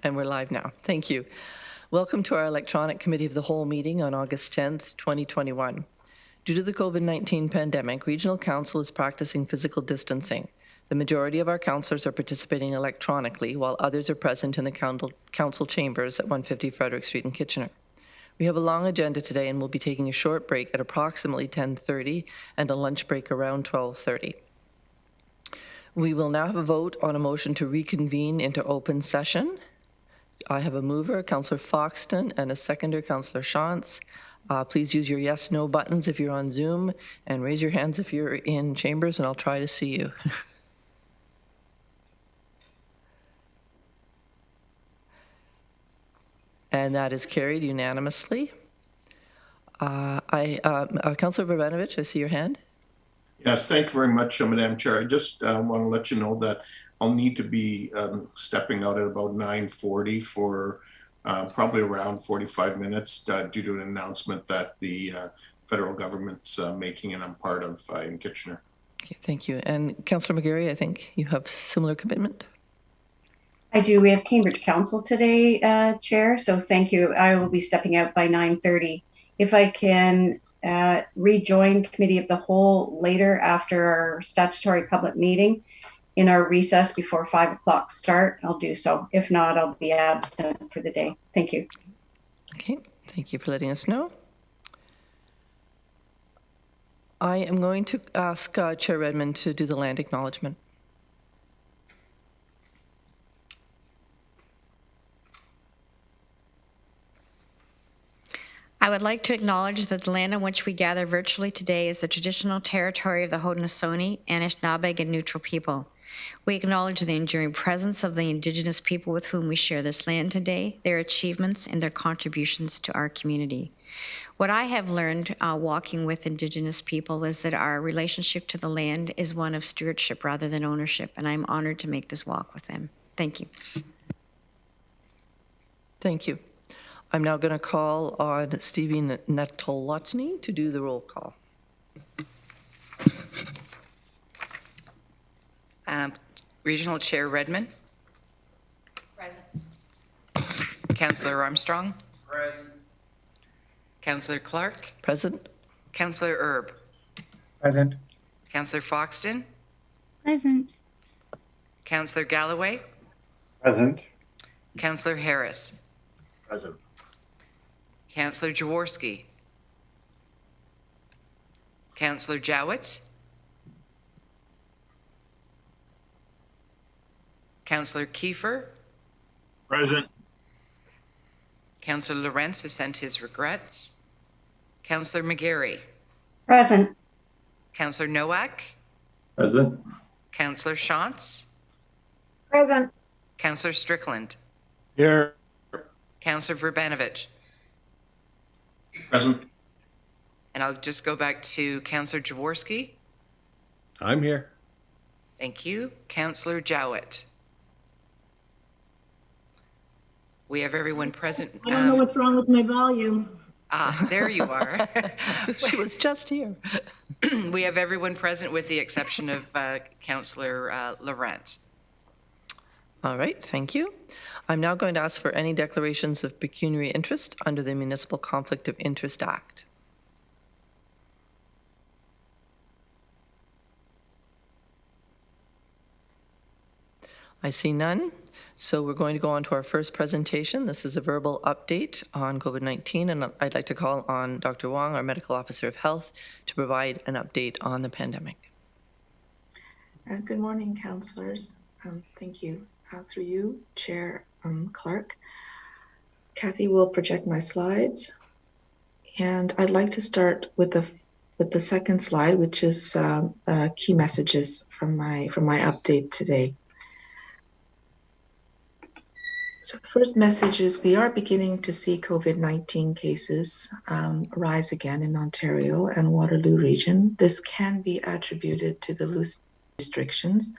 And we're live now. Thank you. Welcome to our electronic committee of the whole meeting on August 10th, 2021. Due to the COVID-19 pandemic, Regional Council is practicing physical distancing. The majority of our councillors are participating electronically, while others are present in the council chambers at 150 Frederick Street in Kitchener. We have a long agenda today and we'll be taking a short break at approximately 10:30 and a lunch break around 12:30. We will now have a vote on a motion to reconvene into open session. I have a mover, Councillor Foxton, and a seconder, Councillor Shantz. Please use your yes/no buttons if you're on Zoom, and raise your hands if you're in chambers, and I'll try to see you. And that is carried unanimously. Councillor Verbenovich, I see your hand. Yes, thank you very much, Madam Chair. I just want to let you know that I'll need to be stepping out at about 9:40 for probably around 45 minutes due to an announcement that the federal government's making, and I'm part of in Kitchener. Okay, thank you. And Councillor McGarry, I think you have similar commitment. I do. We have Cambridge Council today, Chair, so thank you. I will be stepping out by 9:30. If I can rejoin Committee of the Whole later after our statutory public meeting in our recess before 5 o'clock start, I'll do so. If not, I'll be absent for the day. Thank you. Okay, thank you for letting us know. I am going to ask Chair Redmond to do the land acknowledgement. I would like to acknowledge that the land on which we gather virtually today is the traditional territory of the Haudenosaunee, Anishinaabeg, and Neutral people. We acknowledge the enduring presence of the Indigenous people with whom we share this land today, their achievements, and their contributions to our community. What I have learned walking with Indigenous people is that our relationship to the land is one of stewardship rather than ownership, and I'm honored to make this walk with them. Thank you. Thank you. I'm now going to call on Stevie Netolotny to do the roll call. Regional Chair Redmond. Present. Councillor Armstrong. Present. Councillor Clark. Present. Councillor Erb. Present. Councillor Foxton. Present. Councillor Galloway. Present. Councillor Harris. Present. Councillor Jaworski. Councillor Jowett. Councillor Kiefer. Present. Councillor Lawrence has sent his regrets. Councillor McGarry. Present. Councillor Nowak. Present. Councillor Shantz. Present. Councillor Strickland. Here. Councillor Verbenovich. Present. And I'll just go back to Councillor Jaworski. I'm here. Thank you. Councillor Jowett. We have everyone present. I don't know what's wrong with my volume. There you are. She was just here. We have everyone present with the exception of Councillor Lawrence. All right, thank you. I'm now going to ask for any declarations of pecuniary interest under the Municipal Conflict of Interest Act. I see none. So we're going to go on to our first presentation. This is a verbal update on COVID-19, and I'd like to call on Dr. Wong, our Medical Officer of Health, to provide an update on the pandemic. Good morning, councillors. Thank you. Through you, Chair Clark. Kathy will project my slides, and I'd like to start with the second slide, which is key messages from my update today. So the first message is we are beginning to see COVID-19 cases rise again in Ontario and Waterloo region. This can be attributed to the loose restrictions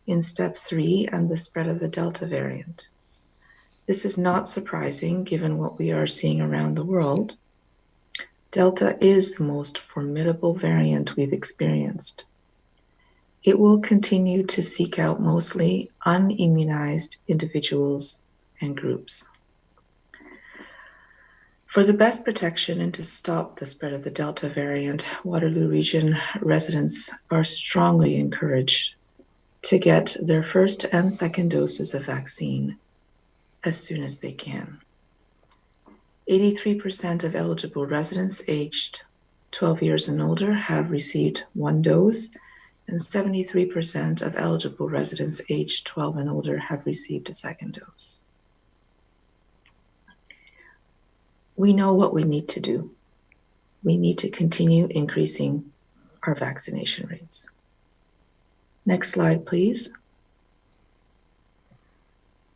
in step 3 and the spread of the Delta variant. This is not surprising given what we are seeing around the world. Delta is the most formidable variant we've experienced. It will continue to seek out mostly unimmunized individuals and groups. For the best protection and to stop the spread of the Delta variant, Waterloo Region residents are strongly encouraged to get their first and second doses of vaccine as soon as they can. 83% of eligible residents aged 12 years and older have received one dose, and 73% of eligible residents aged 12 and older have received a second dose. We know what we need to do. We need to continue increasing our vaccination rates. Next slide, please.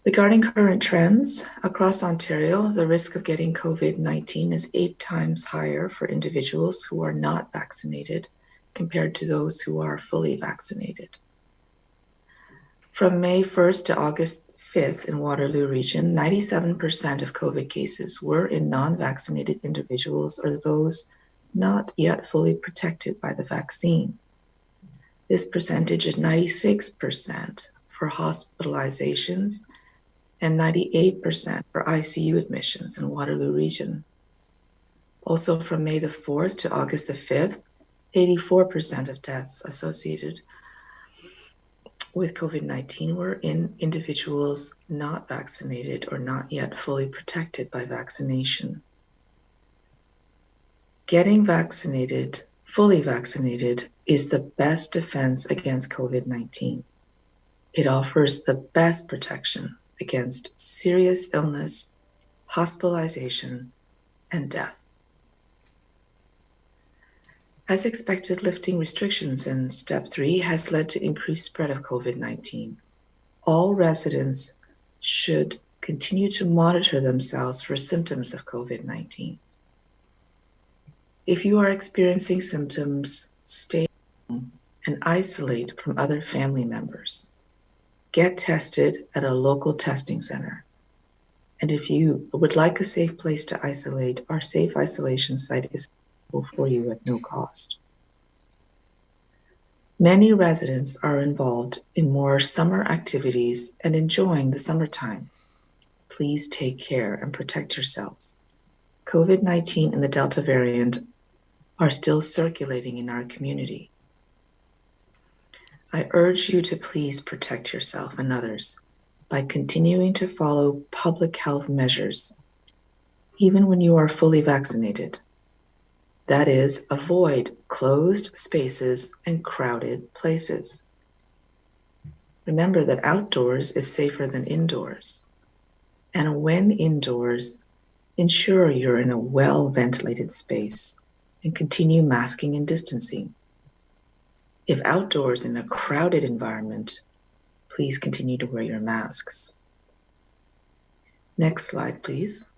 Regarding current trends, across Ontario, the risk of getting COVID-19 is 8 times higher for individuals who are not vaccinated compared to those who are fully vaccinated. From May 1st to August 5th in Waterloo Region, 97% of COVID cases were in non-vaccinated individuals or those not yet fully protected by the vaccine. This percentage is 96% for hospitalizations and 98% for ICU admissions in Waterloo Region. Also from May the 4th to August the 5th, 84% of deaths associated with COVID-19 were in individuals not vaccinated or not yet fully protected by vaccination. Getting vaccinated, fully vaccinated, is the best defense against COVID-19. It offers the best protection against serious illness, hospitalization, and death. As expected, lifting restrictions in Step 3 has led to increased spread of COVID-19. All residents should continue to monitor themselves for symptoms of COVID-19. If you are experiencing symptoms, stay home and isolate from other family members. Get tested at a local testing center. And if you would like a safe place to isolate, our safe isolation site is available for you at no cost. Many residents are involved in more summer activities and enjoying the summertime. Please take care and protect yourselves. COVID-19 and the Delta variant are still circulating in our community. I urge you to please protect yourself and others by continuing to follow public health measures, even when you are fully vaccinated. That is, avoid closed spaces and crowded places. Remember that outdoors is safer than indoors. And when indoors, ensure you're in a well-ventilated space and continue masking and distancing. If outdoors in a crowded environment, please continue to wear your masks. Next slide, please.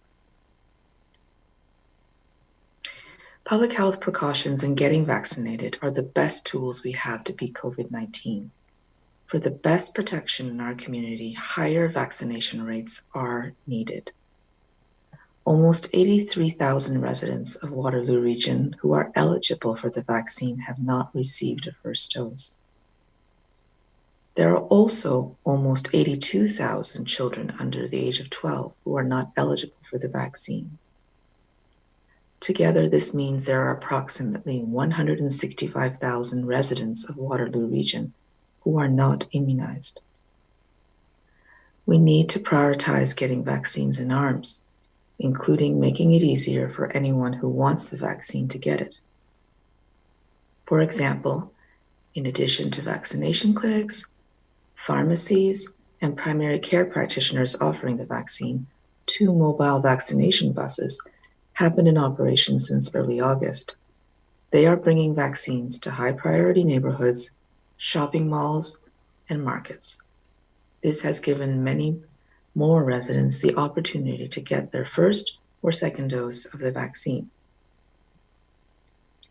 Public health precautions and getting vaccinated are the best tools we have to beat COVID-19. For the best protection in our community, higher vaccination rates are needed. Almost 83,000 residents of Waterloo Region who are eligible for the vaccine have not received a first dose. There are also almost 82,000 children under the age of 12 who are not eligible for the vaccine. Together, this means there are approximately 165,000 residents of Waterloo Region who are not immunized. We need to prioritize getting vaccines in arms, including making it easier for anyone who wants the vaccine to get it. For example, in addition to vaccination clinics, pharmacies, and primary care practitioners offering the vaccine, 2 mobile vaccination buses have been in operation since early August. They are bringing vaccines to high-priority neighborhoods, shopping malls, and markets. This has given many more residents the opportunity to get their first or second dose of the vaccine.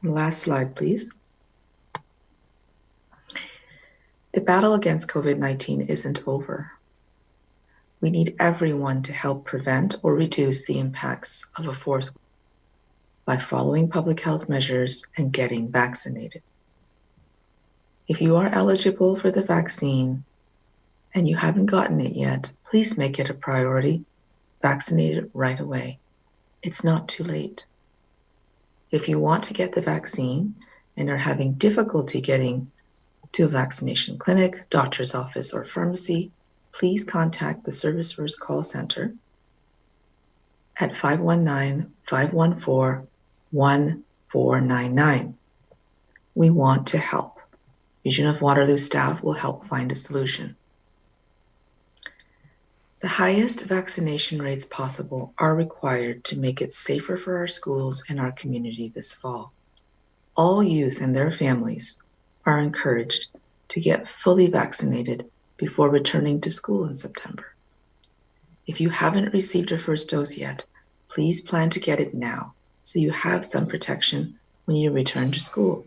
Last slide, please. The battle against COVID-19 isn't over. We need everyone to help prevent or reduce the impacts of a fourth wave by following public health measures and getting vaccinated. If you are eligible for the vaccine and you haven't gotten it yet, please make it a priority. Vaccinate it right away. It's not too late. If you want to get the vaccine and are having difficulty getting to a vaccination clinic, doctor's office, or pharmacy, please contact the Service First Call Center at 519-514-1499. We want to help. Region of Waterloo staff will help find a solution. The highest vaccination rates possible are required to make it safer for our schools and our community this fall. All youth and their families are encouraged to get fully vaccinated before returning to school in September. If you haven't received your first dose yet, please plan to get it now so you have some protection when you return to school.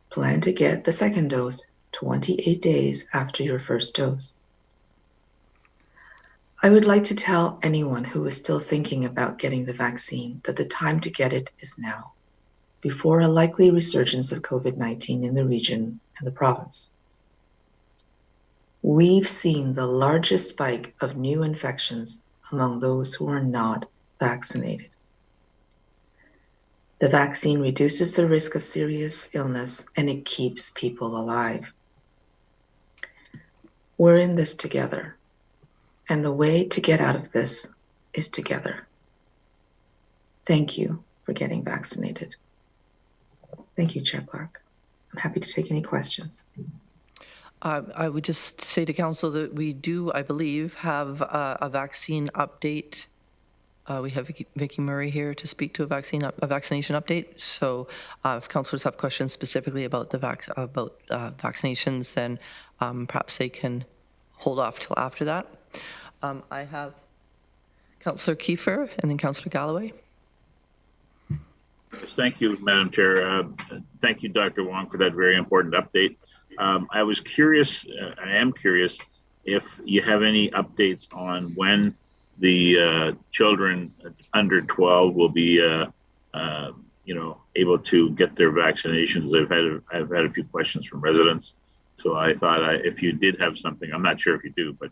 Plan to get the second dose 28 days after your first dose. I would like to tell anyone who is still thinking about getting the vaccine that the time to get it is now, before a likely resurgence of COVID-19 in the region and the province. We've seen the largest spike of new infections among those who are not vaccinated. The vaccine reduces the risk of serious illness and it keeps people alive. We're in this together, and the way to get out of this is together. Thank you for getting vaccinated. Thank you, Chair Clark. I'm happy to take any questions. I would just say to council that we do, I believe, have a vaccine update. We have Vicky Murray here to speak to a vaccination update. So if councillors have questions specifically about the vaccinations, then perhaps they can hold off till after that. I have Councillor Kiefer and then Councillor Galloway. Thank you, Madam Chair. Thank you, Dr. Wong, for that very important update. I was curious, I am curious, if you have any updates on when the children under 12 will be, able to get their vaccinations. I've had a few questions from residents, so I thought if you did have something, I'm not sure if you do, but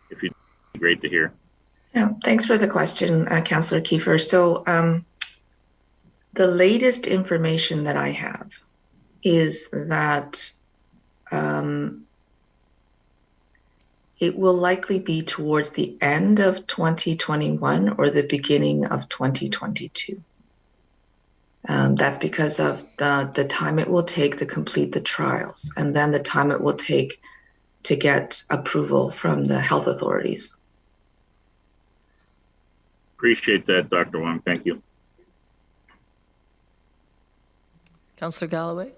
if you, great to hear. Yeah, thanks for the question, Councillor Kiefer. So the latest information that I have is that it will likely be towards the end of 2021 or the beginning of 2022. That's because of the time it will take to complete the trials and then the time it will take to get approval from the health authorities. Appreciate that, Dr. Wong. Thank you. Councillor Galloway.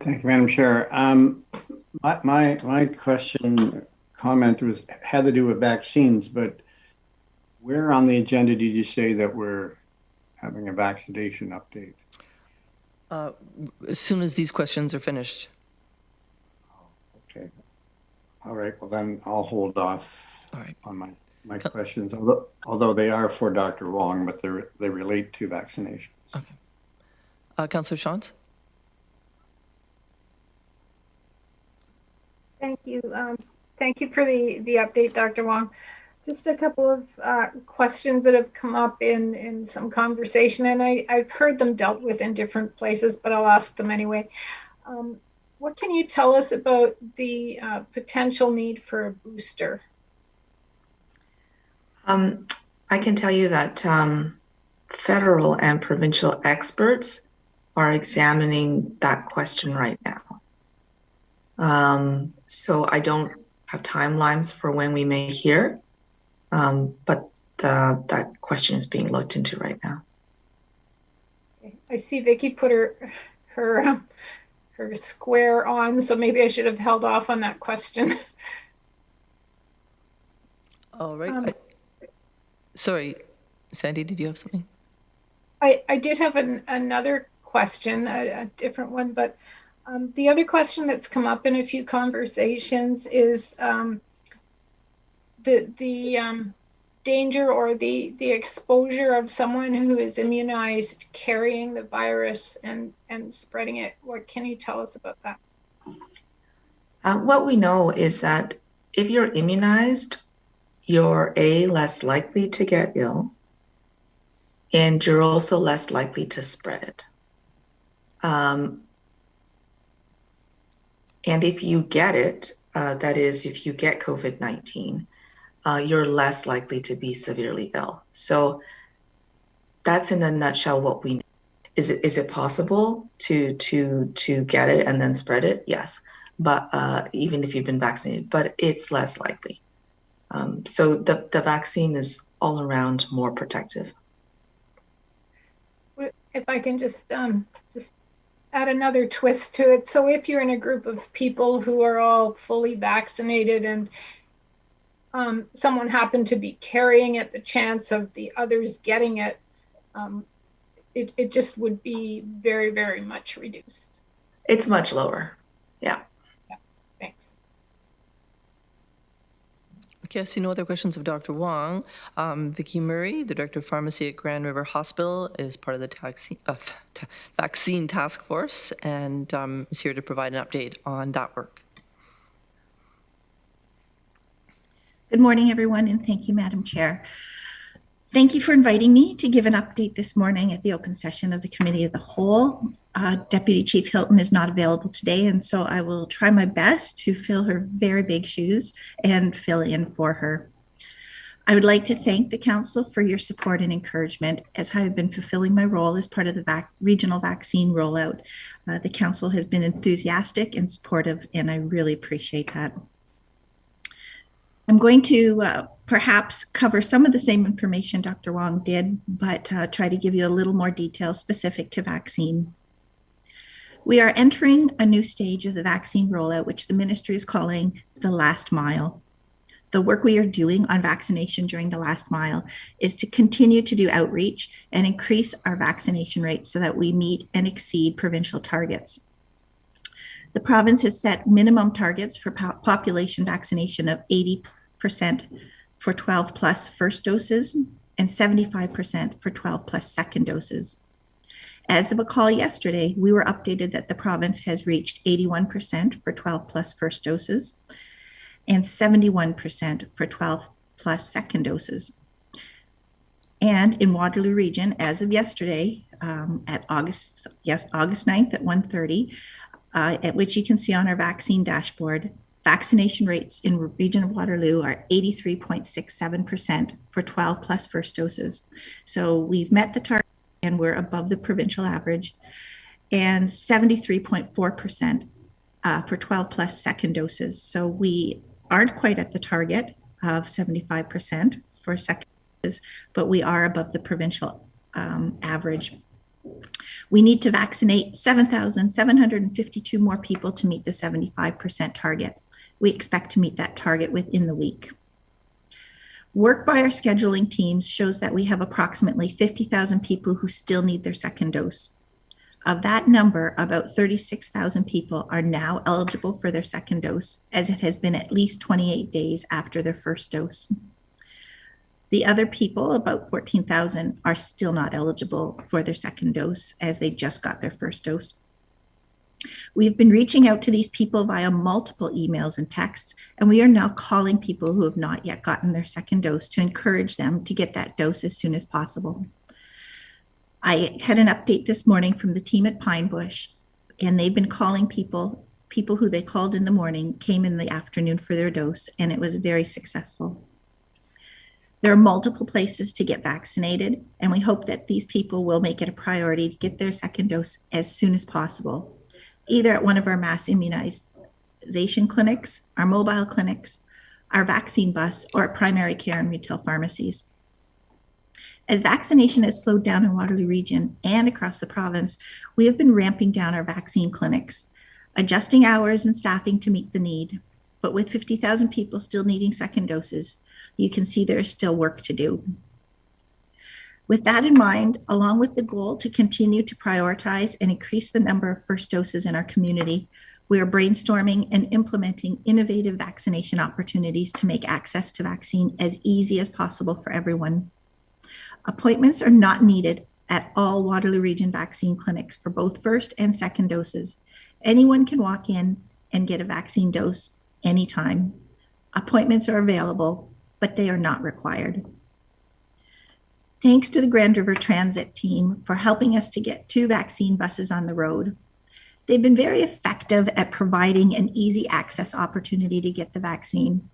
Thank you, Madam Chair. My comment had to do with vaccines, but where on the agenda did you say that we're having a vaccination update? As soon as these questions are finished. Okay. All right. Well, then I'll hold off on my questions, although they are for Dr. Wong, but they relate to vaccinations. Okay. Councillor Shantz. Thank you. Thank you for the update, Dr. Wong. Just a couple of questions that have come up in some conversation, and I've heard them dealt with in different places, but I'll ask them anyway. What can you tell us about the potential need for a booster? I can tell you that federal and provincial experts are examining that question right now. So I don't have timelines for when we may hear, but that question is being looked into right now. Okay. I see Vicky put her square on, so maybe I should have held off on that question. All right. Sorry, Sandy, did you have something? I did have another question, a different one, but the other question that's come up in a few conversations is the danger or the exposure of someone who is immunized carrying the virus and spreading it. What can you tell us about that? What we know is that if you're immunized, you're less likely to get ill, and you're also less likely to spread it. And if you get it, that is, if you get COVID-19, you're less likely to be severely ill. So that's in a nutshell what we know. Is it possible to get it and then spread it? Yes, but even if you've been vaccinated, but it's less likely. So the vaccine is all around more protective. If I can just add another twist to it. So if you're in a group of people who are all fully vaccinated and someone happened to be carrying it, the chance of the others getting it, it just would be very, very much reduced. It's much lower. Yeah. Thanks. Okay, I see no other questions of Dr. Wong. Vicki Murray, the Director of Pharmacy at Grand River Hospital, is part of the vaccine task force and is here to provide an update on that work. Good morning, everyone, and thank you, Madam Chair. Thank you for inviting me to give an update this morning at the open session of the Committee of the Whole. Deputy Chief Hilton is not available today, and so I will try my best to fill her very big shoes and fill in for her. I would like to thank the Council for your support and encouragement as I have been fulfilling my role as part of the regional vaccine rollout. The Council has been enthusiastic and supportive, and I really appreciate that. I'm going to perhaps cover some of the same information Dr. Wong did, but try to give you a little more detail specific to vaccine. We are entering a new stage of the vaccine rollout, which the ministry is calling the last mile. The work we are doing on vaccination during the last mile is to continue to do outreach and increase our vaccination rates so that we meet and exceed provincial targets. The province has set minimum targets for population vaccination of 80% for 12 plus first doses and 75% for 12 plus second doses. As of a call yesterday, we were updated that the province has reached 81% for 12 plus first doses and 71% for 12 plus second doses. And in Waterloo region, as of yesterday, at August 9th at 1:30, at which you can see on our vaccine dashboard, vaccination rates in region of Waterloo are 83.67% for 12 plus first doses. So we've met the target and we're above the provincial average, and 73.4% for 12 plus second doses. So we aren't quite at the target of 75% for second doses, but we are above the provincial average. We need to vaccinate 7,752 more people to meet the 75% target. We expect to meet that target within the week. Work by our scheduling teams shows that we have approximately 50,000 people who still need their second dose. Of that number, about 36,000 people are now eligible for their second dose, as it has been at least 28 days after their first dose. The other people, about 14,000, are still not eligible for their second dose as they just got their first dose. We've been reaching out to these people via multiple emails and texts, and we are now calling people who have not yet gotten their second dose to encourage them to get that dose as soon as possible. I had an update this morning from the team at Pine Bush, and they've been calling people who they called in the morning came in the afternoon for their dose, and it was very successful. There are multiple places to get vaccinated, and we hope that these people will make it a priority to get their second dose as soon as possible, either at one of our mass immunization clinics, our mobile clinics, our vaccine bus, or at primary care and retail pharmacies. As vaccination has slowed down in Waterloo region and across the province, we have been ramping down our vaccine clinics, adjusting hours and staffing to meet the need. But with 50,000 people still needing second doses, you can see there is still work to do. With that in mind, along with the goal to continue to prioritize and increase the number of first doses in our community, we are brainstorming and implementing innovative vaccination opportunities to make access to vaccine as easy as possible for everyone. Appointments are not needed at all Waterloo Region vaccine clinics for both first and second doses. Anyone can walk in and get a vaccine dose anytime. Appointments are available, but they are not required. Thanks to the Grand River Transit team for helping us to get 2 vaccine buses on the road. They've been very effective at providing an easy access opportunity to get the vaccine.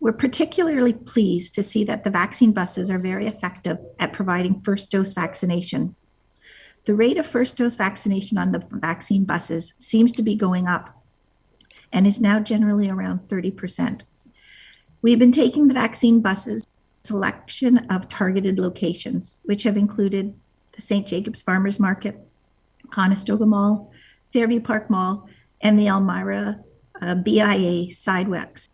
We're particularly pleased to see that the vaccine buses are very effective at providing first dose vaccination. The rate of first dose vaccination on the vaccine buses seems to be going up and is now generally around 30%. We've been taking the vaccine buses selection of targeted locations, which have included the St. Jacobs Farmers Market, Conestoga Mall, Fairview Park Mall, and the Elmira BIA sidewalks.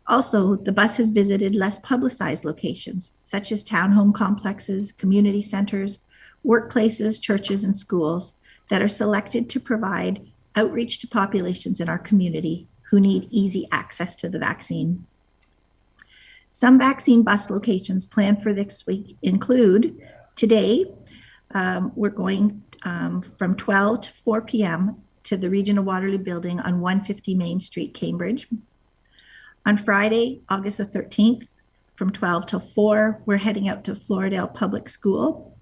Also, the bus has visited less publicized locations, such as townhome complexes, community centers, workplaces, churches, and schools that are selected to provide outreach to populations in our community who need easy access to the vaccine. Some vaccine bus locations planned for this week include today, we're going from 12 to 4 p.m. to the Regional Waterloo building on 150 Main Street, Cambridge. On Friday, August the 13th, from 12 till 4, we're heading out to Floridale Public School.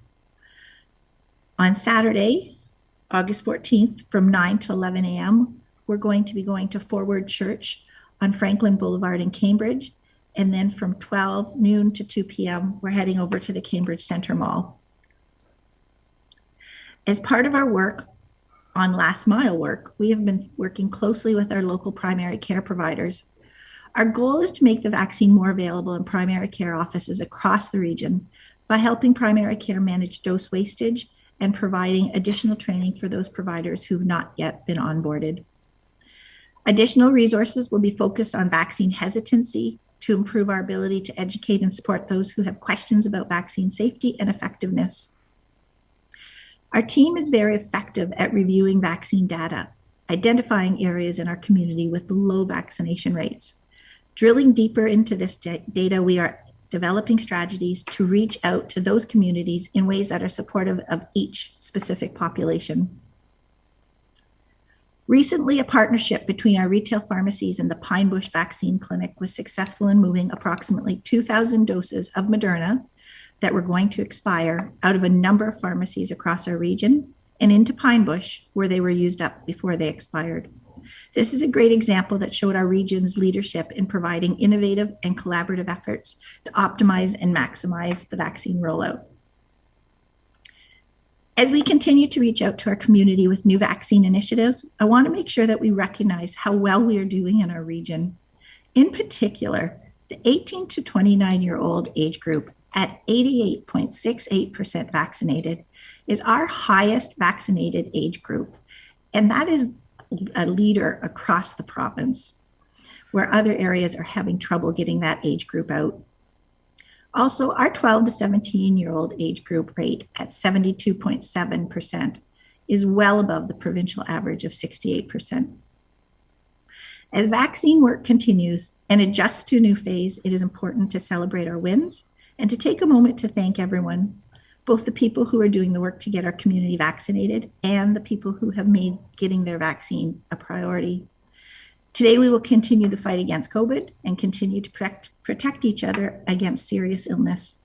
On Saturday, August 14th, from 9 to 11 a.m., we're going to be going to Forward Church on Franklin Boulevard in Cambridge. And then from 12 noon to 2 p.m., we're heading over to the Cambridge Centre Mall. As part of our work on last mile work, we have been working closely with our local primary care providers. Our goal is to make the vaccine more available in primary care offices across the region by helping primary care manage dose wastage and providing additional training for those providers who have not yet been onboarded. Additional resources will be focused on vaccine hesitancy to improve our ability to educate and support those who have questions about vaccine safety and effectiveness. Our team is very effective at reviewing vaccine data, identifying areas in our community with low vaccination rates. Drilling deeper into this data, we are developing strategies to reach out to those communities in ways that are supportive of each specific population. Recently, a partnership between our retail pharmacies and the Pine Bush Vaccine Clinic was successful in moving approximately 2,000 doses of Moderna that were going to expire out of a number of pharmacies across our region and into Pine Bush, where they were used up before they expired. This is a great example that showed our region's leadership in providing innovative and collaborative efforts to optimize and maximize the vaccine rollout. As we continue to reach out to our community with new vaccine initiatives, I want to make sure that we recognize how well we are doing in our region. In particular, the 18 to 29-year-old age group at 88.68% vaccinated is our highest vaccinated age group. And that is a leader across the province, where other areas are having trouble getting that age group out. Also, our 12 to 17-year-old age group rate at 72.7% is well above the provincial average of 68%. As vaccine work continues and adjusts to a new phase, it is important to celebrate our wins and to take a moment to thank everyone, both the people who are doing the work to get our community vaccinated and the people who have made getting their vaccine a priority. Today, we will continue the fight against COVID and continue to protect each other against serious illness.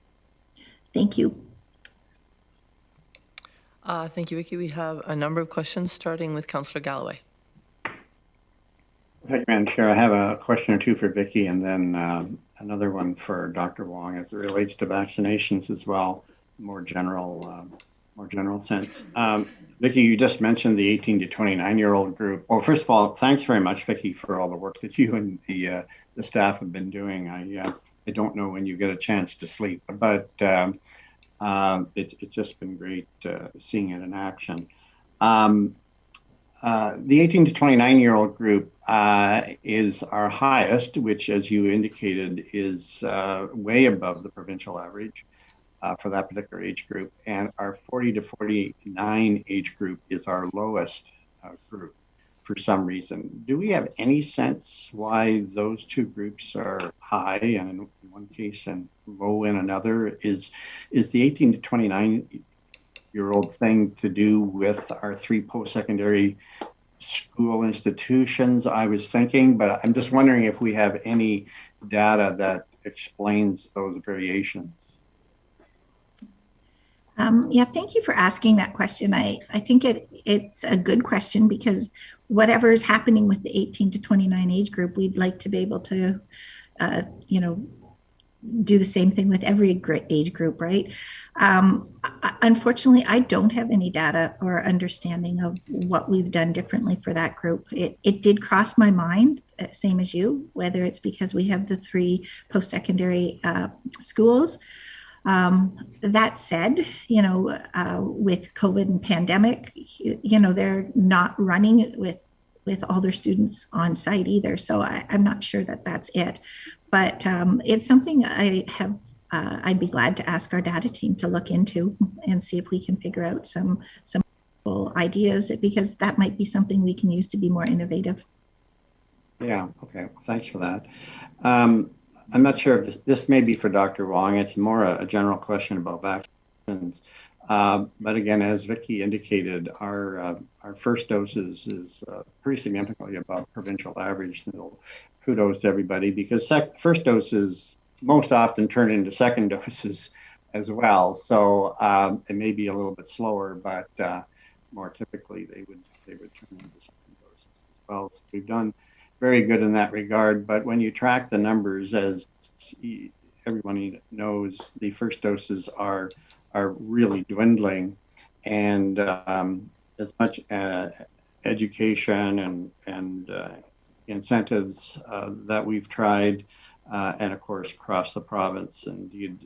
Thank you. Thank you, Vicky. We have a number of questions, starting with Councillor Galloway. Thank you, Madam Chair. I have a question or two for Vicky and then another one for Dr. Wong as it relates to vaccinations as well, more general sense. Vicky, you just mentioned the 18 to 29-year-old group. Well, first of all, thanks very much, Vicky, for all the work that you and the staff have been doing. I don't know when you get a chance to sleep, but it's just been great seeing it in action. The 18 to 29-year-old group is our highest, which, as you indicated, is way above the provincial average. For that particular age group, and our 40 to 49 age group is our lowest group for some reason. Do we have any sense why those two groups are high and in one case and low in another? Is the 18 to 29-year-old thing to do with our 3 post-secondary school institutions, I was thinking, but I'm just wondering if we have any data that explains those variations. Yeah, thank you for asking that question. I think it's a good question because whatever is happening with the 18 to 29 age group, we'd like to be able to, do the same thing with every age group, right? Unfortunately, I don't have any data or understanding of what we've done differently for that group. It did cross my mind, same as you, whether it's because we have the 3 post-secondary schools. That said, with COVID and pandemic, they're not running with all their students on site either. So I'm not sure that that's it, but it's something I'd be glad to ask our data team to look into and see if we can figure out some ideas, because that might be something we can use to be more innovative. Yeah, okay, thanks for that. I'm not sure if this may be for Dr. Wong. It's more a general question about vaccines. But again, as Vicky indicated, our first doses is pretty significantly above provincial average. So kudos to everybody, because first doses most often turn into second doses as well. So it may be a little bit slower, but more typically they would turn into second doses as well. So we've done very good in that regard. But when you track the numbers, as everyone knows, the first doses are really dwindling, and as much education and incentives that we've tried, and of course across the province, and indeed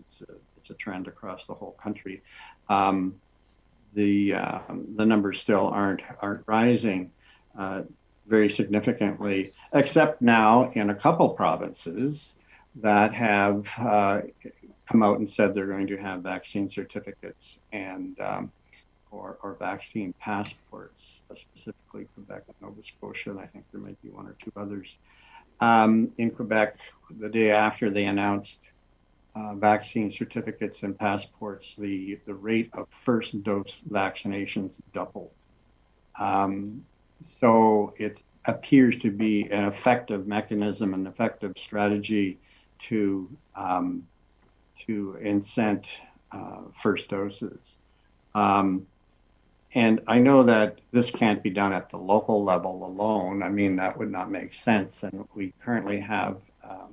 it's a trend across the whole country. The numbers still aren't rising very significantly, except now in a couple provinces that have come out and said they're going to have vaccine certificates and or vaccine passports, specifically Quebec and Nova Scotia, and I think there might be 1 or 2 others. In Quebec, the day after they announced vaccine certificates and passports, the rate of first dose vaccinations doubled. So it appears to be an effective mechanism, an effective strategy to incent first doses. And I know that this can't be done at the local level alone. I mean, that would not make sense. And we currently have a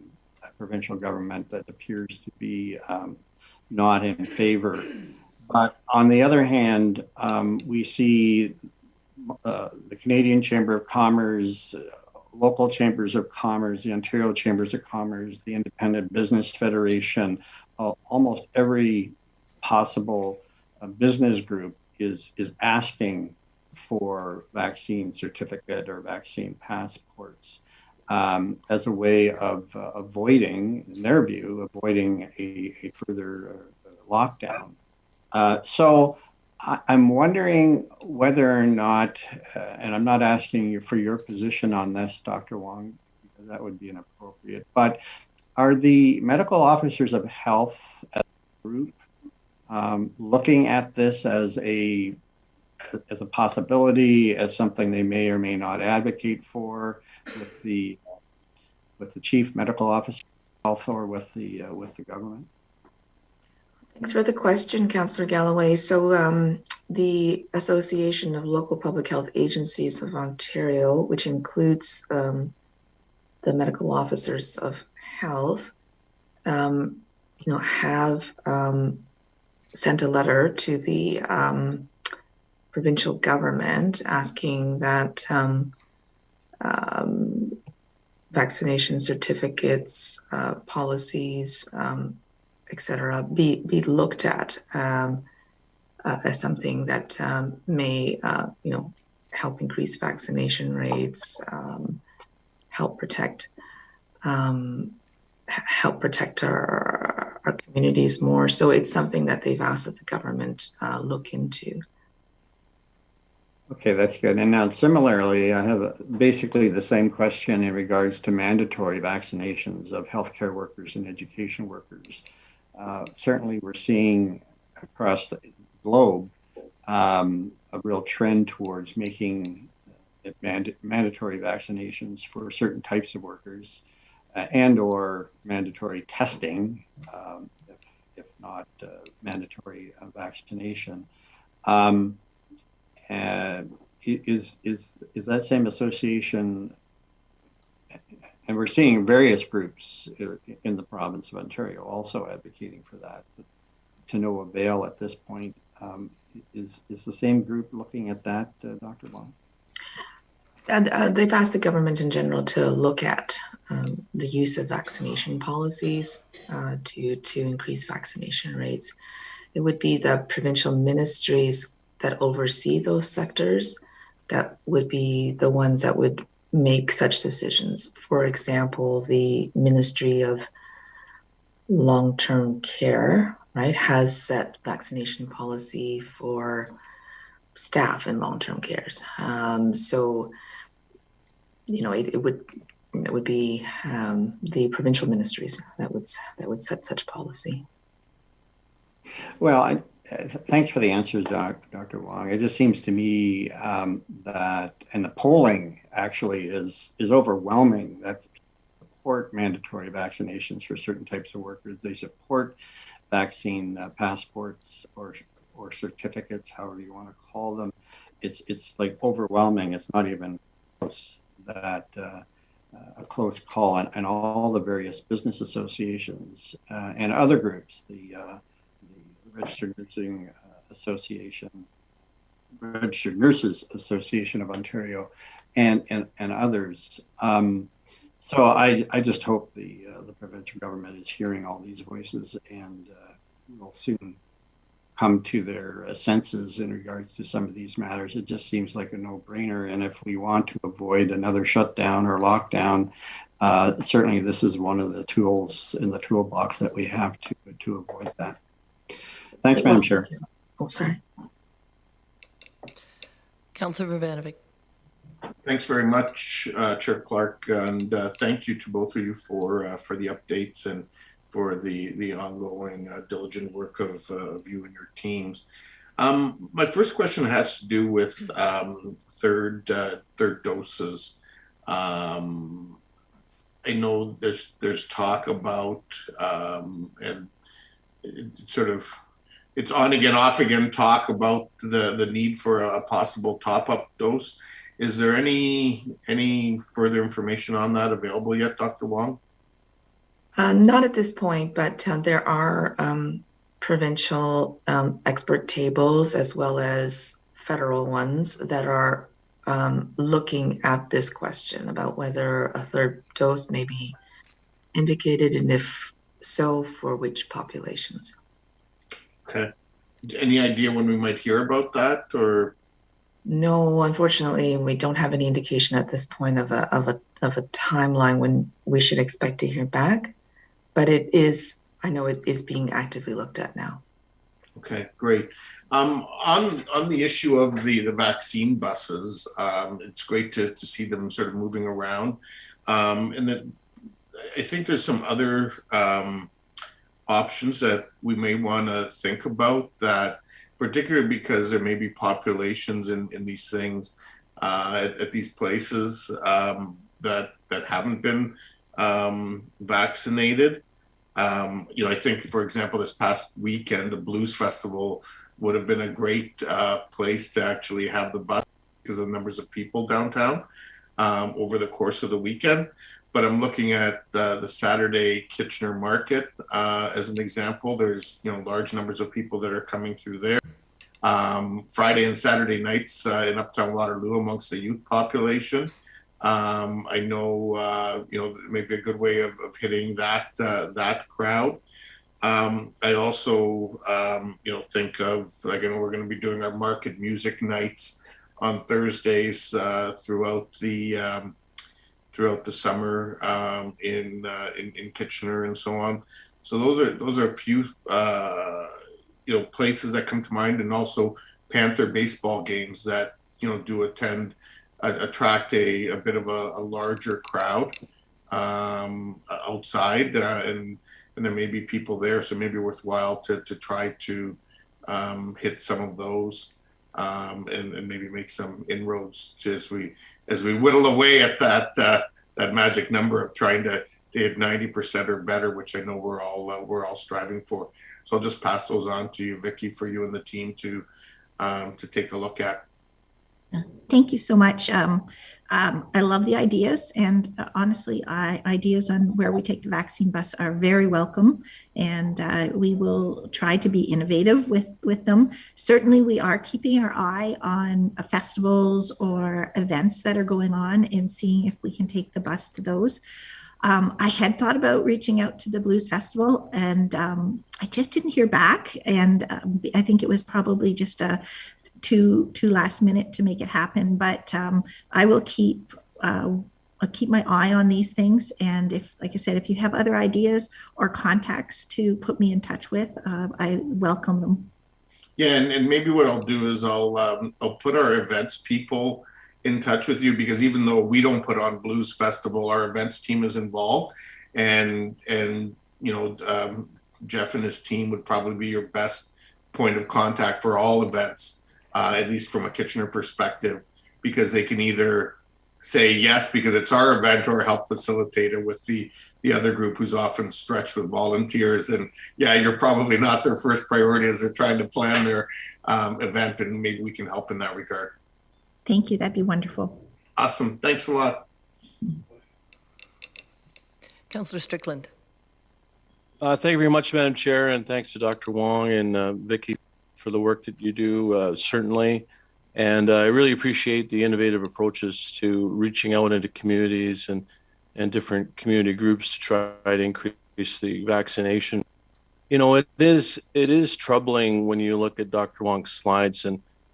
provincial government that appears to be not in favor. But on the other hand, we see the Canadian Chamber of Commerce, local chambers of commerce, the Ontario Chambers of Commerce, the Independent Business Federation, almost every possible business group is asking for vaccine certificate or vaccine passports as a way of avoiding, in their view, a further lockdown. So I'm wondering whether or not, and I'm not asking you for your position on this, Dr. Wong, because that would be inappropriate, but are the medical officers of health as a group looking at this as a possibility, as something they may or may not advocate for with the chief medical officer of health or with the government? Thanks for the question, Councillor Galloway. So the Association of Local Public Health Agencies of Ontario, which includes the medical officers of health, have sent a letter to the provincial government asking that vaccination certificates, policies, etc., be looked at as something that may, help increase vaccination rates, help protect our communities more. So it's something that they've asked that the government look into. Okay, that's good. And now similarly, I have basically the same question in regards to mandatory vaccinations of healthcare workers and education workers. Certainly we're seeing across the globe a real trend towards making mandatory vaccinations for certain types of workers and or mandatory testing, if not mandatory vaccination. And is that same association, and we're seeing various groups in the province of Ontario also advocating for that, but to no avail at this point. Is the same group looking at that, Dr. Wong? They've asked the government in general to look at the use of vaccination policies to increase vaccination rates. It would be the provincial ministries that oversee those sectors that would be the ones that would make such decisions. For example, the Ministry of Long-Term Care, right, has set vaccination policy for staff in long-term cares. So, you know, it would be the provincial ministries that would set such policy. Well, thanks for the answers, Dr. Wong. It just seems to me that, and the polling actually is overwhelming, that support mandatory vaccinations for certain types of workers. They support vaccine passports or certificates, however you want to call them. It's like overwhelming. It's not even close, that a close call, and all the various business associations and other groups, the Registered Nursing Association, Registered Nurses Association of Ontario, and others. So I just hope the provincial government is hearing all these voices and will soon come to their senses in regards to some of these matters. It just seems like a no-brainer. And if we want to avoid another shutdown or lockdown, certainly this is one of the tools in the toolbox that we have to avoid that. Thanks, Madam Chair. Oh, sorry. Councillor Vivanovic. Thanks very much, Chair Clark, and thank you to both of you for the updates and for the ongoing diligent work of you and your teams. My first question has to do with third doses. I know there's talk about and it's on again, off again talk about the need for a possible top-up dose. Is there any further information on that available yet, Dr. Wong? Not at this point, but there are provincial expert tables as well as federal ones that are looking at this question about whether a third dose may be indicated, and if so, for which populations. Okay. Any idea when we might hear about that, or? No, unfortunately, we don't have any indication at this point of a timeline when we should expect to hear back. But I know it is being actively looked at now. Okay, great. On the issue of the vaccine buses, it's great to see them sort of moving around. And that I think there's some other options that we may want to think about, that particularly because there may be populations in these things at these places that haven't been vaccinated. I think, for example, this past weekend, the Blues Festival would have been a great place to actually have the bus because of the numbers of people downtown over the course of the weekend. But I'm looking at the Saturday Kitchener Market as an example. There's large numbers of people that are coming through there. Friday and Saturday nights in Uptown Waterloo amongst the youth population. I know it may be a good way of hitting that crowd. I also think of, we're going to be doing our market music nights on Thursdays throughout the summer in Kitchener and so on. So those are a few places that come to mind, and also Panther baseball games that do attract a bit of a larger crowd outside, and there may be people there, so maybe worthwhile to try to hit some of those. and maybe make some inroads to as we whittle away at that magic number of trying to hit 90% or better, which I know we're all striving for. So I'll just pass those on to you, Vicky, for you and the team to take a look at. Thank you so much. I love the ideas, and honestly, ideas on where we take the vaccine bus are very welcome, and we will try to be innovative with them. Certainly, we are keeping our eye on festivals or events that are going on and seeing if we can take the bus to those. I had thought about reaching out to the Blues Festival, and I just didn't hear back, and I think it was probably just too last minute to make it happen. But I will I'll keep my eye on these things. And if, like I said, if you have other ideas or contacts to put me in touch with, I welcome them. Yeah, and maybe what I'll do is I'll put our events people in touch with you, because even though we don't put on Blues Festival, our events team is involved, and Jeff and his team would probably be your best point of contact for all events. At least from a Kitchener perspective, because they can either say yes because it's our event, or help facilitate it with the other group who's often stretched with volunteers. And yeah, you're probably not their first priority as they're trying to plan their event, and maybe we can help in that regard. Thank you. That'd be wonderful. Awesome. Thanks a lot. Councillor Strickland. Thank you very much, Madam Chair, and thanks to Dr. Wong and Vicky for the work that you do, certainly. And I really appreciate the innovative approaches to reaching out into communities and different community groups to try to increase the vaccination. You know, it is troubling when you look at Dr. Wong's slides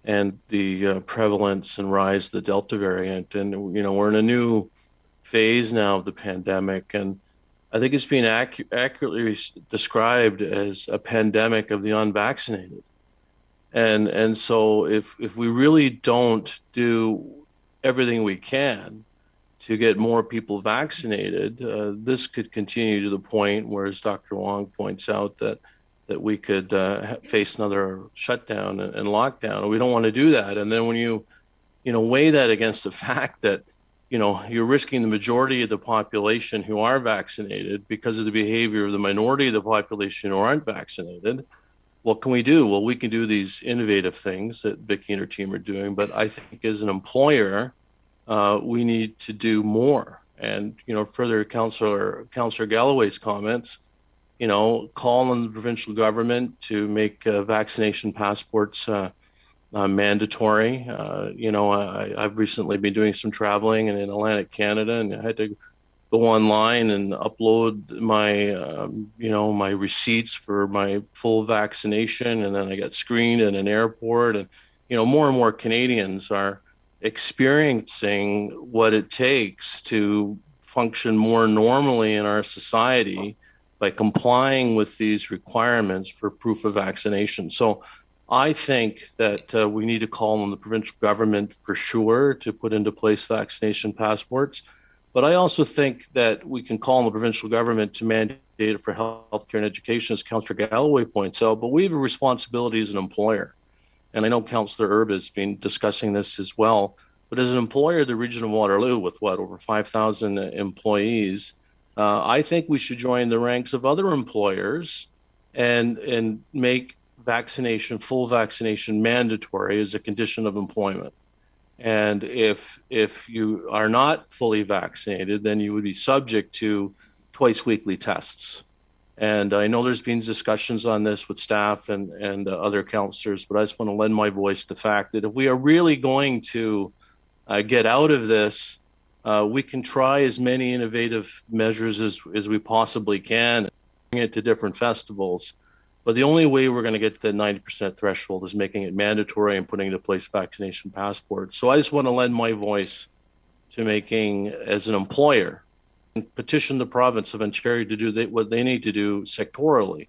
and the prevalence and rise of the Delta variant. And, you know, we're in a new phase now of the pandemic, and I think it's being accurately described as a pandemic of the unvaccinated. And so if we really don't do everything we can to get more people vaccinated, this could continue to the point where, as Dr. Wong points out, that we could face another shutdown and lockdown. And we don't want to do that. And then when you weigh that against the fact that, you know, you're risking the majority of the population who are vaccinated because of the behavior of the minority of the population who aren't vaccinated, what can we do? Well, we can do these innovative things that Vicky and her team are doing, but I think as an employer, we need to do more. And, you know, further Councillor Galloway's comments, you know, call on the provincial government to make vaccination passports mandatory. You know, I've recently been doing some traveling in Atlantic Canada, and I had to go online and upload my, my receipts for my full vaccination. And then I got screened in an airport. And, you know, more and more Canadians are experiencing what it takes to function more normally in our society by complying with these requirements for proof of vaccination. So I think that we need to call on the provincial government for sure to put into place vaccination passports. But I also think that we can call on the provincial government to mandate it for healthcare and education, as Councillor Galloway points out, but we have a responsibility as an employer. And I know Councillor Erb has been discussing this as well, but as an employer, the region of Waterloo, with over 5,000 employees, I think we should join the ranks of other employers and make full vaccination mandatory as a condition of employment. And if you are not fully vaccinated, then you would be subject to twice weekly tests. And I know there's been discussions on this with staff and other councillors, but I just want to lend my voice to the fact that if we are really going to get out of this, we can try as many innovative measures as we possibly can, bring it to different festivals. But the only way we're going to get to the 90% threshold is making it mandatory and putting into place vaccination passports. So I just want to lend my voice to making, as an employer, and petition the province of Ontario to do what they need to do sectorally.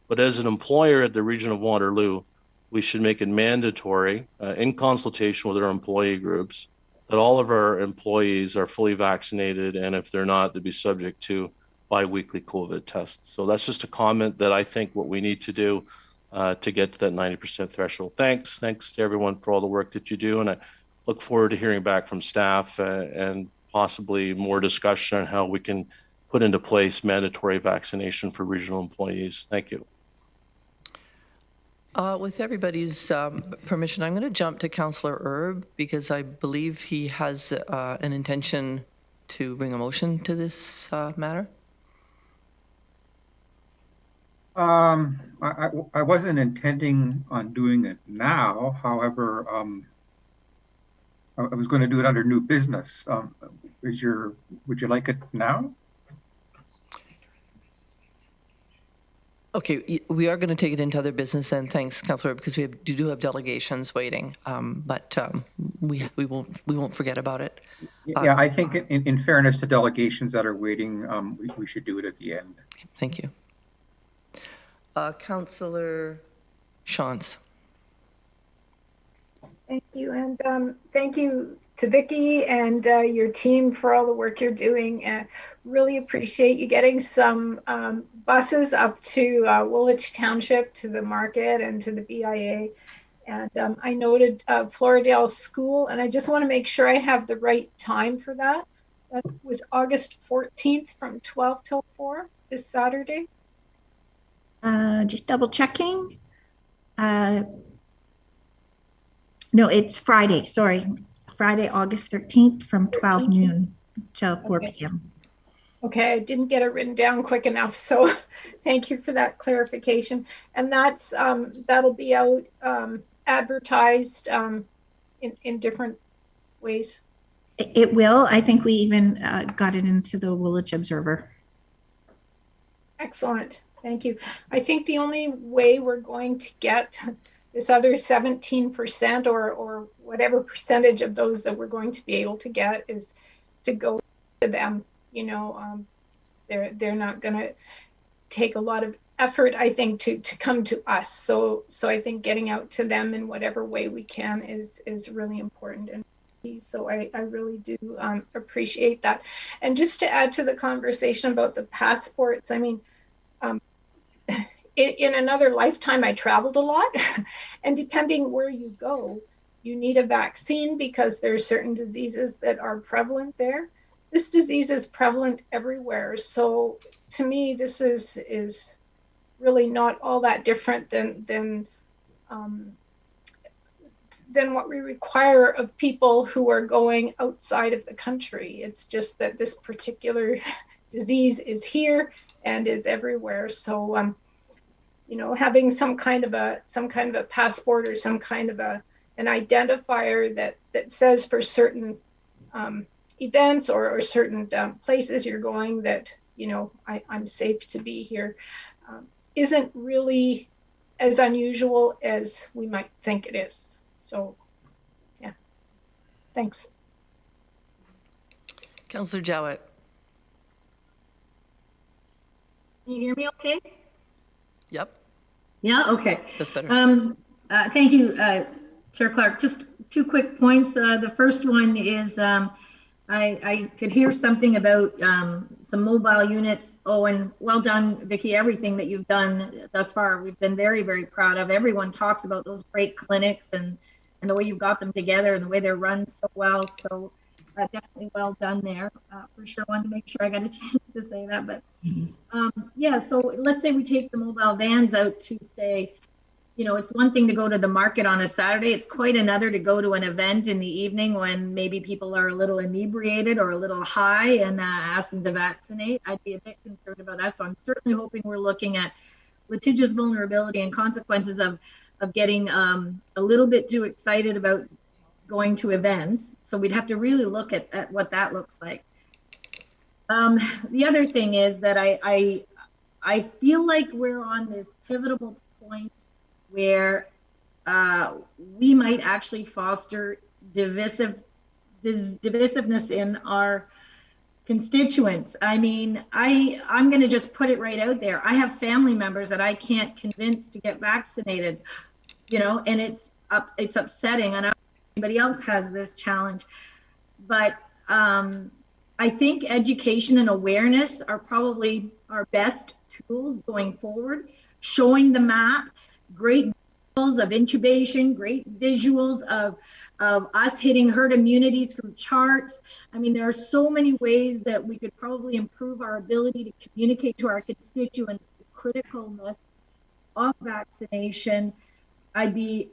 But as an employer at the region of Waterloo, we should make it mandatory in consultation with our employee groups that all of our employees are fully vaccinated, and if they're not, they'd be subject to bi-weekly COVID tests. So that's just a comment that I think what we need to do to get to that 90% threshold. Thanks to everyone for all the work that you do, and I look forward to hearing back from staff and possibly more discussion on how we can put into place mandatory vaccination for regional employees. Thank you. With everybody's permission, I'm going to jump to Councillor Erb because I believe he has an intention to bring a motion to this matter. I wasn't intending on doing it now. However, I was going to do it under new business. Would you like it now? Okay, we are going to take it into other business, and thanks, Councillor, because we do have delegations waiting, but we won't forget about it. Yeah, I think in fairness to delegations that are waiting, we should do it at the end. Thank you. Councillor Shantz. Thank you, and thank you to Vicki and your team for all the work you're doing. Really appreciate you getting some buses up to Woolwich Township, to the market, and to the BIA. And I noted Floridale School, and I just want to make sure I have the right time for that. That was August 14th from 12 till 4 this Saturday. Just double checking. No, it's Friday. Sorry. Friday, August 13th from 12 noon till 4 p.m. Okay, I didn't get it written down quick enough, so thank you for that clarification. And that's that'll be out advertised in different ways. It will. I think we even got it into the Woolwich Observer. Excellent. Thank you. I think the only way we're going to get this other 17% or whatever percentage of those that we're going to be able to get is to go to them. You know, they're not going to take a lot of effort, I think, to come to us. So I think getting out to them in whatever way we can is really important. And so I really do appreciate that. And just to add to the conversation about the passports, I mean, in another lifetime, I traveled a lot, and depending where you go, you need a vaccine because there are certain diseases that are prevalent there. This disease is prevalent everywhere. So to me, this is really not all that different than what we require of people who are going outside of the country. It's just that this particular disease is here and is everywhere. So you know, having some kind of a passport or some kind of an identifier that says for certain events or certain places you're going that, you know, I'm safe to be here, isn't really as unusual as we might think it is. So, yeah, thanks. Councillor Jowett. Can you hear me okay? Yep. Yeah, okay. That's better. Thank you, Chair Clark. Just 2 quick points. The first one is I could hear something about some mobile units. Oh, and well done, Vicki, everything that you've done thus far. We've been very, very proud of. Everyone talks about those great clinics and the way you've got them together and the way they're run so well. So definitely well done there. For sure, wanted to make sure I got a chance to say that. But yeah, so let's say we take the mobile vans out to say, you know, it's one thing to go to the market on a Saturday. It's quite another to go to an event in the evening when maybe people are a little inebriated or a little high and ask them to vaccinate. I'd be a bit concerned about that. So I'm certainly hoping we're looking at litigious vulnerability and consequences of getting a little bit too excited about going to events. So we'd have to really look at what that looks like. The other thing is that I feel like we're on this pivotal point where we might actually foster divisiveness in our constituents. I mean, I'm going to just put it right out there. I have family members that I can't convince to get vaccinated, you know, and it's upsetting. And anybody else has this challenge, but I think education and awareness are probably our best tools going forward. Showing the map, great visuals of intubation, great visuals of us hitting herd immunity through charts. I mean, there are so many ways that we could probably improve our ability to communicate to our constituents the criticalness of vaccination. I'd be,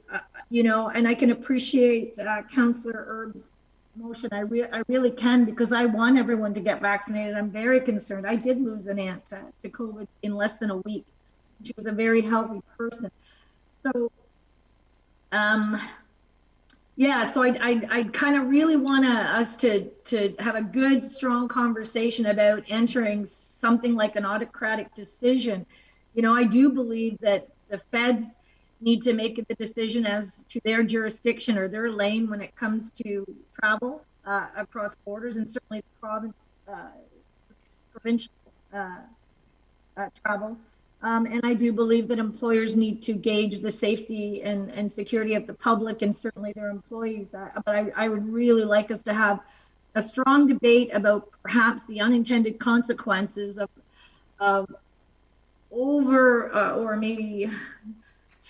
and I can appreciate Councillor Erb's motion. I really can, because I want everyone to get vaccinated. I'm very concerned. I did lose an aunt to COVID in less than a week. She was a very healthy person. So, yeah, so I kind of really want us to have a good, strong conversation about entering something like an autocratic decision. I do believe that the feds need to make the decision as to their jurisdiction or their lane when it comes to travel across borders, and certainly the provincial travel. And I do believe that employers need to gauge the safety and security of the public and certainly their employees. But I would really like us to have a strong debate about perhaps the unintended consequences of over or maybe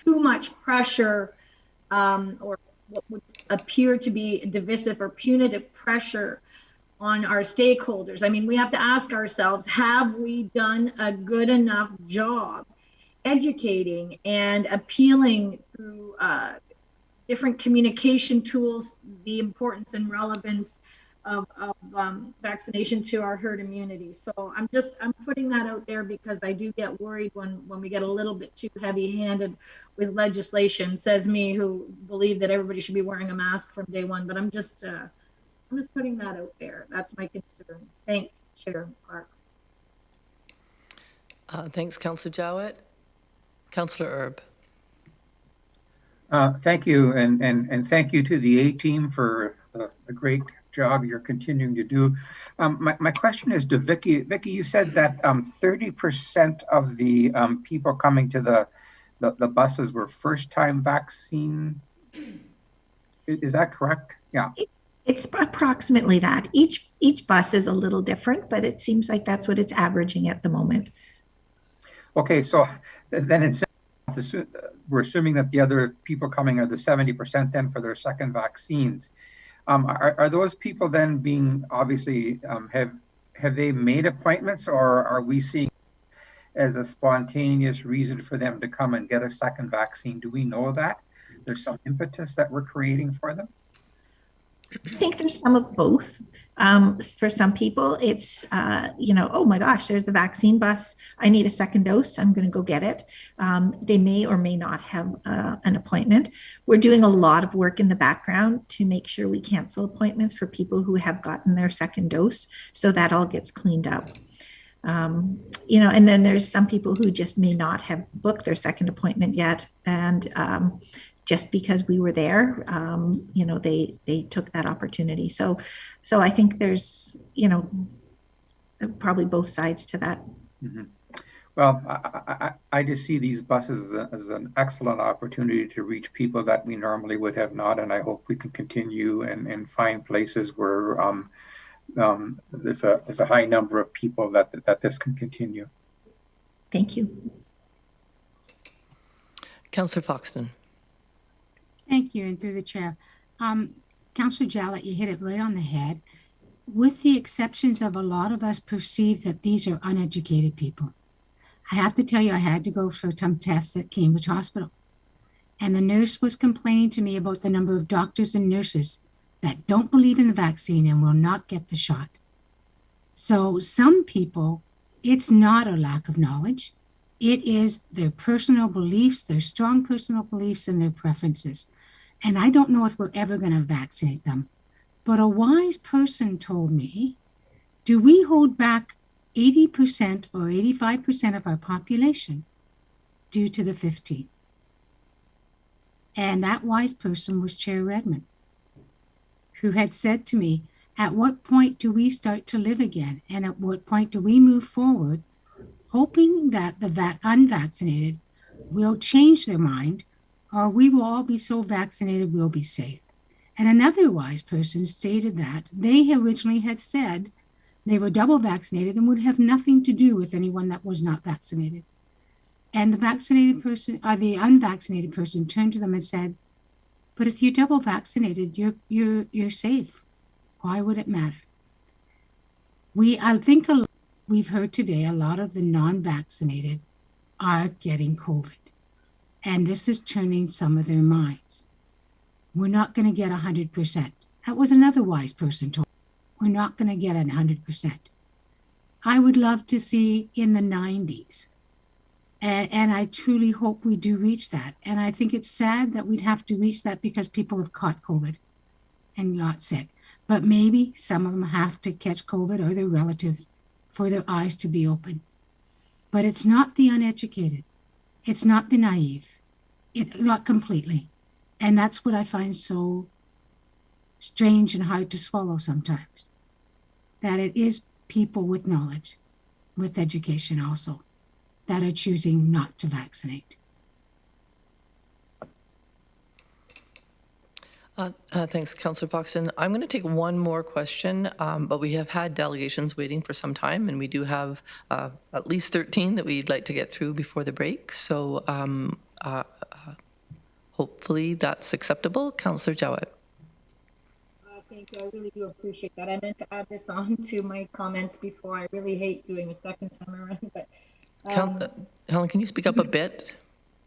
too much pressure or what would appear to be divisive or punitive pressure on our stakeholders. I mean, we have to ask ourselves, have we done a good enough job educating and appealing through different communication tools the importance and relevance of vaccination to our herd immunity? So I'm putting that out there because I do get worried when we get a little bit too heavy-handed with legislation. Says me, who believe that everybody should be wearing a mask from day one, but I'm just putting that out there. That's my concern. Thanks, Chair Clark. Thanks, Councillor Jowett. Councillor Erb. Thank you, and thank you to the A-team for the great job you're continuing to do. My question is to Vicky. Vicky, you said that 30% of the people coming to the buses were first-time vaccine. Is that correct? Yeah. It's approximately that. Each bus is a little different, but it seems like that's what it's averaging at the moment. Okay, so then we're assuming that the other people coming are the 70% then for their second vaccines. Are those people then being obviously have they made appointments, or are we seeing as a spontaneous reason for them to come and get a second vaccine? Do we know that there's some impetus that we're creating for them? I think there's some of both. For some people, it's, oh my gosh, there's the vaccine bus. I need a second dose. I'm going to go get it. They may or may not have an appointment. We're doing a lot of work in the background to make sure we cancel appointments for people who have gotten their second dose. So that all gets cleaned up. And then there's some people who just may not have booked their second appointment yet. And just because we were there, they took that opportunity. So I think there's, probably both sides to that. Mm-hmm. Well, I just see these buses as an excellent opportunity to reach people that we normally would have not, and I hope we can continue and find places where there's a high number of people that this can continue. Thank you. Councillor Foxton. Thank you, and through the chair. Councillor Jowett, you hit it right on the head. With the exceptions of a lot of us perceive that these are uneducated people. I have to tell you, I had to go for some tests at Cambridge Hospital. And the nurse was complaining to me about the number of doctors and nurses that don't believe in the vaccine and will not get the shot. So some people, it's not a lack of knowledge. It is their personal beliefs, their strong personal beliefs and their preferences. And I don't know if we're ever going to vaccinate them. But a wise person told me, do we hold back 80% or 85% of our population due to the 15? And that wise person was Chair Redmond, who had said to me, at what point do we start to live again? And at what point do we move forward, hoping that the unvaccinated will change their mind, or we will all be so vaccinated we'll be safe. And another wise person stated that they originally had said they were double vaccinated and would have nothing to do with anyone that was not vaccinated. And the vaccinated person or the unvaccinated person turned to them and said, but if you're double vaccinated, you're safe. Why would it matter? I think we've heard today a lot of the non-vaccinated are getting COVID. And this is turning some of their minds. We're not going to get 100%. That was another wise person told. We're not going to get 100%. I would love to see in the 90s. And I truly hope we do reach that. And I think it's sad that we'd have to reach that because people have caught COVID and got sick. But maybe some of them have to catch COVID or their relatives for their eyes to be open. But it's not the uneducated. It's not the naive. Not completely. And that's what I find so strange and hard to swallow sometimes. That it is people with knowledge, with education also, that are choosing not to vaccinate. Thanks, Councillor Foxton. I'm going to take one more question, but we have had delegations waiting for some time, and we do have at least 13 that we'd like to get through before the break. So hopefully that's acceptable. Councillor Jowett. Thank you. I really do appreciate that. I meant to add this on to my comments before. I really hate doing a second time around, but Helen, can you speak up a bit?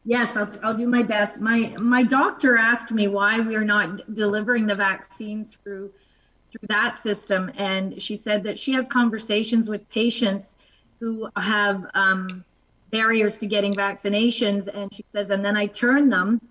yes, I'll do my best. My doctor asked me why we are not delivering the vaccine through that system, and she said that she has conversations with patients who have barriers to getting vaccinations, and she says, and then I turn them,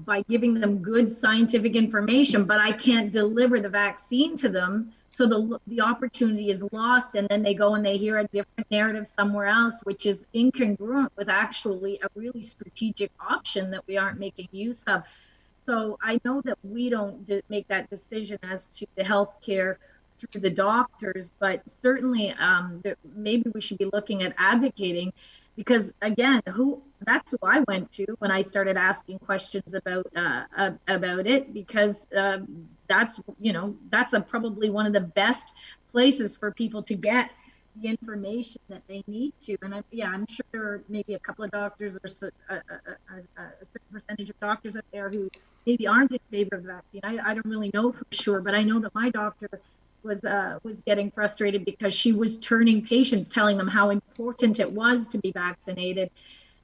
by giving them good scientific information, but I can't deliver the vaccine to them. So the opportunity is lost, and then they go and they hear a different narrative somewhere else, which is incongruent with actually a really strategic option that we aren't making use of. So I know that we don't make that decision as to the healthcare through the doctors, but certainly maybe we should be looking at advocating, because again, that's who I went to when I started asking questions about it, because that's probably one of the best places for people to get the information that they need to. And I'm sure maybe a couple of doctors or a certain percentage of doctors out there who maybe aren't in favor of the vaccine. I don't really know for sure, but I know that my doctor was getting frustrated because she was turning patients, telling them how important it was to be vaccinated,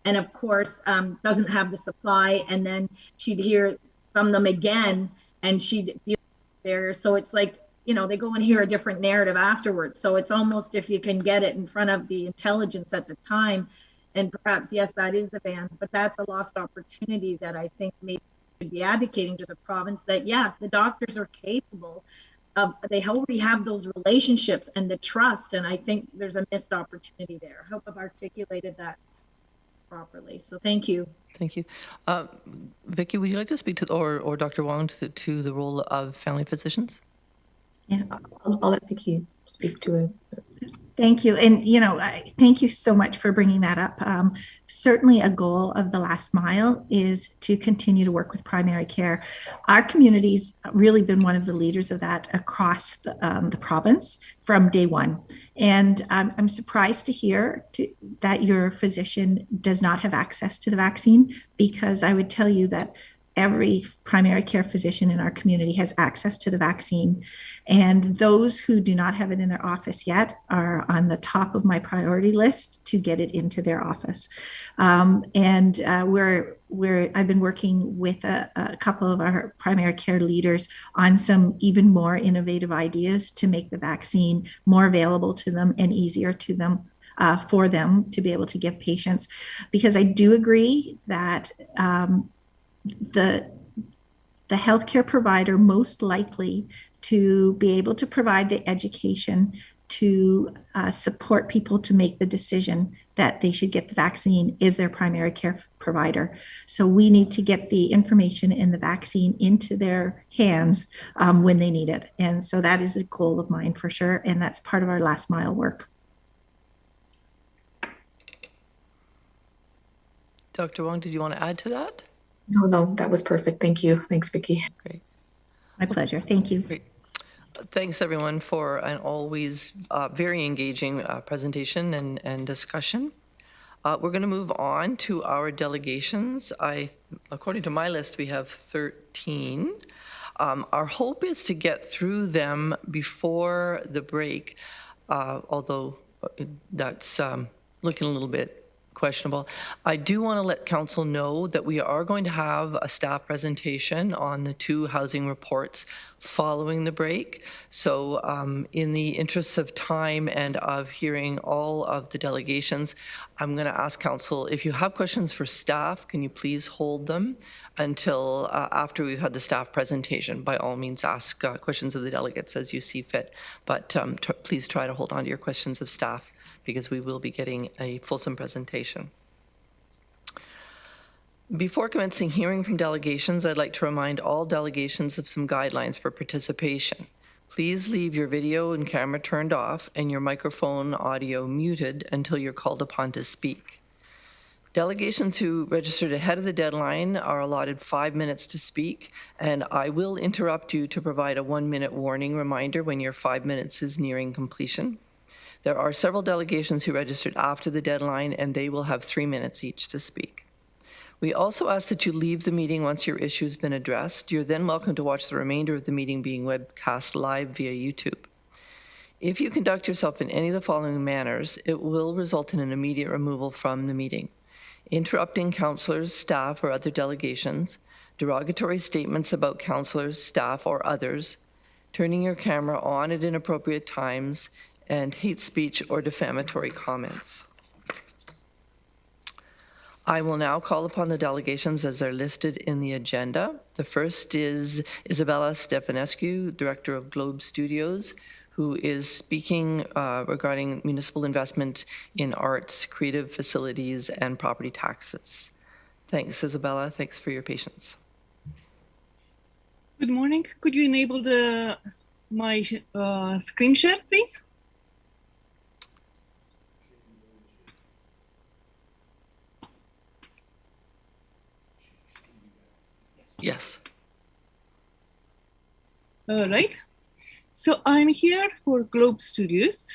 and of course doesn't have the supply, and then she'd hear from them again and she'd deal there. So it's like, they go and hear a different narrative afterwards. So it's almost, if you can get it in front of the intelligence at the time, and perhaps, yes, that is the bans, but that's a lost opportunity that I think maybe should be advocating to the province that, yeah, the doctors are capable of, they already have those relationships and the trust. And I think there's a missed opportunity there. I hope I've articulated that properly. So thank you. Thank you. Vicky, would you like to speak to, or Dr. Wong, to the role of family physicians? Yeah, I'll let Vicky speak to it. Thank you. And, thank you so much for bringing that up. Certainly a goal of the last mile is to continue to work with primary care. Our community's really been one of the leaders of that across the province from day one. And I'm surprised to hear that your physician does not have access to the vaccine, because I would tell you that every primary care physician in our community has access to the vaccine. And those who do not have it in their office yet are on the top of my priority list to get it into their office. I've been working with a couple of our primary care leaders on some even more innovative ideas to make the vaccine more available to them and easier to them. For them to be able to give patients, because I do agree that the healthcare provider most likely to be able to provide the education to support people to make the decision that they should get the vaccine is their primary care provider. So we need to get the information and the vaccine into their hands when they need it. And so that is a goal of mine for sure. And that's part of our last mile work. Dr. Wong, did you want to add to that? No, that was perfect. Thank you. Thanks, Vicky. Great. My pleasure. Thank you. Great. Thanks, everyone, for an always very engaging presentation and discussion. We're going to move on to our delegations. According to my list, we have 13. Our hope is to get through them before the break, although that's looking a little bit questionable. I do want to let council know that we are going to have a staff presentation on the 2 housing reports following the break. So in the interests of time and of hearing all of the delegations, I'm going to ask council, if you have questions for staff, can you please hold them until after we've had the staff presentation? By all means, ask questions of the delegates as you see fit, but please try to hold on to your questions of staff, because we will be getting a fulsome presentation. Before commencing hearing from delegations, I'd like to remind all delegations of some guidelines for participation. Please leave your video and camera turned off and your microphone audio muted until you're called upon to speak. Delegations who registered ahead of the deadline are allotted 5 minutes to speak, and I will interrupt you to provide a 1-minute warning reminder when your 5 minutes is nearing completion. There are several delegations who registered after the deadline, and they will have 3 minutes each to speak. We also ask that you leave the meeting once your issue has been addressed. You're then welcome to watch the remainder of the meeting being webcast live via YouTube. If you conduct yourself in any of the following manners, it will result in an immediate removal from the meeting: interrupting councillors, staff, or other delegations, derogatory statements about councillors, staff, or others, turning your camera on at inappropriate times, and hate speech or defamatory comments. I will now call upon the delegations as they're listed in the agenda. The first is Isabella Stefanescu, Director of Globe Studios, who is speaking regarding municipal investment in arts, creative facilities, and property taxes. Thanks, Isabella. Thanks for your patience. Good morning. Could you enable my screen share, please? Yes. All right. So I'm here for Globe Studios,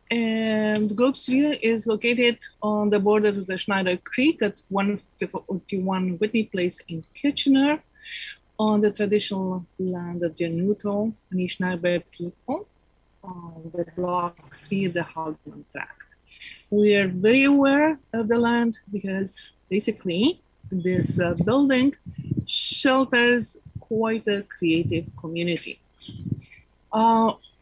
and Globe Studio is located on the borders of the Schneider Creek at 151 Whitney Place in Kitchener, on the traditional land of the Nuttall and Anishinaabe people, on the Block 3 of the Hogman Tract. We are very aware of the land because basically this building shelters quite a creative community.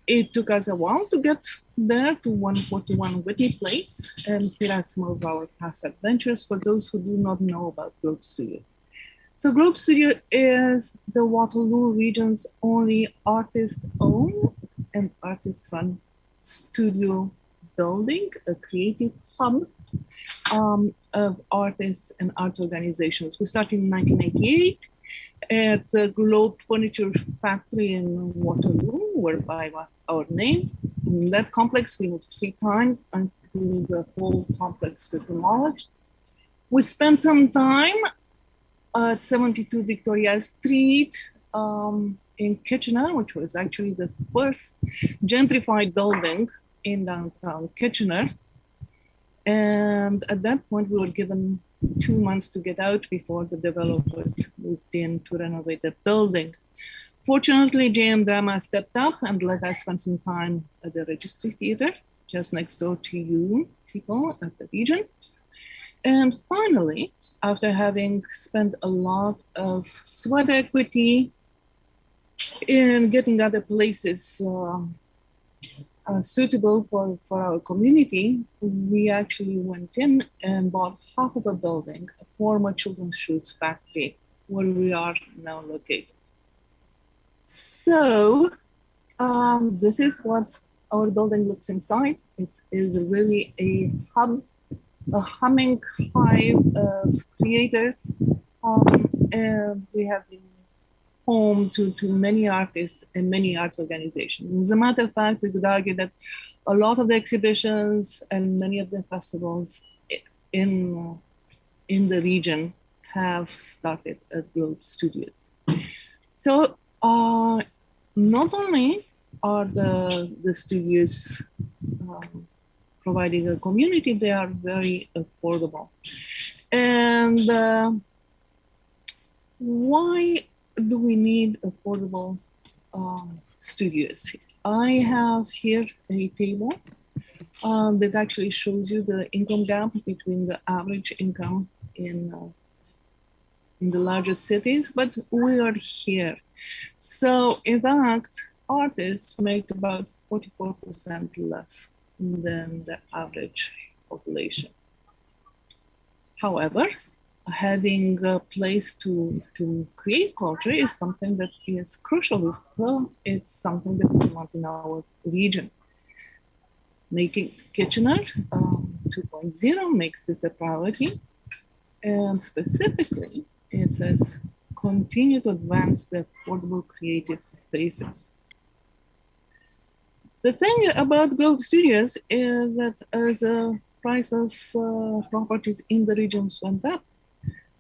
It took us a while to get there to 141 Whitney Place, and here are some of our past adventures for those who do not know about Globe Studios. So Globe Studio is the Waterloo region's only artist-owned and artist-run studio building, a creative hub of artists and arts organizations. We started in 1988 at the Globe Furniture Factory in Waterloo, whereby our name. In that complex, we moved 3 times until the whole complex was demolished. We spent some time at 72 Victoria Street in Kitchener, which was actually the first gentrified building in downtown Kitchener. And at that point, we were given 2 months to get out before the developers moved in to renovate the building. Fortunately, JM Drama stepped up and let us spend some time at the Registry Theatre, just next door to you people at the region. And finally, after having spent a lot of sweat equity in getting other places suitable for our community, we actually went in and bought half of a building, a former children's shoots factory, where we are now located. So this is what our building looks inside. It is really a hub, a humming hive of creators. And we have been home to many artists and many arts organizations. As a matter of fact, we could argue that a lot of the exhibitions and many of the festivals in the region have started at Globe Studios. So not only are the studios providing a community, they are very affordable. And why do we need affordable studios? I have here a table that actually shows you the income gap between the average income in the largest cities, but we are here. So in fact, artists make about 44% less than the average population. However, having a place to create culture is something that is crucial. Well, it's something that we want in our region. Making Kitchener 2.0 makes this a priority, and specifically, it says continue to advance the affordable creative spaces. The thing about Globe Studios is that as the price of properties in the regions went up,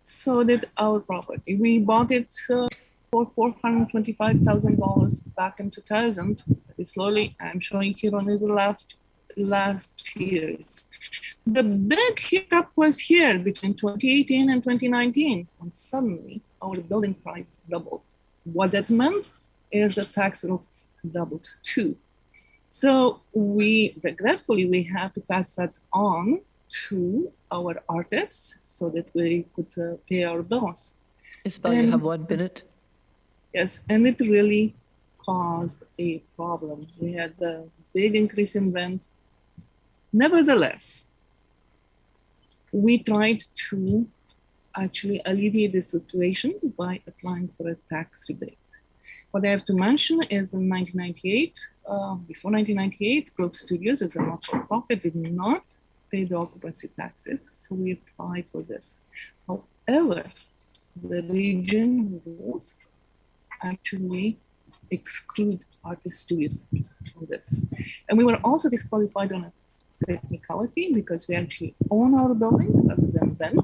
so did our property. We bought it for $425,000 back in 2000. Slowly, I'm showing here on the left, last years. The big hiccup was here between 2018 and 2019, and suddenly our building price doubled. What that meant is the tax rates doubled too. So regretfully, we had to pass that on to our artists so that we could pay our bills. Isabel, you have 1 minute. Yes, and it really caused a problem. We had a big increase in rent. Nevertheless, we tried to actually alleviate the situation by applying for a tax rebate. What I have to mention is in 1998, before 1998, Globe Studios as a not-for-profit did not pay the occupancy taxes, so we applied for this. However, the region rules actually exclude artist studios from this. And we were also disqualified on a technicality because we actually own our building rather than rent.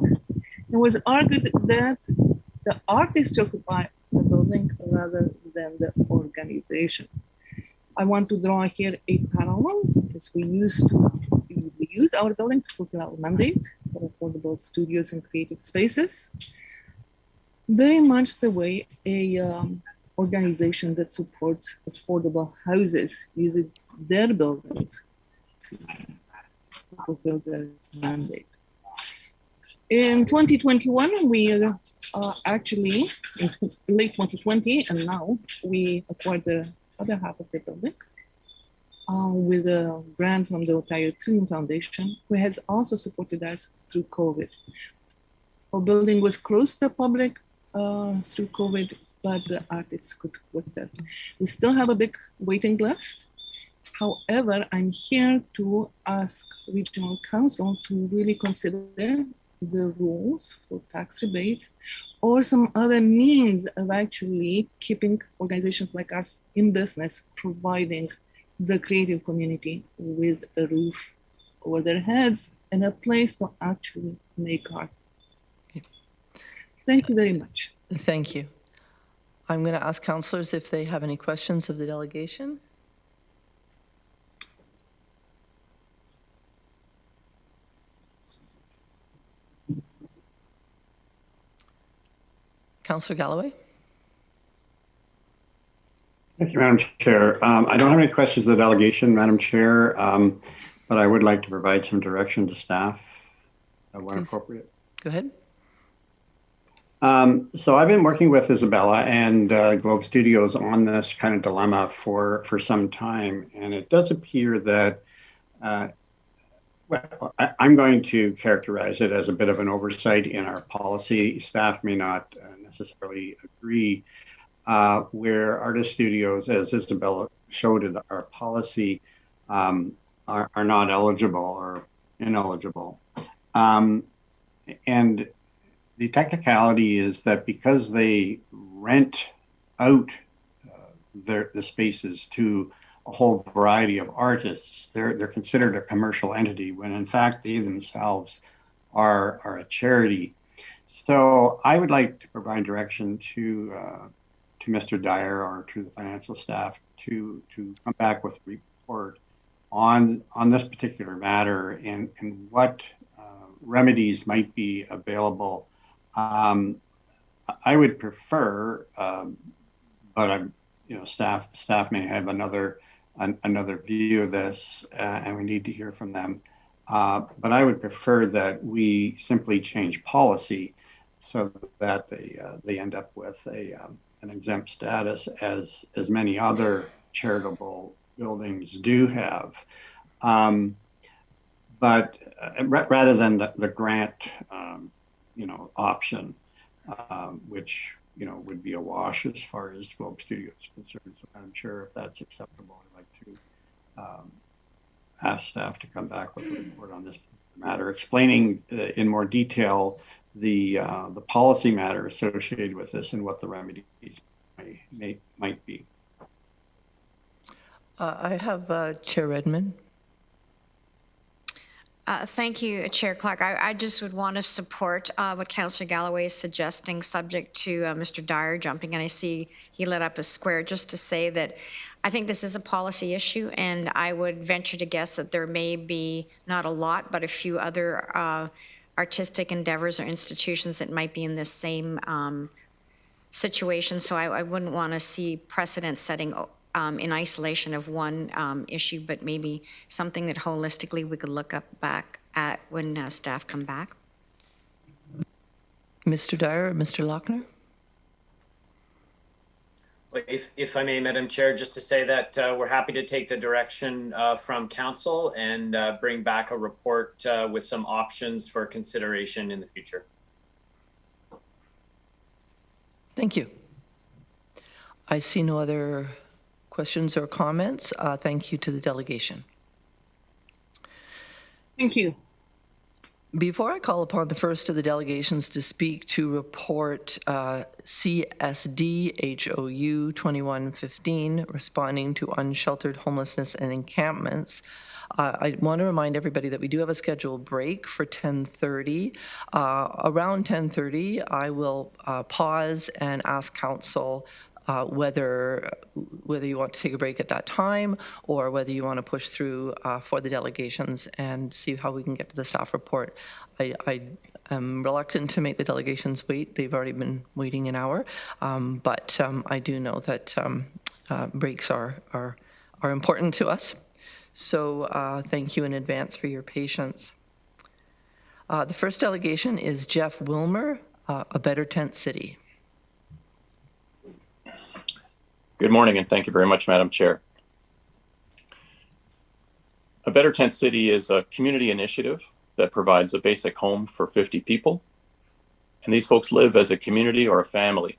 It was argued that the artists occupy the building rather than the organization. I want to draw here a parallel because we use our building to fulfill our mandate for affordable studios and creative spaces. Very much the way a organization that supports affordable houses uses their buildings to fulfill their mandate. In 2021, we actually, in late 2020, and now we acquired the other half of the building with a grant from the Ontario Trillium Foundation, who has also supported us through COVID. Our building was closed to the public through COVID, but the artists could work there. We still have a big waiting list. However, I'm here to ask Regional Council to really consider the rules for tax rebates or some other means of actually keeping organizations like us in business, providing the creative community with a roof over their heads and a place to actually make art. Thank you very much. Thank you. I'm going to ask councillors if they have any questions of the delegation. Councillor Galloway. Thank you, Madam Chair. I don't have any questions of the delegation, Madam Chair, but I would like to provide some direction to staff when appropriate. Go ahead. So I've been working with Isabella and Globe Studios on this kind of dilemma for some time, and it does appear that, well, I'm going to characterize it as a bit of an oversight in our policy. Staff may not necessarily agree, where artist studios, as Isabella showed in our policy, are not eligible or ineligible. And the technicality is that because they rent out the spaces to a whole variety of artists, they're considered a commercial entity when in fact they themselves are a charity. So I would like to provide direction to Mr. Dyer or to the financial staff to come back with a report on this particular matter and what remedies might be available. I would prefer, but I'm, staff may have another view of this, and we need to hear from them. But I would prefer that we simply change policy so that they end up with an exempt status, as many other charitable buildings do have. But rather than the grant, option, which would be a wash as far as Globe Studio is concerned. So I'm sure if that's acceptable, I'd like to ask staff to come back with a report on this matter, explaining in more detail the policy matter associated with this and what the remedies might be. I have Chair Redmond. Thank you, Chair Clark. I just would want to support what Councillor Galloway is suggesting, subject to Mr. Dyer jumping, and I see he lit up a square, just to say that I think this is a policy issue, and I would venture to guess that there may be, not a lot, but a few other artistic endeavors or institutions that might be in this same situation. So I wouldn't want to see precedent setting in isolation of one issue, but maybe something that holistically we could look back at when staff come back. Mr. Dyer or Mr. Lochner? If I may, Madam Chair, just to say that we're happy to take the direction from Council and bring back a report with some options for consideration in the future. Thank you. I see no other questions or comments. Thank you to the delegation. Thank you. Before I call upon the first of the delegations to speak to report CSD HOU 2115, responding to unsheltered homelessness and encampments, I want to remind everybody that we do have a scheduled break for 10:30. Around 10:30, I will pause and ask Council whether you want to take a break at that time or whether you want to push through for the delegations and see how we can get to the staff report. I am reluctant to make the delegations wait. They've already been waiting an hour, but I do know that breaks are important to us. So thank you in advance for your patience. The first delegation is Jeff Wilmer, A Better Tent City. Good morning, and thank you very much, Madam Chair. A Better Tent City is a community initiative that provides a basic home for 50 people. And these folks live as a community or a family.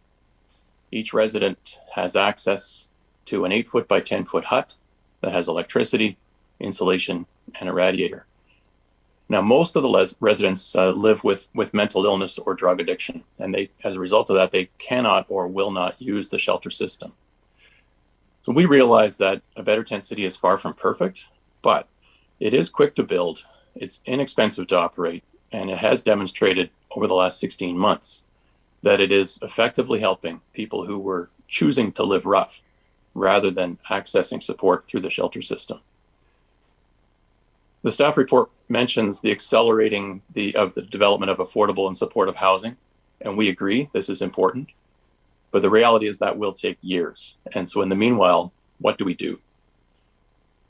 Each resident has access to an 8-foot by 10-foot hut that has electricity, insulation, and a radiator. Now, most of the residents live with mental illness or drug addiction, and as a result of that, they cannot or will not use the shelter system. So we realize that A Better Tent City is far from perfect, but it is quick to build, it's inexpensive to operate, and it has demonstrated over the last 16 months that it is effectively helping people who were choosing to live rough rather than accessing support through the shelter system. The staff report mentions the accelerating of the development of affordable and supportive housing, and we agree this is important. But the reality is that will take years. And so in the meanwhile, what do we do?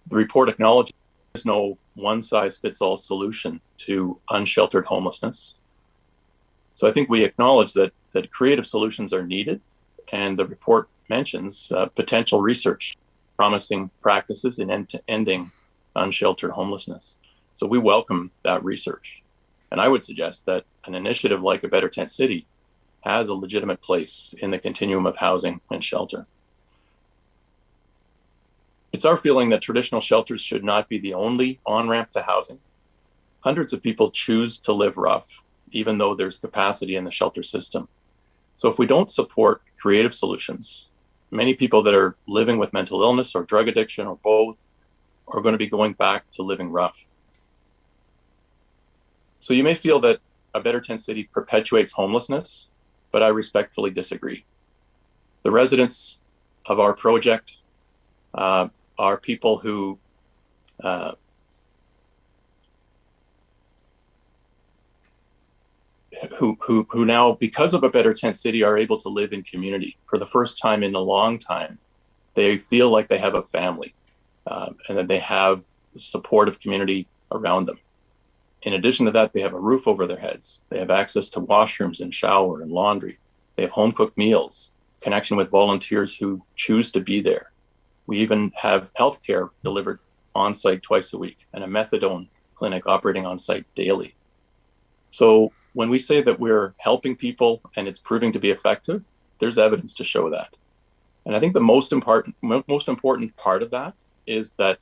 The report acknowledges there's no one-size-fits-all solution to unsheltered homelessness. So I think we acknowledge that creative solutions are needed, and the report mentions potential research, promising practices in ending unsheltered homelessness. So we welcome that research. And I would suggest that an initiative like A Better Tent City has a legitimate place in the continuum of housing and shelter. It's our feeling that traditional shelters should not be the only on-ramp to housing. Hundreds of people choose to live rough, even though there's capacity in the shelter system. So if we don't support creative solutions, many people that are living with mental illness or drug addiction or both are going to be going back to living rough. So you may feel that A Better Tent City perpetuates homelessness, but I respectfully disagree. The residents of our project are people who who now, because of a better tent city, are able to live in community for the first time in a long time. They feel like they have a family, and that they have supportive community around them. In addition to that, they have a roof over their heads. They have access to washrooms and shower and laundry. They have home cooked meals, connection with volunteers who choose to be there. We even have healthcare delivered on site twice a week and a methadone clinic operating on site daily. So when we say that we're helping people and it's proving to be effective, there's evidence to show that. And I think the most important part of that is that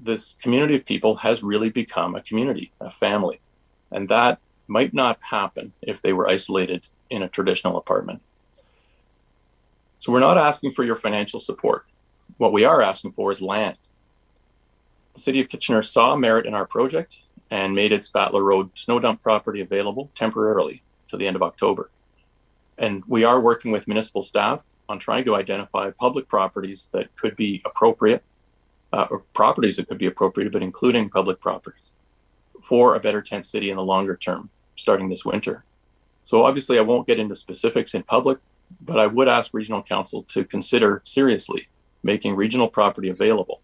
this community of people has really become a community, a family. And that might not happen if they were isolated in a traditional apartment. So we're not asking for your financial support. What we are asking for is land. The City of Kitchener saw merit in our project and made its Battler Road snow dump property available temporarily to the end of October. And we are working with municipal staff on trying to identify public properties that could be appropriate, or properties that could be appropriate, but including public properties for a better tent city in the longer term, starting this winter. So obviously I won't get into specifics in public, but I would ask Regional Council to consider seriously making regional property available.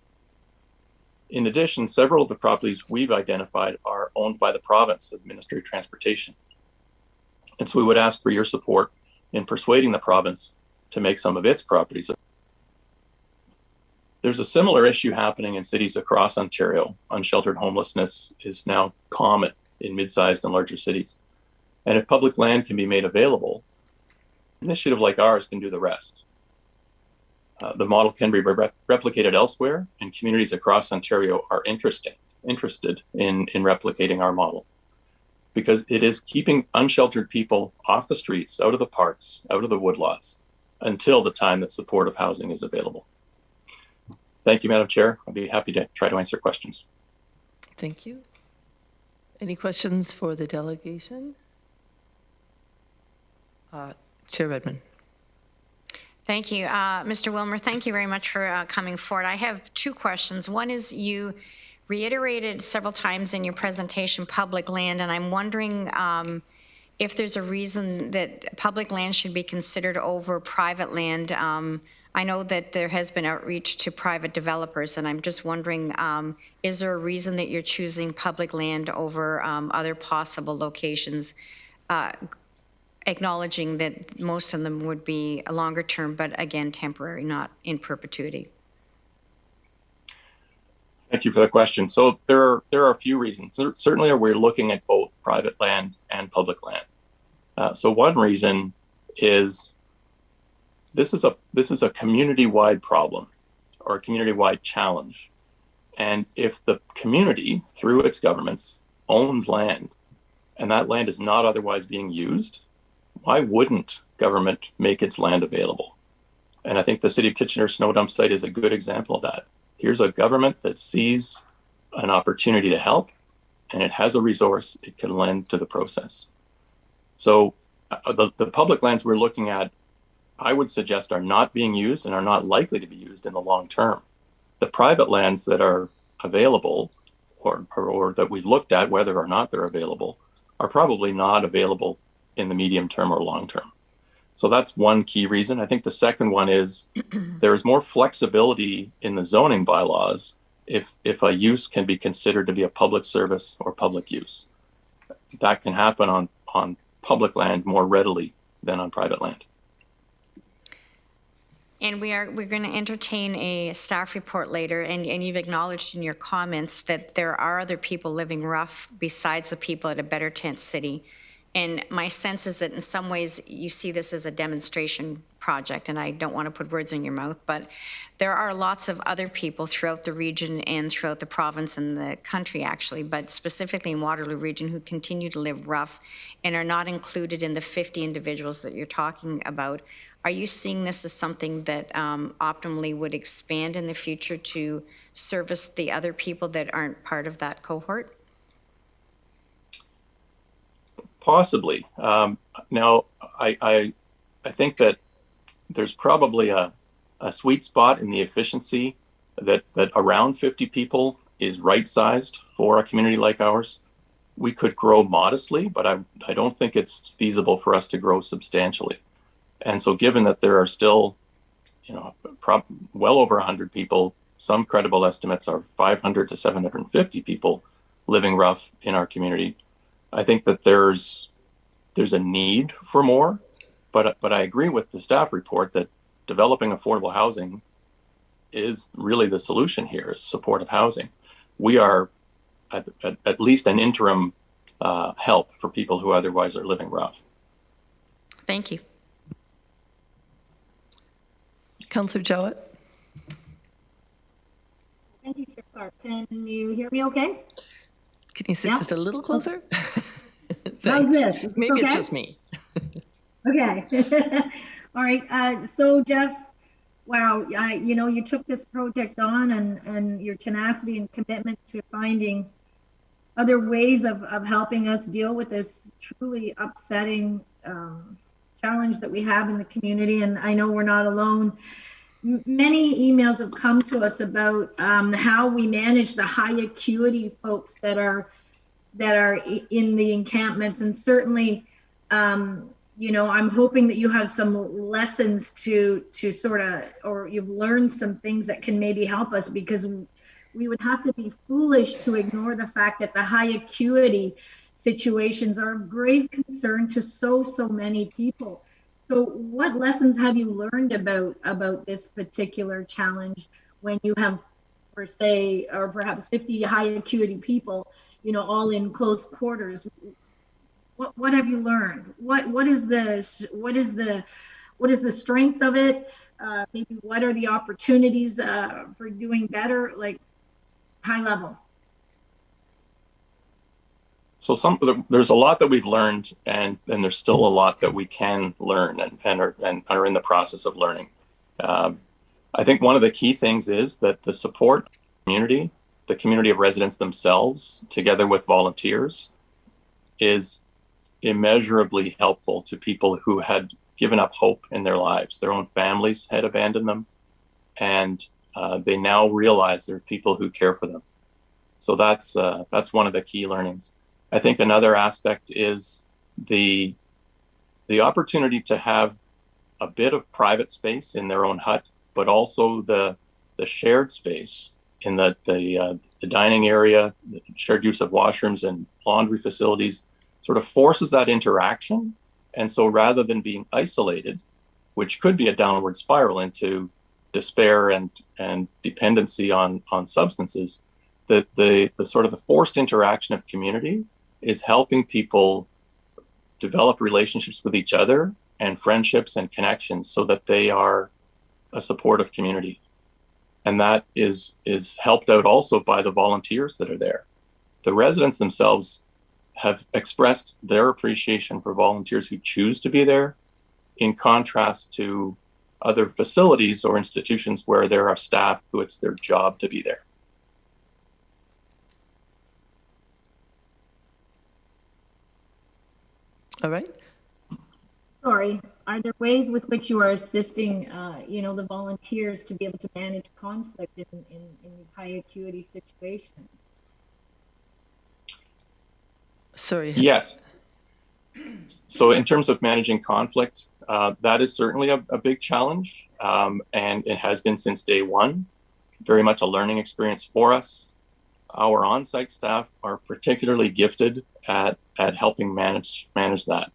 In addition, several of the properties we've identified are owned by the province of Ministry of Transportation. And so we would ask for your support in persuading the province to make some of its properties. There's a similar issue happening in cities across Ontario. Unsheltered homelessness is now common in mid-sized and larger cities. And if public land can be made available, an initiative like ours can do the rest. The model can be replicated elsewhere, and communities across Ontario are interested in replicating our model, because it is keeping unsheltered people off the streets, out of the parks, out of the woodlots, until the time that supportive housing is available. Thank you, Madam Chair. I'll be happy to try to answer questions. Thank you. Any questions for the delegation? Chair Redmond. Thank you. Mr. Wilmer, thank you very much for coming forward. I have two questions. One is, you reiterated several times in your presentation public land, and I'm wondering if there's a reason that public land should be considered over private land. I know that there has been outreach to private developers, and I'm just wondering, is there a reason that you're choosing public land over other possible locations, acknowledging that most of them would be a longer term, but again, temporary, not in perpetuity? Thank you for the question. So there are a few reasons. Certainly, we're looking at both private land and public land. So one reason is this is a community-wide problem or a community-wide challenge. And if the community, through its governments, owns land, and that land is not otherwise being used, why wouldn't government make its land available? And I think the City of Kitchener snow dump site is a good example of that. Here's a government that sees an opportunity to help, and it has a resource it can lend to the process. So the public lands we're looking at, I would suggest, are not being used and are not likely to be used in the long term. The private lands that are available, or that we've looked at whether or not they're available, are probably not available in the medium term or long term. So that's one key reason. I think the second one is there is more flexibility in the zoning bylaws if a use can be considered to be a public service or public use. That can happen on public land more readily than on private land. And we're going to entertain a staff report later, and you've acknowledged in your comments that there are other people living rough besides the people at a Better Tent City. And my sense is that in some ways you see this as a demonstration project, and I don't want to put words in your mouth, but there are lots of other people throughout the region and throughout the province and the country, actually, but specifically in Waterloo region, who continue to live rough and are not included in the 50 individuals that you're talking about. Are you seeing this as something that optimally would expand in the future to service the other people that aren't part of that cohort? Possibly. Now, I think that there's probably a sweet spot in the efficiency that around 50 people is right-sized for a community like ours. We could grow modestly, but I don't think it's feasible for us to grow substantially. And so given that there are still, well over 100 people, some credible estimates are 500 to 750 people living rough in our community, I think that there's a need for more, but I agree with the staff report that developing affordable housing is really the solution here, is supportive housing. We are at least an interim help for people who otherwise are living rough. Thank you. Councillor Jowett? Thank you, Chair Clark. Can you hear me okay? Can you sit just a little closer? How's this? Is Maybe this it's okay? just me. Okay. All right. So Jeff, wow, you took this project on and your tenacity and commitment to finding other ways of helping us deal with this truly upsetting challenge that we have in the community. And I know we're not alone. Many emails have come to us about how we manage the high acuity folks that are in the encampments, and certainly I'm hoping that you have some lessons to sort of, or you've learned some things that can maybe help us, because we would have to be foolish to ignore the fact that the high acuity situations are of grave concern to so many people. So what lessons have you learned about this particular challenge when you have, per se, or perhaps 50 high acuity people, all in close quarters? What have you learned? What is the strength of it? Maybe what are the opportunities for doing better, like high level? So there's a lot that we've learned, and there's still a lot that we can learn and are in the process of learning. I think one of the key things is that the support community, the community of residents themselves, together with volunteers, is immeasurably helpful to people who had given up hope in their lives. Their own families had abandoned them, and they now realize there are people who care for them. So that's one of the key learnings. I think another aspect is the opportunity to have a bit of private space in their own hut, but also the shared space in the dining area, the shared use of washrooms and laundry facilities, sort of forces that interaction. And so rather than being isolated, which could be a downward spiral into despair and dependency on substances, the sort of the forced interaction of community is helping people develop relationships with each other and friendships and connections so that they are a supportive community. And that is helped out also by the volunteers that are there. The residents themselves have expressed their appreciation for volunteers who choose to be there, in contrast to other facilities or institutions where there are staff who it's their job to be there. All right. Sorry, are there ways with which you are assisting, the volunteers to be able to manage conflict in these high acuity situations? Sorry. Yes. So in terms of managing conflict, that is certainly a big challenge, and it has been since day one. Very much a learning experience for us. Our on-site staff are particularly gifted at helping manage that.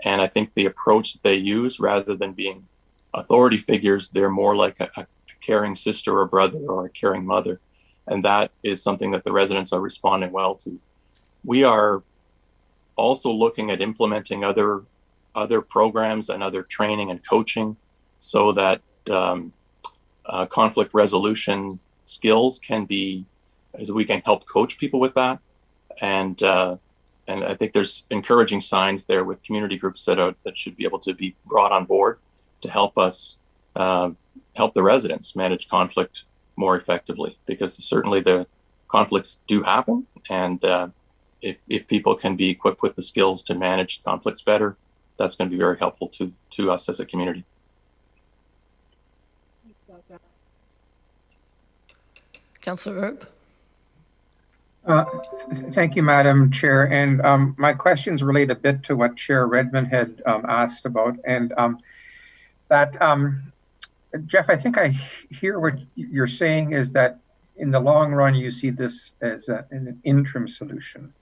And I think the approach that they use, rather than being authority figures, they're more like a caring sister or brother or a caring mother. And that is something that the residents are responding well to. We are also looking at implementing other programs and other training and coaching so that conflict resolution skills can be, as we can help coach people with that. And I think there's encouraging signs there with community groups that should be able to be brought on board to help us help the residents manage conflict more effectively, because certainly the conflicts do happen, and if people can be equipped with the skills to manage conflicts better, that's going to be very helpful to us as a community. Councillor Erb? Thank you, Madam Chair. And my questions relate a bit to what Chair Redmond had asked about. And Jeff, I think I hear what you're saying is that in the long run, you see this as an interim solution,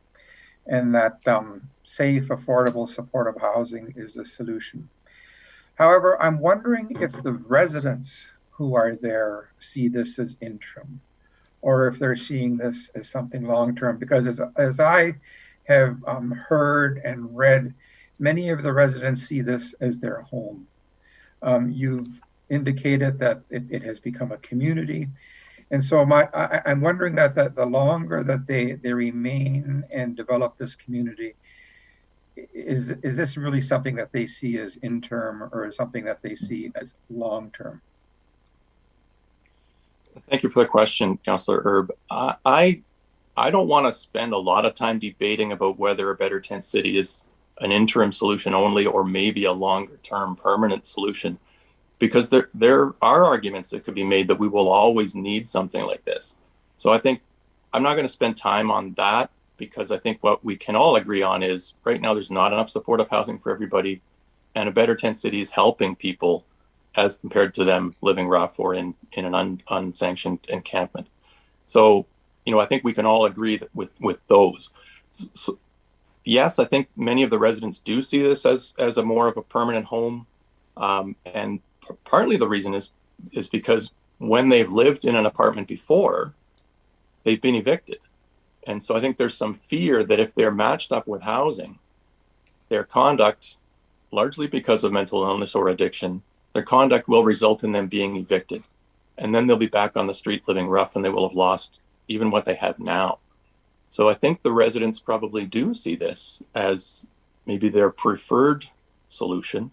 and that safe, affordable, supportive housing is a solution. However, I'm wondering if the residents who are there see this as interim, or if they're seeing this as something long-term, because as I have heard and read, many of the residents see this as their home. You've indicated that it has become a community. And so I'm wondering that the longer that they remain and develop this community, is this really something that they see as interim or something that they see as long-term? Thank you for the question, Councillor Erb. I don't want to spend a lot of time debating about whether a Better Tent City is an interim solution only or maybe a longer-term permanent solution, because there are arguments that could be made that we will always need something like this. So I think I'm not going to spend time on that, because I think what we can all agree on is right now there's not enough supportive housing for everybody, and a Better Tent City is helping people as compared to them living rough or in an unsanctioned encampment. So, I think we can all agree that with those. So, yes, I think many of the residents do see this as a more of a permanent home. And partly the reason is because when they've lived in an apartment before, they've been evicted. And so I think there's some fear that if they're matched up with housing, their conduct, largely because of mental illness or addiction, their conduct will result in them being evicted. And then they'll be back on the street living rough, and they will have lost even what they have now. So I think the residents probably do see this as maybe their preferred solution,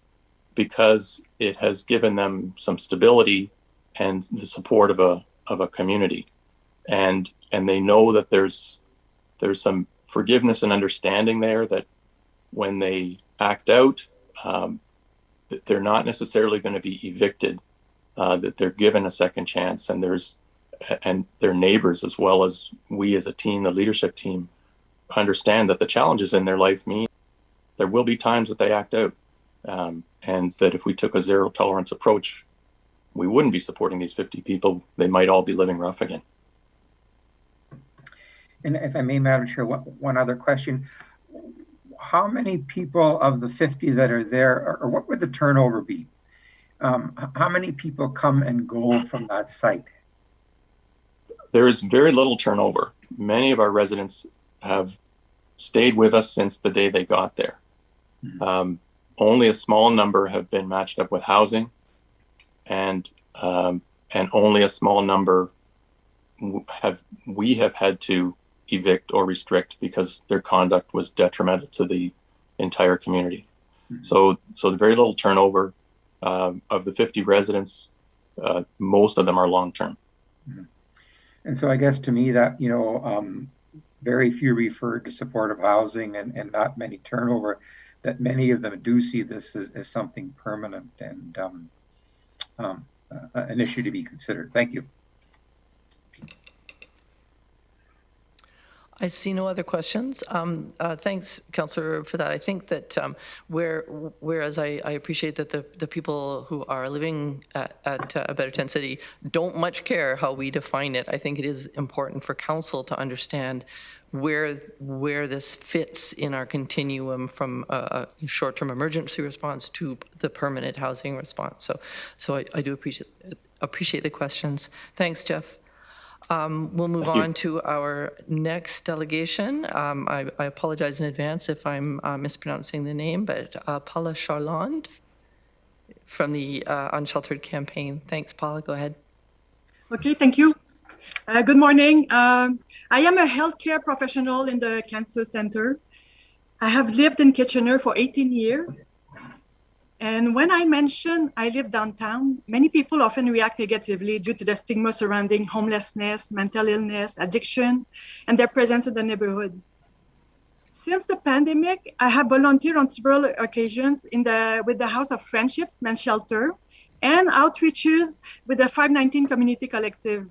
because it has given them some stability and the support of a community. And they know that there's some forgiveness and understanding there, that when they act out, that they're not necessarily going to be evicted, that they're given a second chance, and their neighbors, as well as we as a team, the leadership team, understand that the challenges in their life mean there will be times that they act out, and that if we took a zero tolerance approach, we wouldn't be supporting these 50 people. They might all be living rough again. And if I may, Madam Chair, one other question. How many people of the 50 that are there, or what would the turnover be? How many people come and go from that site? There is very little turnover. Many of our residents have stayed with us since the day they got there. Mm-hmm. Only a small number have been matched up with housing, and only a small number we have had to evict or restrict because their conduct was detrimental to the entire community. Mm-hmm. So very little turnover. Of the 50 residents, most of them are long-term. Mm-hmm. And so I guess to me that, very few referred to supportive housing and not many turnover, that many of them do see this as something permanent and an issue to be considered. Thank you. I see no other questions. Thanks, Councillor, for that. I think that whereas I appreciate that the people who are living at a Better Tent City don't much care how we define it, I think it is important for Council to understand where this fits in our continuum from a short-term emergency response to the permanent housing response. So I do appreciate the questions. Thanks, Jeff. We'll move on to our next delegation. I apologize in advance if I'm mispronouncing the name, but Paula Charland from the Unsheltered Campaign. Thanks, Paula. Go ahead. Okay, thank you. Good morning. I am a healthcare professional in the Cancer Center. I have lived in Kitchener for 18 years. And when I mention I live downtown, many people often react negatively due to the stigma surrounding homelessness, mental illness, addiction, and their presence in the neighborhood. Since the pandemic, I have volunteered on several occasions with the House of Friendships Men's Shelter and outreaches with the 519 Community Collective.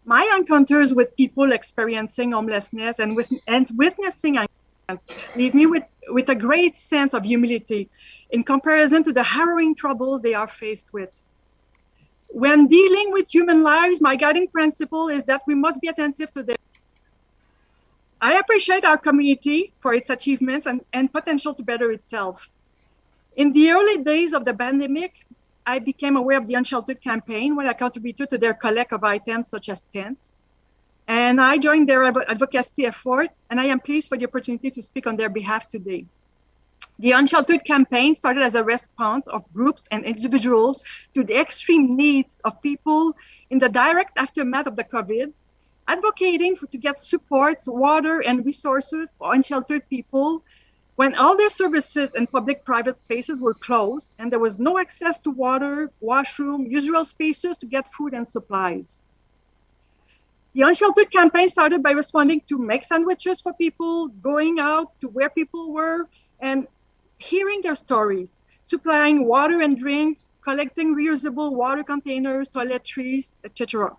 My encounters with people experiencing homelessness and witnessing encampments leave me with a great sense of humility in comparison to the harrowing troubles they are faced with. When dealing with human lives, my guiding principle is that we must be attentive to their needs. I appreciate our community for its achievements and potential to better itself. In the early days of the pandemic, I became aware of the Unsheltered campaign when I contributed to their collect of items such as tents. And I joined their advocacy effort, and I am pleased for the opportunity to speak on their behalf today. The Unsheltered campaign started as a response of groups and individuals to the extreme needs of people in the direct aftermath of the COVID, advocating to get supports, water, and resources for unsheltered people when all their services and public-private spaces were closed and there was no access to water, washroom, usual spaces to get food and supplies. The Unsheltered campaign started by responding to make sandwiches for people, going out to where people were, and hearing their stories, supplying water and drinks, collecting reusable water containers, toiletries, etc.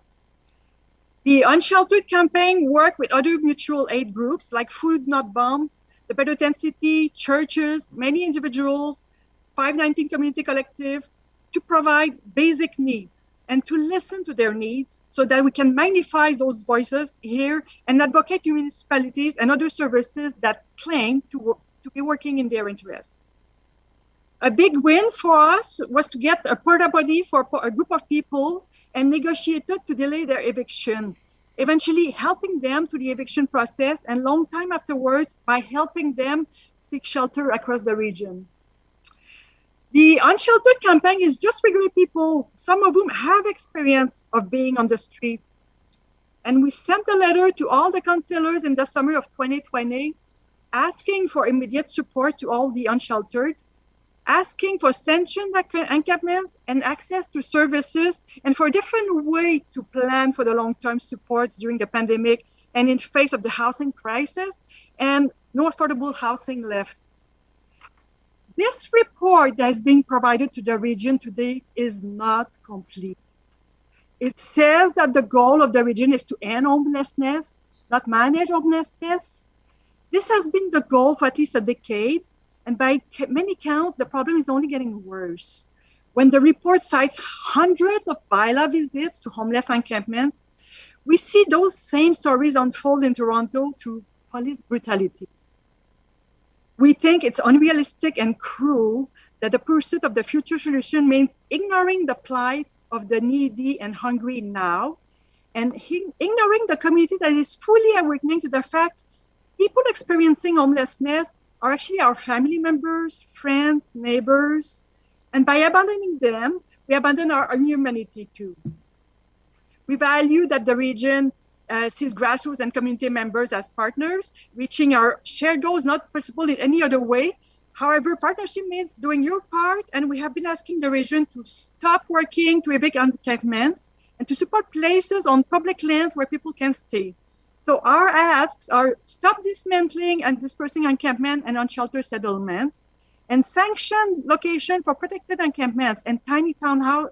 The Unsheltered campaign worked with other mutual aid groups like Food Not Bombs, the Better Tent City, churches, many individuals, 519 Community Collective, to provide basic needs and to listen to their needs so that we can magnify those voices here and advocate to municipalities and other services that claim to be working in their interest. A big win for us was to get a porta potty for a group of people and negotiated to delay their eviction, eventually helping them through the eviction process and long time afterwards by helping them seek shelter across the region. The Unsheltered campaign is just regular people, some of whom have experience of being on the streets. And we sent a letter to all the councillors in the summer of 2020, asking for immediate support to all the unsheltered, asking for sanctioned encampments and access to services, and for a different way to plan for the long-term supports during the pandemic and in face of the housing crisis and no affordable housing left. This report that is being provided to the region today is not complete. It says that the goal of the region is to end homelessness, not manage homelessness. This has been the goal for at least a decade, and by many counts, the problem is only getting worse. When the report cites hundreds of bylaw visits to homeless encampments, we see those same stories unfold in Toronto through police brutality. We think it's unrealistic and cruel that the pursuit of the future solution means ignoring the plight of the needy and hungry now, and ignoring the community that is fully awakening to the fact people experiencing homelessness are actually our family members, friends, neighbors, and by abandoning them, we abandon our humanity too. We value that the region sees grassroots and community members as partners. Reaching our shared goals is not possible in any other way. However, partnership means doing your part, and we have been asking the region to stop working to evict encampments and to support places on public lands where people can stay. So our asks are stop dismantling and dispersing encampment and unsheltered settlements, and sanction location for protected encampments and tiny towns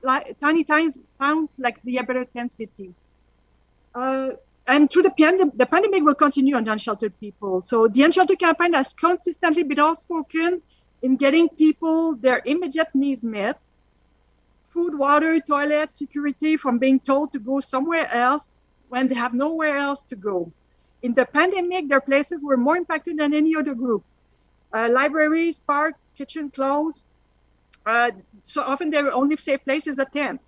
like the Better Tent City. And through the pandemic will continue on the unsheltered people. So the Unsheltered campaign has consistently been outspoken in getting people their immediate needs met. Food, water, toilet, security, from being told to go somewhere else when they have nowhere else to go. In the pandemic, their places were more impacted than any other group. Libraries, park, kitchen closed. So often their only safe place is a tent.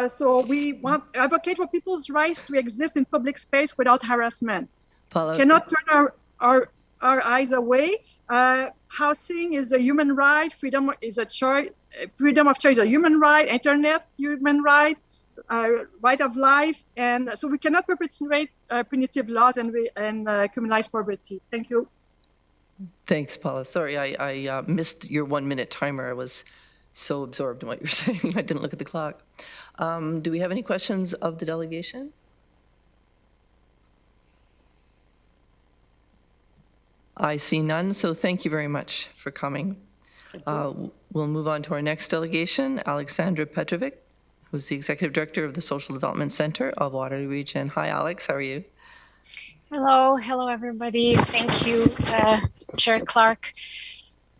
So we want advocate for people's rights to exist in public space without harassment. Paula, Cannot turn our eyes away. Housing is a human right. Freedom is a choice. Freedom of choice is a human right. Internet, human right. Right of life. And so we cannot perpetuate punitive laws and criminalize poverty. Thank you. Thanks, Paula. Sorry, I missed your 1 minute timer. I was so absorbed in what you're saying. I didn't look at the clock. Do we have any questions of the delegation? I see none, so thank you very much for coming. We'll move on to our next delegation, Alexandra Petrovic. who's the Executive Director of the Social Development Center of Waterloo Region. Hi, Alex. How are you? Hello, everybody. Thank you, Chair Clark.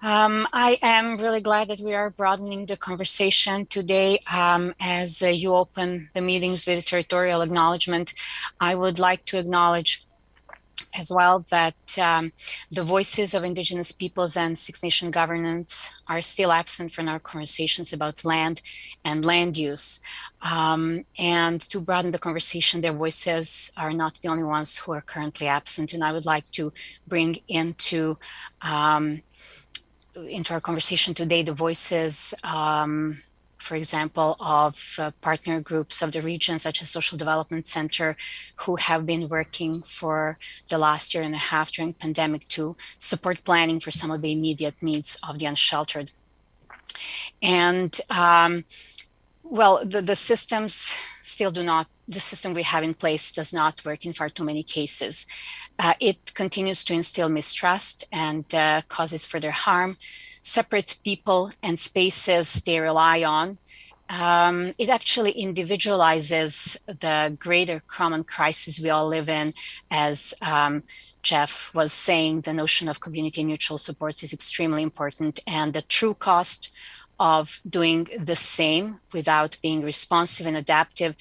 I am really glad that we are broadening the conversation today. As you open the meetings with territorial acknowledgement, I would like to acknowledge as well that the voices of Indigenous peoples and Six Nation governance are still absent from our conversations about land and land use. And to broaden the conversation, their voices are not the only ones who are currently absent. And I would like to bring into our conversation today the voices, for example, of partner groups of the region, such as Social Development Center, who have been working for the last year and a half during pandemic to support planning for some of the immediate needs of the unsheltered. And well, the systems still do not, the system we have in place does not work in far too many cases. It continues to instill mistrust and causes further harm, separates people and spaces they rely on. It actually individualizes the greater common crisis we all live in. As Jeff was saying, the notion of community mutual supports is extremely important, and the true cost of doing the same without being responsive and adaptive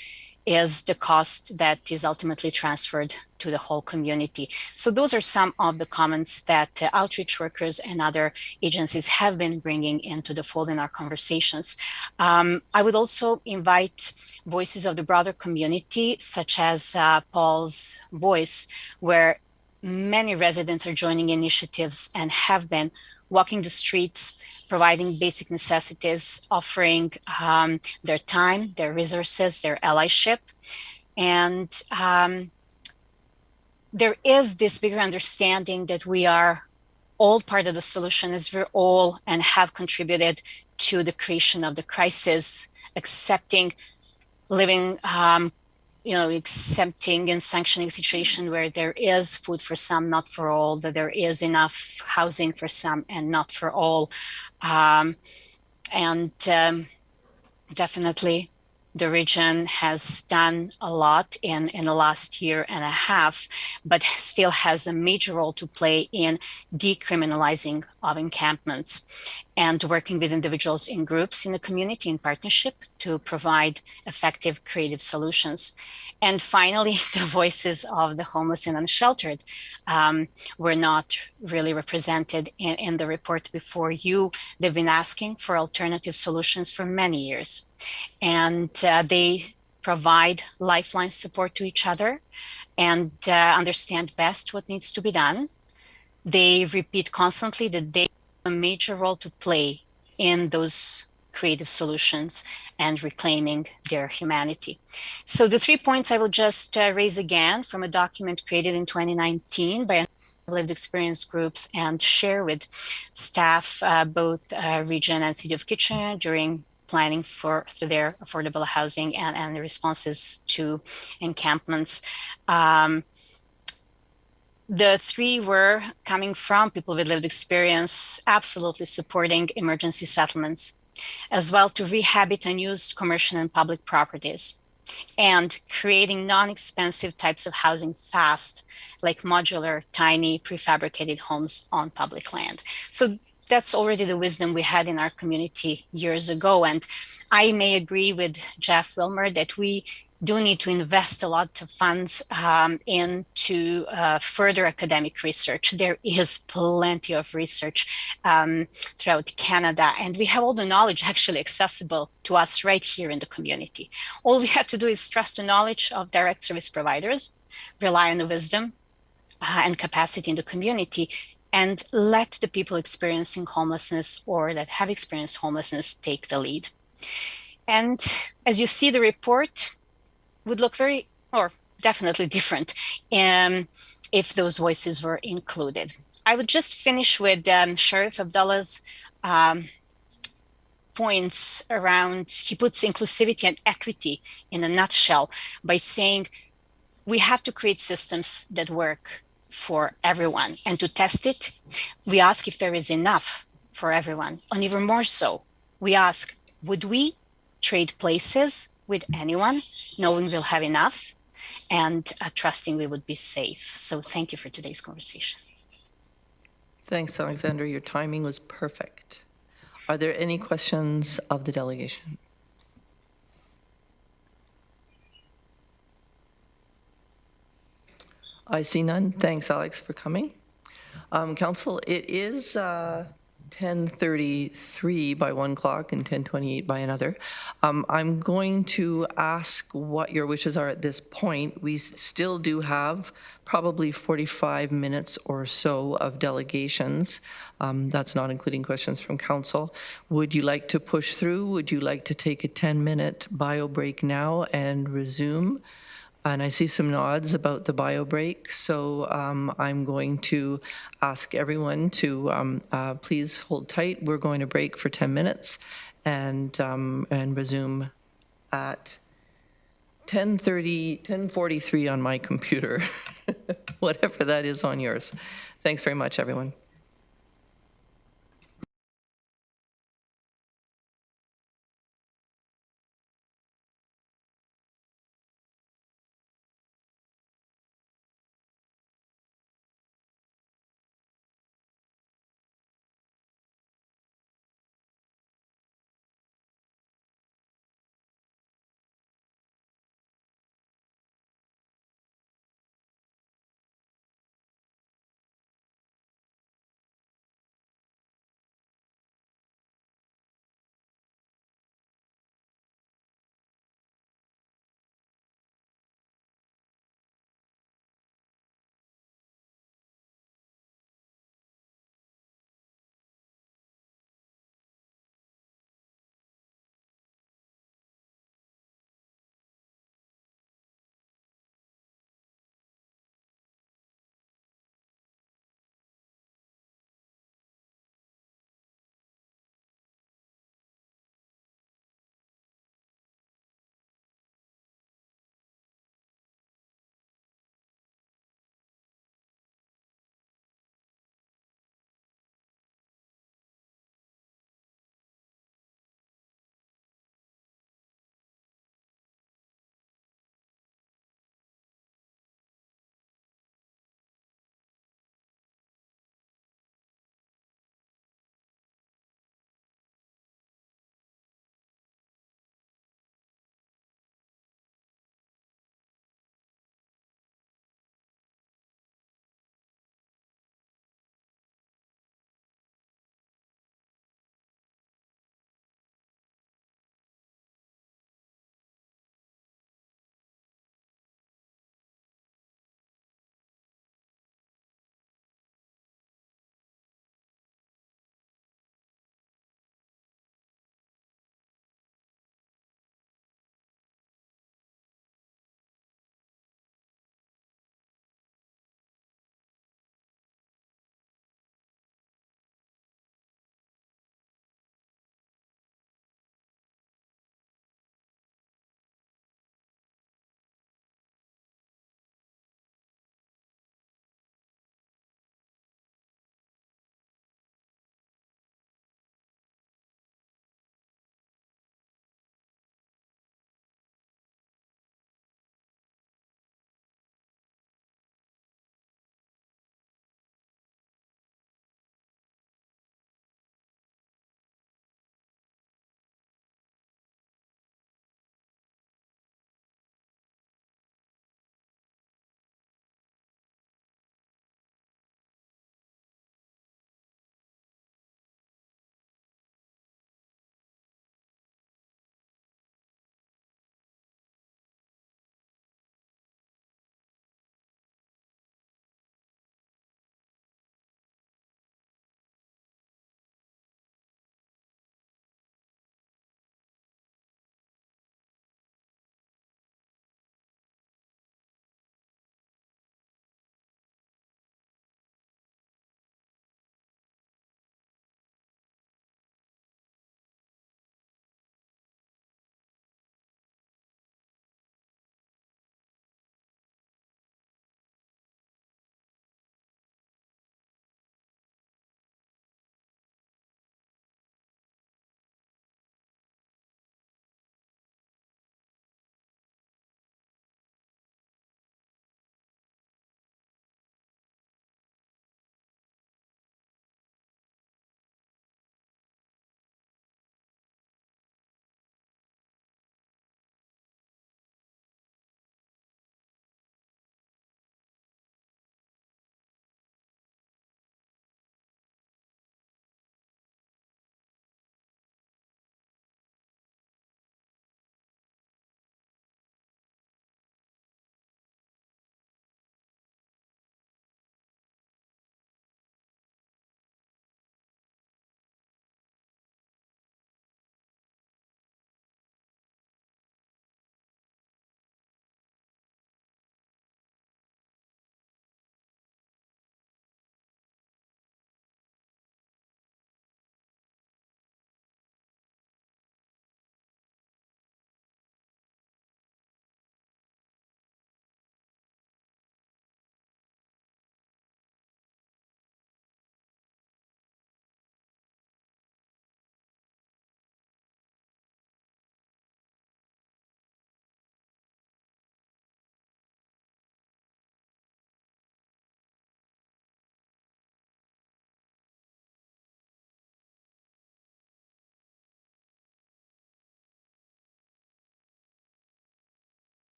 is the cost that is ultimately transferred to the whole community. So those are some of the comments that outreach workers and other agencies have been bringing into the fold in our conversations. I would also invite voices of the broader community, such as Paul's voice, where many residents are joining initiatives and have been walking the streets, providing basic necessities, offering their time, their resources, their allyship. And there is this bigger understanding that we are all part of the solution, as we're all and have contributed to the creation of the crisis, accepting living, accepting and sanctioning a situation where there is food for some, not for all, that there is enough housing for some and not for all. Definitely the region has done a lot in the last year and a half, but still has a major role to play in decriminalizing of encampments and working with individuals in groups in the community in partnership to provide effective creative solutions. And finally, the voices of the homeless and unsheltered were not really represented in the report before you. They've been asking for alternative solutions for many years. And they provide lifeline support to each other and understand best what needs to be done. They repeat constantly that they have a major role to play in those creative solutions and reclaiming their humanity. So the 3 points I will just raise again from a document created in 2019 by lived experience groups and share with staff, both region and city of Kitchener during planning for their affordable housing and the responses to encampments. The 3 were coming from people with lived experience, absolutely supporting emergency settlements, as well to rehabilitate unused commercial and public properties, and creating non-expensive types of housing fast, like modular, tiny, prefabricated homes on public land. So that's already the wisdom we had in our community years ago. And I may agree with Jeff Wilmer that we do need to invest a lot of funds into further academic research. There is plenty of research throughout Canada, and we have all the knowledge actually accessible to us right here in the community. All we have to do is trust the knowledge of direct service providers, rely on the wisdom and capacity in the community, and let the people experiencing homelessness or that have experienced homelessness take the lead. And as you see, the report would look very, or definitely different if those voices were included. I would just finish with Sheriff Abdullah's points around, he puts inclusivity and equity in a nutshell by saying we have to create systems that work for everyone. And to test it, we ask if there is enough for everyone. And even more so, we ask, would we trade places with anyone, knowing we'll have enough and trusting we would be safe. So thank you for today's conversation. Thanks, Alexander. Your timing was perfect. Are there any questions of the delegation? I see none. Thanks, Alex, for coming. Council, it is 10:33 by one clock and 10:28 by another. I'm going to ask what your wishes are at this point. We still do have probably 45 minutes or so of delegations. That's not including questions from council. Would you like to push through? Would you like to take a 10-minute bio break now and resume? And I see some nods about the bio break, so I'm going to ask everyone to please hold tight. We're going to break for 10 minutes and resume at 10:43 on my computer, whatever that is on yours. Thanks very much, everyone.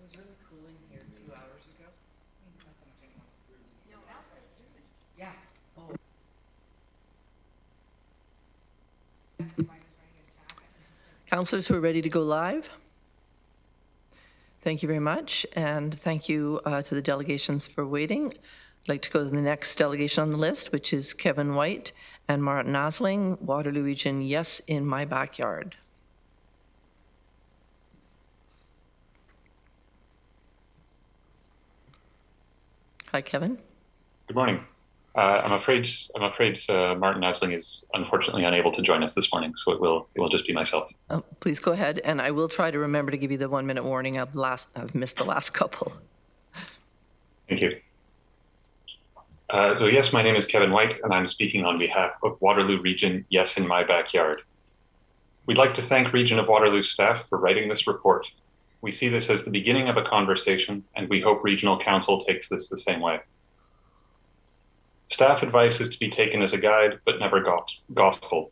was really cooling here 2 hours ago. Yeah. Oh. Councillors who are ready to go live? Thank you very much, and thank you to the delegations for waiting. I'd like to go to the next delegation on the list, which is Kevin White and Martin Osling, Waterloo Region, yes, in my backyard. Hi, Kevin. Good morning. I'm afraid Martin Osling is unfortunately unable to join us this morning, so it will just be myself. Oh, please go ahead, and I will try to remember to give you the 1 minute warning. I've missed the last couple. Thank you. So yes, my name is Kevin White, and I'm speaking on behalf of Waterloo Region, yes, in my backyard. We'd like to thank Region of Waterloo staff for writing this report. We see this as the beginning of a conversation, and we hope Regional Council takes this the same way. Staff advice is to be taken as a guide, but never gospel.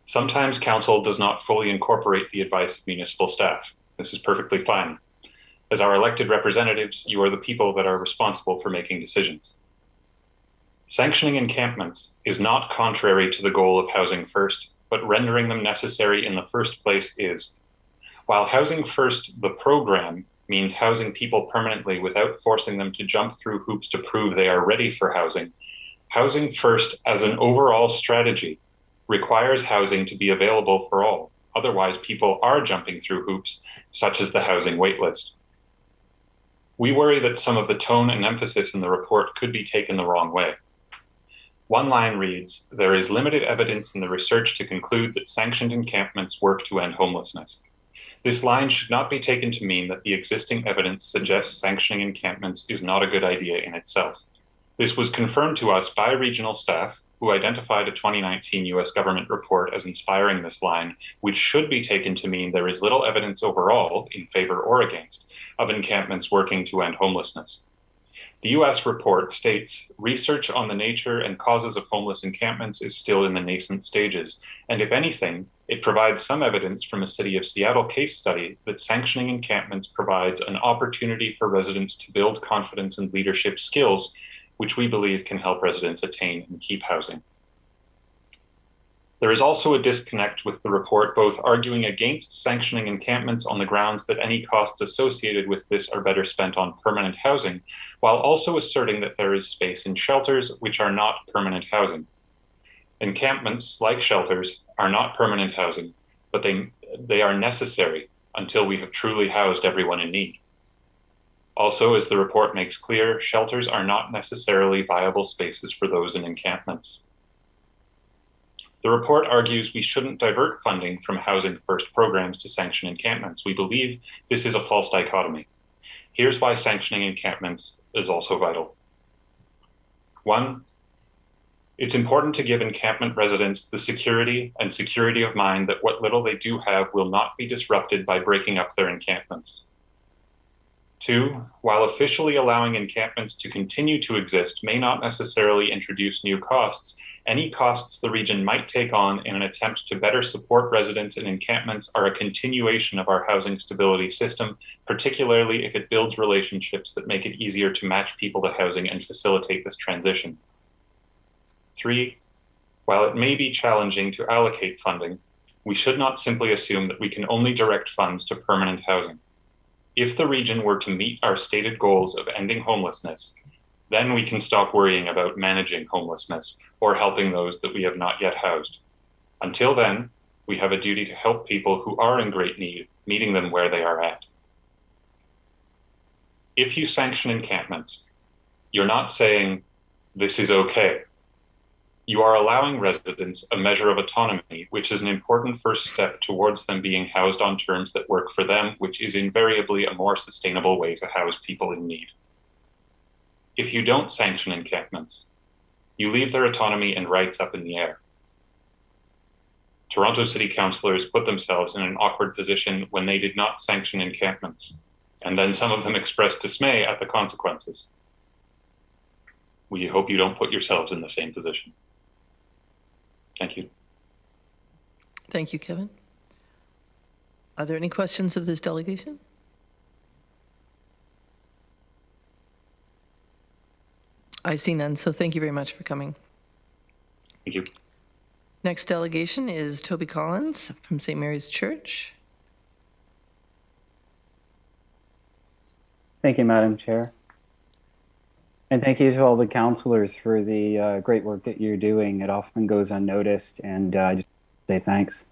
Sometimes Council does not fully incorporate the advice of municipal staff. This is perfectly fine. As our elected representatives, you are the people that are responsible for making decisions. Sanctioning encampments is not contrary to the goal of Housing First, but rendering them necessary in the first place is. While Housing First, the program, means housing people permanently without forcing them to jump through hoops to prove they are ready for housing, Housing First as an overall strategy requires housing to be available for all. Otherwise, people are jumping through hoops, such as the housing waitlist. We worry that some of the tone and emphasis in the report could be taken the wrong way. One line reads, "There is limited evidence in the research to conclude that sanctioned encampments work to end homelessness." This line should not be taken to mean that the existing evidence suggests sanctioning encampments is not a good idea in itself. This was confirmed to us by regional staff, who identified a 2019 US government report as inspiring this line, which should be taken to mean there is little evidence overall, in favor or against, of encampments working to end homelessness. The US report states, research on the nature and causes of homeless encampments is still in the nascent stages, and if anything, it provides some evidence from a City of Seattle case study that sanctioning encampments provides an opportunity for residents to build confidence and leadership skills, which we believe can help residents attain and keep housing. There is also a disconnect with the report, both arguing against sanctioning encampments on the grounds that any costs associated with this are better spent on permanent housing, while also asserting that there is space in shelters which are not permanent housing. Encampments, like shelters, are not permanent housing, but they are necessary until we have truly housed everyone in need. Also, as the report makes clear, shelters are not necessarily viable spaces for those in encampments. The report argues we shouldn't divert funding from Housing First programs to sanction encampments. We believe this is a false dichotomy. Here's why sanctioning encampments is also vital. One, it's important to give encampment residents the security of mind that what little they do have will not be disrupted by breaking up their encampments. Two, while officially allowing encampments to continue to exist may not necessarily introduce new costs, any costs the region might take on in an attempt to better support residents in encampments are a continuation of our housing stability system, particularly if it builds relationships that make it easier to match people to housing and facilitate this transition. Three, while it may be challenging to allocate funding, we should not simply assume that we can only direct funds to permanent housing. If the region were to meet our stated goals of ending homelessness, then we can stop worrying about managing homelessness or helping those that we have not yet housed. Until then, we have a duty to help people who are in great need, meeting them where they are at. If you sanction encampments, you're not saying, this is okay. You are allowing residents a measure of autonomy, which is an important first step towards them being housed on terms that work for them, which is invariably a more sustainable way to house people in need. If you don't sanction encampments, you leave their autonomy and rights up in the air. Toronto City Councillors put themselves in an awkward position when they did not sanction encampments, and then some of them expressed dismay at the consequences. We hope you don't put yourselves in the same position. Thank you. Thank you, Kevin. Are there any questions of this delegation? I see none, so thank you very much for coming. Thank you. Next delegation is Toby Collins from St. Mary's Church. Thank you, Madam Chair. And thank you to all the councillors for the great work that you're doing. It often goes unnoticed, and I just say thanks.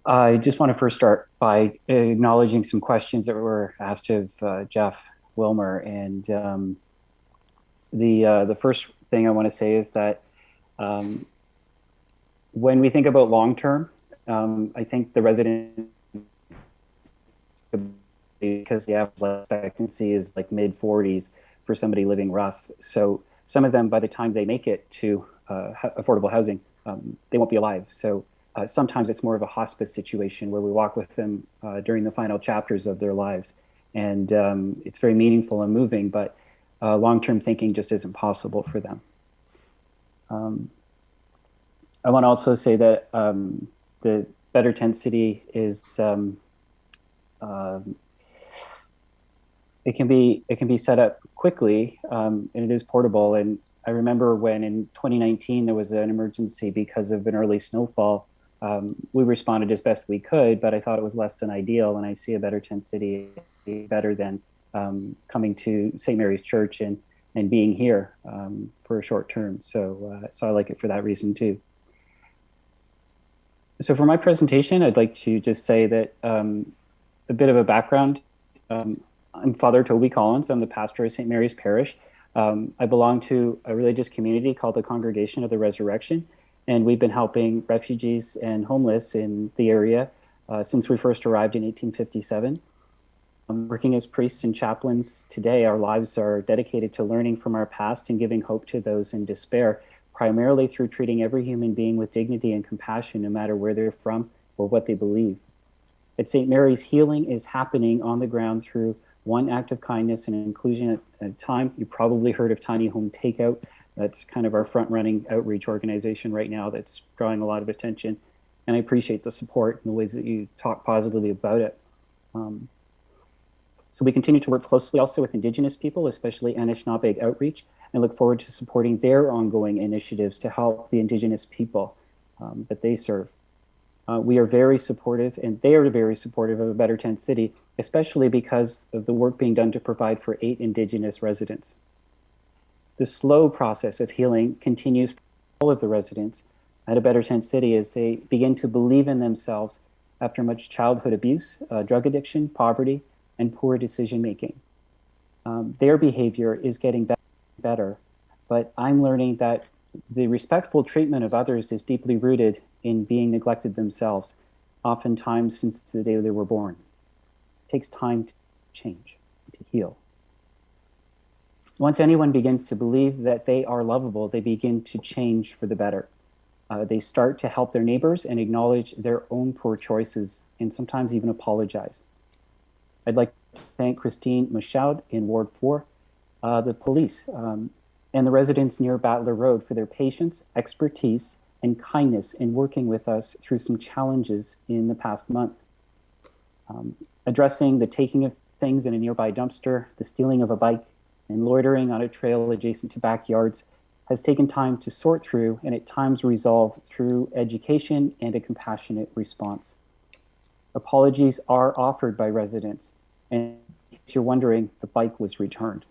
I just want to first start by acknowledging some questions that were asked of Jeff Wilmer. And the first thing I want to say is that when we think about long-term, I think the resident, because the average life expectancy is like mid-40s for somebody living rough. So some of them, by the time they make it to affordable housing, they won't be alive. So sometimes it's more of a hospice situation where we walk with them during the final chapters of their lives. And it's very meaningful and moving, but long-term thinking just isn't possible for them. I want to also say that the Better Tent City is it can be set up quickly, and it is portable. And I remember when in 2019 there was an emergency because of an early snowfall. We responded as best we could, but I thought it was less than ideal. And I see a Better Tent City better than coming to St. Mary's Church and being here for a short term. So I like it for that reason too. So for my presentation, I'd like to just say that a bit of a background. I'm Father Toby Collins. I'm the pastor of St. Mary's Parish. I belong to a religious community called the Congregation of the Resurrection, and we've been helping refugees and homeless in the area since we first arrived in 1857. Working as priests and chaplains today, our lives are dedicated to learning from our past and giving hope to those in despair, primarily through treating every human being with dignity and compassion, no matter where they're from or what they believe. At St. Mary's, healing is happening on the ground through one act of kindness and inclusion at a time. You probably heard of Tiny Home Takeout. That's kind of our front-running outreach organization right now that's drawing a lot of attention. And I appreciate the support and the ways that you talk positively about it. So we continue to work closely also with Indigenous people, especially Anishinaabe Outreach, and look forward to supporting their ongoing initiatives to help the Indigenous people that they serve. We are very supportive, and they are very supportive of a Better Tent City, especially because of the work being done to provide for 8 Indigenous residents. The slow process of healing continues for all of the residents at a Better Tent City as they begin to believe in themselves after much childhood abuse, drug addiction, poverty, and poor decision-making. Their behavior is getting better, but I'm learning that the respectful treatment of others is deeply rooted in being neglected themselves, oftentimes since the day they were born. It takes time to change, to heal. Once anyone begins to believe that they are lovable, they begin to change for the better. They start to help their neighbors and acknowledge their own poor choices and sometimes even apologize. I'd like to thank Christine Michaud in Ward 4, the police, and the residents near Battler Road for their patience, expertise, and kindness in working with us through some challenges in the past month. Addressing the taking of things in a nearby dumpster, the stealing of a bike, and loitering on a trail adjacent to backyards has taken time to sort through and at times resolve through education and a compassionate response. Apologies are offered by residents, and in case you're wondering, the bike was returned.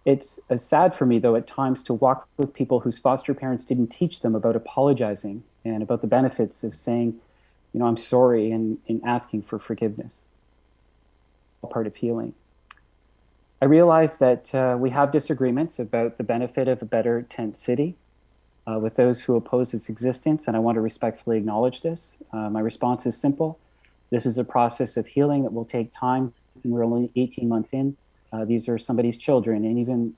It's sad for me, though, at times to walk with people whose foster parents didn't teach them about apologizing and about the benefits of saying, you know, I'm sorry and asking for forgiveness. All part of healing. I realize that we have disagreements about the benefit of a Better Tent City with those who oppose its existence, and I want to respectfully acknowledge this. My response is simple. This is a process of healing that will take time, and we're only 18 months in. These are somebody's children, and even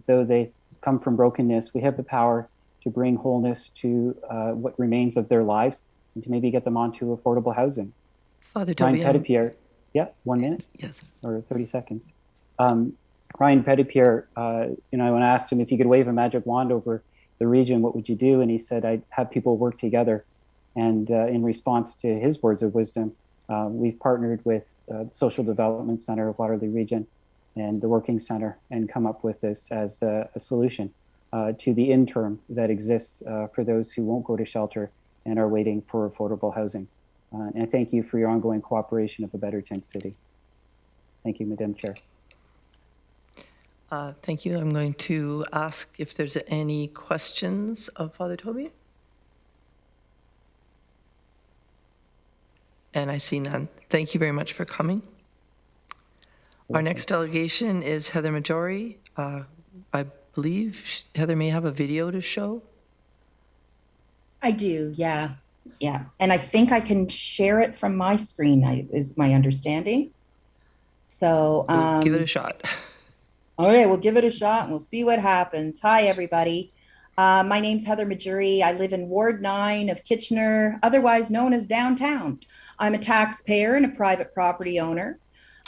though they come from brokenness, we have the power to bring wholeness to what remains of their lives and to maybe get them onto affordable housing. Father Toby, Ryan Petitpierre, yeah, 1 minute? Yes. Or 30 seconds. Ryan Petitpierre, when I asked him if he could wave a magic wand over the region, what would you do? And he said, I'd have people work together. And in response to his words of wisdom, we've partnered with the Social Development Center of Waterloo Region and the Working Center and come up with this as a solution to the interim that exists for those who won't go to shelter and are waiting for affordable housing. And thank you for your ongoing cooperation of a better tent city. Thank you, Madam Chair. Thank you. I'm going to ask if there's any questions of Father Toby. And I see none. Thank you very much for coming. Our next delegation is Heather Majori. I believe Heather may have a video to show. I do, yeah. Yeah. And I think I can share it from my screen, is my understanding. So We'll give it a shot. Okay, we'll give it a shot and we'll see what happens. Hi, everybody. My name's Heather Majuri. I live in Ward 9 of Kitchener, otherwise known as downtown. I'm a taxpayer and a private property owner.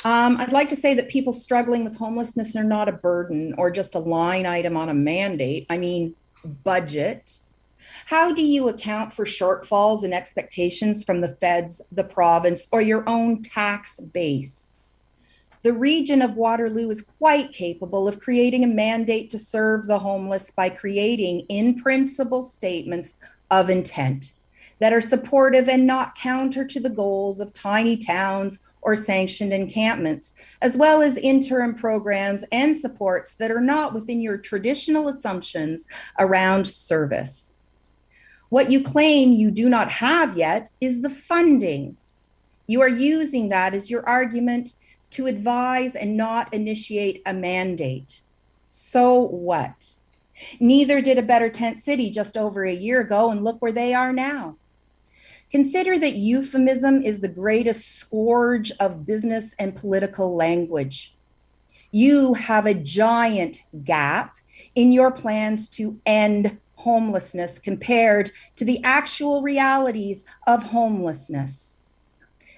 I'd like to say that people struggling with homelessness are not a burden or just a line item on a mandate. I mean, budget. How do you account for shortfalls and expectations from the feds, the province, or your own tax base? The region of Waterloo is quite capable of creating a mandate to serve the homeless by creating in principle statements of intent that are supportive and not counter to the goals of tiny towns or sanctioned encampments, as well as interim programs and supports that are not within your traditional assumptions around service. What you claim you do not have yet is the funding. You are using that as your argument to advise and not initiate a mandate. So what? Neither did a Better Tent City just over a year ago, and look where they are now. Consider that euphemism is the greatest scourge of business and political language. You have a giant gap in your plans to end homelessness compared to the actual realities of homelessness.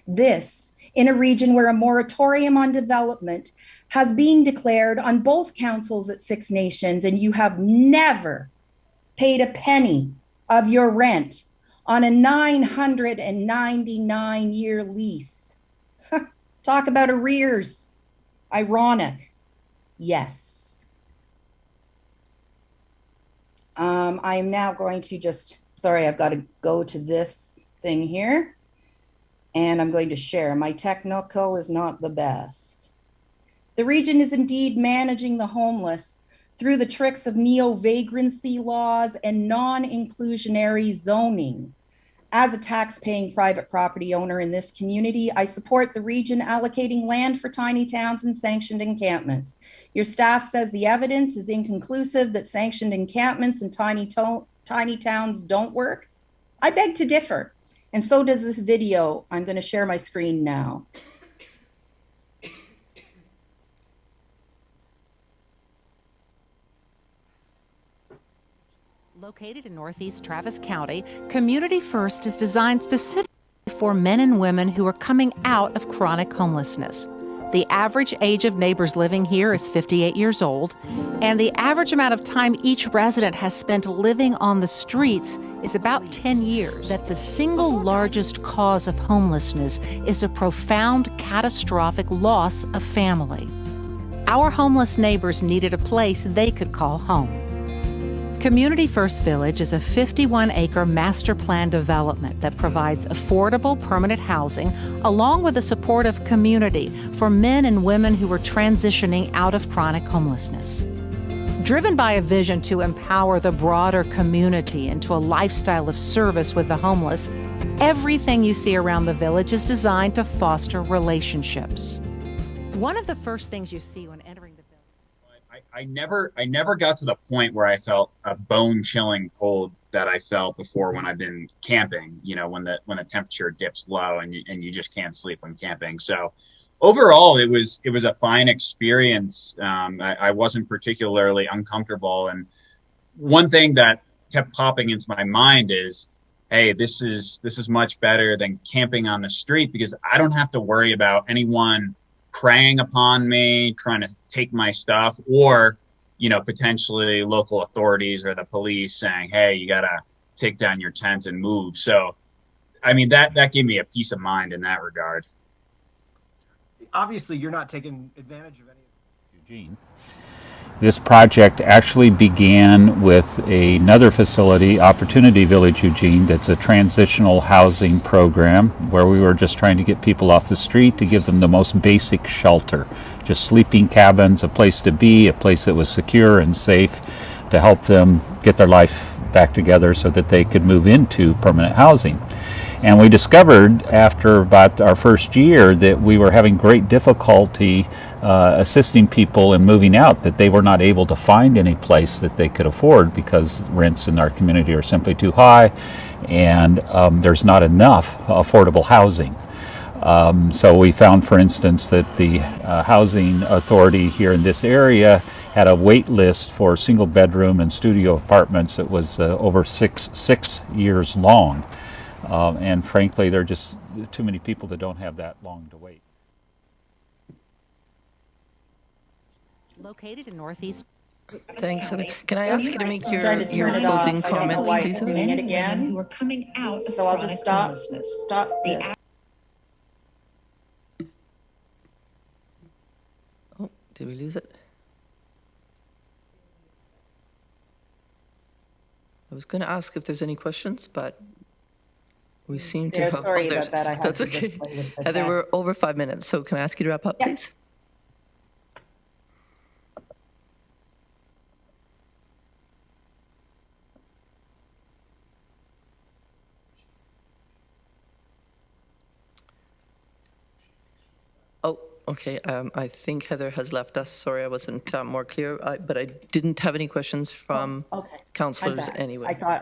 This in a region where a moratorium on development has been declared on both councils at Six Nations, and you have never paid a penny of your rent on a 999-year lease. Talk about arrears. Ironic. Yes. I am now going to sorry, I've got to go to this thing here. And I'm going to share. My technical is not the best. The region is indeed managing the homeless through the tricks of neo-vagrancy laws and non-inclusionary zoning. As a tax-paying private property owner in this community, I support the region allocating land for tiny towns and sanctioned encampments. Your staff says the evidence is inconclusive that sanctioned encampments and tiny towns don't work. I beg to differ. And so does this video. I'm going to share my screen now. Located in Northeast Travis County, Community First is designed specifically for men and women who are coming out of chronic homelessness. The average age of neighbors living here is 58 years old, and the average amount of time each resident has spent living on the streets is about 10 years. That the single largest cause of homelessness is a profound, catastrophic loss of family. Our homeless neighbors needed a place they could call home. Community First Village is a 51-acre master plan development that provides affordable permanent housing along with a supportive community for men and women who are transitioning out of chronic homelessness. Driven by a vision to empower the broader community into a lifestyle of service with the homeless, everything you see around the village is designed to foster relationships. One of the first things you see when entering the I never got to the point where I felt a bone-chilling cold that I felt before when I've been camping, you know, when the temperature dips low and you just can't sleep when camping. So overall, it was a fine experience. I wasn't particularly uncomfortable. And one thing that kept popping into my mind is, hey, this is much better than camping on the street because I don't have to worry about anyone preying upon me, trying to take my stuff, or, you know, potentially local authorities or the police saying, hey, you got to take down your tent and move. So, I mean, that gave me a peace of mind in that regard. Obviously, you're not taking advantage of any. This project actually began with another facility, Opportunity Village Eugene, that's a transitional housing program where we were just trying to get people off the street to give them the most basic shelter. Just sleeping cabins, a place to be, a place that was secure and safe to help them get their life back together so that they could move into permanent housing. And we discovered after about our first year that we were having great difficulty assisting people in moving out, that they were not able to find any place that they could afford because rents in our community are simply too high and there's not enough affordable housing. So we found, for instance, that the housing authority here in this area had a wait list for single bedroom and studio apartments that was over six years long. And frankly, there are just too many people that don't have that long to wait. Located in Northeast. Thanks, Heather. Can I ask you to make your closing comments, please? Doing it again. Who are coming out of So I'll just stop this. Oh, did we lose it? I was going to ask if there's any questions, but we seem to have. Sorry about that. I had That's to okay. just play with the Heather, chat. we're over 5 minutes, so can I ask you to wrap up, please? Oh, okay. I think Heather has left us. Sorry, I wasn't more clear, but I didn't have any questions from councillors anyway. I thought,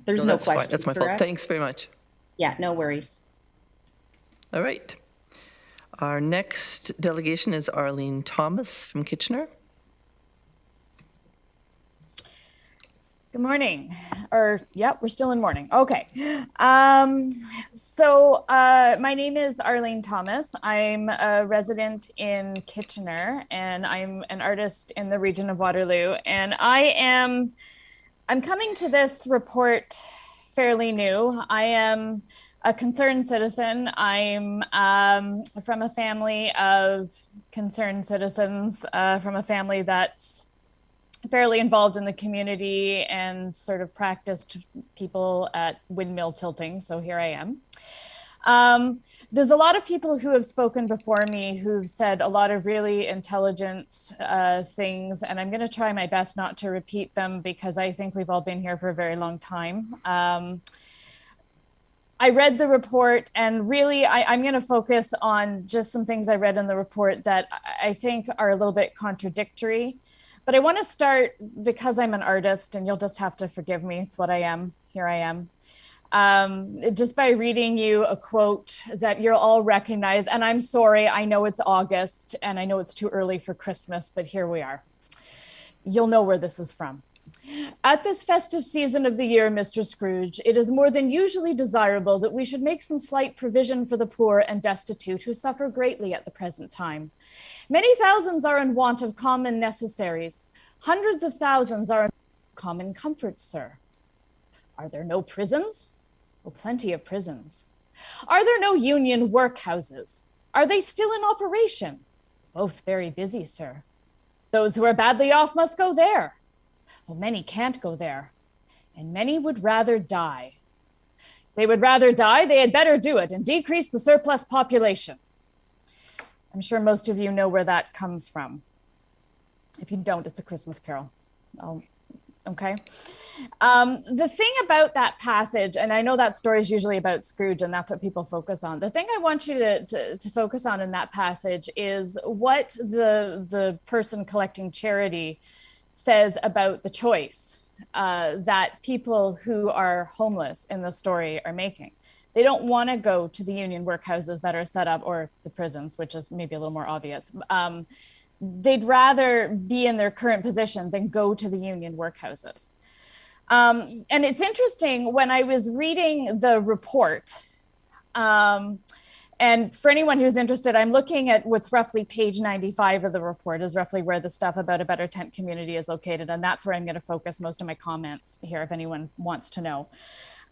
there's no that's question. fine. That's my fault. Thanks very much. Yeah, no worries. All right. Our next delegation is Arlene Thomas from Kitchener. Good morning. We're still in morning. Okay. My name is Arlene Thomas. I'm a resident in Kitchener and I'm an artist in the region of Waterloo. And I'm coming to this report fairly new. I am a concerned citizen. I'm from a family of concerned citizens, from a family that's fairly involved in the community and sort of practiced people at windmill tilting. So here I am. There's a lot of people who have spoken before me who've said a lot of really intelligent things, and I'm going to try my best not to repeat them because I think we've all been here for a very long time. I read the report, and really I'm going to focus on just some things I read in the report that I think are a little bit contradictory. But I want to start because I'm an artist, and you'll just have to forgive me. It's what I am. Here I am. Just by reading you a quote that you'll all recognize. And I'm sorry, I know it's August, and I know it's too early for Christmas, but here we are. You'll know where this is from. At this festive season of the year, Mr. Scrooge, it is more than usually desirable that we should make some slight provision for the poor and destitute who suffer greatly at the present time. Many thousands are in want of common necessaries. Hundreds of thousands are in common comforts, sir. Are there no prisons? Oh, plenty of prisons. Are there no union workhouses? Are they still in operation? Both very busy, sir. Those who are badly off must go there. Well, many can't go there, and many would rather die. If they would rather die, they had better do it and decrease the surplus population. I'm sure most of you know where that comes from. If you don't, it's A Christmas Carol. Okay. The thing about that passage, and I know that story is usually about Scrooge and that's what people focus on. The thing I want you to focus on in that passage is what the person collecting charity says about the choice that people who are homeless in the story are making. They don't want to go to the union workhouses that are set up, or the prisons, which is maybe a little more obvious. They'd rather be in their current position than go to the union workhouses. And it's interesting, when I was reading the report, and for anyone who's interested, I'm looking at what's roughly page 95 of the report is roughly where the stuff about a better tent community is located. And that's where I'm going to focus most of my comments here if anyone wants to know.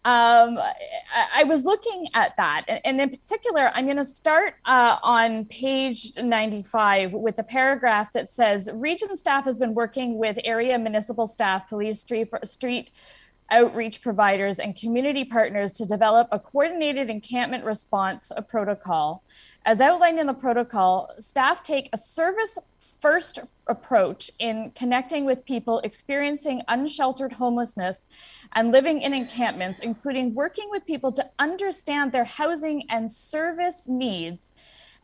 I was looking at that, and in particular, I'm going to start on page 95 with the paragraph that says, region staff has been working with area municipal staff, police, street outreach providers, and community partners to develop a coordinated encampment response protocol. As outlined in the protocol, staff take a service first approach in connecting with people experiencing unsheltered homelessness and living in encampments, including working with people to understand their housing and service needs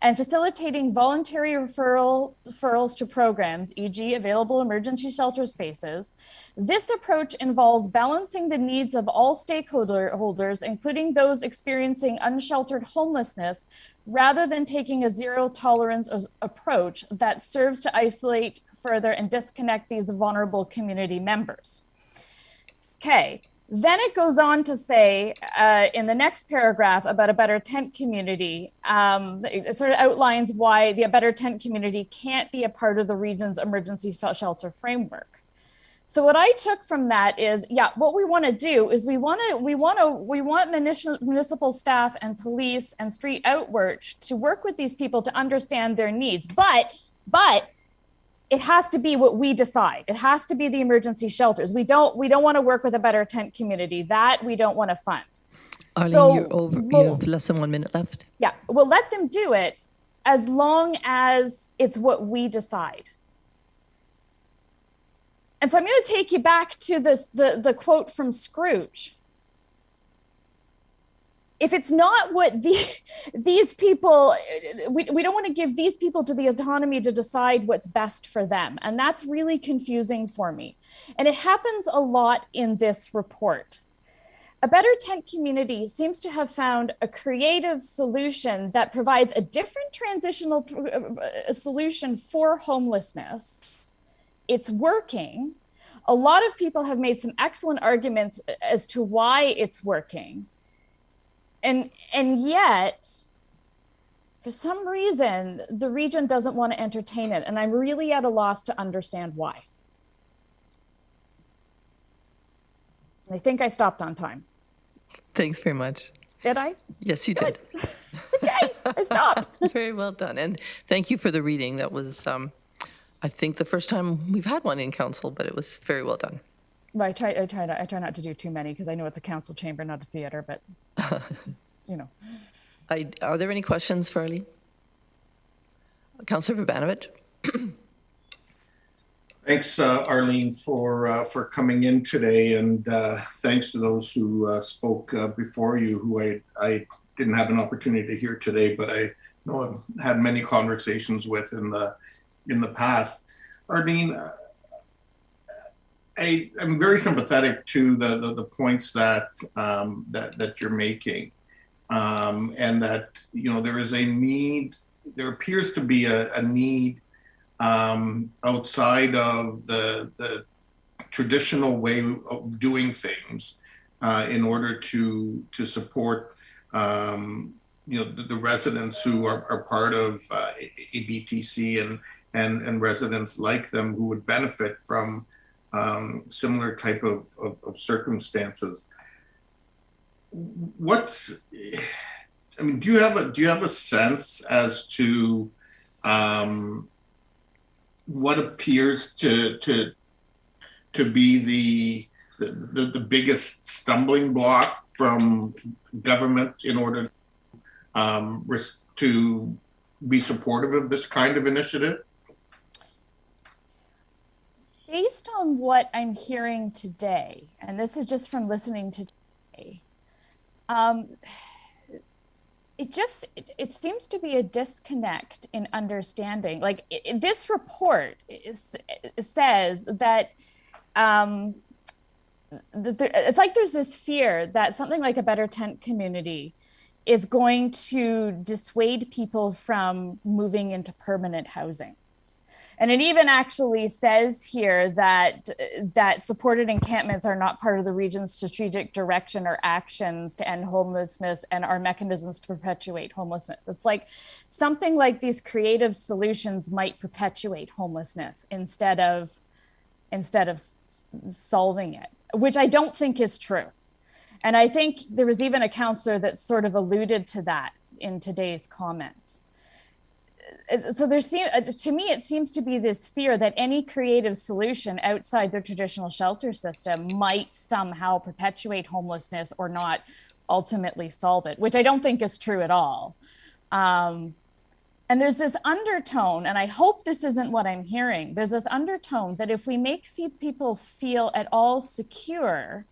and facilitating voluntary referrals to programs, e.g. available emergency shelter spaces. This approach involves balancing the needs of all stakeholders, including those experiencing unsheltered homelessness, rather than taking a zero tolerance approach that serves to isolate further and disconnect these vulnerable community members. Okay, then it goes on to say in the next paragraph about a better tent community, it sort of outlines why the better tent community can't be a part of the region's emergency shelter framework. So what I took from that is, yeah, what we want to do is we want municipal staff and police and street outreach to work with these people to understand their needs, but it has to be what we decide. It has to be the emergency shelters. We don't want to work with a better tent community. That we don't want to fund. Arlene, So you have less than 1 minute left. yeah, we'll let them do it as long as it's what we decide. And so I'm going to take you back to the quote from Scrooge. If it's not what these people, we don't want to give these people to the autonomy to decide what's best for them. And that's really confusing for me. And it happens a lot in this report. A Better Tent Community seems to have found a creative solution that provides a different transitional solution for homelessness. It's working. A lot of people have made some excellent arguments as to why it's working. And yet, for some reason, the region doesn't want to entertain it. And I'm really at a loss to understand why. I think I stopped on time. Thanks very much. Did I? Yes, you did. Okay, I stopped. Very well done. And thank you for the reading. That was, I think, the first time we've had one in council, but it was very well done. Well, I try not to do too many because I know it's a council chamber, not a theater, but you know. Are there any questions for Arlene? Councillor Vrbanovich? Thanks, Arlene, for coming in today, and thanks to those who spoke before you, who I didn't have an opportunity to hear today, but I know I've had many conversations with in the past. Arlene, I'm very sympathetic to the points that you're making, and that there is a need. There appears to be a need outside of the traditional way of doing things in order to support the residents who are part of ABTC and residents like them who would benefit from similar type of circumstances. Do you have a sense as to what appears to be the biggest stumbling block from government in order to be supportive of this kind of initiative? Based on what I'm hearing today, and this is just from listening to today, it seems to be a disconnect in understanding. Like this report says that it's like there's this fear that something like a Better Tent Community is going to dissuade people from moving into permanent housing. And it even actually says here that supported encampments are not part of the region's strategic direction or actions to end homelessness and are mechanisms to perpetuate homelessness. It's like something like these creative solutions might perpetuate homelessness instead of solving it, which I don't think is true. And I think there was even a councillor that sort of alluded to that in today's comments. So to me, it seems to be this fear that any creative solution outside the traditional shelter system might somehow perpetuate homelessness or not ultimately solve it, which I don't think is true at all. And there's this undertone, and I hope this isn't what I'm hearing. There's this undertone that if we make people feel at all secure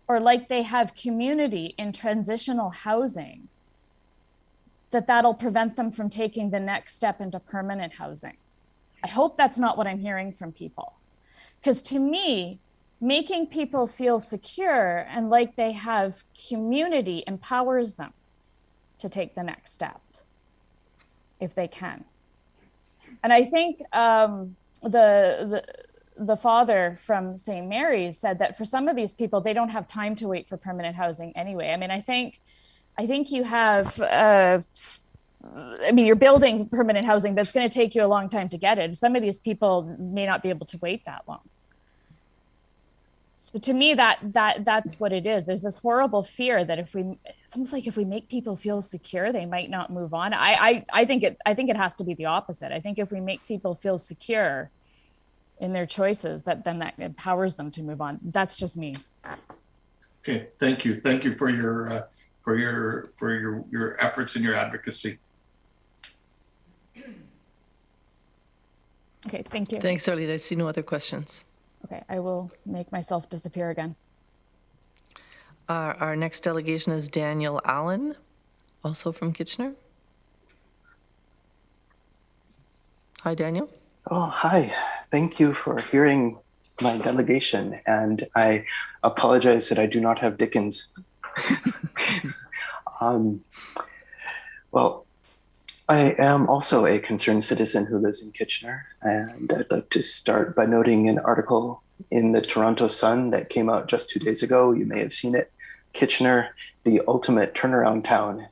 or like they have community in transitional housing, that'll prevent them from taking the next step into permanent housing. I hope that's not what I'm hearing from people. Because to me, making people feel secure and like they have community empowers them to take the next step, if they can. And I think the father from St. Mary's said that for some of these people, they don't have time to wait for permanent housing anyway. I mean, I think you have, you're building permanent housing that's going to take you a long time to get it. Some of these people may not be able to wait that long. So to me, that's what it is. There's this horrible fear that it's almost like if we make people feel secure, they might not move on. I think it has to be the opposite. I think if we make people feel secure in their choices, then that empowers them to move on. That's just me. Okay, thank you. Thank you for your efforts and your advocacy. Okay, thank you. Thanks, Arlene. I see no other questions. Okay, I will make myself disappear again. Our next delegation is Daniel Allen, also from Kitchener. Hi, Daniel. Oh, hi. Thank you for hearing my delegation. And I apologize that I do not have Dickens. Well, I am also a concerned citizen who lives in Kitchener, and I'd like to start by noting an article in the Toronto Sun that came out just 2 days ago. You may have seen it. Kitchener, the ultimate turnaround town.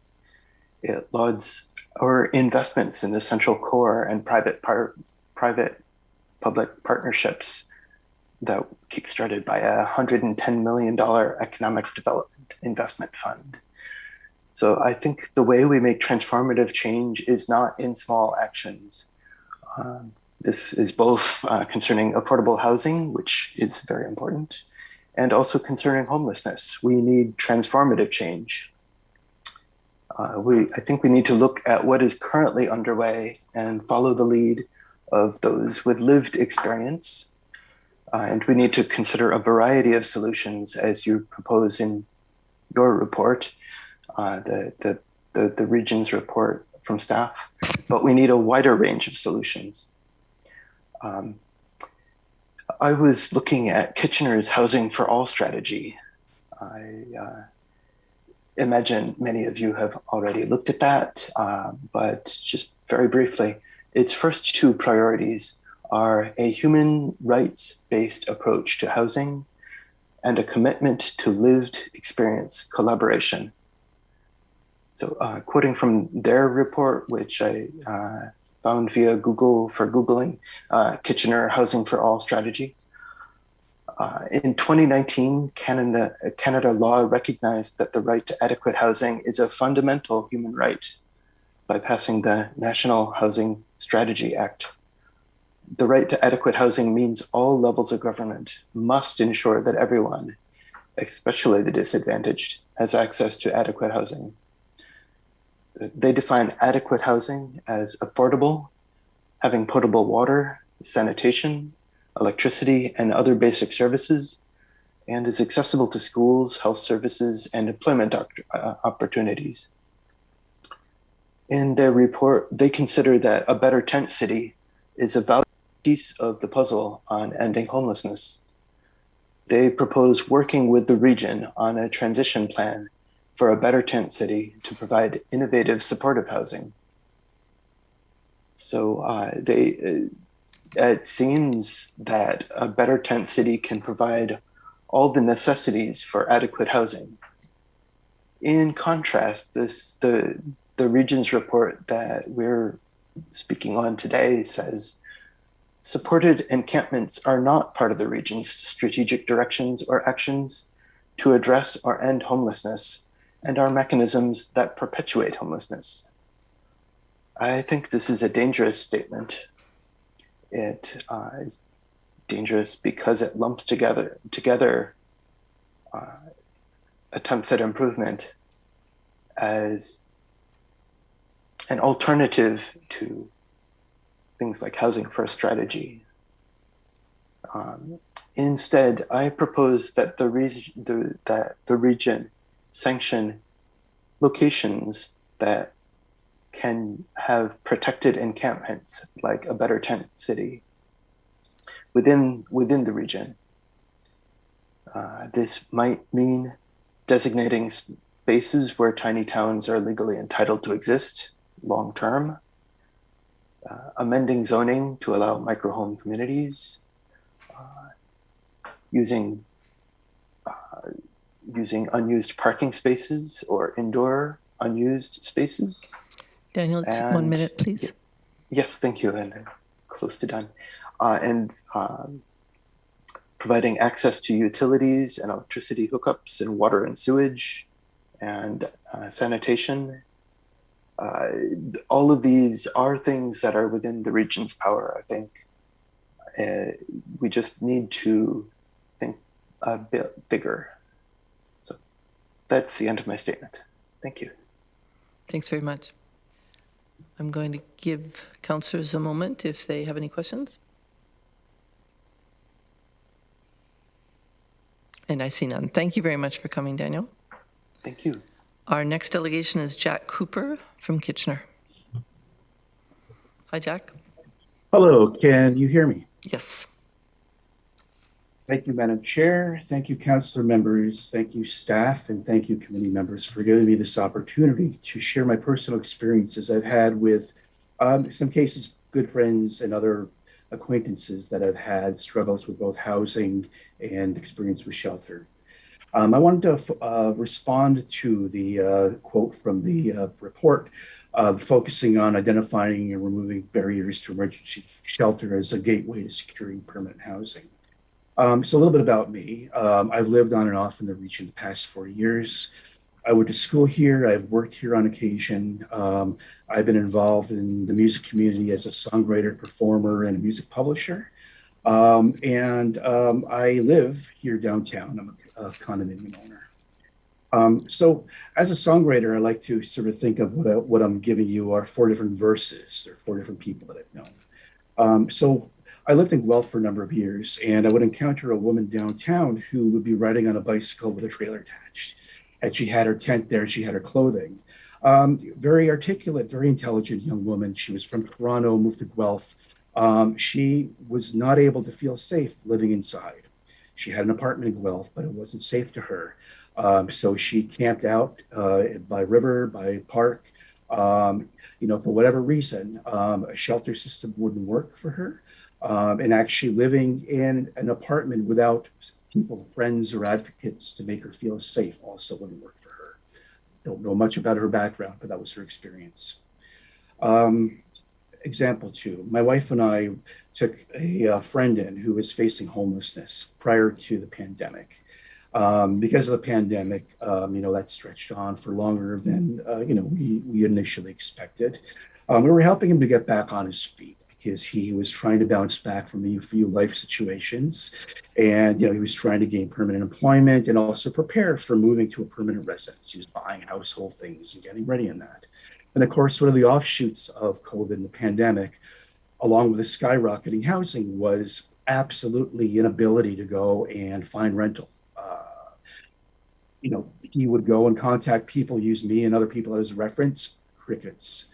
It lauds our investments in the central core and private-public partnerships that kickstarted by a $110 million economic development investment fund. So I think the way we make transformative change is not in small actions. This is both concerning affordable housing, which is very important, and also concerning homelessness. We need transformative change. I think we need to look at what is currently underway and follow the lead of those with lived experience. And we need to consider a variety of solutions as you propose in your report, the region's report from staff, but we need a wider range of solutions. I was looking at Kitchener's Housing for All strategy. I imagine many of you have already looked at that, but just very briefly, its first two priorities are a human rights-based approach to housing and a commitment to lived experience collaboration. So quoting from their report, which I found via Google for Googling Kitchener Housing for All strategy. In 2019, Canada law recognized that the right to adequate housing is a fundamental human right by passing the National Housing Strategy Act. The right to adequate housing means all levels of government must ensure that everyone, especially the disadvantaged, has access to adequate housing. They define adequate housing as affordable, having potable water, sanitation, electricity, and other basic services, and is accessible to schools, health services, and employment opportunities. In their report, they consider that a better tent city is a valuable piece of the puzzle on ending homelessness. They propose working with the region on a transition plan for a better tent city to provide innovative supportive housing. So it seems that a better tent city can provide all the necessities for adequate housing. In contrast, the region's report that we're speaking on today says supported encampments are not part of the region's strategic directions or actions to address or end homelessness and are mechanisms that perpetuate homelessness. I think this is a dangerous statement. It is dangerous because it lumps together attempts at improvement as an alternative to things like housing first strategy. Instead, I propose that the region sanction locations that can have protected encampments, like a better tent city, within the region. This might mean designating spaces where tiny towns are legally entitled to exist long term, amending zoning to allow micro-home communities, using unused parking spaces or indoor unused spaces. Daniel, it's 1 minute, please. Yes, thank you, and I'm close to done. And providing access to utilities and electricity hookups and water and sewage and sanitation. All of these are things that are within the region's power, I think. We just need to think a bit bigger. So that's the end of my statement. Thank you. Thanks very much. I'm going to give councillors a moment if they have any questions. And I see none. Thank you very much for coming, Daniel. Thank you. Our next delegation is Jack Cooper from Kitchener. Hi, Jack. Hello, can you hear me? Yes. Thank you, Madam Chair. Thank you, councillor members. Thank you, staff, and thank you, committee members, for giving me this opportunity to share my personal experiences I've had with, in some cases, good friends and other acquaintances that have had struggles with both housing and experience with shelter. I wanted to respond to the quote from the report, focusing on identifying and removing barriers to emergency shelter as a gateway to securing permanent housing. So a little bit about me. I've lived on and off in the region the past 4 years. I went to school here. I've worked here on occasion. I've been involved in the music community as a songwriter, performer, and a music publisher. I live here downtown. I'm a condominium owner. So as a songwriter, I like to sort of think of what I'm giving you are 4 different verses. There are 4 different people that I've known. So I lived in Guelph for a number of years, and I would encounter a woman downtown who would be riding on a bicycle with a trailer attached. And she had her tent there, she had her clothing. Very articulate, very intelligent young woman. She was from Toronto, moved to Guelph. She was not able to feel safe living inside. She had an apartment in Guelph, but it wasn't safe to her. So she camped out by river, by park. For whatever reason, a shelter system wouldn't work for her. And actually living in an apartment without people, friends, or advocates to make her feel safe also wouldn't work for her. Don't know much about her background, but that was her experience. Example 2, my wife and I took a friend in who was facing homelessness prior to the pandemic. Because of the pandemic, that stretched on for longer than, we initially expected. We were helping him to get back on his feet, because he was trying to bounce back from a few life situations. And, he was trying to gain permanent employment and also prepare for moving to a permanent residence. He was buying household things and getting ready in that. And of course, one of the offshoots of COVID and the pandemic, along with the skyrocketing housing, was absolutely inability to go and find rental. He would go and contact people, use me and other people as reference, crickets.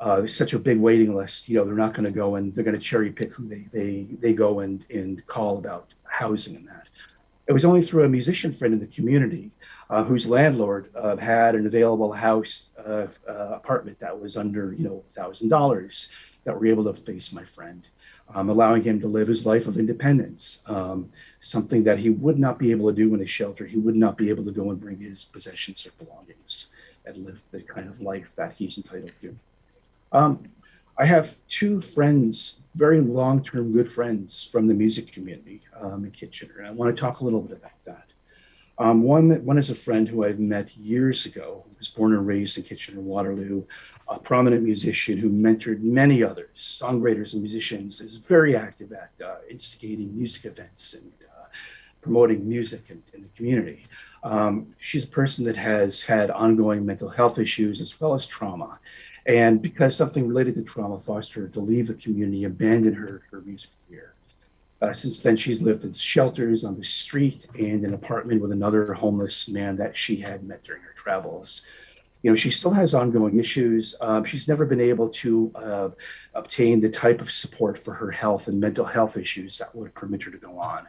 There's such a big waiting list. They're not going to go and they're going to cherry pick who they go and call about housing and that. It was only through a musician friend in the community whose landlord had an available house apartment that was under $1,000 that were able to face my friend, allowing him to live his life of independence, something that he would not be able to do in a shelter. He would not be able to go and bring his possessions or belongings and live the kind of life that he's entitled to. I have 2 friends, very long-term good friends from the music community in Kitchener, and I want to talk a little bit about that. One is a friend who I've met years ago, who was born and raised in Kitchener-Waterloo, a prominent musician who mentored many others, songwriters and musicians, is very active at instigating music events and promoting music in the community. She's a person that has had ongoing mental health issues as well as trauma. And because something related to trauma forced her to leave the community, abandon her music career. Since then, she's lived in shelters, on the street, and an apartment with another homeless man that she had met during her travels. You know, she still has ongoing issues. She's never been able to obtain the type of support for her health and mental health issues that would permit her to go on.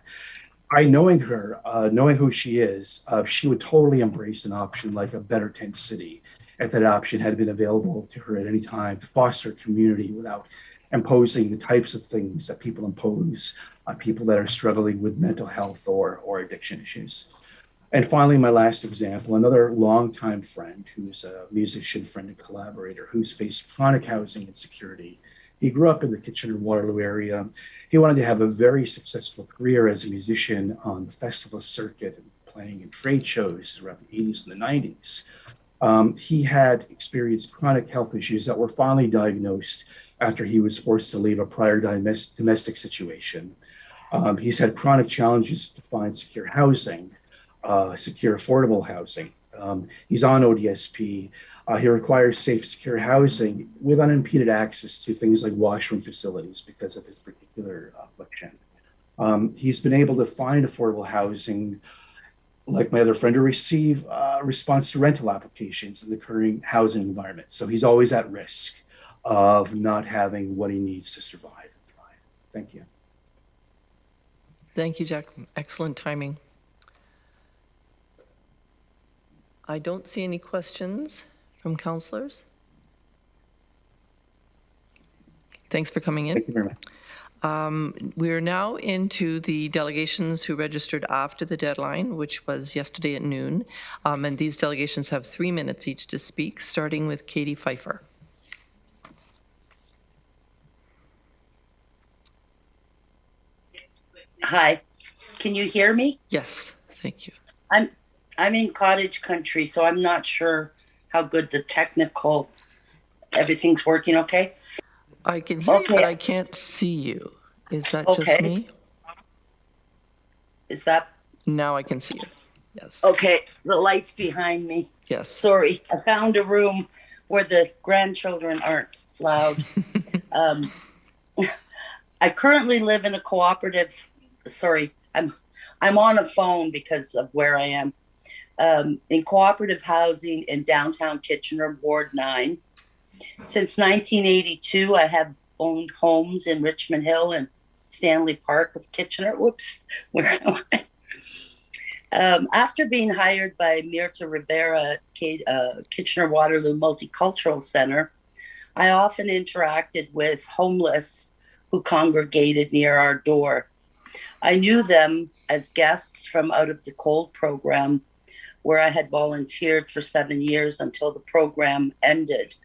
Knowing her, knowing who she is, she would totally embrace an option like a better tent city, if that option had been available to her at any time, to foster community without imposing the types of things that people impose on people that are struggling with mental health or addiction issues. And finally, my last example, another longtime friend who's a musician, friend, and collaborator who's faced chronic housing insecurity. He grew up in the Kitchener-Waterloo area. He wanted to have a very successful career as a musician on the festival circuit and playing in trade shows throughout the 80s and the 90s. He had experienced chronic health issues that were finally diagnosed after he was forced to leave a prior domestic situation. He's had chronic challenges to find secure housing, secure affordable housing. He's on ODSP. He requires safe, secure housing with unimpeded access to things like washroom facilities because of his particular affliction. He's been able to find affordable housing, like my other friend, to receive response to rental applications in the current housing environment. So he's always at risk of not having what he needs to survive and thrive. Thank you. Thank you, Jack. Excellent timing. I don't see any questions from councillors. Thanks for coming in. Thank you very much. We are now into the delegations who registered after the deadline, which was yesterday at noon. And these delegations have 3 minutes each to speak, starting with Katie Pfeiffer. Hi, can you hear me? Yes, thank you. I'm in cottage country, so I'm not sure how good the technical, everything's working okay? I can hear you, but I can't see you. Is that just me? Is that? Now I can see you. Yes. Okay, the light's behind me. Yes. Sorry, I found a room where the grandchildren aren't loud. I currently live in a cooperative, I'm on a phone because of where I am. In cooperative housing in downtown Kitchener, Ward 9. Since 1982, I have owned homes in Richmond Hill and Stanley Park of Kitchener. Whoops, where am I? After being hired by Mirta Rivera at Kitchener-Waterloo Multicultural Center, I often interacted with homeless who congregated near our door. I knew them as guests from Out of the Cold program, where I had volunteered for 7 years until the program ended.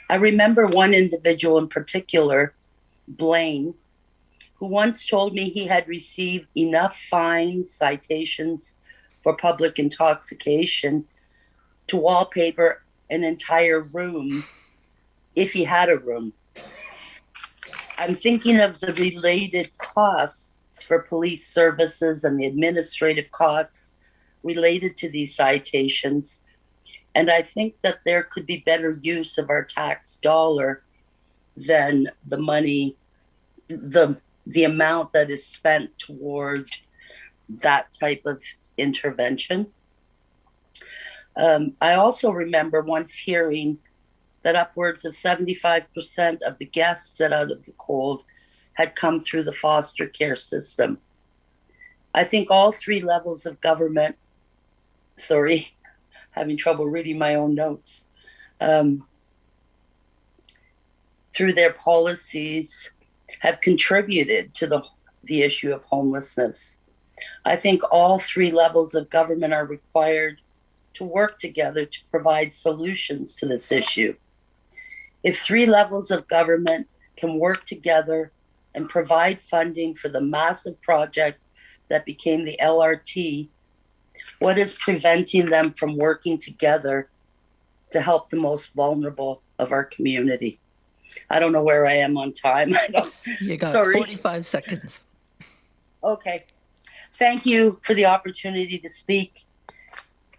I remember one individual in particular, Blaine, who once told me he had received enough fines, citations for public intoxication to wallpaper an entire room if he had a room. I'm thinking of the related costs for police services and the administrative costs related to these citations. And I think that there could be better use of our tax dollar than the money, the amount that is spent toward that type of intervention. I also remember once hearing that upwards of 75% of the guests at Out of the Cold had come through the foster care system. I think all 3 levels of government, having trouble reading my own notes, through their policies have contributed to the issue of homelessness. I think all 3 levels of government are required to work together to provide solutions to this issue. If 3 levels of government can work together and provide funding for the massive project that became the LRT, What is preventing them from working together to help the most vulnerable of our community? I don't know where I am on time. You got Sorry. 45 seconds. Okay. Thank you for the opportunity to speak.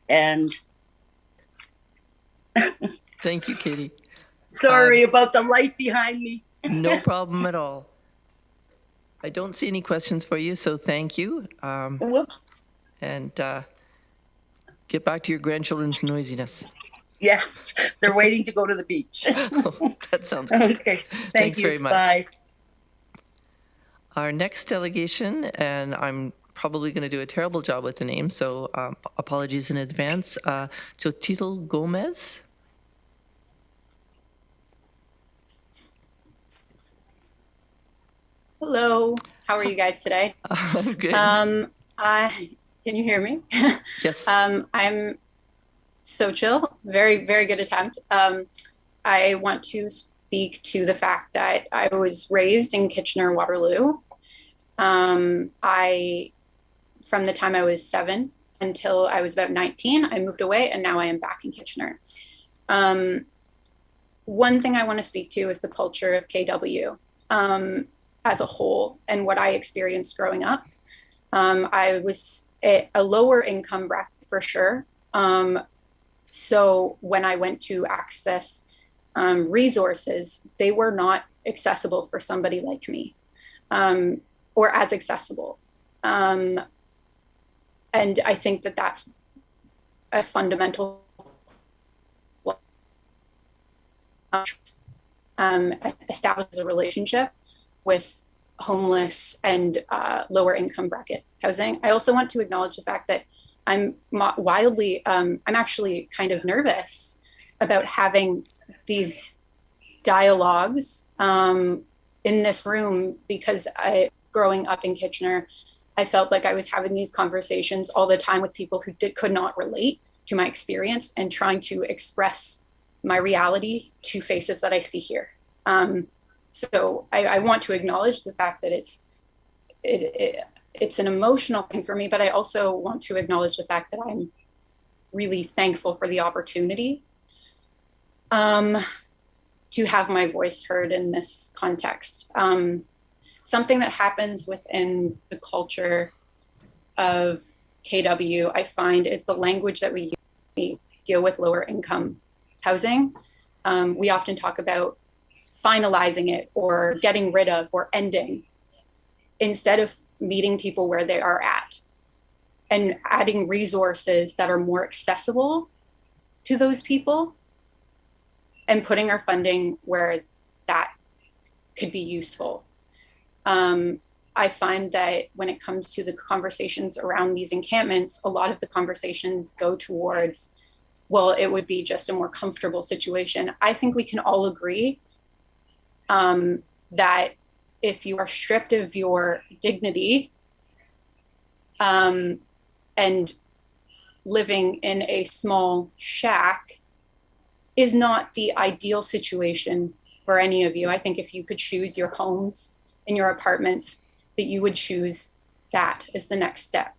And thank you, Katie. Sorry about the light behind me. No problem at all. I don't see any questions for you, so thank you. And get back to your grandchildren's noisiness. Yes, they're waiting to go to the beach. That sounds good. Okay, Thanks you. very much. Bye. Our next delegation, and I'm probably going to do a terrible job with the name, so apologies in advance. Jotito Gomez. Hello, how are you guys today? I'm good. Can you hear me? Yes. I'm so chill. Very, very good attempt. I want to speak to the fact that I was raised in Kitchener, Waterloo. From the time I was 7 until I was about 19, I moved away, and now I am back in Kitchener. One thing I want to speak to is the culture of KW as a whole and what I experienced growing up. I was at a lower income bracket for sure. So when I went to access resources, they were not accessible for somebody like me, or as accessible. And I think that that's a fundamental establish a relationship with homeless and lower income bracket housing. I also want to acknowledge the fact that I'm actually kind of nervous about having these dialogues in this room, because growing up in Kitchener, I felt like I was having these conversations all the time with people who could not relate to my experience and trying to express my reality to faces that I see here. So I want to acknowledge the fact that it's an emotional thing for me, but I also want to acknowledge the fact that I'm really thankful for the opportunity to have my voice heard in this context. Something that happens within the culture of KW, I find, is the language that we use to deal with lower income housing. We often talk about finalizing it or getting rid of or ending, instead of meeting people where they are at and adding resources that are more accessible to those people and putting our funding where that could be useful. I find that when it comes to the conversations around these encampments, a lot of the conversations go towards, well, it would be just a more comfortable situation. I think we can all agree that if you are stripped of your dignity and living in a small shack is not the ideal situation for any of you. I think if you could choose your homes and your apartments, that you would choose that as the next step.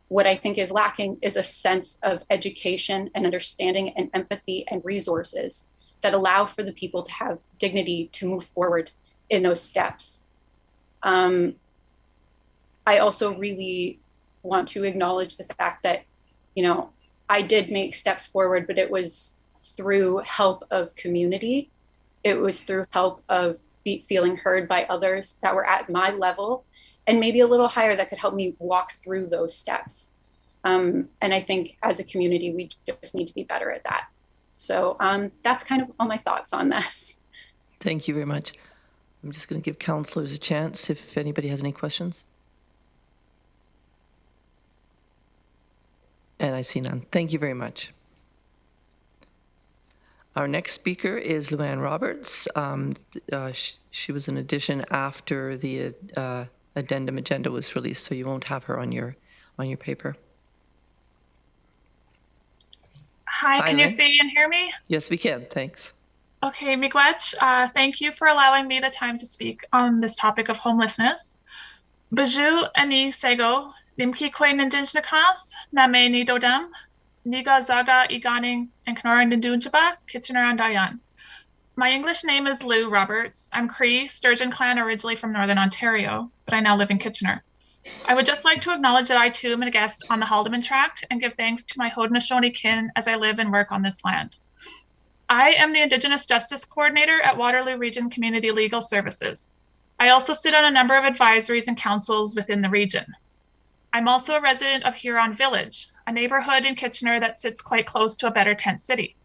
What I think is lacking is a sense of education and understanding and empathy and resources that allow for the people to have dignity to move forward in those steps. I also really want to acknowledge the fact that, I did make steps forward, but it was through help of community. It was through help of feeling heard by others that were at my level and maybe a little higher that could help me walk through those steps. And I think as a community, we just need to be better at that. So that's kind of all my thoughts on this. Thank you very much. I'm just going to give councillors a chance if anybody has any questions. And I see none. Thank you very much. Our next speaker is Luann Roberts. She was an addition after the addendum agenda was released, so you won't have her on your paper. Hi, can you see and hear me? Yes, we can. Thanks. Okay, Miigwech, thank you for allowing me the time to speak on this topic of homelessness. Baju Ani Sego, Nimki Kwe Ninjinjnakas, Name Nidodem, Niga Zaga Iganing, and Knorr Ndunjaba, Kitchener and Dayan. My English name is Lou Roberts. I'm Cree, Sturgeon Clan, originally from Northern Ontario, but I now live in Kitchener. I would just like to acknowledge that I too am a guest on the Haldimand Tract and give thanks to my Haudenosaunee kin as I live and work on this land. I am the Indigenous Justice Coordinator at Waterloo Region Community Legal Services. I also sit on a number of advisories and councils within the region. I'm also a resident of Huron Village, a neighborhood in Kitchener that sits quite close to a better tent city.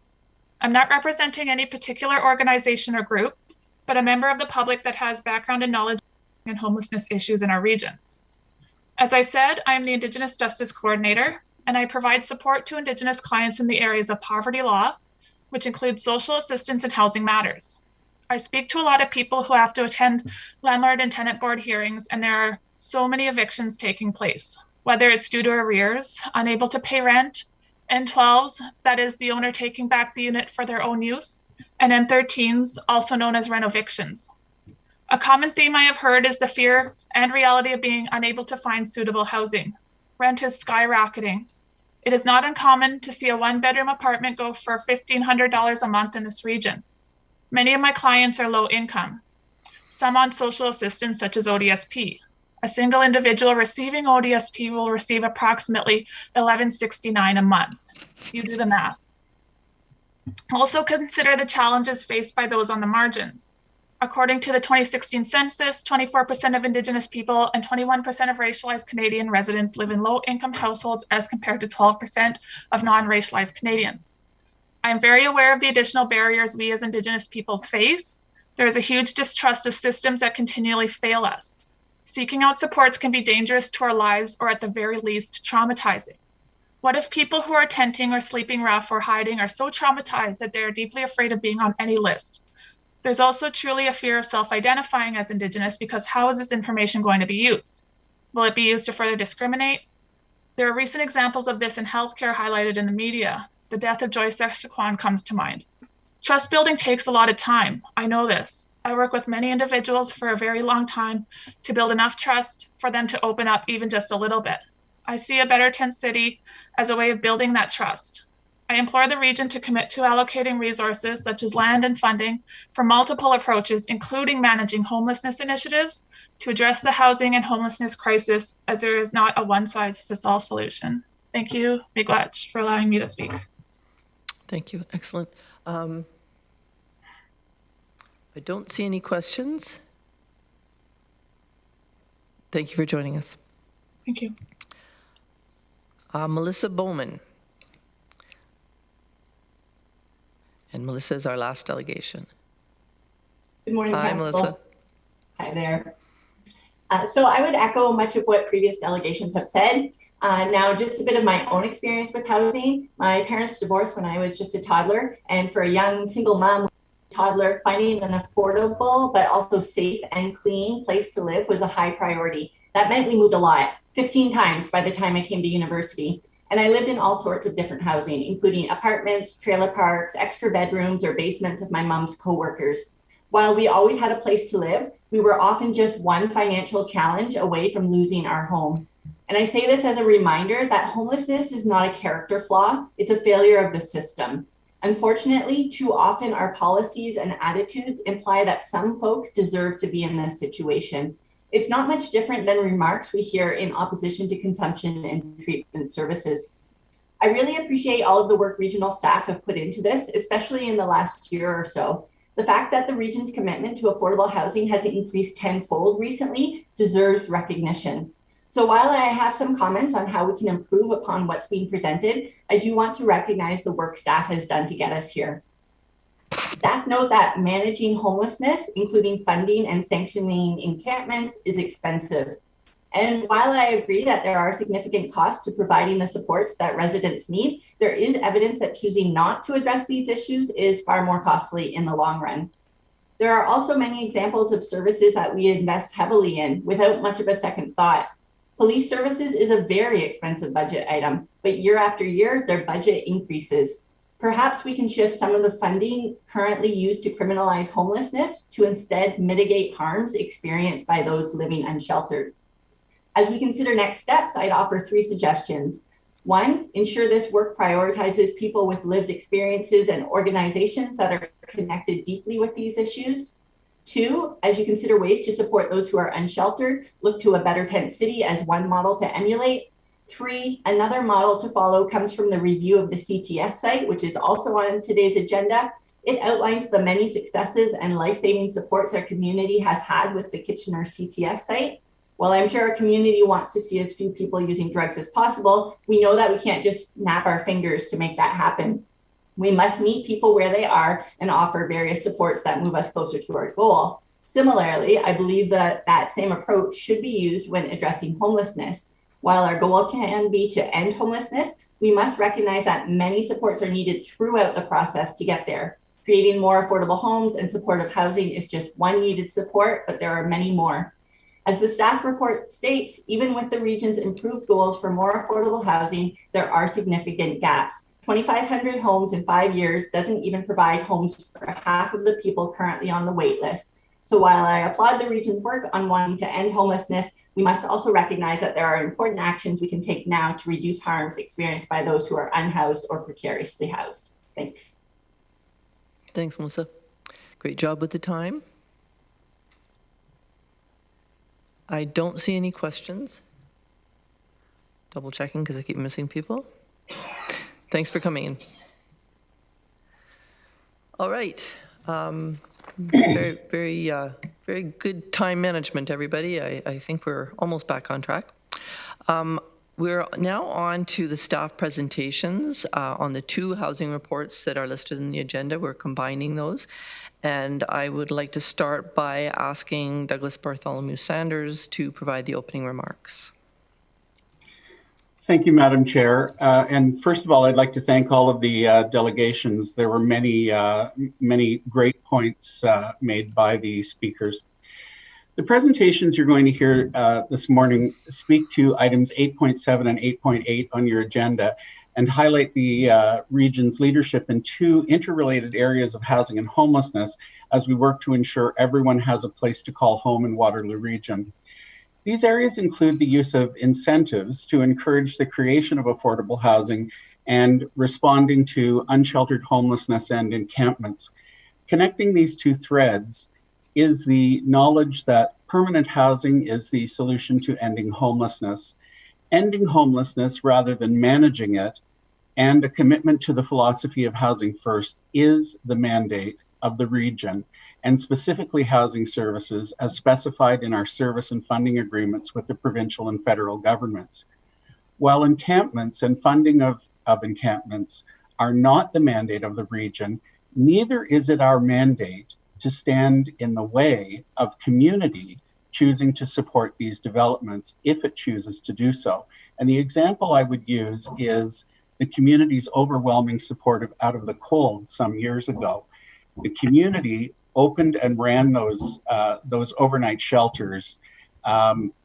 I'm not representing any particular organization or group, but a member of the public that has background and knowledge in homelessness issues in our region. As I said, I am the Indigenous Justice Coordinator, and I provide support to Indigenous clients in the areas of poverty law, which includes social assistance and housing matters. I speak to a lot of people who have to attend landlord and tenant board hearings, and there are so many evictions taking place, whether it's due to arrears, unable to pay rent, N12s, that is the owner taking back the unit for their own use, and N13s, also known as rent evictions. A common theme I have heard is the fear and reality of being unable to find suitable housing. Rent is skyrocketing. It is not uncommon to see a one-bedroom apartment go for $1,500 a month in this region. Many of my clients are low income, some on social assistance such as ODSP. A single individual receiving ODSP will receive approximately $1,169 a month. You do the math. Also consider the challenges faced by those on the margins. According to the 2016 census, 24% of Indigenous people and 21% of racialized Canadian residents live in low-income households as compared to 12% of non-racialized Canadians. I am very aware of the additional barriers we as Indigenous peoples face. There is a huge distrust of systems that continually fail us. Seeking out supports can be dangerous to our lives or at the very least traumatizing. What if people who are tenting or sleeping rough or hiding are so traumatized that they are deeply afraid of being on any list? There's also truly a fear of self-identifying as Indigenous because how is this information going to be used? Will it be used to further discriminate? There are recent examples of this in healthcare highlighted in the media. The death of Joyce Echaquan comes to mind. Trust building takes a lot of time. I know this. I work with many individuals for a very long time to build enough trust for them to open up even just a little bit. I see a better tent city as a way of building that trust. I implore the region to commit to allocating resources such as land and funding for multiple approaches, including managing homelessness initiatives to address the housing and homelessness crisis, as there is not a one-size-fits-all solution. Thank you, Miigwech, for allowing me to speak. Thank you. Excellent. I don't see any questions. Thank you for joining us. Thank you. Melissa Bowman. And Melissa is our last delegation. Good morning, Hi, Council. Melissa. Hi there. So I would echo much of what previous delegations have said. Now, just a bit of my own experience with housing. My parents divorced when I was just a toddler, and for a young single mom, toddler, finding an affordable but also safe and clean place to live was a high priority. That meant we moved a lot, 15 times by the time I came to university. And I lived in all sorts of different housing, including apartments, trailer parks, extra bedrooms, or basements of my mom's coworkers. While we always had a place to live, we were often just one financial challenge away from losing our home. And I say this as a reminder that homelessness is not a character flaw, it's a failure of the system. Unfortunately, too often our policies and attitudes imply that some folks deserve to be in this situation. It's not much different than remarks we hear in opposition to consumption and treatment services. I really appreciate all of the work regional staff have put into this, especially in the last year or so. The fact that the region's commitment to affordable housing has increased tenfold recently deserves recognition. So while I have some comments on how we can improve upon what's being presented, I do want to recognize the work staff has done to get us here. Staff note that managing homelessness, including funding and sanctioning encampments, is expensive. And while I agree that there are significant costs to providing the supports that residents need, there is evidence that choosing not to address these issues is far more costly in the long run. There are also many examples of services that we invest heavily in without much of a second thought. Police services is a very expensive budget item, but year after year, their budget increases. Perhaps we can shift some of the funding currently used to criminalize homelessness to instead mitigate harms experienced by those living unsheltered. As we consider next steps, I'd offer 3 suggestions. 1, ensure this work prioritizes people with lived experiences and organizations that are connected deeply with these issues. 2, as you consider ways to support those who are unsheltered, look to a Better Tent City as one model to emulate. 3, another model to follow comes from the review of the CTS site, which is also on today's agenda. It outlines the many successes and life-saving supports our community has had with the Kitchener CTS site. While I'm sure our community wants to see as few people using drugs as possible, we know that we can't just snap our fingers to make that happen. We must meet people where they are and offer various supports that move us closer to our goal. Similarly, I believe that that same approach should be used when addressing homelessness. While our goal can be to end homelessness, we must recognize that many supports are needed throughout the process to get there. Creating more affordable homes and supportive housing is just one needed support, but there are many more. As the staff report states, even with the region's improved goals for more affordable housing, there are significant gaps. 2,500 homes in 5 years doesn't even provide homes for half of the people currently on the wait list. So while I applaud the region's work on wanting to end homelessness, we must also recognize that there are important actions we can take now to reduce harms experienced by those who are unhoused or precariously housed. Thanks. Thanks, Melissa. Great job with the time. I don't see any questions. Double checking because I keep missing people. Thanks for coming in. All right. Very good time management, everybody. I think we're almost back on track. We're now on to the staff presentations on the 2 housing reports that are listed in the agenda. We're combining those. And I would like to start by asking Douglas Bartholomew Sanders to provide the opening remarks. Thank you, Madam Chair. And first of all, I'd like to thank all of the delegations. There were many great points made by the speakers. The presentations you're going to hear this morning speak to items 8.7 and 8.8 on your agenda and highlight the region's leadership in 2 interrelated areas of housing and homelessness as we work to ensure everyone has a place to call home in Waterloo region. These areas include the use of incentives to encourage the creation of affordable housing and responding to unsheltered homelessness and encampments. Connecting these 2 threads is the knowledge that permanent housing is the solution to ending homelessness. Ending homelessness rather than managing it, and a commitment to the philosophy of housing first is the mandate of the region, and specifically housing services as specified in our service and funding agreements with the provincial and federal governments. While encampments and funding of encampments are not the mandate of the region, neither is it our mandate to stand in the way of community choosing to support these developments if it chooses to do so. And the example I would use is the community's overwhelming support of Out of the Cold some years ago. The community opened and ran those overnight shelters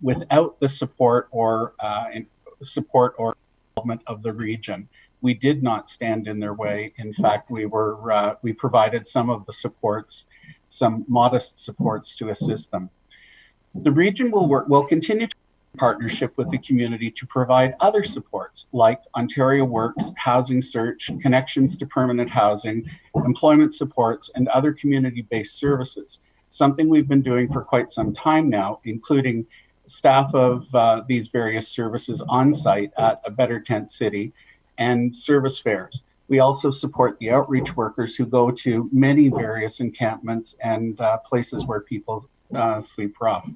without the support or involvement of the region. We did not stand in their way. In fact, we provided some of the supports, some modest supports to assist them. The region will continue to partnership with the community to provide other supports like Ontario Works, Housing Search, connections to permanent housing, employment supports, and other community-based services, something we've been doing for quite some time now, including staff of these various services on site at a Better Tent City and service fairs. We also support the outreach workers who go to many various encampments and places where people sleep rough.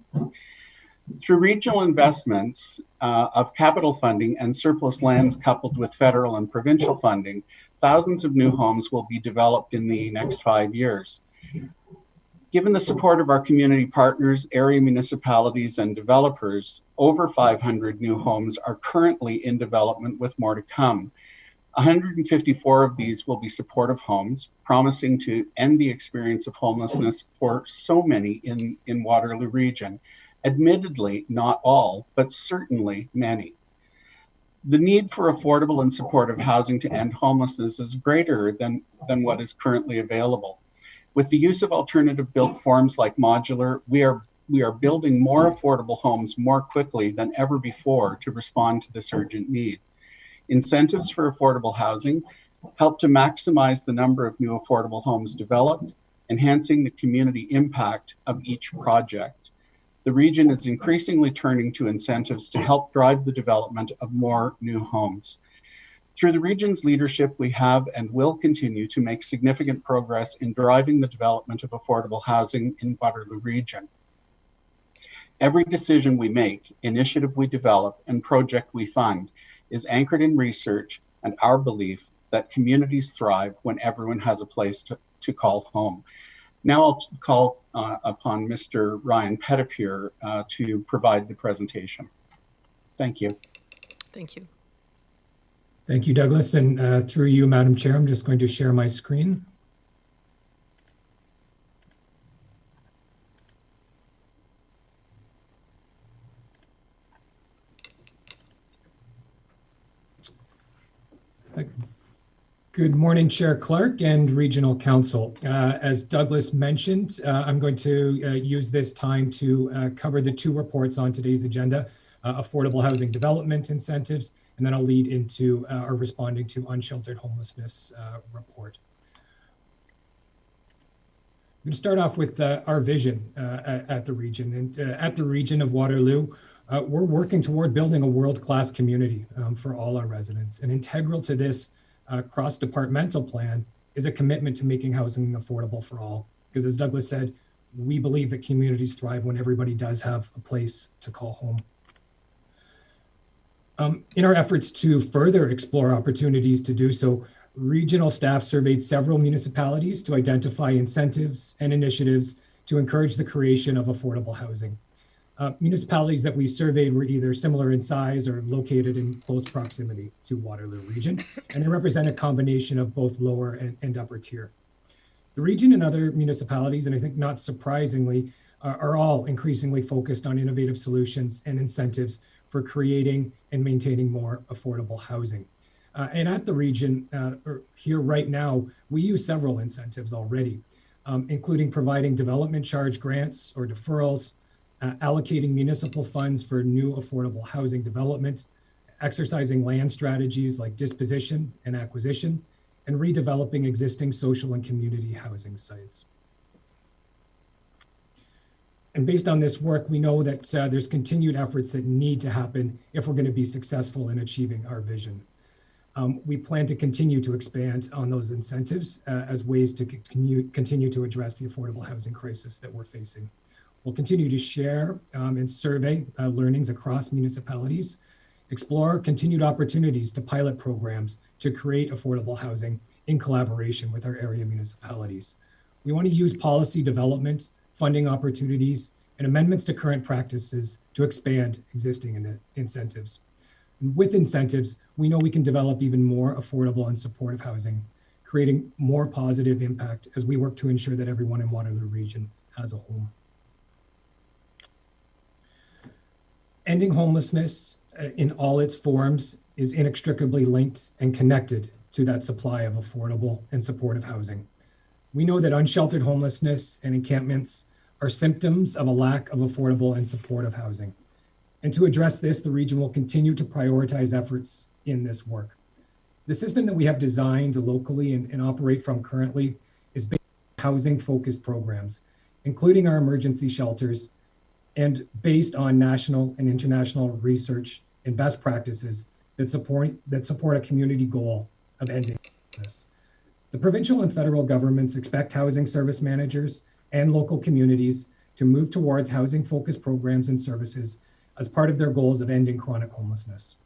Through regional investments of capital funding and surplus lands coupled with federal and provincial funding, thousands of new homes will be developed in the next 5 years. Given the support of our community partners, area municipalities, and developers, over 500 new homes are currently in development with more to come. 154 of these will be supportive homes, promising to end the experience of homelessness for so many in Waterloo region. Admittedly, not all, but certainly many. The need for affordable and supportive housing to end homelessness is greater than what is currently available. With the use of alternative built forms like modular, we are we are building more affordable homes more quickly than ever before to respond to this urgent need. Incentives for affordable housing help to maximize the number of new affordable homes developed, enhancing the community impact of each project. The region is increasingly turning to incentives to help drive the development of more new homes. Through the region's leadership, we have and will continue to make significant progress in driving the development of affordable housing in Waterloo region. Every decision we make, initiative we develop, and project we fund is anchored in research and our belief that communities thrive when everyone has a place to call home. Now I'll call upon Mr. Ryan Petitpure to provide the presentation. Thank you. Thank you. Thank you, Douglas. And through you, Madam Chair, I'm just going to share my screen. Good morning, Chair Clark and Regional Council. As Douglas mentioned, I'm going to use this time to cover the two reports on today's agenda, affordable housing development incentives, and then I'll lead into our responding to unsheltered homelessness report. I'm going to start off with our vision at the region. And at the region of Waterloo, we're working toward building a world-class community for all our residents. And integral to this cross-departmental plan is a commitment to making housing affordable for all. Because as Douglas said, we believe that communities thrive when everybody does have a place to call home. In our efforts to further explore opportunities to do so, regional staff surveyed several municipalities to identify incentives and initiatives to encourage the creation of affordable housing. Municipalities that we surveyed were either similar in size or located in close proximity to Waterloo region, and they represent a combination of both lower and upper tier. The region and other municipalities, and I think not surprisingly, are all increasingly focused on innovative solutions and incentives for creating and maintaining more affordable housing. And at the region, here right now, we use several incentives already, including providing development charge grants or deferrals, allocating municipal funds for new affordable housing development, exercising land strategies like disposition and acquisition, and redeveloping existing social and community housing sites. And based on this work, we know that there's continued efforts that need to happen if we're going to be successful in achieving our vision. We plan to continue to expand on those incentives as ways to continue to address the affordable housing crisis that we're facing. We'll continue to share and survey learnings across municipalities, explore continued opportunities to pilot programs to create affordable housing in collaboration with our area municipalities. We want to use policy development, funding opportunities, and amendments to current practices to expand existing incentives. And with incentives, we know we can develop even more affordable and supportive housing, creating more positive impact as we work to ensure that everyone in Waterloo region has a home. Ending homelessness in all its forms is inextricably linked and connected to that supply of affordable and supportive housing. We know that unsheltered homelessness and encampments are symptoms of a lack of affordable and supportive housing. And to address this, the region will continue to prioritize efforts in this work. The system that we have designed locally and operate from currently is based on housing-focused programs, including our emergency shelters, and based on national and international research and best practices that support a community goal of ending this. The provincial and federal governments expect housing service managers and local communities to move towards housing-focused programs and services as part of their goals of ending chronic homelessness.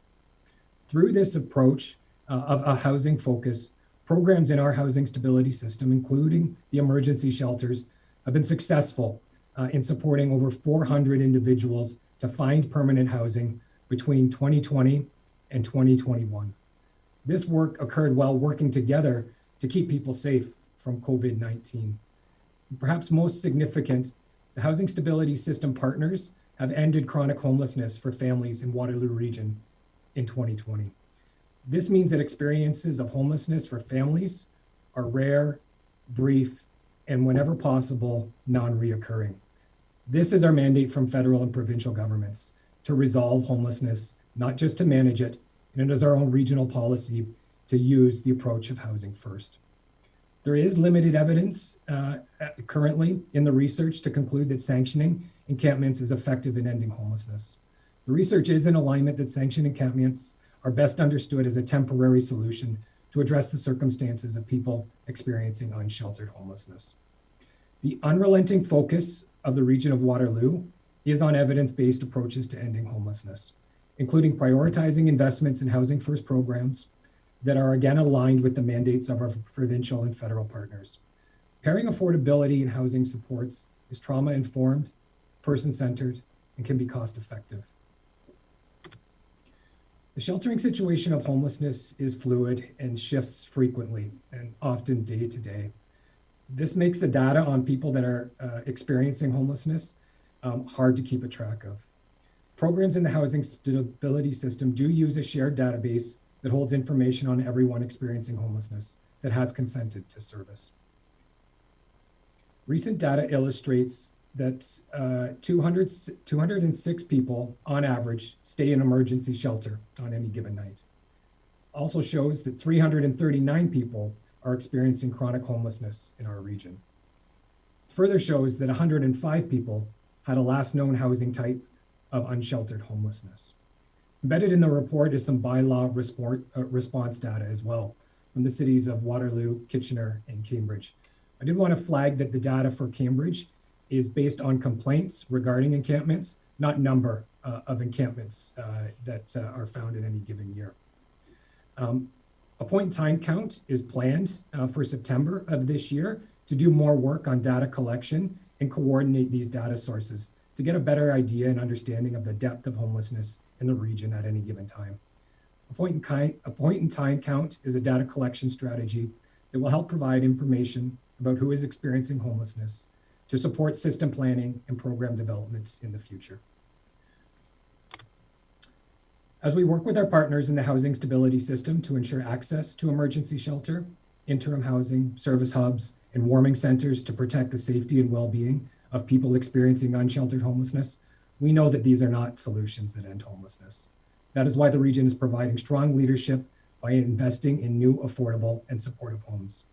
Through this approach of a housing focus, programs in our housing stability system, including the emergency shelters, have been successful in supporting over 400 individuals to find permanent housing between 2020 and 2021. This work occurred while working together to keep people safe from COVID-19. Perhaps most significant, the housing stability system partners have ended chronic homelessness for families in Waterloo region in 2020. This means that experiences of homelessness for families are rare, brief, and whenever possible, non-reoccurring. This is our mandate from federal and provincial governments to resolve homelessness, not just to manage it, and it is our own regional policy to use the approach of housing first. There is limited evidence currently in the research to conclude that sanctioning encampments is effective in ending homelessness. The research is in alignment that sanctioned encampments are best understood as a temporary solution to address the circumstances of people experiencing unsheltered homelessness. The unrelenting focus of the region of Waterloo is on evidence-based approaches to ending homelessness, including prioritizing investments in housing first programs that are again aligned with the mandates of our provincial and federal partners. Pairing affordability and housing supports is trauma-informed, person-centered, and can be cost-effective. The sheltering situation of homelessness is fluid and shifts frequently and often day to day. This makes the data on people that are experiencing homelessness hard to keep a track of. Programs in the housing stability system do use a shared database that holds information on everyone experiencing homelessness that has consented to service. Recent data illustrates that 206 people on average stay in emergency shelter on any given night. Also shows that 339 people are experiencing chronic homelessness in our region. Further shows that 105 people had a last known housing type of unsheltered homelessness. Embedded in the report is some bylaw response data as well from the cities of Waterloo, Kitchener, and Cambridge. I did want to flag that the data for Cambridge is based on complaints regarding encampments, not number of encampments that are found in any given year. A point in time count is planned for September of this year to do more work on data collection and coordinate these data sources to get a better idea and understanding of the depth of homelessness in the region at any given time. A point in time count is a data collection strategy that will help provide information about who is experiencing homelessness to support system planning and program developments in the future. As we work with our partners in the housing stability system to ensure access to emergency shelter, interim housing, service hubs, and warming centers to protect the safety and well-being of people experiencing unsheltered homelessness, we know that these are not solutions that end homelessness. That is why the region is providing strong leadership by investing in new, affordable, and supportive homes.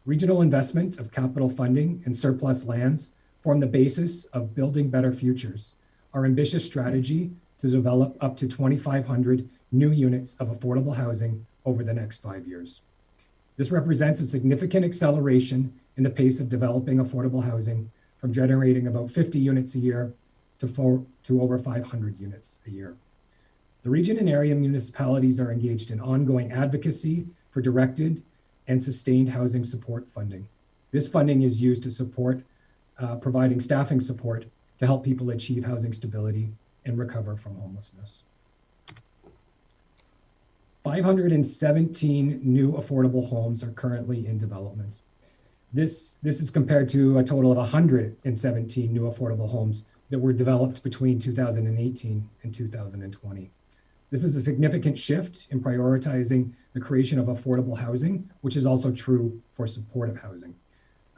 Regional investment of capital funding and surplus lands form the basis of building better futures. Our ambitious strategy to develop up to 2,500 new units of affordable housing over the next 5 years. This represents a significant acceleration in the pace of developing affordable housing from generating about 50 units a year to over 500 units a year. The region and area municipalities are engaged in ongoing advocacy for directed and sustained housing support funding. This funding is used to support providing staffing support to help people achieve housing stability and recover from homelessness. 517 new affordable homes are currently in development. This is compared to a total of 117 new affordable homes that were developed between 2018 and 2020. This is a significant shift in prioritizing the creation of affordable housing, which is also true for supportive housing.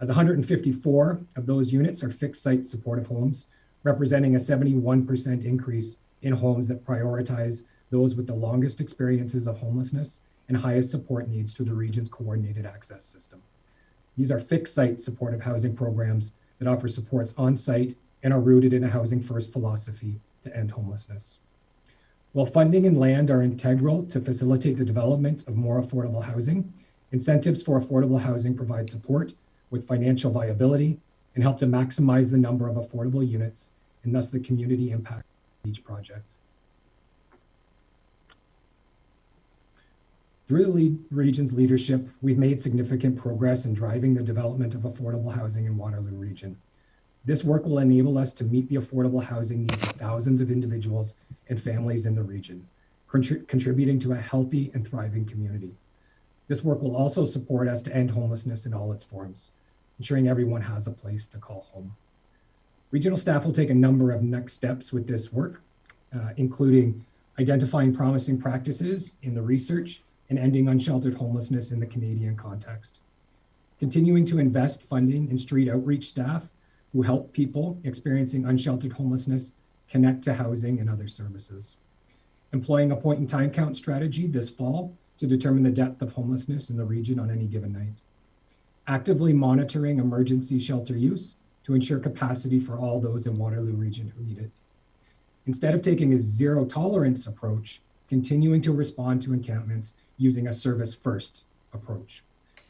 As 154 of those units are fixed site supportive homes, representing a 71% increase in homes that prioritize those with the longest experiences of homelessness and highest support needs through the region's coordinated access system. These are fixed site supportive housing programs that offer supports on site and are rooted in a housing first philosophy to end homelessness. While funding and land are integral to facilitate the development of more affordable housing, incentives for affordable housing provide support with financial viability and help to maximize the number of affordable units and thus the community impact of each project. Through the region's leadership, we've made significant progress in driving the development of affordable housing in Waterloo region. This work will enable us to meet the affordable housing needs of thousands of individuals and families in the region, contributing to a healthy and thriving community. This work will also support us to end homelessness in all its forms, ensuring everyone has a place to call home. Regional staff will take a number of next steps with this work, including identifying promising practices in the research and ending unsheltered homelessness in the Canadian context. Continuing to invest funding in street outreach staff who help people experiencing unsheltered homelessness connect to housing and other services. Employing a point-in-time count strategy this fall to determine the depth of homelessness in the region on any given night. Actively monitoring emergency shelter use to ensure capacity for all those in Waterloo region who need it. Instead of taking a zero tolerance approach, continuing to respond to encampments using a service first approach.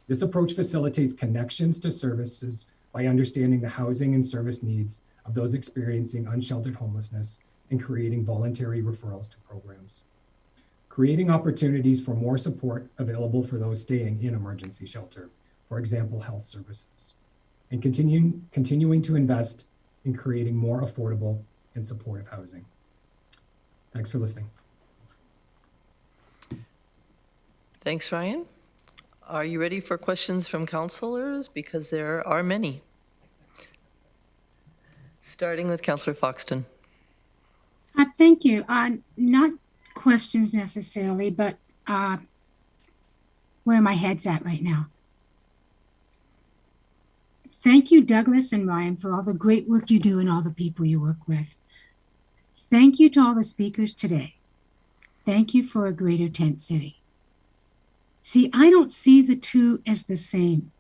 This approach facilitates connections to services by understanding the housing and service needs of those experiencing unsheltered homelessness and creating voluntary referrals to programs. Creating opportunities for more support available for those staying in emergency shelter, for example, health services, and continuing to invest in creating more affordable and supportive housing. Thanks for listening. Thanks, Ryan. Are you ready for questions from councillors? Because there are many. Starting with Councillor Foxton. Thank you. Not questions necessarily, but where my head's at right now. Thank you, Douglas and Ryan, for all the great work you do and all the people you work with. Thank you to all the speakers today. Thank you for a greater tent city. See, I don't see the two as the same.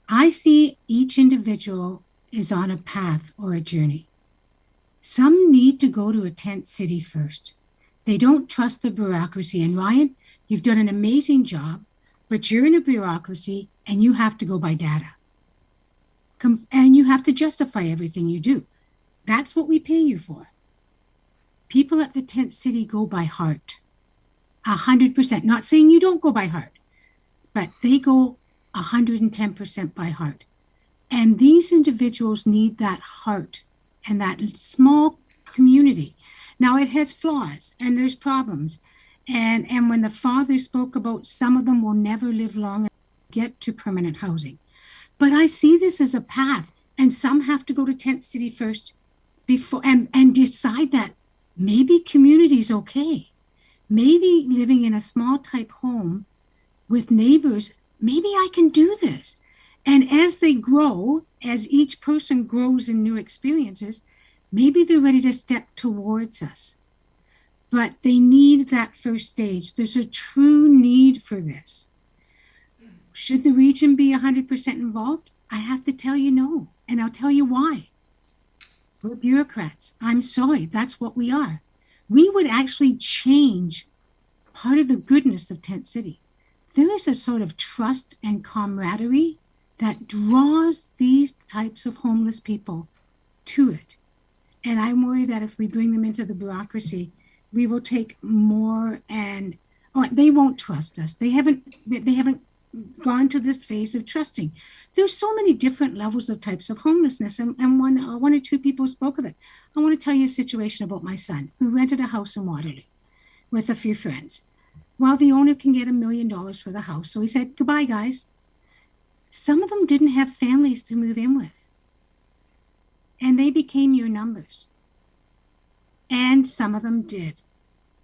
I see each individual is on a path or a journey. Some need to go to a tent city first. They don't trust the bureaucracy. And Ryan, you've done an amazing job, but you're in a bureaucracy and you have to go by data. And you have to justify everything you do. That's what we pay you for. People at the tent city go by heart. 100%. Not saying you don't go by heart, but they go 110% by heart. And these individuals need that heart and that small community. Now it has flaws and there's problems. And when the father spoke about some of them will never live long and get to permanent housing. But I see this as a path, and some have to go to tent city first before and decide that maybe community is okay. Maybe living in a small type home with neighbors, maybe I can do this. And as they grow, as each person grows in new experiences, maybe they're ready to step towards us. But they need that first stage. There's a true need for this. Should the region be 100% involved? I have to tell you no, and I'll tell you why. We're bureaucrats. I'm sorry, that's what we are. We would actually change part of the goodness of Tent City. There is a sort of trust and camaraderie that draws these types of homeless people to it. And I'm worried that if we bring them into the bureaucracy, we will take more they won't trust us. They haven't gone to this phase of trusting. There's so many different levels of types of homelessness, and one or two people spoke of it. I want to tell you a situation about my son who rented a house in Waterloo with a few friends. Well, the owner can get $1 million for the house, so he said, goodbye, guys. Some of them didn't have families to move in with, and they became your numbers. And some of them did.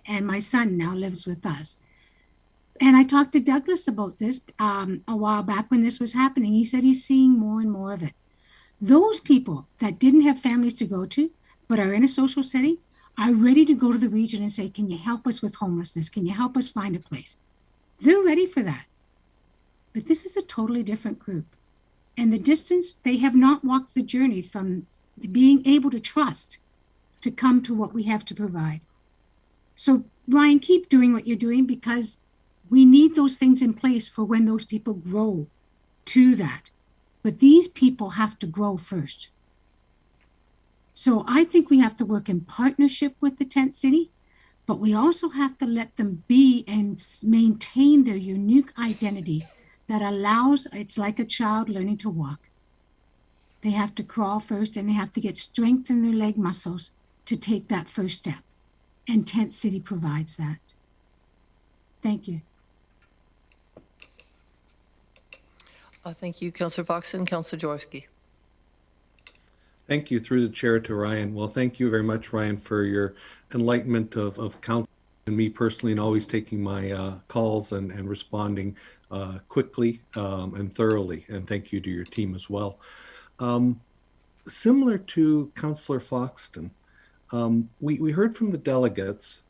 And my son now lives with us. And I talked to Douglas about this a while back when this was happening. He said he's seeing more and more of it. Those people that didn't have families to go to, but are in a social setting, are ready to go to the region and say, can you help us with homelessness? Can you help us find a place? They're ready for that. But this is a totally different group. And the distance, they have not walked the journey from being able to trust to come to what we have to provide. So Ryan, keep doing what you're doing, because we need those things in place for when those people grow to that. But these people have to grow first. So I think we have to work in partnership with the tent city, but we also have to let them be and maintain their unique identity that allows, it's like a child learning to walk. They have to crawl first, and they have to get strength in their leg muscles to take that first step. And Tent City provides that. Thank you. Thank you, Councillor Foxton. Councillor Jaworski. Thank you, through the chair, to Ryan. Well, thank you very much, Ryan, for your enlightenment of council and me personally, and always taking my calls and responding quickly and thoroughly. And thank you to your team as well. Similar to Councillor Foxton, we heard from the delegates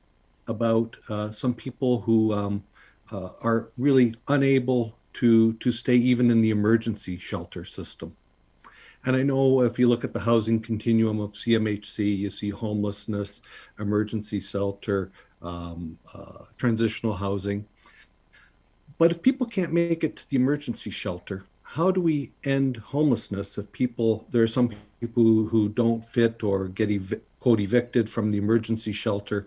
about some people who are really unable to stay even in the emergency shelter system. And I know if you look at the housing continuum of CMHC, you see homelessness, emergency shelter, transitional housing. But if people can't make it to the emergency shelter, how do we end homelessness if there are some people who don't fit or get quote evicted from the emergency shelter?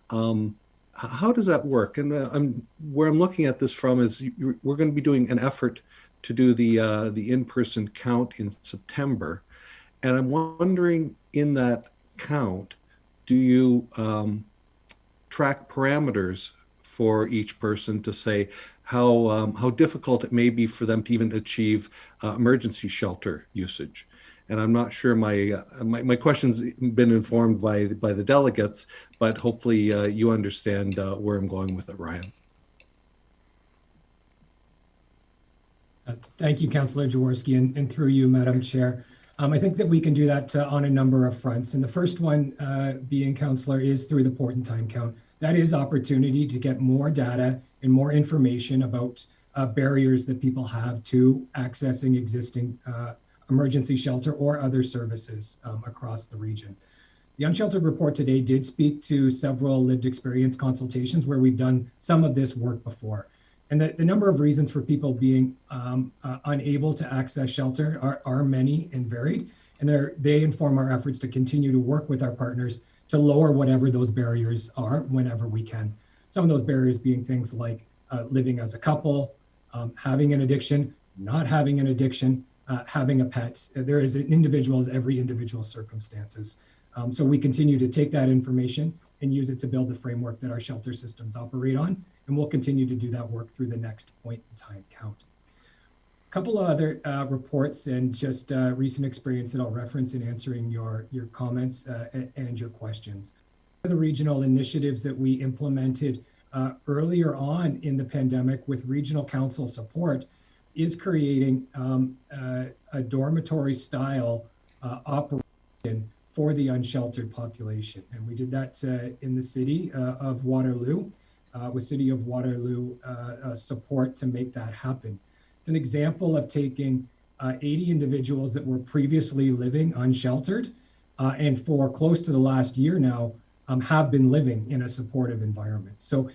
How does that work? And where I'm looking at this from is we're going to be doing an effort to do the in-person count in September. And I'm wondering, in that count, do you track parameters for each person to say how difficult it may be for them to even achieve emergency shelter usage? And I'm not sure my question's been informed by the delegates, but hopefully you understand where I'm going with it, Ryan. Thank you, Councillor Jaworski, and through you, Madam Chair. I think that we can do that on a number of fronts. And the first one, being, Councillor, is through the port and time count. That is opportunity to get more data and more information about barriers that people have to accessing existing emergency shelter or other services across the region. The Unsheltered report today did speak to several lived experience consultations where we've done some of this work before. And the number of reasons for people being unable to access shelter are many and varied. And they inform our efforts to continue to work with our partners to lower whatever those barriers are whenever we can. Some of those barriers being things like living as a couple, having an addiction, not having an addiction, having a pet. There is an individual's every individual circumstances. So we continue to take that information and use it to build the framework that our shelter systems operate on. And we'll continue to do that work through the next point in time count. A couple of other reports and just recent experience that I'll reference in answering your comments and your questions. The regional initiatives that we implemented earlier on in the pandemic with regional council support is creating a dormitory style operation for the unsheltered population. And we did that in the city of Waterloo, with City of Waterloo support to make that happen. It's an example of taking 80 individuals that were previously living unsheltered and for close to the last year now have been living in a supportive environment. So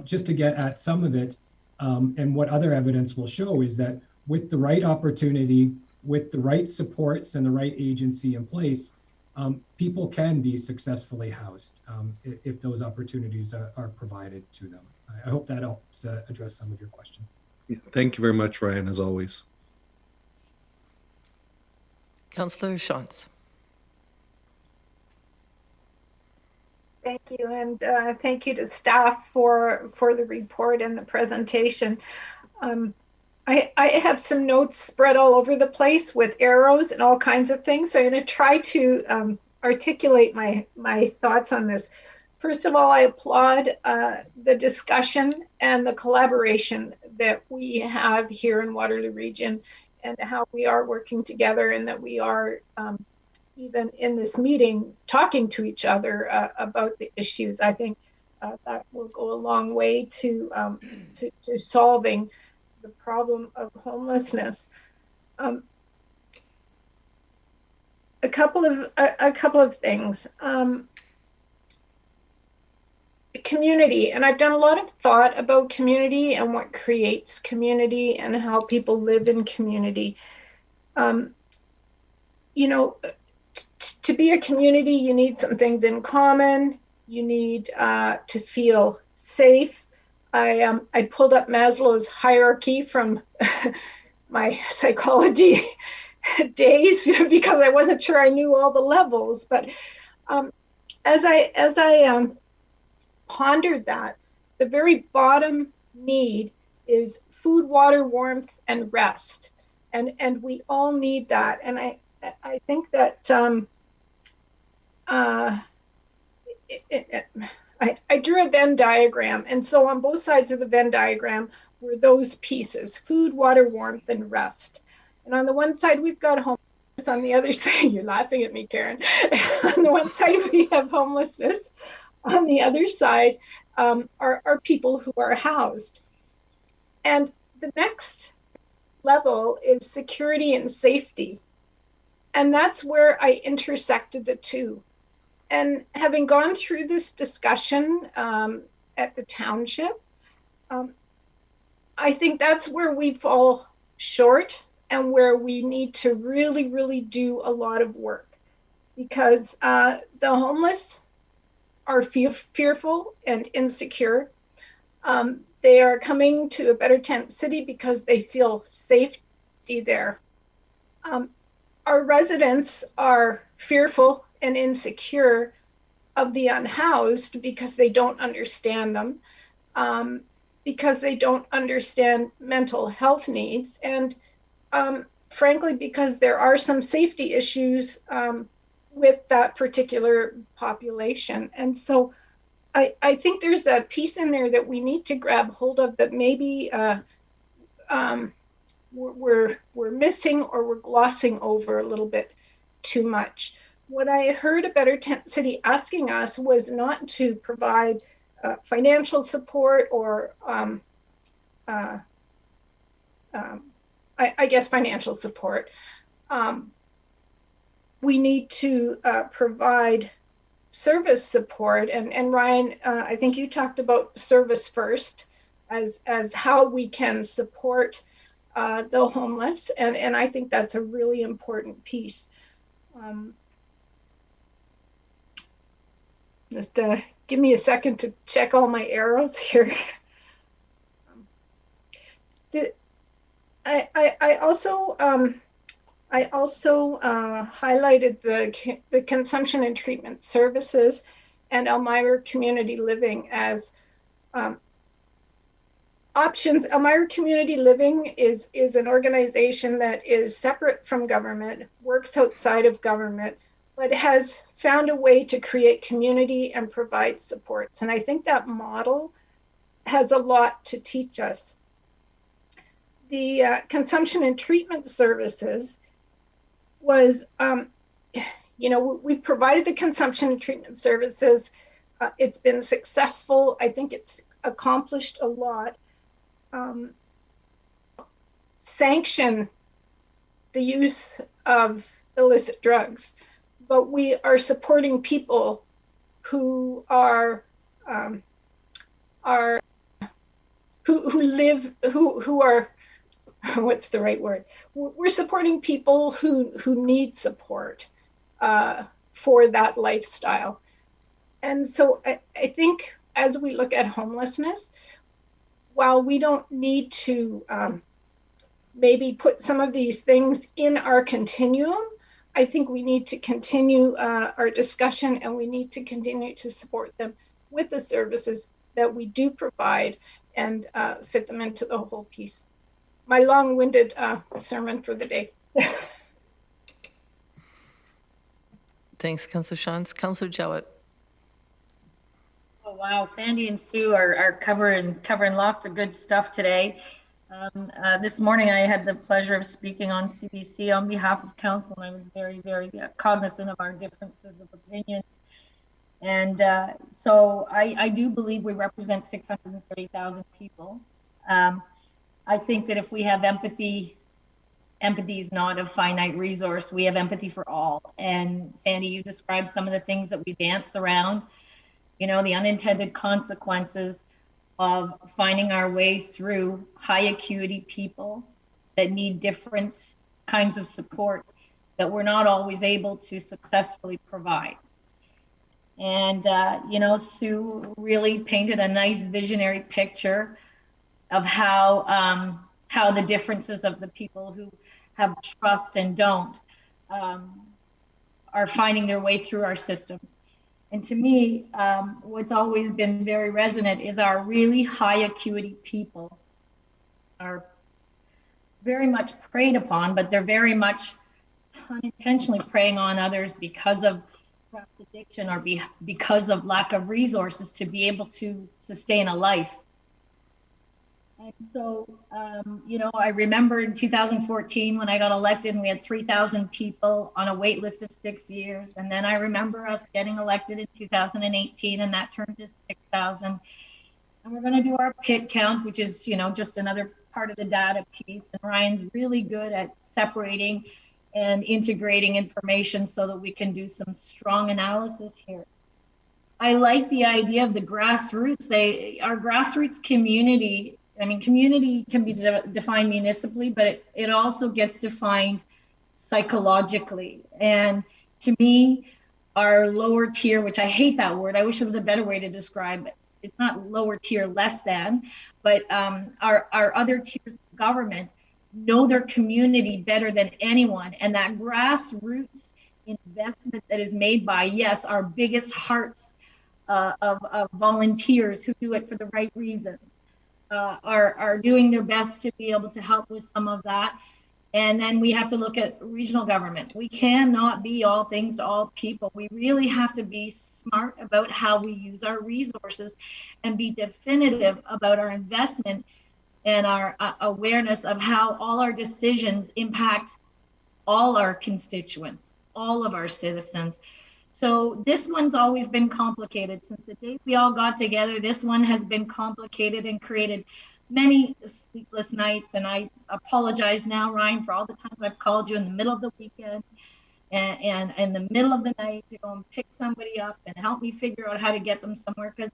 just to get at some of it, and what other evidence will show is that with the right opportunity, with the right supports and the right agency in place, people can be successfully housed if those opportunities are provided to them. I hope that helps address some of your question. Thank you very much, Ryan, as always. Councillor Shantz. Thank you, and thank you to staff for the report and the presentation. I have some notes spread all over the place with arrows and all kinds of things, so I'm going to try to articulate my thoughts on this. First of all, I applaud the discussion and the collaboration that we have here in Waterloo Region and how we are working together and that we are even in this meeting talking to each other about the issues. I think that will go a long way to solving the problem of homelessness. A couple of things. Community, and I've done a lot of thought about community and what creates community and how people live in community. You know, to be a community, you need some things in common. You need to feel safe. I pulled up Maslow's hierarchy from my psychology days because I wasn't sure I knew all the levels. But as I pondered that, the very bottom need is food, water, warmth, and rest, and we all need that. And I think that I drew a Venn diagram, and so on both sides of the Venn diagram were those pieces: food, water, warmth, and rest. And on the one side, we've got homelessness. homelessness. On the other side, you're laughing at me, Karen. On the one side, we have homelessness. On the other side are people who are housed. And the next level is security and safety. And that's where I intersected the two. And having gone through this discussion at the township, I think that's where we fall short and where we need to really, really do a lot of work, because the homeless are fearful and insecure. They are coming to a better tent city because they feel safety there. Our residents are fearful and insecure of the unhoused because they don't understand them, because they don't understand mental health needs, and frankly, because there are some safety issues with that particular population. And so I think there's a piece in there that we need to grab hold of that maybe we're missing or we're glossing over a little bit too much. What I heard a Better Tent City asking us was not to provide financial support or I guess financial support. We need to provide service support, and Ryan, I think you talked about service first as how we can support the homeless, and I think that's a really important piece. Just give me a second to check all my arrows here. I also highlighted the consumption and treatment services and Elmira Community Living as options. Elmira Community Living is an organization that is separate from government, works outside of government, but has found a way to create community and provide supports. And I think that model has a lot to teach us. The consumption and treatment services was, we've provided the consumption and treatment services. It's been successful. I think it's accomplished a lot. Sanction the use of illicit drugs, but we are supporting people who are what's the right word? We're supporting people who need support for that lifestyle. And so I think as we look at homelessness, while we don't need to maybe put some of these things in our continuum, I think we need to continue our discussion, and we need to continue to support them with the services that we do provide and fit them into the whole piece. My long-winded sermon for the day. Thanks, Councillor Shantz. Councillor Jowett. Oh, wow, Sandy and Sue are covering lots of good stuff today. This morning I had the pleasure of speaking on CBC on behalf of council, and I was very, very cognizant of our differences of opinions. And so I do believe we represent 630,000 people. I think that if we have empathy is not a finite resource. We have empathy for all. And Sandy, you described some of the things that we dance around, the unintended consequences of finding our way through high acuity people that need different kinds of support that we're not always able to successfully provide. And, Sue really painted a nice visionary picture of how the differences of the people who have trust and don't are finding their way through our systems. And to me, what's always been very resonant is our really high acuity people are very much preyed upon, but they're very much unintentionally preying on others because of addiction or because of lack of resources to be able to sustain a life. And so, I remember in 2014 when I got elected and we had 3,000 people on a wait list of 6 years. And then I remember us getting elected in 2018 and that turned to 6,000. And we're going to do our pit count, which is, just another part of the data piece. And Ryan's really good at separating and integrating information so that we can do some strong analysis here. I like the idea of the grassroots. Our grassroots community, community can be defined municipally, but it also gets defined psychologically. And to me, our lower tier, which I hate that word, I wish there was a better way to describe it. It's not lower tier, less than, but our other tiers of government know their community better than anyone. And that grassroots investment that is made by, yes, our biggest hearts of volunteers who do it for the right reasons, are doing their best to be able to help with some of that. And then we have to look at regional government. We cannot be all things to all people. We really have to be smart about how we use our resources and be definitive about our investment and our awareness of how all our decisions impact all our constituents, all of our citizens. So this one's always been complicated. Since the day we all got together, this one has been complicated and created many sleepless nights. And I apologize now, Ryan, for all the times I've called you in the middle of the weekend and in the middle of the night to go and pick somebody up and help me figure out how to get them somewhere, because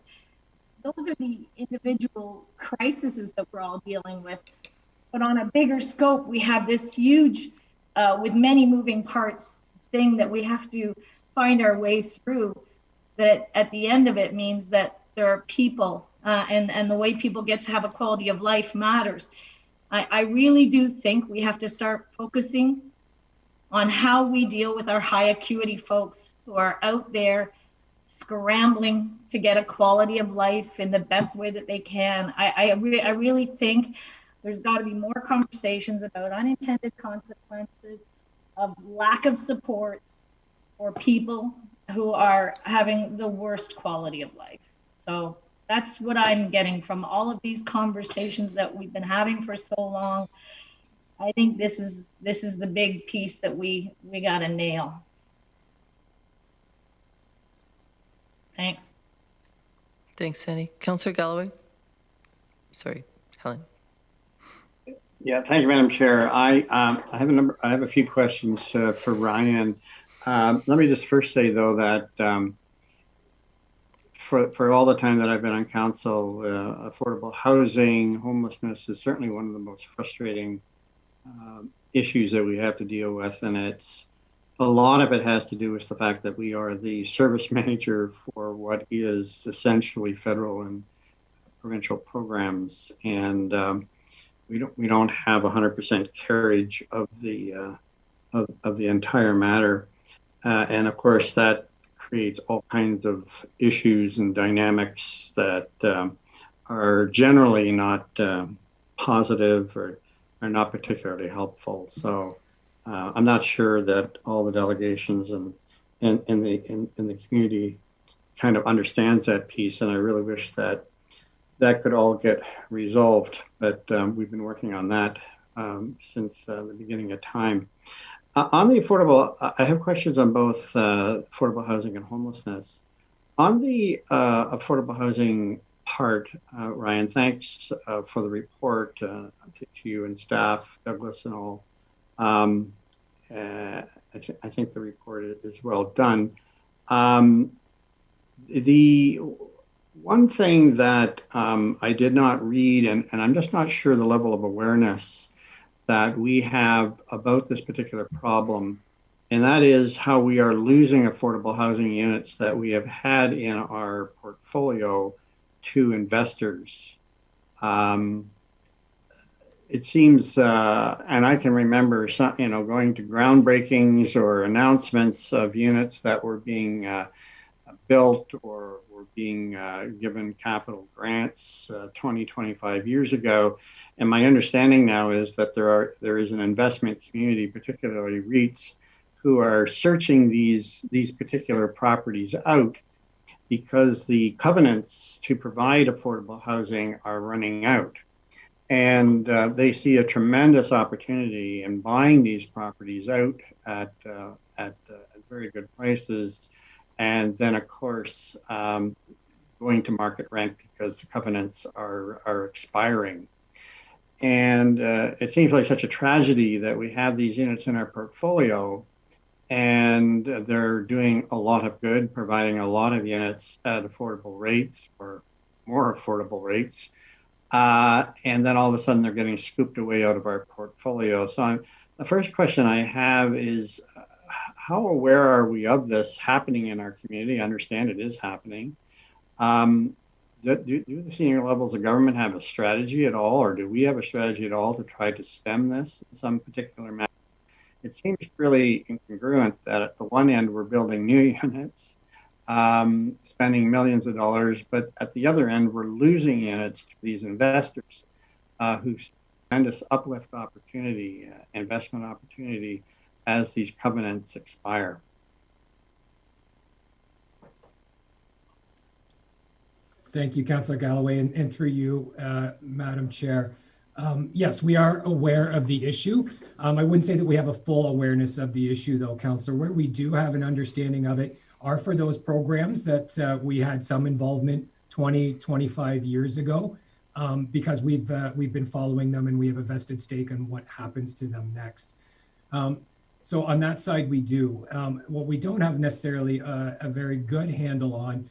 those are the individual crises that we're all dealing with. But on a bigger scope, we have this huge, with many moving parts, thing that we have to find our way through, that at the end of it means that there are people and the way people get to have a quality of life matters. I really do think we have to start focusing on how we deal with our high acuity folks who are out there scrambling to get a quality of life in the best way that they can. I really think there's got to be more conversations about unintended consequences of lack of supports for people who are having the worst quality of life. So that's what I'm getting from all of these conversations that we've been having for so long. I think this is the big piece that we got to nail. Thanks. Thanks, Sandy. Councillor Galloway? Sorry, Helen. Yeah, thank you, Madam Chair. I have a few questions for Ryan. Let me just first say, though, that for all the time that I've been on council, affordable housing, homelessness is certainly one of the most frustrating issues that we have to deal with, and a lot of it has to do with the fact that we are the service manager for what is essentially federal and provincial programs, and we don't have 100% carriage of the entire matter, and of course that creates all kinds of issues and dynamics that are generally not positive or are not particularly helpful. So I'm not sure that all the delegations and in the community kind of understands that piece, and I really wish that could all get resolved. But we've been working on that since the beginning of time. On the affordable, I have questions on both affordable housing and homelessness. On the affordable housing part, Ryan, thanks for the report to you and staff, Douglas and all. I think the report is well done. The one thing that I did not read, and I'm just not sure the level of awareness that we have about this particular problem, and that is how we are losing affordable housing units that we have had in our portfolio to investors. It seems, and I can remember some, going to groundbreakings or announcements of units that were being built or were being given capital grants 20, 25 years ago. And my understanding now is that there is an investment community, particularly REITs, who are searching these particular properties out because the covenants to provide affordable housing are running out. And they see a tremendous opportunity in buying these properties out at very good prices. And then, of course, going to market rent because the covenants are expiring. And it seems like such a tragedy that we have these units in our portfolio and they're doing a lot of good, providing a lot of units at affordable rates or more affordable rates. And then all of a sudden they're getting scooped away out of our portfolio. So the first question I have is, how aware are we of this happening in our community? I understand it is happening. Do the senior levels of government have a strategy at all, or do we have a strategy at all to try to stem this in some particular manner? It seems really incongruent that at the one end we're building new units, spending millions of dollars, but at the other end we're losing units to these investors who tremendous uplift opportunity, investment opportunity as these covenants expire. Thank you, Councillor Galloway, and through you, Madam Chair. Yes, we are aware of the issue. I wouldn't say that we have a full awareness of the issue, though, Councillor. Where we do have an understanding of it are for those programs that we had some involvement 20, 25 years ago, because we've been following them and we have a vested stake in what happens to them next. So on that side, we do. What we don't have necessarily a very good handle on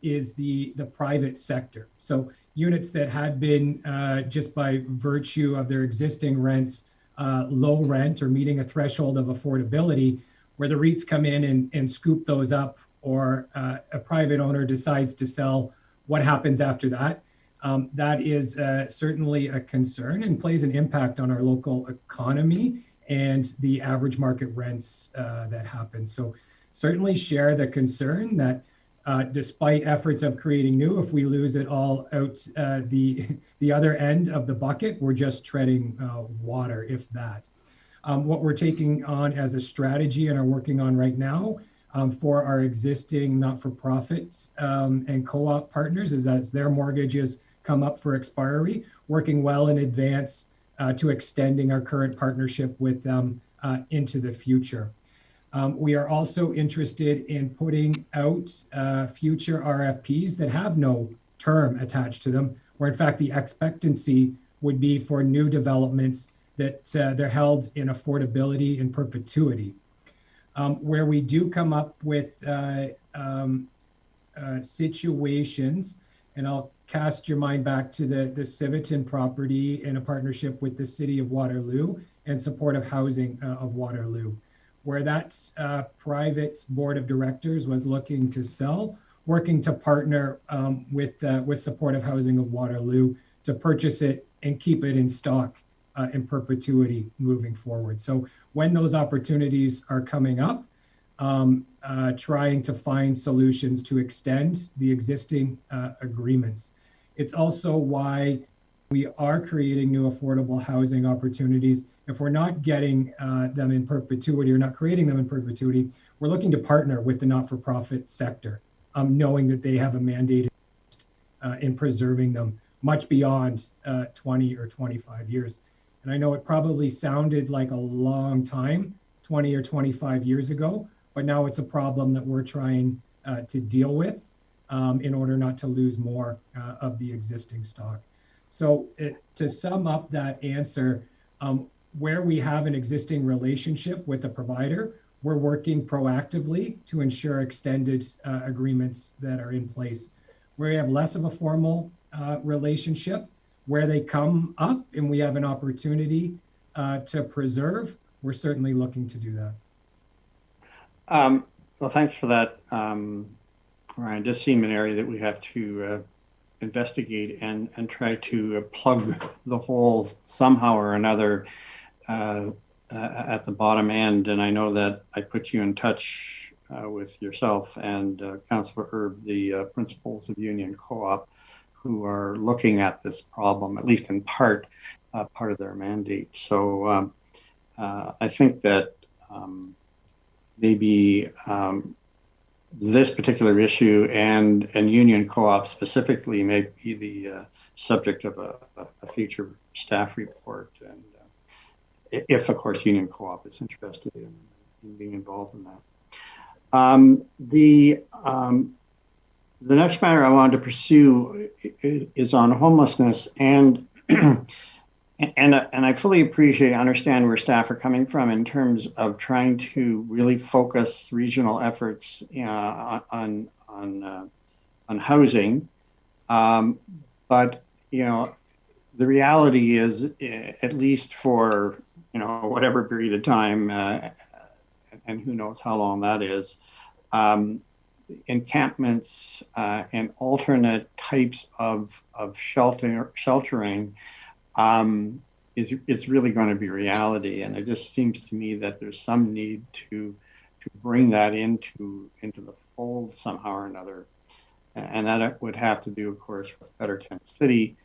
is the private sector. So units that had been just by virtue of their existing rents, low rent or meeting a threshold of affordability, where the REITs come in and scoop those up, or a private owner decides to sell. What happens after that? That is certainly a concern and plays an impact on our local economy and the average market rents that happen. So certainly share the concern that despite efforts of creating new, if we lose it all out the other end of the bucket, we're just treading water, if that. What we're taking on as a strategy and are working on right now for our existing not-for-profits and co-op partners is, as their mortgages come up for expiry, working well in advance to extending our current partnership with them into the future. We are also interested in putting out future RFPs that have no term attached to them, where in fact the expectancy would be for new developments that they're held in affordability and perpetuity. Where we do come up with situations, and I'll cast your mind back to the Civitan property in a partnership with the City of Waterloo and supportive housing of Waterloo, where that private board of directors was looking to sell, working to partner with supportive housing of Waterloo to purchase it and keep it in stock in perpetuity moving forward. So when those opportunities are coming up, trying to find solutions to extend the existing agreements. It's also why we are creating new affordable housing opportunities. If we're not getting them in perpetuity or not creating them in perpetuity, we're looking to partner with the not-for-profit sector, knowing that they have a mandate in preserving them much beyond 20 or 25 years. And I know it probably sounded like a long time, 20 or 25 years ago, but now it's a problem that we're trying to deal with in order not to lose more of the existing stock. So to sum up that answer, where we have an existing relationship with the provider, we're working proactively to ensure extended agreements that are in place. Where we have less of a formal relationship, where they come up and we have an opportunity to preserve, we're certainly looking to do that. Well, thanks for that, Ryan. It does seem an area that we have to investigate and try to plug the hole somehow or another at the bottom end. And I know that I put you in touch with yourself and Councillor Erb, the principals of Union Co-op, who are looking at this problem, at least in part of their mandate. So I think that maybe this particular issue and Union Co-op specifically may be the subject of a future staff report. And if, of course, Union Co-op is interested in being involved in that. The next matter I wanted to pursue is on homelessness, and I fully appreciate and understand where staff are coming from in terms of trying to really focus regional efforts on housing. But the reality is, at least for whatever period of time, and who knows how long that is, encampments and alternate types of sheltering is really going to be reality. And it just seems to me that there's some need to bring that into the fold somehow or another. And that would have to do, of course, with Better Tent City.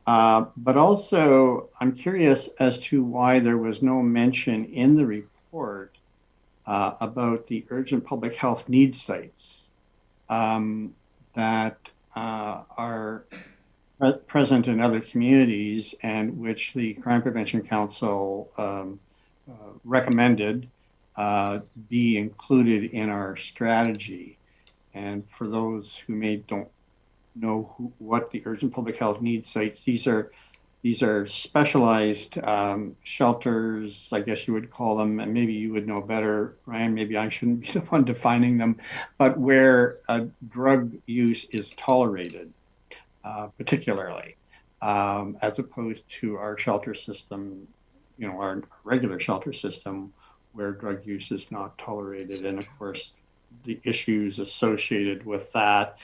But also, I'm curious as to why there was no mention in the report about the urgent public health needs sites that are present in other communities, and which the Crime Prevention Council recommended be included in our strategy. And for those who don't know what the urgent public health needs sites, these are specialized shelters, I guess you would call them, and maybe you would know better, Ryan, maybe I shouldn't be the one defining them, but where drug use is tolerated, particularly, as opposed to our shelter system, our regular shelter system, where drug use is not tolerated. And of course, the issues associated with that.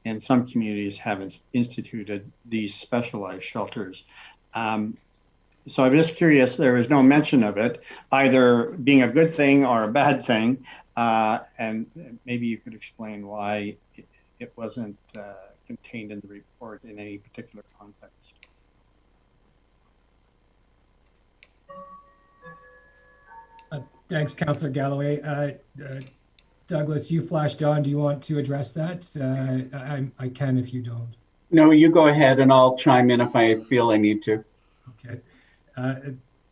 And some communities have instituted these specialized shelters. So I'm just curious, there was no mention of it, either being a good thing or a bad thing. And maybe you could explain why it wasn't contained in the report in any particular context. Thanks, Councillor Galloway. Douglas, you flashed on. Do you want to address that? I can if you don't. No, you go ahead and I'll chime in if I feel I need to. Okay.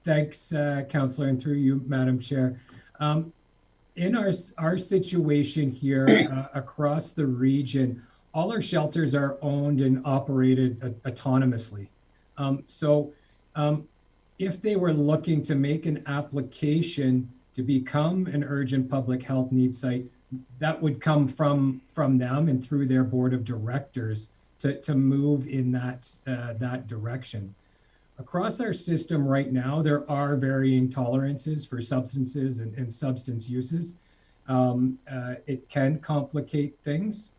Thanks, Councillor, and through you, Madam Chair. In our situation here across the region, all our shelters are owned and operated autonomously. So if they were looking to make an application to become an urgent public health needs site, that would come from them and through their board of directors to move in that direction. Across our system right now, there are varying tolerances for substances and substance uses. It can complicate things,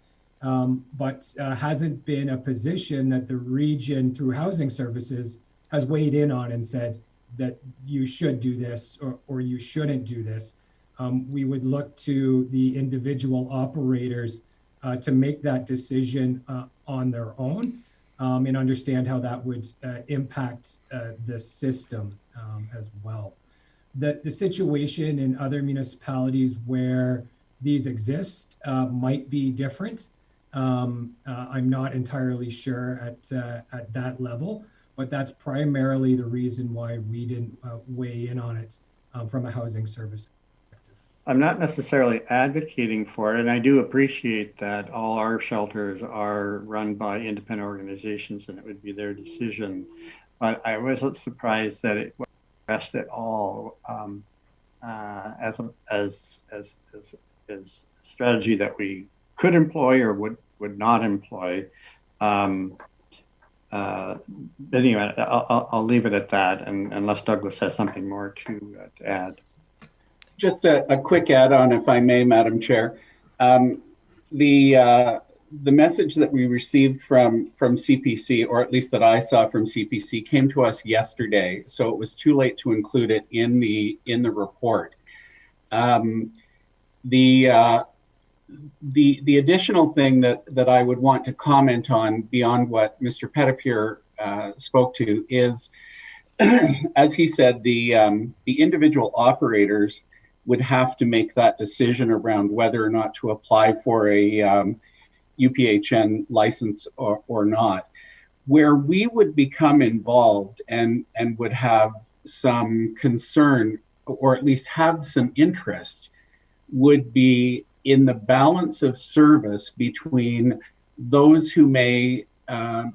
but hasn't been a position that the region through housing services has weighed in on and said that you should do this or you shouldn't do this. We would look to the individual operators to make that decision on their own and understand how that would impact the system as well. The situation in other municipalities where these exist might be different. I'm not entirely sure at that level, but that's primarily the reason why we didn't weigh in on it from a housing service. I'm not necessarily advocating for it, and I do appreciate that all our shelters are run by independent organizations and it would be their decision. But I wasn't surprised that it wasn't addressed at all as a strategy that we could employ or would not employ. But anyway, I'll leave it at that, and unless Douglas has something more to add. Just a quick add-on, if I may, Madam Chair. The message that we received from CPC, or at least that I saw from CPC, came to us yesterday, so it was too late to include it in the report. The additional thing that I would want to comment on beyond what Mr. Petitpier spoke to is, as he said, the individual operators would have to make that decision around whether or not to apply for a UPHN license or not. Where we would become involved and would have some concern, or at least have some interest, would be in the balance of service between those who may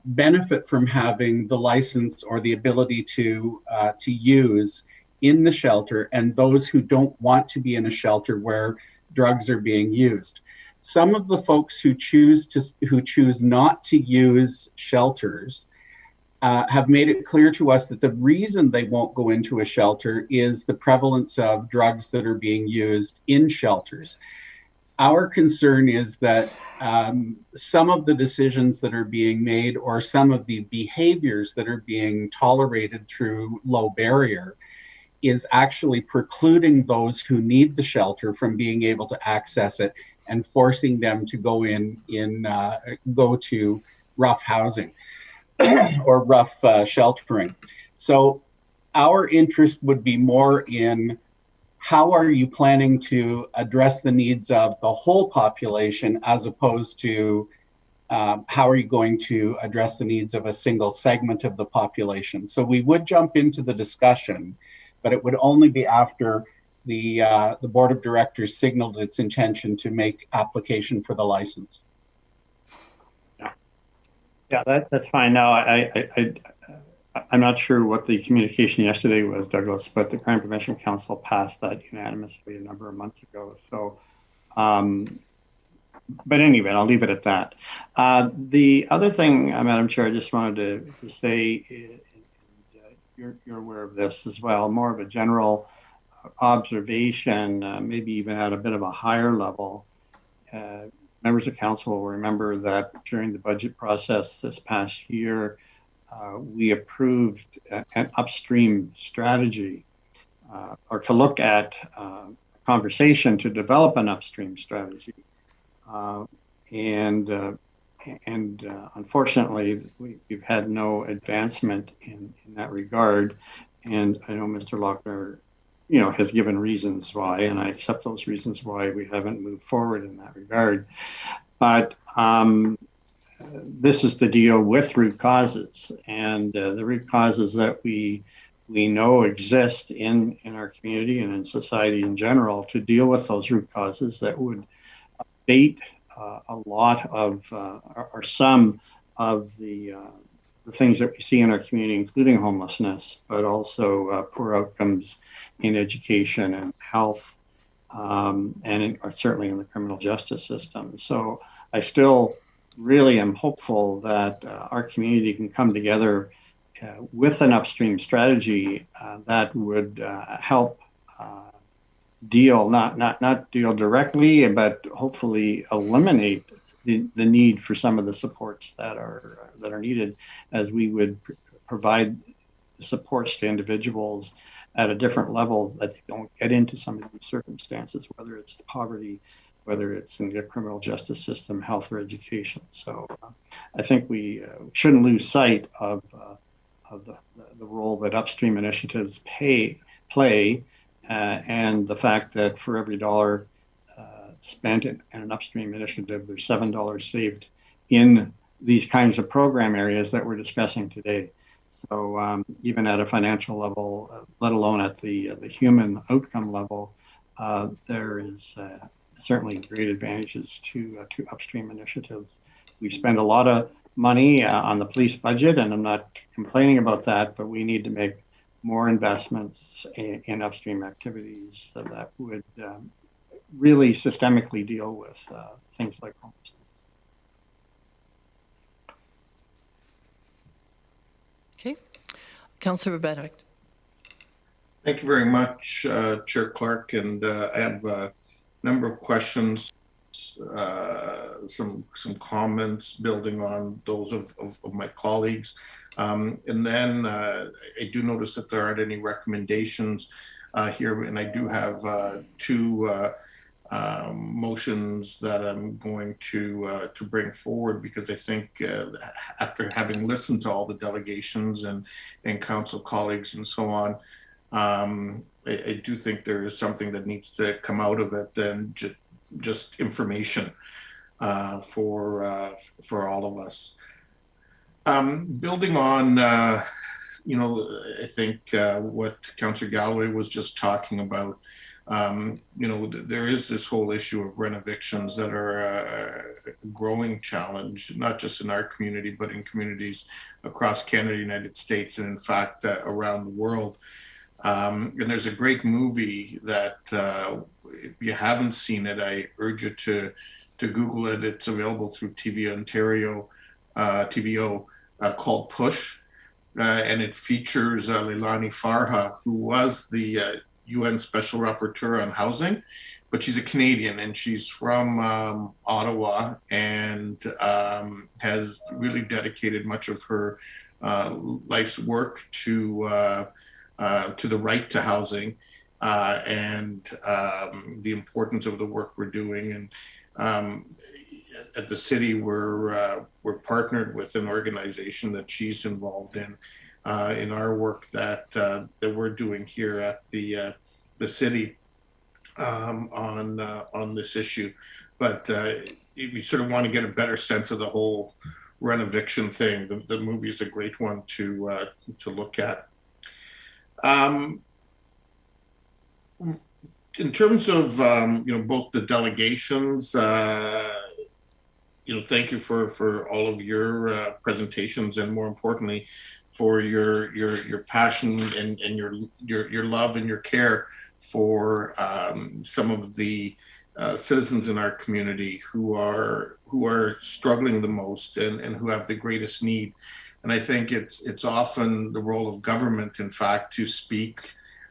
benefit from having the license or the ability to use in the shelter, and those who don't want to be in a shelter where drugs are being used. Some of the folks who choose not to use shelters have made it clear to us that the reason they won't go into a shelter is the prevalence of drugs that are being used in shelters. Our concern is that some of the decisions that are being made, or some of the behaviors that are being tolerated through low barrier, is actually precluding those who need the shelter from being able to access it, and forcing them to go to rough housing or rough sheltering. So our interest would be more in how are you planning to address the needs of the whole population, as opposed to how are you going to address the needs of a single segment of the population. So we would jump into the discussion, but it would only be after the board of directors signaled its intention to make application for the license. Yeah, that's fine. Now, I'm not sure what the communication yesterday was, Douglas, but the Crime Prevention Council passed that unanimously a number of months ago. So, but anyway, I'll leave it at that. The other thing, Madam Chair, I just wanted to say, you're aware of this as well, more of a general observation, maybe even at a bit of a higher level. Members of council will remember that during the budget process this past year, we approved an upstream strategy, or to look at a conversation to develop an upstream strategy. And unfortunately, we've had no advancement in that regard. And I know Mr. Lochner, has given reasons why, and I accept those reasons why we haven't moved forward in that regard. But this is to deal with root causes, and the root causes that we know exist in our community and in society in general, to deal with those root causes that would abate a lot of, or some of the things that we see in our community, including homelessness, but also poor outcomes in education and health, and certainly in the criminal justice system. So I still really am hopeful that our community can come together with an upstream strategy that would help deal, not deal directly, but hopefully eliminate the need for some of the supports that are needed, as we would provide supports to individuals at a different level, that they don't get into some of these circumstances, whether it's poverty, whether it's in the criminal justice system, health, or education. So I think we shouldn't lose sight of the role that upstream initiatives play, and the fact that for every dollar spent in an upstream initiative, there's $7 saved in these kinds of program areas that we're discussing today. So even at a financial level, let alone at the human outcome level, there is certainly great advantages to upstream initiatives. We spend a lot of money on the police budget, and I'm not complaining about that, but we need to make more investments in upstream activities that would really systemically deal with things like homelessness. Okay. Councillor Benedict. Thank you very much, Chair Clark. And I have a number of questions, some comments building on those of my colleagues. And then I do notice that there aren't any recommendations here, and I do have two motions that I'm going to bring forward, because I think after having listened to all the delegations and council colleagues and so on, I do think there is something that needs to come out of it, and just information for all of us. Building on, I think what Councillor Galloway was just talking about, there is this whole issue of rent evictions that are a growing challenge, not just in our community, but in communities across Canada, United States, and in fact, around the world. And there's a great movie that, if you haven't seen it, I urge you to Google it. It's available through TV Ontario, TVO, called Push. And it features Leilani Farha, who was the UN Special Rapporteur on Housing, but she's a Canadian and she's from Ottawa and has really dedicated much of her life's work to the right to housing and the importance of the work we're doing. And at the city, we're partnered with an organization that she's involved in our work that we're doing here at the city on this issue. But if you sort of want to get a better sense of the whole rent eviction thing, the movie is a great one to look at. In terms of both the delegations, thank you for all of your presentations, and more importantly, for your passion and your love and your care for some of the citizens in our community who are struggling the most and who have the greatest need. And I think it's often the role of government, in fact, to speak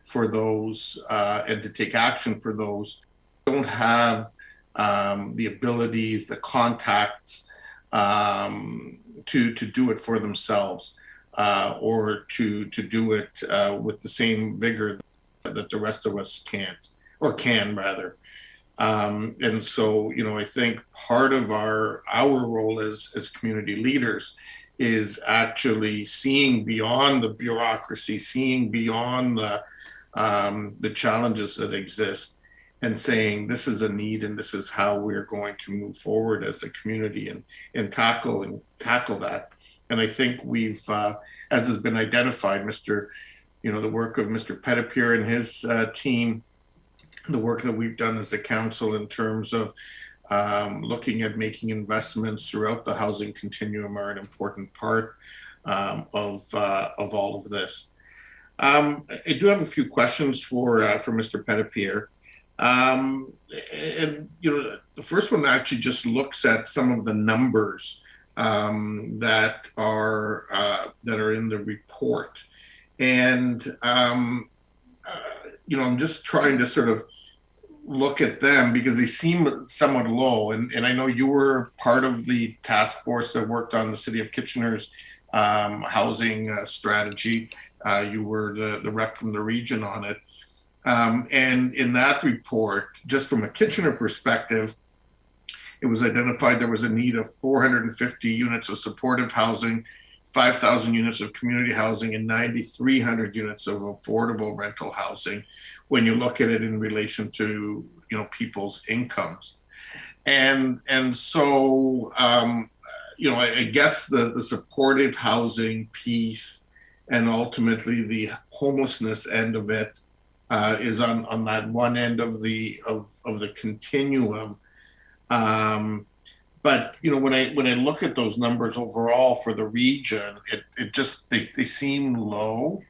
for those and to take action for those who don't have the abilities, the contacts to do it for themselves or to do it with the same vigor that the rest of us can't, or can rather. And so, I think part of our role as community leaders is actually seeing beyond the bureaucracy, seeing beyond the challenges that exist, and saying this is a need and this is how we're going to move forward as a community and tackle that. And I think we've, as has been identified, the work of Mr. Petitpier and his team, the work that we've done as a council in terms of looking at making investments throughout the housing continuum are an important part of all of this. I do have a few questions for Mr. Petitpier. And the first one actually just looks at some of the numbers that are in the report, and I'm just trying to sort of look at them because they seem somewhat low. And I know you were part of the task force that worked on the City of Kitchener's housing strategy. You were the rep from the region on it. And in that report, just from a Kitchener perspective, it was identified there was a need of 450 units of supportive housing, 5,000 units of community housing, and 9,300 units of affordable rental housing when you look at it in relation to people's incomes. And so I guess the supportive housing piece and ultimately the homelessness end of it is on that one end of the continuum. But when I look at those numbers overall for the region, it just they seem low.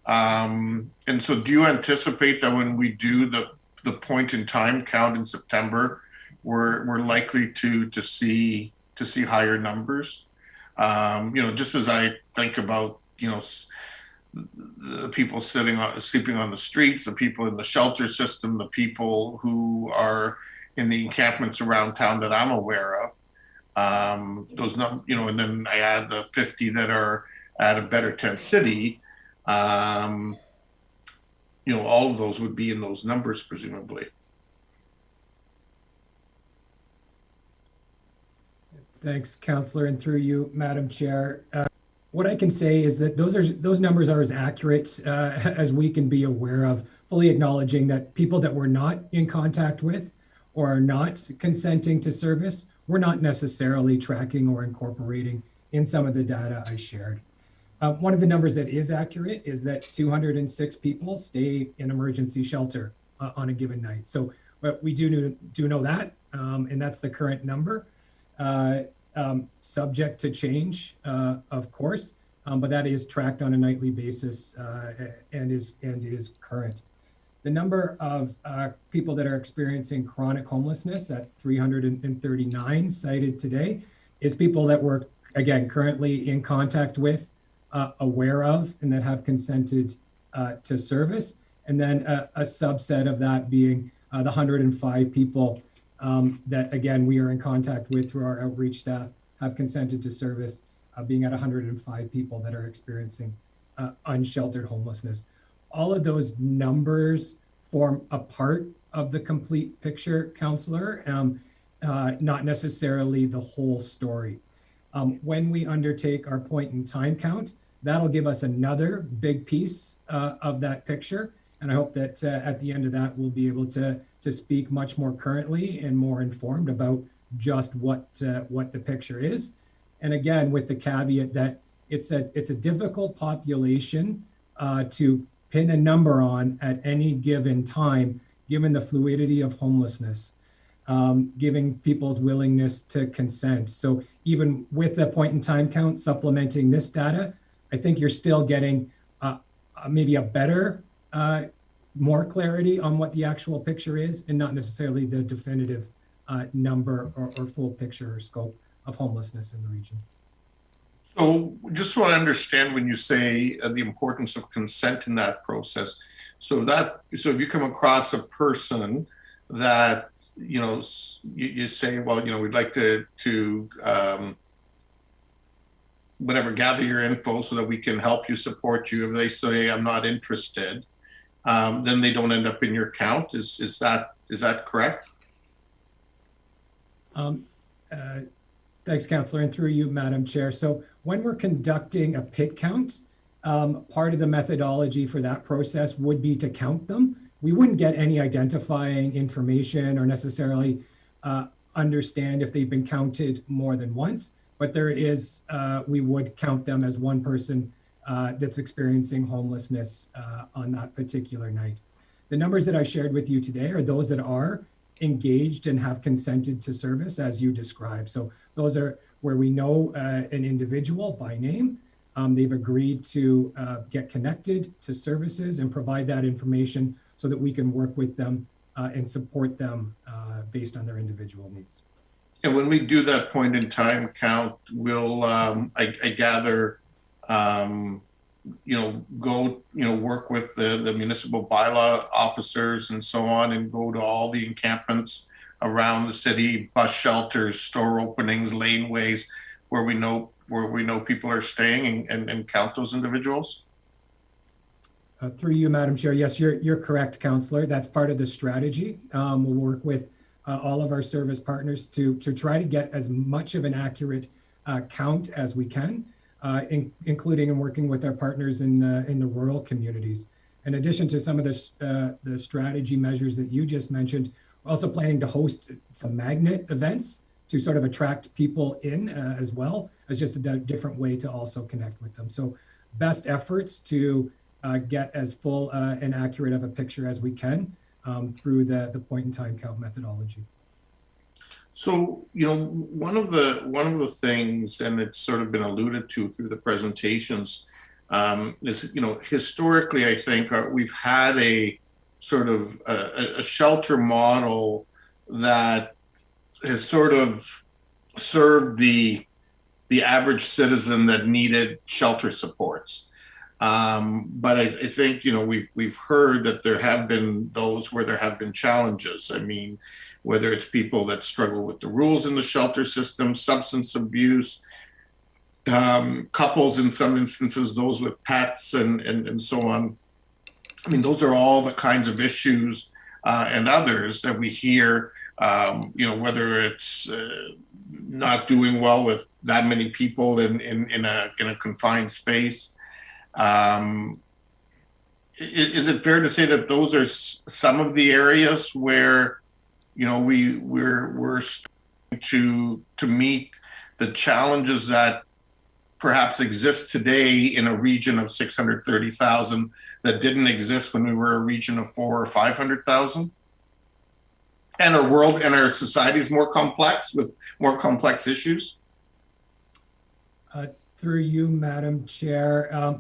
And so, do you anticipate that when we do the point in time count in September, we're likely to see higher numbers? Just as I think about the people sleeping on the streets, the people in the shelter system, the people who are in the encampments around town that I'm aware of, those numbers, and then I add the 50 that are at a better tent city, all of those would be in those numbers, presumably. Thanks, Councillor, and through you, Madam Chair. What I can say is that those numbers are as accurate as we can be aware of, fully acknowledging that people that we're not in contact with or are not consenting to service, we're not necessarily tracking or incorporating in some of the data I shared. One of the numbers that is accurate is that 206 people stay in emergency shelter on a given night. So we do know that, and that's the current number, subject to change, of course, but that is tracked on a nightly basis and is current. The number of people that are experiencing chronic homelessness at 339 cited today is people that we're, again, currently in contact with, aware of, and that have consented to service. And then a subset of that being the 105 people that, again, we are in contact with through our outreach staff, have consented to service, being at 105 people that are experiencing unsheltered homelessness. All of those numbers form a part of the complete picture, Councillor, not necessarily the whole story. When we undertake our point in time count, that'll give us another big piece of that picture. And I hope that at the end of that, we'll be able to speak much more currently and more informed about just what the picture is. And again, with the caveat that it's a difficult population to pin a number on at any given time, given the fluidity of homelessness, giving people's willingness to consent. So even with the point in time count supplementing this data, I think you're still getting maybe a better, more clarity on what the actual picture is, and not necessarily the definitive number or full picture or scope of homelessness in the region. So just so I understand, when you say the importance of consent in that process, so if you come across a person that, you say, well, we'd like to whatever, gather your info so that we can help you, support you. If they say, I'm not interested, then they don't end up in your count. Is that correct? Thanks, Councillor, and through you, Madam Chair. So when we're conducting a pit count, part of the methodology for that process would be to count them. We wouldn't get any identifying information or necessarily understand if they've been counted more than once, but there is, we would count them as one person that's experiencing homelessness on that particular night. The numbers that I shared with you today are those that are engaged and have consented to service as you described. So those are where we know an individual by name. They've agreed to get connected to services and provide that information so that we can work with them and support them based on their individual needs. And when we do that point in time count, we'll, I gather, go, work with the municipal bylaw officers and so on, and go to all the encampments around the city, bus shelters, store openings, laneways, where we know people are staying, and count those individuals? Through you, Madam Chair, yes, you're correct, Councillor. That's part of the strategy. We'll work with all of our service partners to try to get as much of an accurate count as we can, including and working with our partners in the rural communities. In addition to some of the strategy measures that you just mentioned, we're also planning to host some magnet events to sort of attract people in as well, as just a different way to also connect with them. So best efforts to get as full and accurate of a picture as we can through the point in time count methodology. So, one of the things, and it's sort of been alluded to through the presentations, is, historically, I think we've had a sort of a shelter model that has sort of served the average citizen that needed shelter supports. But I think, we've heard that there have been those where there have been challenges. I mean, whether it's people that struggle with the rules in the shelter system, substance abuse, couples in some instances, those with pets and so on. I mean, those are all the kinds of issues and others that we hear, whether it's not doing well with that many people in a confined space. Is it fair to say that those are some of the areas where, we're starting to meet the challenges that perhaps exist today in a region of 630,000 that didn't exist when we were a region of 400,000 or 500,000? And our world and our society is more complex with more complex issues? Through you, Madam Chair,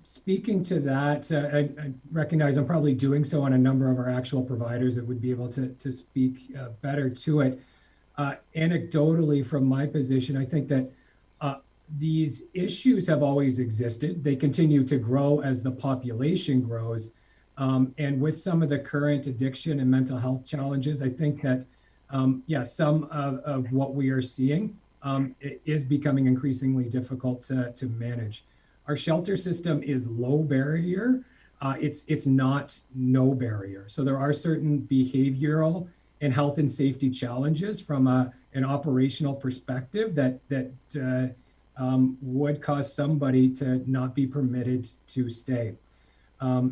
speaking to that, I recognize I'm probably doing so on a number of our actual providers that would be able to speak better to it. Anecdotally, from my position, I think that these issues have always existed. They continue to grow as the population grows. And with some of the current addiction and mental health challenges, I think that, some of what we are seeing is becoming increasingly difficult to manage. Our shelter system is low barrier. It's not no barrier. So there are certain behavioral and health and safety challenges from an operational perspective that would cause somebody to not be permitted to stay. I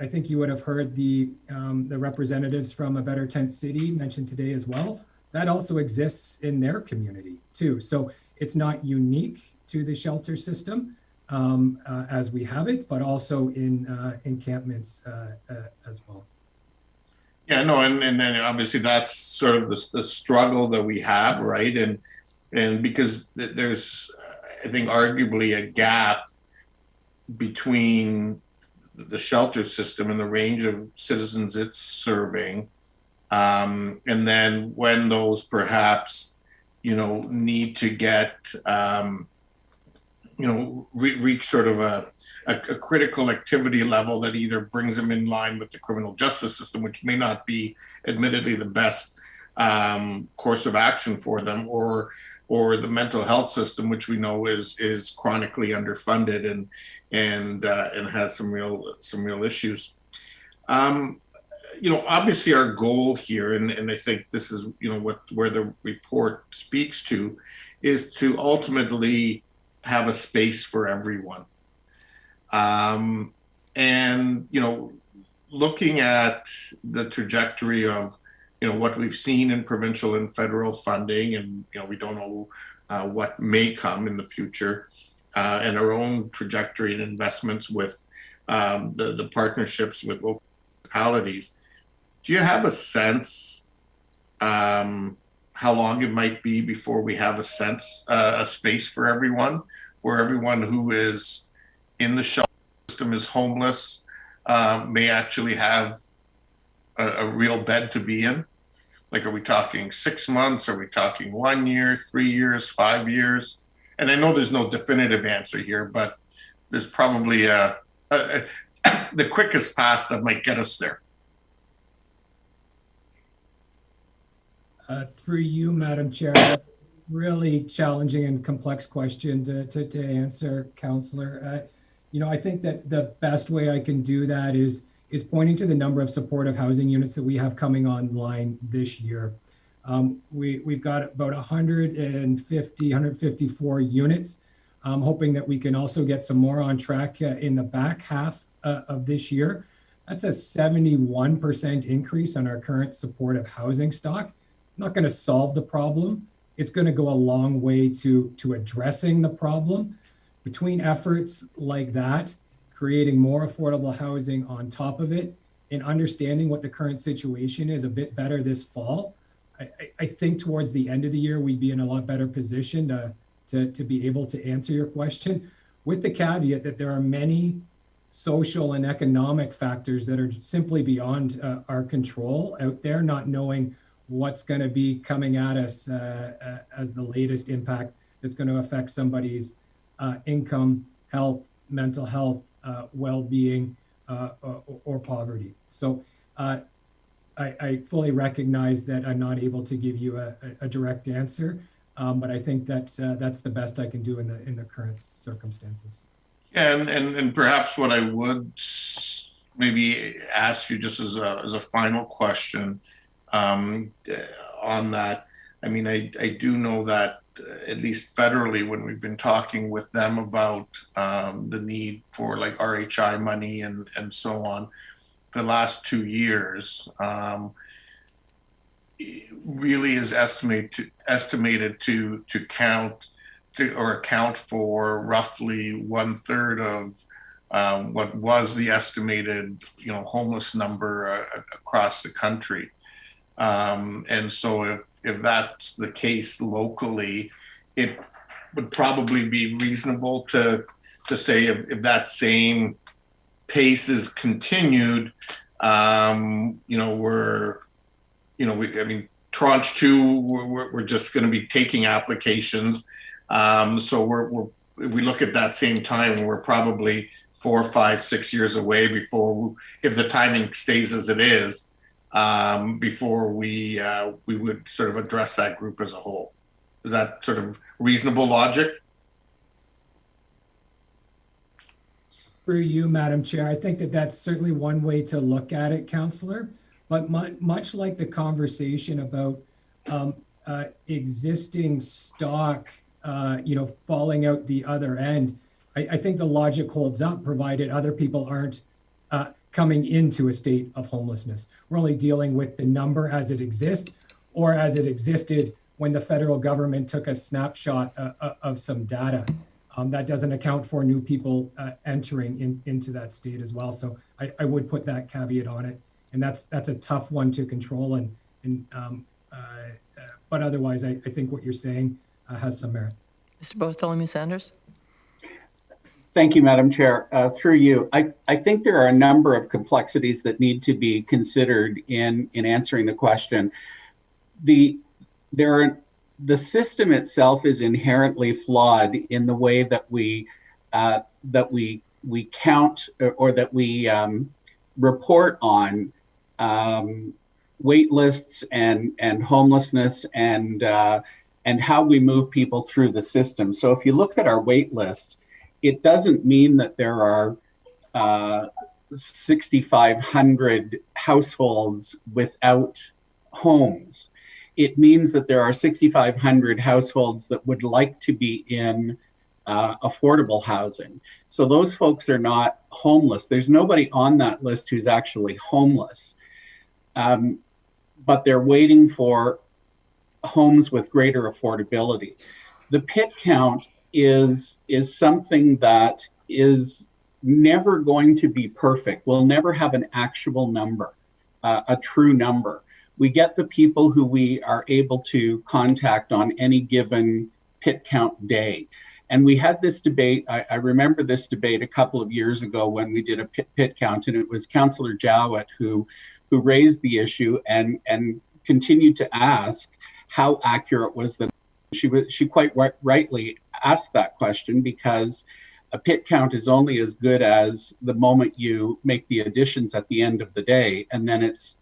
think you would have heard the representatives from A Better Tent City mentioned today as well. That also exists in their community too. So it's not unique to the shelter system as we have it, but also in encampments as well. Yeah, no, and then obviously that's sort of the struggle that we have, right? And because there's, I think, arguably a gap between the shelter system and the range of citizens it's serving, and then when those perhaps, need to get, reach sort of a critical activity level that either brings them in line with the criminal justice system, which may not be admittedly the best course of action for them, or the mental health system, which we know is chronically underfunded and has some real issues. Obviously our goal here, and I think this is where the report speaks to, is to ultimately have a space for everyone. Looking at the trajectory of what we've seen in provincial and federal funding, and we don't know what may come in the future, and our own trajectory and investments with the partnerships with local municipalities. Do you have a sense how long it might be before we have a space for everyone, where everyone who is in the shelter system is homeless may actually have a real bed to be in? Like, are we talking 6 months? Are we talking 1 year, 3 years, 5 years? And I know there's no definitive answer here, but there's probably the quickest path that might get us there. Through you, Madam Chair, really challenging and complex question to answer, Councillor. I think that the best way I can do that is pointing to the number of supportive housing units that we have coming online this year. We've got about 154 units. I'm hoping that we can also get some more on track in the back half of this year. That's a 71% increase on our current supportive housing stock. Not going to solve the problem. It's going to go a long way to addressing the problem. Between efforts like that, creating more affordable housing on top of it, and understanding what the current situation is a bit better this fall, I think towards the end of the year, we'd be in a lot better position to be able to answer your question, with the caveat that there are many social and economic factors that are simply beyond our control out there, not knowing what's going to be coming at us as the latest impact that's going to affect somebody's income, health, mental health, well-being, or poverty. So I fully recognize that I'm not able to give you a direct answer, but I think that's the best I can do in the current circumstances. Yeah, and perhaps what I would maybe ask you just as a final question on that. I mean, I do know that at least federally, when we've been talking with them about the need for like RHI money and so on, the last 2 years really is estimated to count or account for roughly 1/3 of what was the estimated, homeless number across the country. And so if that's the case locally, it would probably be reasonable to say if that same pace is continued, tranche two, we're just going to be taking applications. So if we look at that same time, we're probably 4, 5, 6 years away before, if the timing stays as it is, before we would sort of address that group as a whole. Is that sort of reasonable logic? Through you, Madam Chair, I think that that's certainly one way to look at it, Councillor. But much like the conversation about existing stock, falling out the other end, I think the logic holds up, provided other people aren't coming into a state of homelessness. We're only dealing with the number as it exists, or as it existed when the federal government took a snapshot of some data. That doesn't account for new people entering into that state as well. So I would put that caveat on it. And that's a tough one to control. But otherwise, I think what you're saying has some merit. Mr. Bartholomew Sanders. Thank you, Madam Chair. Through you, I think there are a number of complexities that need to be considered in answering the question. The system itself is inherently flawed in the way that we count or that we report on wait lists and homelessness and how we move people through the system. So if you look at our wait list, it doesn't mean that there are 6,500 households without homes. It means that there are 6,500 households that would like to be in affordable housing. So those folks are not homeless. There's nobody on that list who's actually homeless, but they're waiting for homes with greater affordability. The pit count is something that is never going to be perfect. We'll never have an actual number, a true number. We get the people who we are able to contact on any given pit count day. And we had this debate, I remember this debate a couple of years ago when we did a pit count, and it was Councillor Jowett who raised the issue and continued to ask how accurate was the. She quite rightly asked that question, because a pit count is only as good as the moment you make the additions at the end of the day, and then it's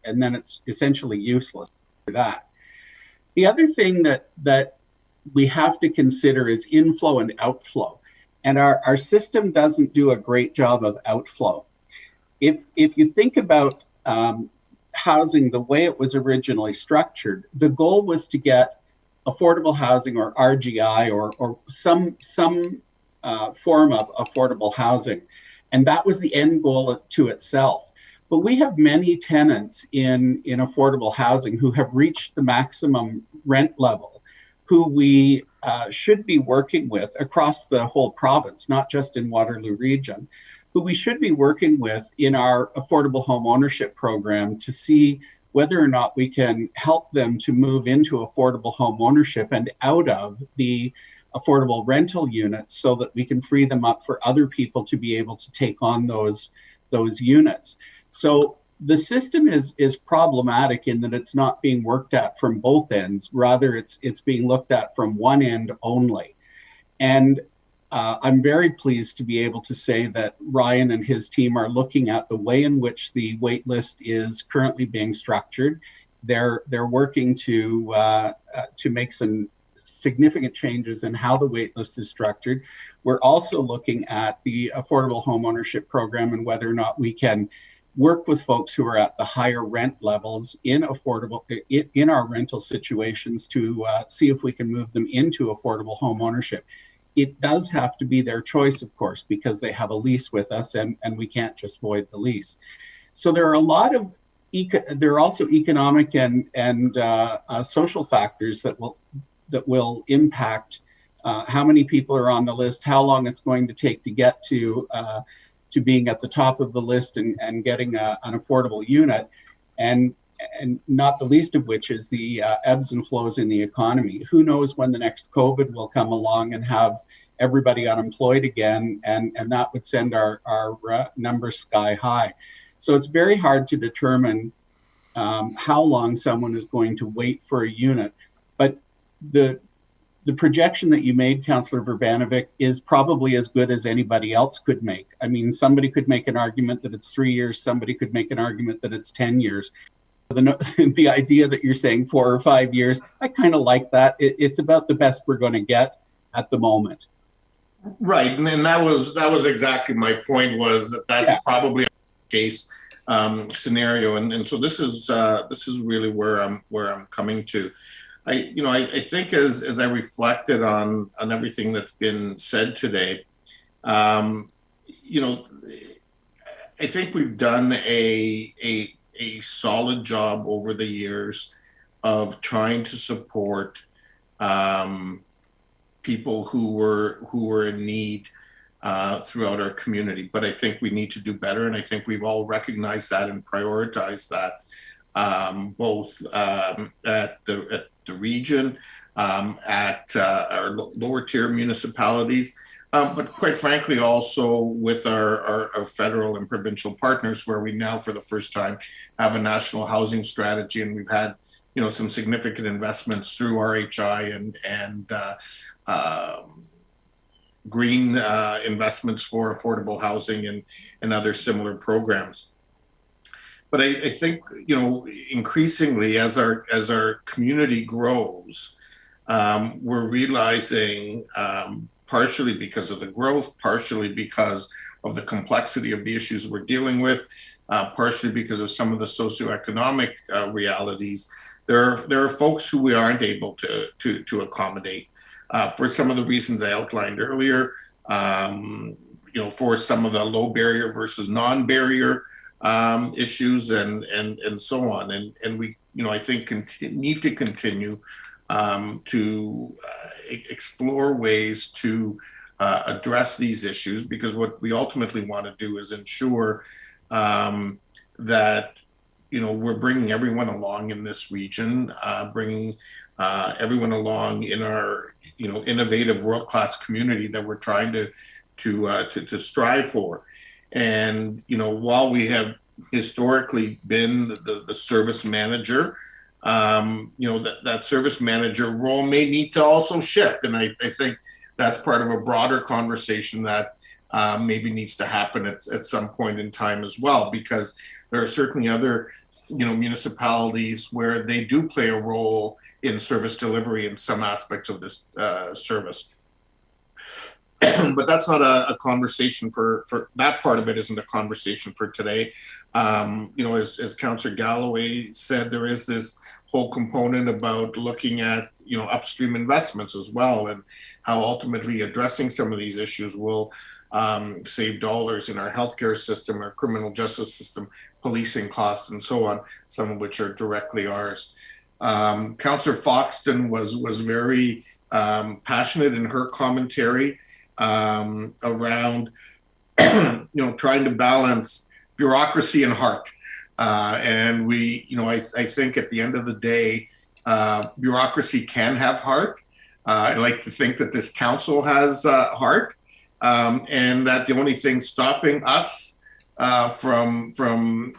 essentially useless for that. The other thing that we have to consider is inflow and outflow, and our system doesn't do a great job of outflow. If you think about housing the way it was originally structured, the goal was to get affordable housing, or RGI, or some form of affordable housing. And that was the end goal to itself. But we have many tenants in affordable housing who have reached the maximum rent level, who we should be working with across the whole province, not just in Waterloo region, who we should be working with in our affordable home ownership program to see whether or not we can help them to move into affordable home ownership and out of the affordable rental units, so that we can free them up for other people to be able to take on those units. So the system is problematic in that it's not being worked at from both ends. Rather, it's being looked at from one end only. And I'm very pleased to be able to say that Ryan and his team are looking at the way in which the wait list is currently being structured. They're working to make some significant changes in how the wait list is structured. We're also looking at the affordable home ownership program and whether or not we can work with folks who are at the higher rent levels in our rental situations to see if we can move them into affordable home ownership. It does have to be their choice, of course, because they have a lease with us, and we can't just void the lease. So there are a lot of there are also economic and social factors that will impact how many people are on the list, how long it's going to take to get to being at the top of the list and getting an affordable unit, and not the least of which is the ebbs and flows in the economy. Who knows when the next COVID will come along and have everybody unemployed again, and that would send our numbers sky high. So it's very hard to determine how long someone is going to wait for a unit. But the projection that you made, Councillor Verbanovic, is probably as good as anybody else could make. I mean, somebody could make an argument that it's 3 years, somebody could make an argument that it's 10 years. The idea that you're saying 4 or 5 years, I kind of like that. It's about the best we're going to get at the moment. Right, and that was exactly my point, was that's probably a case scenario, and so this is really where I'm coming to. I think as I reflected on everything that's been said today, I think we've done a solid job over the years of trying to support people who were in need throughout our community. But I think we need to do better, and I think we've all recognized that and prioritized that, both at the region, at our lower tier municipalities, but quite frankly also with our federal and provincial partners, where we now for the first time have a national housing strategy, and we've had some significant investments through RHI and green investments for affordable housing and other similar programs. But I think increasingly as our community grows, we're realizing, partially because of the growth, partially because of the complexity of the issues we're dealing with, partially because of some of the socioeconomic realities, there are folks who we aren't able to accommodate for some of the reasons I outlined earlier. For some of the low barrier versus non-barrier issues and so on, and we I think need to continue to explore ways to address these issues, because what we ultimately want to do is ensure that we're bringing everyone along in this region, bringing everyone along in our innovative world-class community that we're trying to strive for. And while we have historically been the service manager, that service manager role may need to also shift, and I think that's part of a broader conversation that maybe needs to happen at some point in time as well, because there are certainly other municipalities where they do play a role in service delivery in some aspects of this service. But that's not a conversation for that part of it isn't a conversation for today. As Councillor Galloway said, there is this whole component about looking at upstream investments as well, and how ultimately addressing some of these issues will save dollars in our healthcare system, our criminal justice system, policing costs, and so on, some of which are directly ours. Councillor Foxton was very passionate in her commentary around trying to balance bureaucracy and heart, and we I think at the end of the day, bureaucracy can have heart. I like to think that this council has heart, and that the only thing stopping us from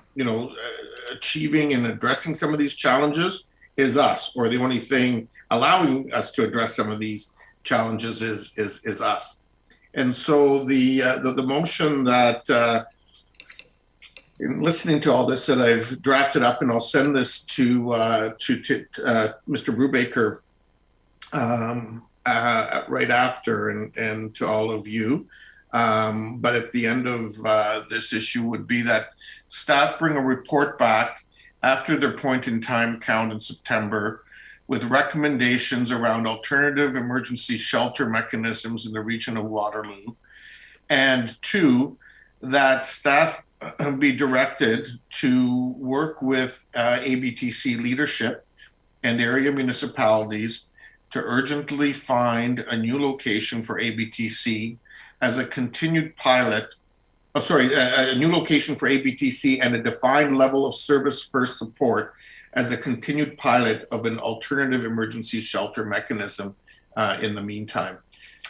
achieving and addressing some of these challenges is us, or the only thing allowing us to address some of these challenges is us. And so the motion that, in listening to all this, that I've drafted up, and I'll send this to Mr. Brubaker right after, and to all of you. But at the end of this issue would be that staff bring a report back after their point in time count in September, with recommendations around alternative emergency shelter mechanisms in the region of Waterloo. And 2, that staff be directed to work with ABTC leadership and area municipalities to urgently find a new location for ABTC as a continued pilot, a new location for ABTC and a defined level of service first support as a continued pilot of an alternative emergency shelter mechanism in the meantime.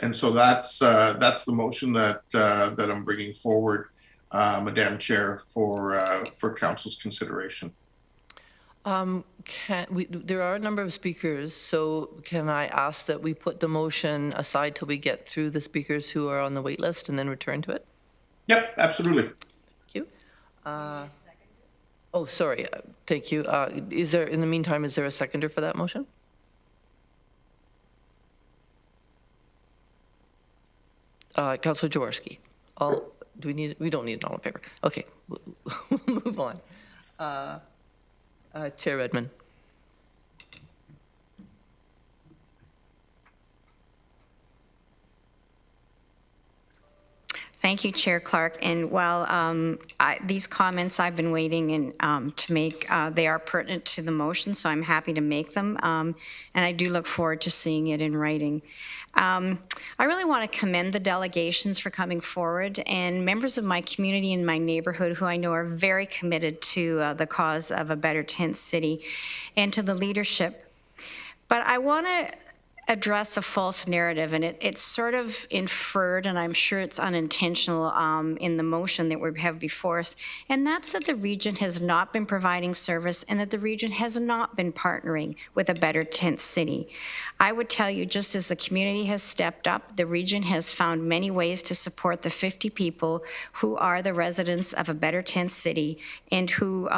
And so that's the motion that I'm bringing forward, Madam Chair, for Council's consideration. There are a number of speakers, so can I ask that we put the motion aside till we get through the speakers who are on the wait list and then return to it? Yep, absolutely. Thank you. Oh, sorry. Thank you. In the meantime, is there a seconder for that motion? Councillor Jaworski. We don't need an all in favor. Okay, we'll move on. Chair Redmond. Thank you, Chair Clark. And while these comments I've been waiting to make, they are pertinent to the motion, so I'm happy to make them. And I do look forward to seeing it in writing. I really want to commend the delegations for coming forward and members of my community and my neighborhood who I know are very committed to the cause of a better tent city and to the leadership. But I want to address a false narrative, and it's sort of inferred, and I'm sure it's unintentional in the motion that we have before us, and that's that the region has not been providing service and that the region has not been partnering with a better tent city. I would tell you, just as the community has stepped up, the region has found many ways to support the 50 people who are the residents of a better tent city and who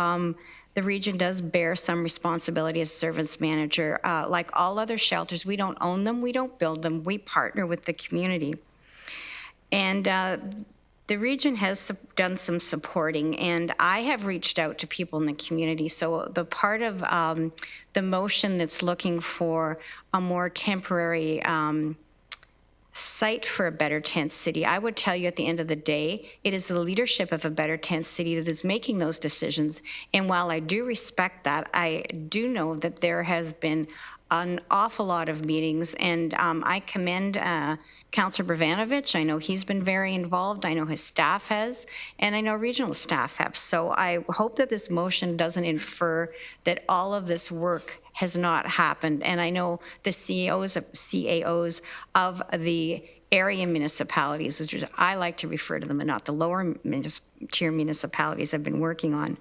the region does bear some responsibility as service manager. Like all other shelters, we don't own them, we don't build them, we partner with the community. And the region has done some supporting, and I have reached out to people in the community. So the part of the motion that's looking for a more temporary site for a better tent city, I would tell you at the end of the day, it is the leadership of a better tent city that is making those decisions. And while I do respect that, I do know that there has been an awful lot of meetings, and I commend Councillor Bravanovich. I know he's been very involved. I know his staff has, and I know regional staff have. So I hope that this motion doesn't infer that all of this work has not happened. And I know the CAOs of the area municipalities, as I like to refer to them, and not the lower tier municipalities, have been working on.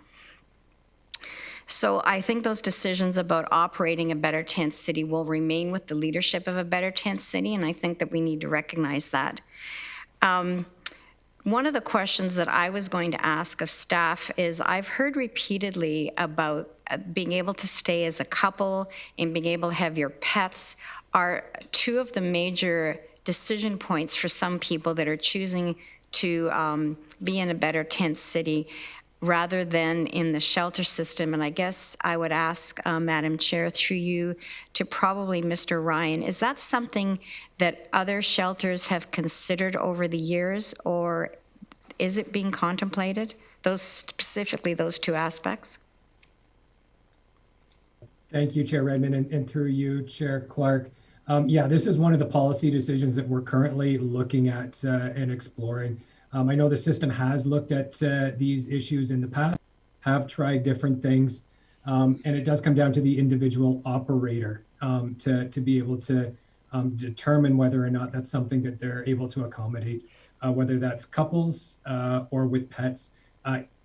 So I think those decisions about operating a better tent city will remain with the leadership of a better tent city, and I think that we need to recognize that. One of the questions that I was going to ask of staff is, I've heard repeatedly about being able to stay as a couple and being able to have your pets are two of the major decision points for some people that are choosing to be in a better tent city rather than in the shelter system. And I guess I would ask, Madam Chair, through you to probably Mr. Ryan, is that something that other shelters have considered over the years, or is it being contemplated, specifically those two aspects? Thank you, Chair Redmond, and through you, Chair Clark. Yeah, this is one of the policy decisions that we're currently looking at and exploring. I know the system has looked at these issues in the past, have tried different things, and it does come down to the individual operator to be able to determine whether or not that's something that they're able to accommodate, whether that's couples or with pets.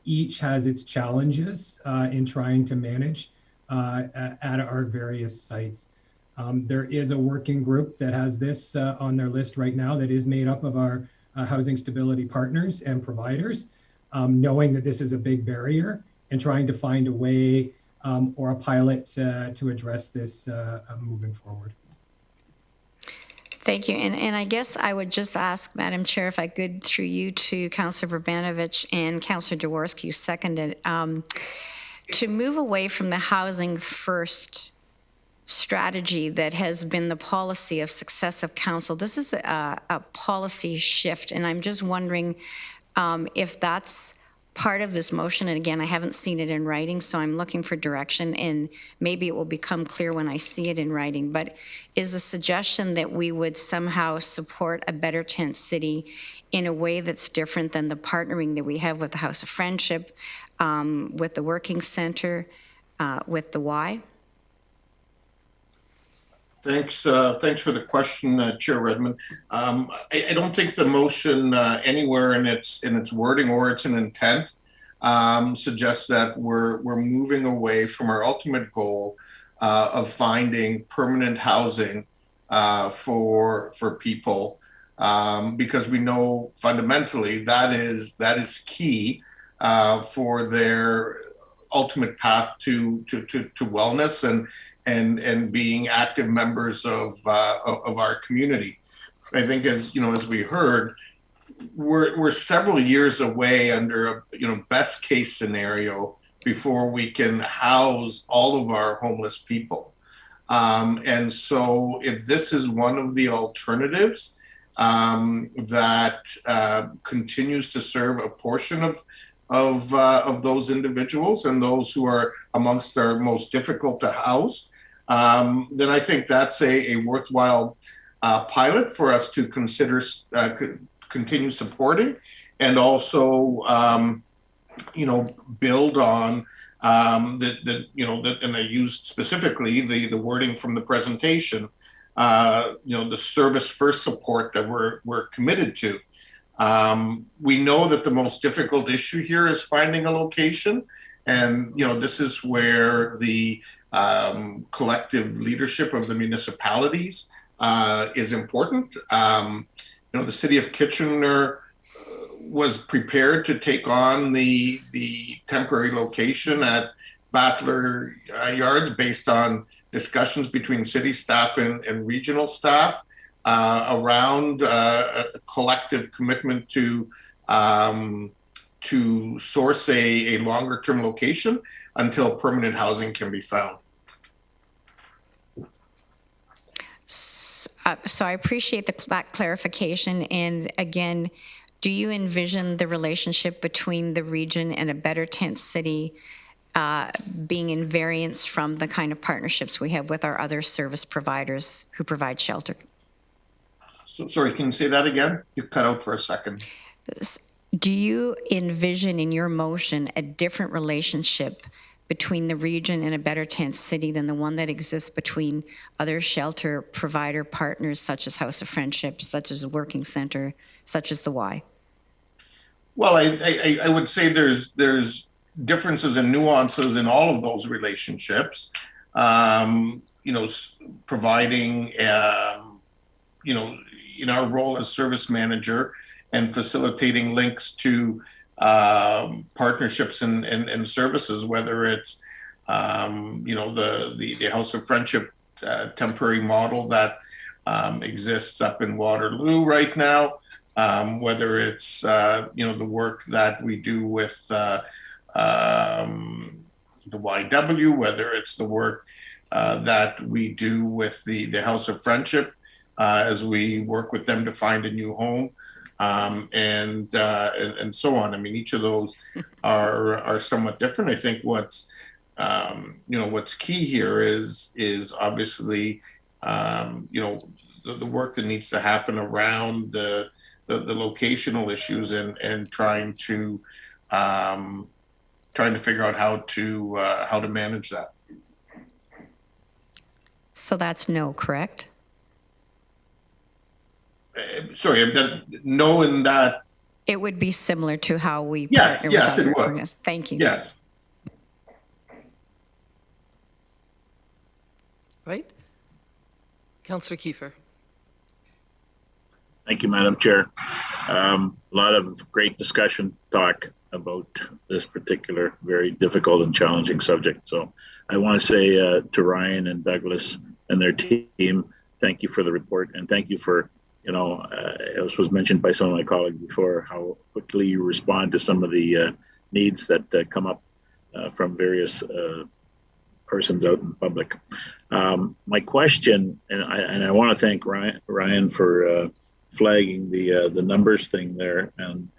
Each has its challenges in trying to manage at our various sites. There is a working group that has this on their list right now that is made up of our housing stability partners and providers, knowing that this is a big barrier and trying to find a way or a pilot to address this moving forward. Thank you. And I guess I would just ask, Madam Chair, if I could, through you to Councillor Bravanovich and Councillor Jaworski, who seconded, to move away from the housing first strategy that has been the policy of successive council. This is a policy shift, and I'm just wondering if that's part of this motion, and again, I haven't seen it in writing, so I'm looking for direction, and maybe it will become clear when I see it in writing, but is a suggestion that we would somehow support a Better Tent City in a way that's different than the partnering that we have with the House of Friendship, with the Working Center, with the Y? Thanks for the question, Chair Redmond. I don't think the motion anywhere in its wording or its intent suggests that we're moving away from our ultimate goal of finding permanent housing for people, because we know fundamentally that is key for their ultimate path to wellness and being active members of our community. I think, as we heard, we're several years away under a best case scenario before we can house all of our homeless people. And so if this is one of the alternatives that continues to serve a portion of those individuals and those who are amongst our most difficult to house, then I think that's a worthwhile pilot for us to consider continue supporting, and also build on and I used specifically the wording from the presentation, the service first support that we're committed to. We know that the most difficult issue here is finding a location, and this is where the collective leadership of the municipalities is important. The city of Kitchener was prepared to take on the temporary location at Battler Yards based on discussions between city staff and regional staff around a collective commitment to source a longer term location until permanent housing can be found. So I appreciate that clarification. And again, do you envision the relationship between the region and a Better Tent City being in variance from the kind of partnerships we have with our other service providers who provide shelter? So, sorry, can you say that again? You cut out for a second. Do you envision in your motion a different relationship between the region and a Better Tent City than the one that exists between other shelter provider partners such as House of Friendship, such as the Working Center, such as the Y? Well, I would say there's differences and nuances in all of those relationships. Providing, in our role as service manager and facilitating links to partnerships and services, whether it's the House of Friendship temporary model that exists up in Waterloo right now, whether it's the work that we do with the YW, whether it's the work that we do with the House of Friendship as we work with them to find a new home. And so on. I mean, each of those are somewhat different. I think what's key here is obviously the work that needs to happen around the locational issues and trying to figure out how to manage that. So that's no, correct? Sorry, knowing that it would be similar to how we yes, partner yes, with it other would. Thank you. Yes. Right. Councillor Kiefer. Thank you, Madam Chair. A lot of great discussion talk about this particular very difficult and challenging subject. So I want to say to Ryan and Douglas and their team, thank you for the report, and thank you for, as was mentioned by some of my colleagues before, how quickly you respond to some of the needs that come up from various persons out in public. My question, and I want to thank Ryan for flagging the numbers thing there, and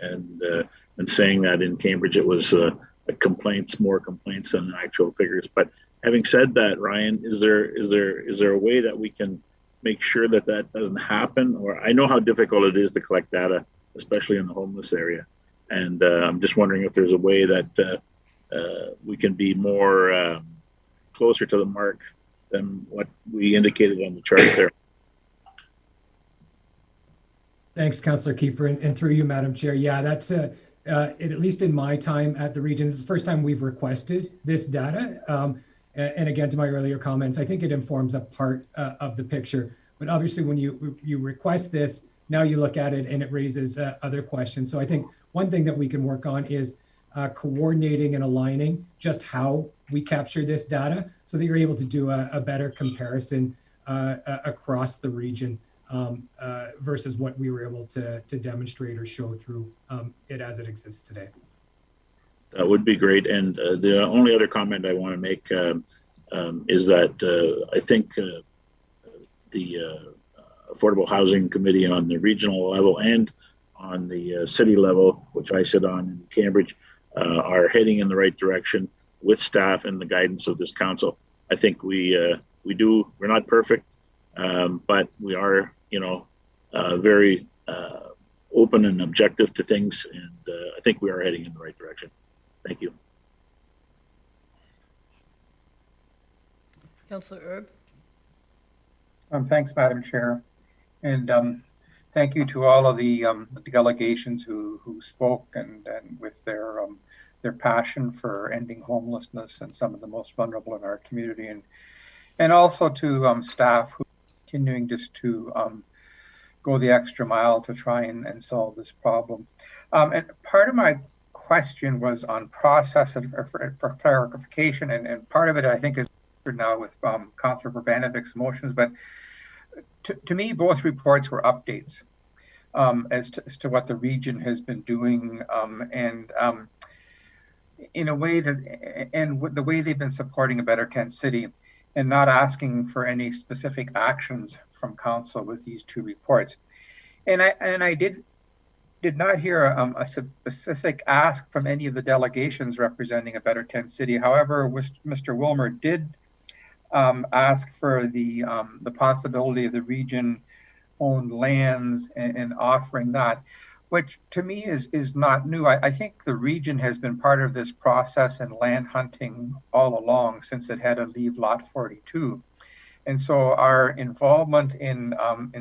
and saying that in Cambridge it was more complaints than actual figures. But having said that, Ryan, is there a way that we can make sure that that doesn't happen? Or I know how difficult it is to collect data, especially in the homeless area, and I'm just wondering if there's a way that we can be more closer to the mark than what we indicated on the chart there. Thanks, Councillor Kiefer, and through you, Madam Chair. Yeah, that's at least in my time at the region, this is the first time we've requested this data. And again, to my earlier comments, I think it informs a part of the picture. But obviously, when you request this, now you look at it and it raises other questions. So I think one thing that we can work on is coordinating and aligning just how we capture this data so that you're able to do a better comparison across the region versus what we were able to demonstrate or show through it as it exists today. That would be great. And the only other comment I want to make is that I think the Affordable Housing Committee on the regional level and on the city level, which I sit on in Cambridge, are heading in the right direction with staff and the guidance of this council. I think we're not perfect, but we are, very open and objective to things, and I think we are heading in the right direction. Thank you. Councillor Erb. Thanks, Madam Chair, and thank you to all of the delegations who spoke and with their passion for ending homelessness and some of the most vulnerable in our community, and also to staff who are continuing just to go the extra mile to try and solve this problem. And part of my question was on process and for clarification, and part of it I think is now with Councillor Urbanovic's motions, but to me both reports were updates as to what the region has been doing, and in a way that, and the way they've been supporting a better tent city, and not asking for any specific actions from council with these two reports. And I did not hear a specific ask from any of the delegations representing a better tent city. However, Mr. Wilmer did ask for the possibility of the region owned lands and offering that, which to me is not new. I think the region has been part of this process and land hunting all along since it had to leave Lot 42. And so our involvement in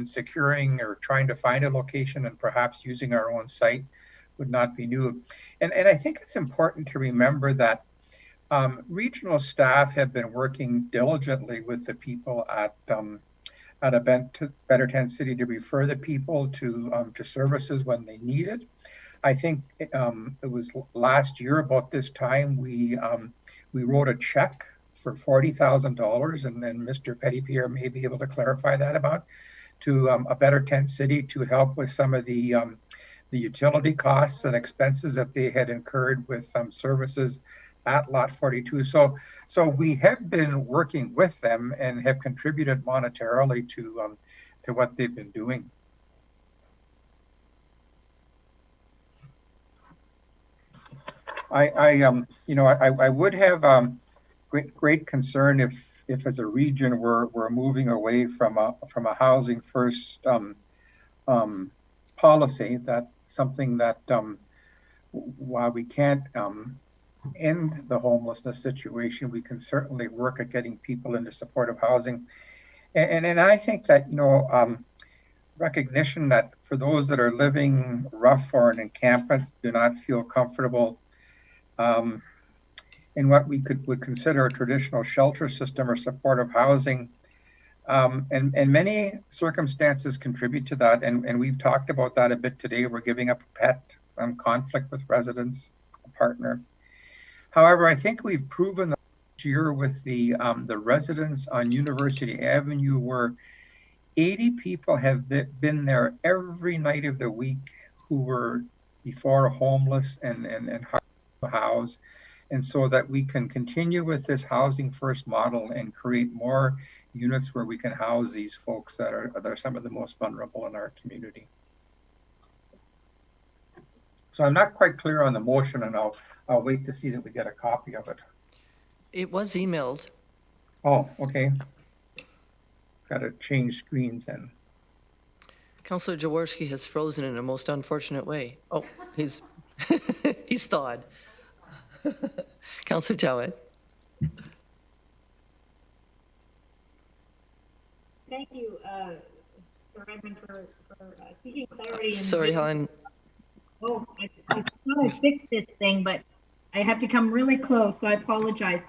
securing or trying to find a location and perhaps using our own site would not be new. And I think it's important to remember that regional staff have been working diligently with the people at a Better Tent City to refer the people to services when they need it. I think it was last year about this time we wrote a check for $40,000, and then Mr. Petitpierre may be able to clarify that to a Better Tent City to help with some of the utility costs and expenses that they had incurred with services at Lot 42. So we have been working with them and have contributed monetarily to what they've been doing. I would have great concern if as a region we're moving away from a housing first policy. That's something that while we can't end the homelessness situation, we can certainly work at getting people into supportive housing. And I think that, recognition that for those that are living rough or in encampments do not feel comfortable in what we would consider a traditional shelter system or supportive housing, and many circumstances contribute to that. And we've talked about that a bit today. We're giving up a pet, conflict with residents, a partner. However, I think we've proven that this year with the residents on University Avenue, where 80 people have been there every night of the week who were before homeless and hard to house. And so that we can continue with this housing first model and create more units where we can house these folks that are some of the most vulnerable in our community. So I'm not quite clear on the motion, and I'll wait to see that we get a copy of it. It was emailed. Oh, okay. Got to change screens then. Councillor Jaworski has frozen in a most unfortunate way. Oh, he's he's thawed. Councillor Jowett. Thank you, Sir Edmund, for seeking clarity. Sorry, Helen. Oh, I thought I fixed this thing, but I have to come really close, so I apologize.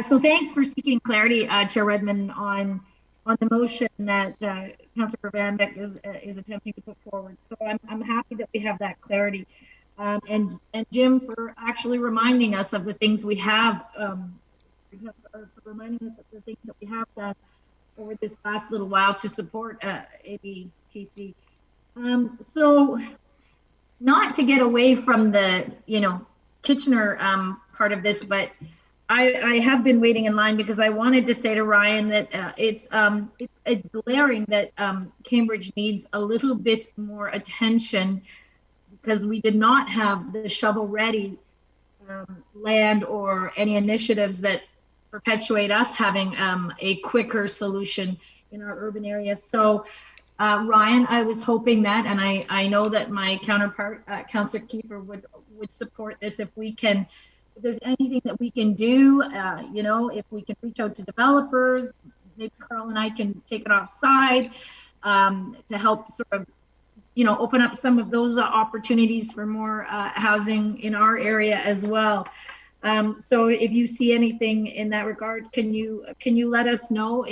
So thanks for seeking clarity, Chair Redmond, on the motion that Councillor Van Beck is attempting to put forward. So I'm happy that we have that clarity. And Jim, for actually reminding us of the things we have, for reminding us of the things that we have done over this last little while to support ABTC. So not to get away from the, Kitchener part of this, but I have been waiting in line because I wanted to say to Ryan that it's glaring that Cambridge needs a little bit more attention, because we did not have the shovel-ready land or any initiatives that perpetuate us having a quicker solution in our urban areas. So Ryan, I was hoping that, and I know that my counterpart, Councillor Kiefer, would support this if we can. If there's anything that we can do, if we can reach out to developers, maybe Carl and I can take it offside to help sort of, open up some of those opportunities for more housing in our area as well. So if you see anything in that regard, can you let us know?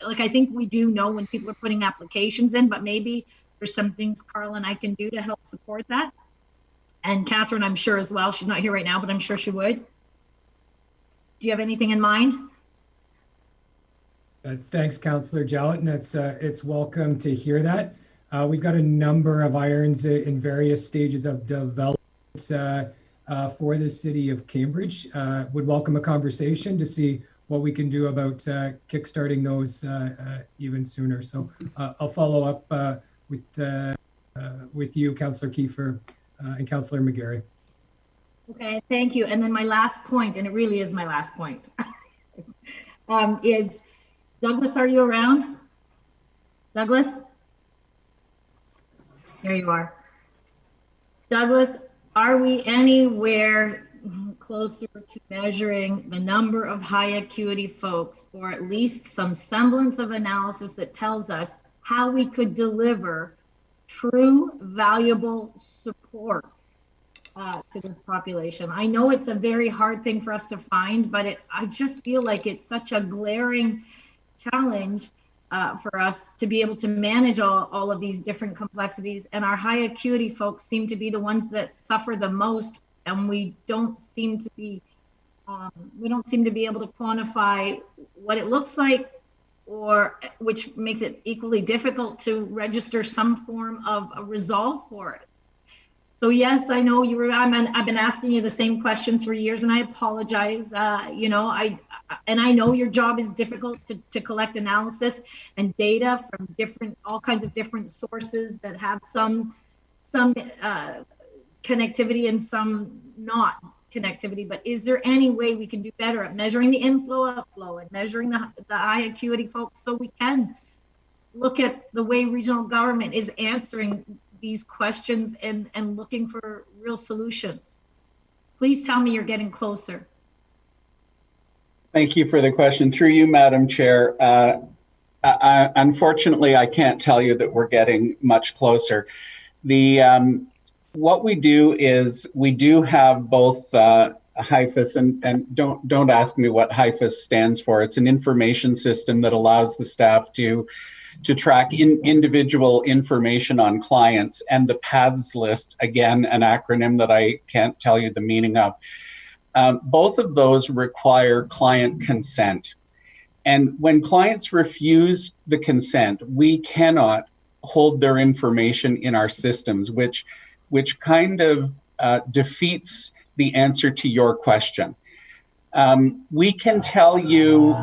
I think we do know when people are putting applications in, but maybe there's some things Carl and I can do to help support that. And Catherine, I'm sure as well. She's not here right now, but I'm sure she would. Do you have anything in mind? Thanks, Councillor Jowett, and it's welcome to hear that. We've got a number of irons in various stages of development for the city of Cambridge. Would welcome a conversation to see what we can do about kickstarting those even sooner. So I'll follow up with you, Councillor Kiefer, and Councillor McGarry. Okay, thank you. And then my last point, and it really is my last point, is Douglas, are you around? Douglas? Here you are. Douglas, are we anywhere closer to measuring the number of high acuity folks, or at least some semblance of analysis that tells us how we could deliver true valuable supports to this population? I know it's a very hard thing for us to find, but I just feel like it's such a glaring challenge for us to be able to manage all of these different complexities. And our high acuity folks seem to be the ones that suffer the most, and we don't seem to be able to quantify what it looks like, or which makes it equally difficult to register some form of a resolve for it. So yes, I know I've been asking you the same questions for years, and I apologize. I know your job is difficult to collect analysis and data from all kinds of different sources that have some connectivity and some not connectivity. But is there any way we can do better at measuring the inflow, outflow, and measuring the high acuity folks, so we can look at the way regional government is answering these questions and looking for real solutions? Please tell me you're getting closer. Thank you for the question. Through you, Madam Chair. Unfortunately, I can't tell you that we're getting much closer. What we do is we do have both HIFIS, and don't ask me what HIFIS stands for. It's an information system that allows the staff to track individual information on clients, and the PATHS list, again, an acronym that I can't tell you the meaning of. Both of those require client consent. And when clients refuse the consent, we cannot hold their information in our systems, which kind of defeats the answer to your question. We can tell you,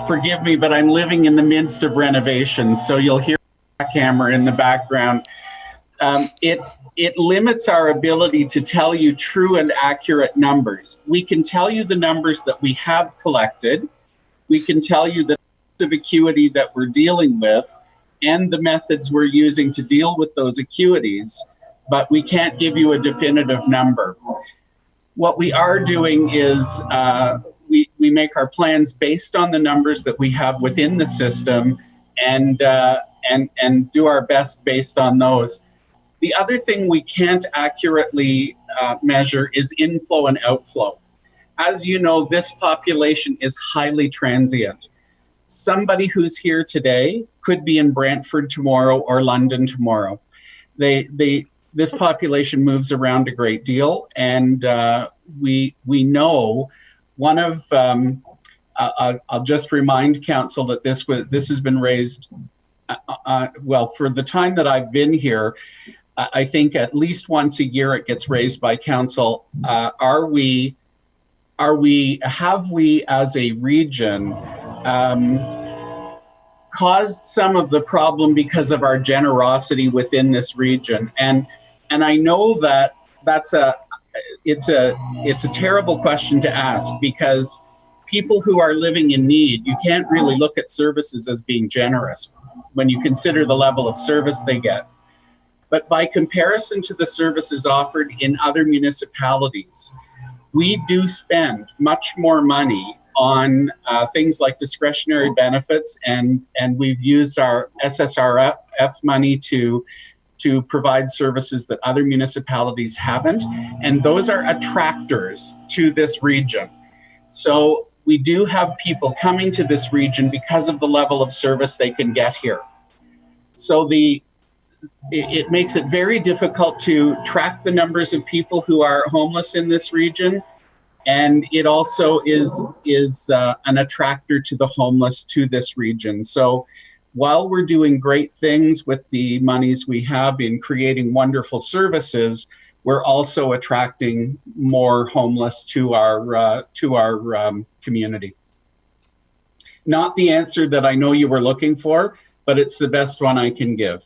forgive me, but I'm living in the midst of renovations, so you'll hear a jackhammer in the background. it limits our ability to tell you true and accurate numbers. We can tell you the numbers that we have collected. We can tell you the of acuity that we're dealing with and the methods we're using to deal with those acuities, but we can't give you a definitive number. What we are doing is we make our plans based on the numbers that we have within the system and do our best based on those. The other thing we can't accurately measure is inflow and outflow. As you know, this population is highly transient. Somebody who's here today could be in Brantford tomorrow or London tomorrow. This population moves around a great deal, and we know one of I'll just remind council that this has been raised. Well, for the time that I've been here, I think at least once a year it gets raised by council. Have we as a region caused some of the problem because of our generosity within this region? And I know that it's a terrible question to ask, because people who are living in need, you can't really look at services as being generous when you consider the level of service they get. But by comparison to the services offered in other municipalities, we do spend much more money on things like discretionary benefits, and we've used our SSRF money to provide services that other municipalities haven't, and those are attractors to this region. So we do have people coming to this region because of the level of service they can get here. So it makes it very difficult to track the numbers of people who are homeless in this region. And it also is an attractor to the homeless to this region. So while we're doing great things with the monies we have in creating wonderful services, we're also attracting more homeless to our community. Not the answer that I know you were looking for, but it's the best one I can give.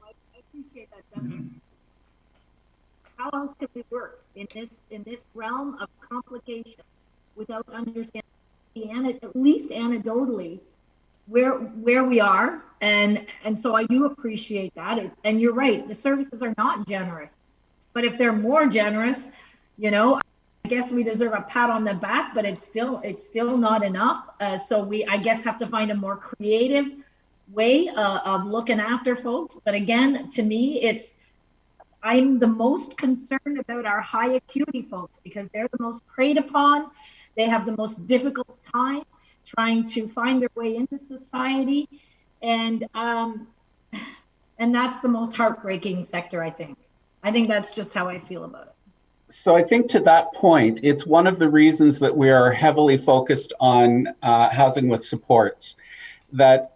I appreciate that, Duncan. How else could we work in this realm of complication without understanding, at least anecdotally, where we are? And so I do appreciate that. And you're right, the services are not generous, but if they're more generous, you know, I guess we deserve a pat on the back, but it's still not enough. So we, I guess, have to find a more creative way of looking after folks. But again, to me, I'm the most concerned about our high acuity folks, because they're the most preyed upon. They have the most difficult time trying to find their way into society. And that's the most heartbreaking sector, I think. I think that's just how I feel about it. So I think to that point, it's one of the reasons that we are heavily focused on housing with supports. That,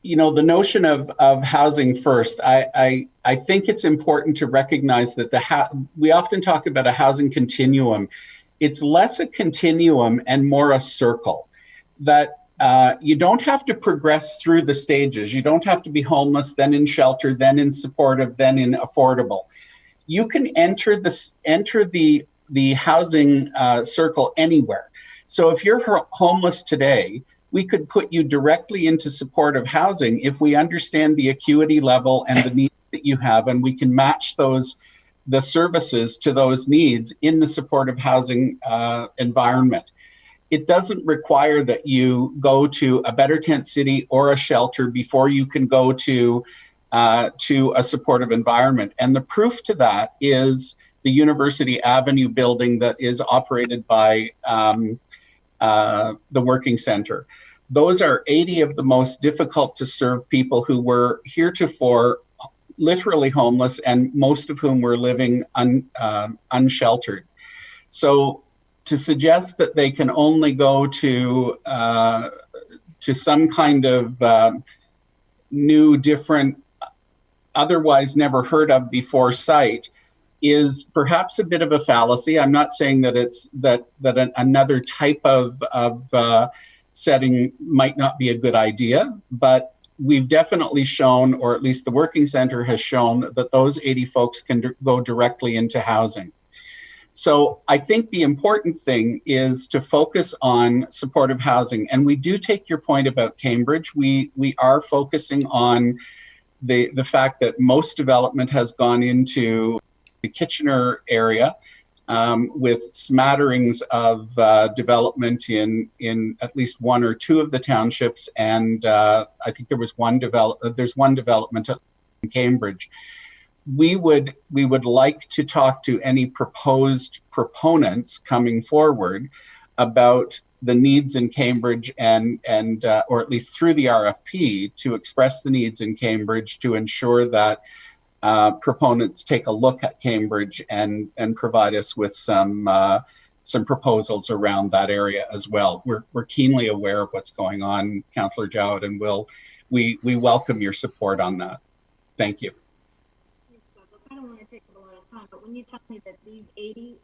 you know, the notion of housing first, I think it's important to recognize that we often talk about a housing continuum. It's less a continuum and more a circle. That you don't have to progress through the stages. You don't have to be homeless, then in shelter, then in supportive, then in affordable. You can enter the housing circle anywhere. So if you're homeless today, we could put you directly into supportive housing if we understand the acuity level and the needs that you have, and we can match the services to those needs in the supportive housing environment. It doesn't require that you go to a Better Tent City or a shelter before you can go to a supportive environment. And the proof to that is the University Avenue building that is operated by the Working Center. Those are 80 of the most difficult to serve people who were heretofore literally homeless, and most of whom were living unsheltered. So to suggest that they can only go to some kind of new, different, otherwise never heard of before site is perhaps a bit of a fallacy. I'm not saying that it's that another type of setting might not be a good idea, but we've definitely shown, or at least the Working Center has shown, that those 80 folks can go directly into housing. So I think the important thing is to focus on supportive housing. And we do take your point about Cambridge. We are focusing on the fact that most development has gone into the Kitchener area, with smatterings of development in at least one or two of the townships. And I think there's one development in Cambridge. We would like to talk to any proposed proponents coming forward about the needs in Cambridge and or at least through the RFP to express the needs in Cambridge to ensure that proponents take a look at Cambridge and provide us with some proposals around that area as well. We're keenly aware of what's going on, Councillor Jowett, and we welcome your support on that. Thank you. I don't want to take up a lot of time, but when you tell me that these 80,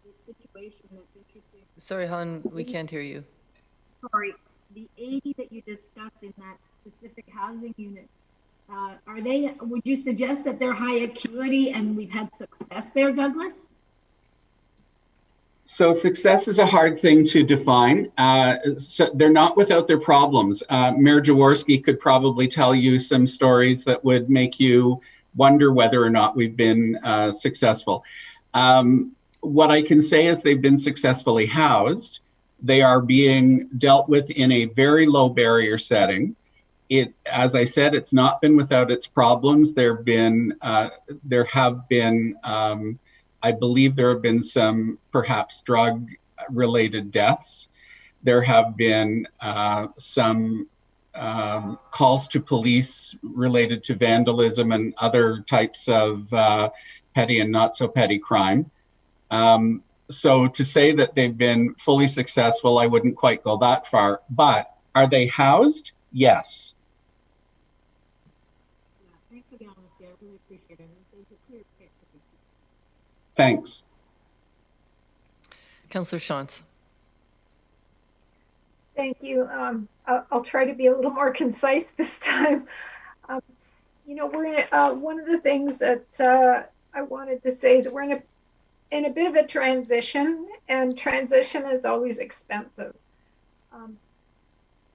this situation that's interesting. Sorry, Helen, we can't hear you. Sorry, the 80 that you discussed in that specific housing unit, are they, would you suggest that they're high acuity and we've had success there, Douglas? So success is a hard thing to define. So they're not without their problems. Mayor Jaworski could probably tell you some stories that would make you wonder whether or not we've been successful. What I can say is they've been successfully housed. They are being dealt with in a very low barrier setting. As I said, it's not been without its problems. There have been, I believe there have been some perhaps drug-related deaths. There have been some calls to police related to vandalism and other types of petty and not so petty crime. So to say that they've been fully successful, I wouldn't quite go that far. But are they housed? Yes. Thanks for the honesty. I really appreciate it. It's a clear picture. Thanks. Councillor Shantz. Thank you. I'll try to be a little more concise this time. You know, we're in one of the things that I wanted to say is we're in a bit of a transition, and transition is always expensive.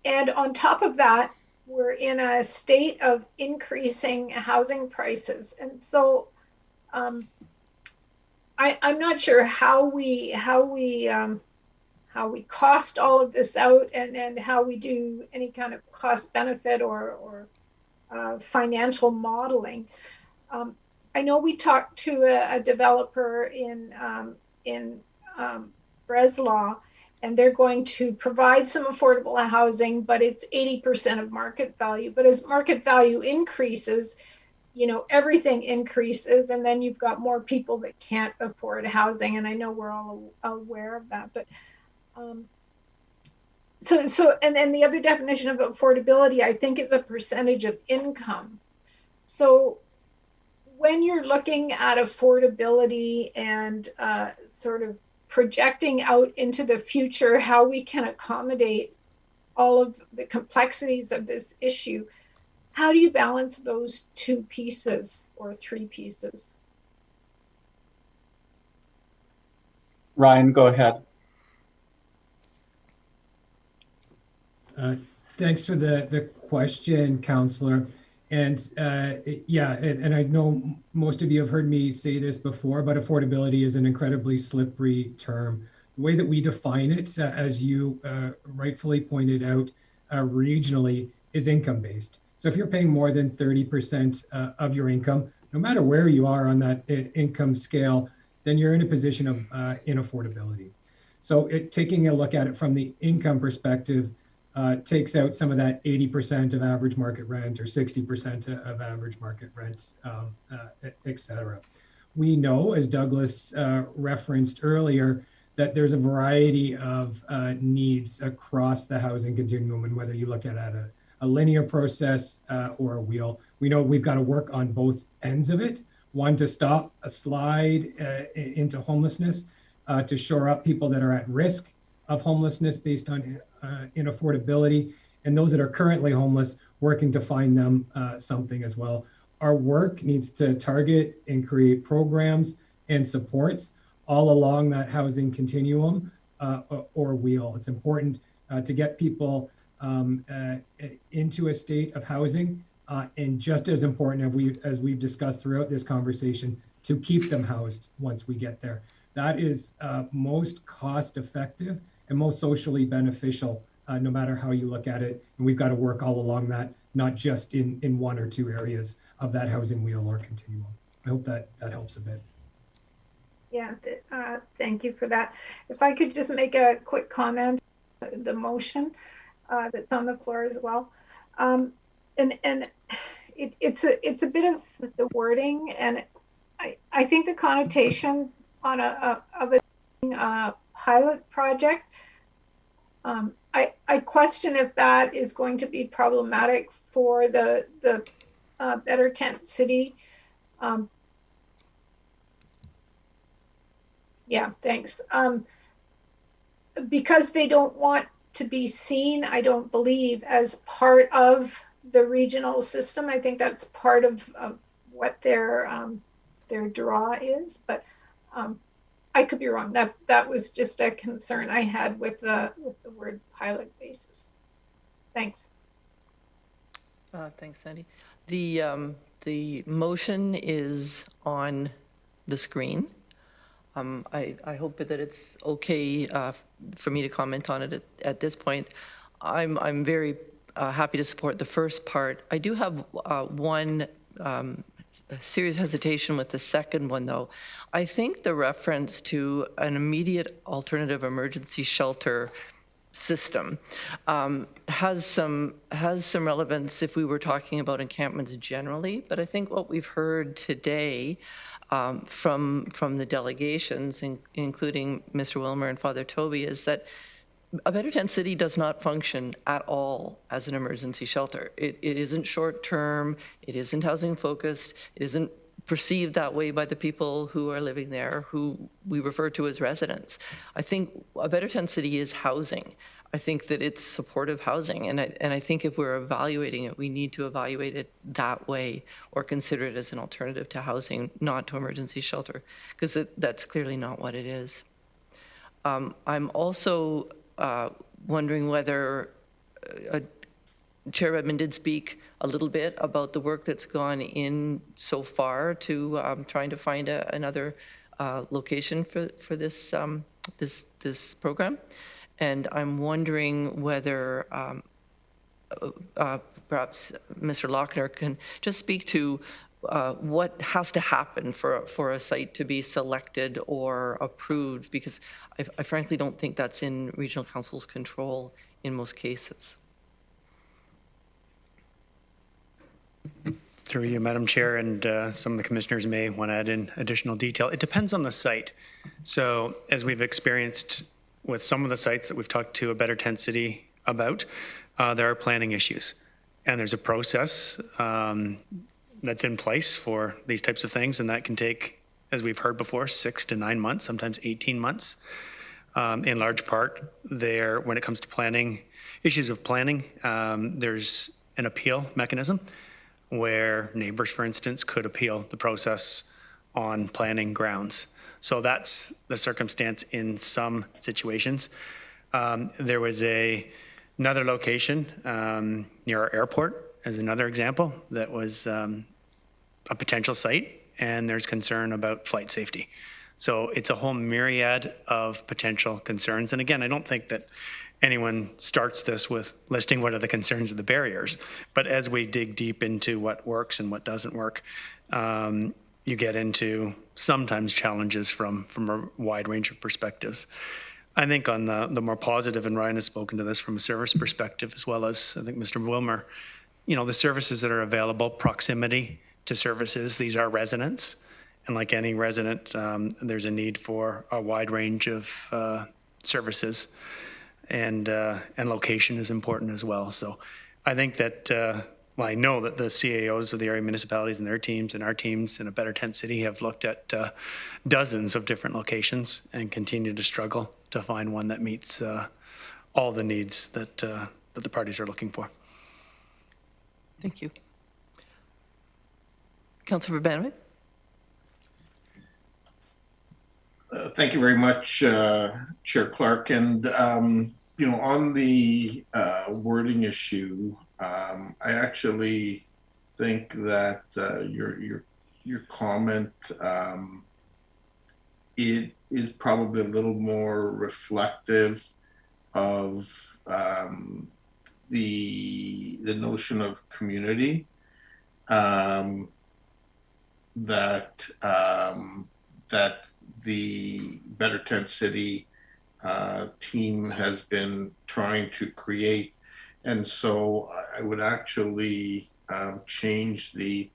And on top of that, we're in a state of increasing housing prices. And so I'm not sure how we cost all of this out and how we do any kind of cost benefit or financial modeling. I know we talked to a developer in Breslau, and they're going to provide some affordable housing, but it's 80% of market value. But as market value increases, you know, everything increases, and then you've got more people that can't afford housing. And I know we're all aware of that, but and then the other definition of affordability, I think, is a percentage of income. So when you're looking at affordability and sort of projecting out into the future how we can accommodate all of the complexities of this issue, how do you balance those two pieces or three pieces? Ryan, go ahead. Thanks for the question, Councillor. And yeah, and I know most of you have heard me say this before, but affordability is an incredibly slippery term. The way that we define it, as you rightfully pointed out, regionally, is income-based. So if you're paying more than 30% of your income, no matter where you are on that income scale, then you're in a position of inaffordability. So taking a look at it from the income perspective, takes out some of that 80% of average market rent or 60% of average market rents, et cetera. We know, as Douglas referenced earlier, that there's a variety of needs across the housing continuum, and whether you look at a linear process or a wheel, we know we've got to work on both ends of it. One, to stop a slide into homelessness, to shore up people that are at risk of homelessness based on inaffordability, and those that are currently homeless, working to find them something as well. Our work needs to target and create programs and supports all along that housing continuum or wheel. It's important to get people into a state of housing, and just as important as we've discussed throughout this conversation, to keep them housed once we get there. That is most cost effective and most socially beneficial, no matter how you look at it. And we've got to work all along that, not just in one or two areas of that housing wheel or continuum. I hope that helps a bit. Yeah, thank you for that. If I could just make a quick comment, the motion that's on the floor as well. And it's a bit of the wording, and I think the connotation on of a pilot project, I question if that is going to be problematic for the Better Tent City. Yeah, thanks. Because they don't want to be seen, I don't believe, as part of the regional system. I think that's part of what their draw is, but I could be wrong. That was just a concern I had with the word pilot basis. Thanks. Thanks, Sandy. The motion is on the screen. I hope that it's okay for me to comment on it at this point. I'm very happy to support the first part. I do have one serious hesitation with the second one, though. I think the reference to an immediate alternative emergency shelter system has some relevance if we were talking about encampments generally, but I think what we've heard today from the delegations, including Mr. Wilmer and Father Toby, is that a Better Tent City does not function at all as an emergency shelter. It isn't short-term, it isn't housing-focused, it isn't perceived that way by the people who are living there, who we refer to as residents. I think a Better Tent City is housing. I think that it's supportive housing, and I think if we're evaluating it, we need to evaluate it that way or consider it as an alternative to housing, not to emergency shelter, because that's clearly not what it is. I'm also wondering whether Chair Redmond did speak a little bit about the work that's gone in so far to trying to find another location for this this program. And I'm wondering whether perhaps Mr. Lochner can just speak to what has to happen for a site to be selected or approved, because I frankly don't think that's in Regional Council's control in most cases. Through you, Madam Chair, and some of the commissioners may want to add in additional detail. It depends on the site. So as we've experienced with some of the sites that we've talked to a Better Tent City about, there are planning issues. And there's a process that's in place for these types of things, and that can take, as we've heard before, 6 to 9 months, sometimes 18 months. In large part, when it comes to planning, issues of planning, there's an appeal mechanism where neighbors, for instance, could appeal the process on planning grounds. So that's the circumstance in some situations. There was another location near our airport, as another example, that was a potential site, and there's concern about flight safety. So it's a whole myriad of potential concerns. And again, I don't think that anyone starts this with listing what are the concerns of the barriers. But as we dig deep into what works and what doesn't work, you get into sometimes challenges from a wide range of perspectives. I think on the more positive, and Ryan has spoken to this from a service perspective, as well as I think Mr. Wilmer, the services that are available, proximity to services, these are residents. And like any resident, there's a need for a wide range of services, and location is important as well. So I think that, I know that the CAOs of the area municipalities and their teams and our teams in a Better Tent City have looked at dozens of different locations and continue to struggle to find one that meets all the needs that the parties are looking for. Thank you. Councillor Urbanovic? Thank you very much, Chair Clark. And, you know, on the wording issue, I actually think that your comment, it is probably a little more reflective of the notion of community, that the Better Tent City team has been trying to create. And so I would actually change the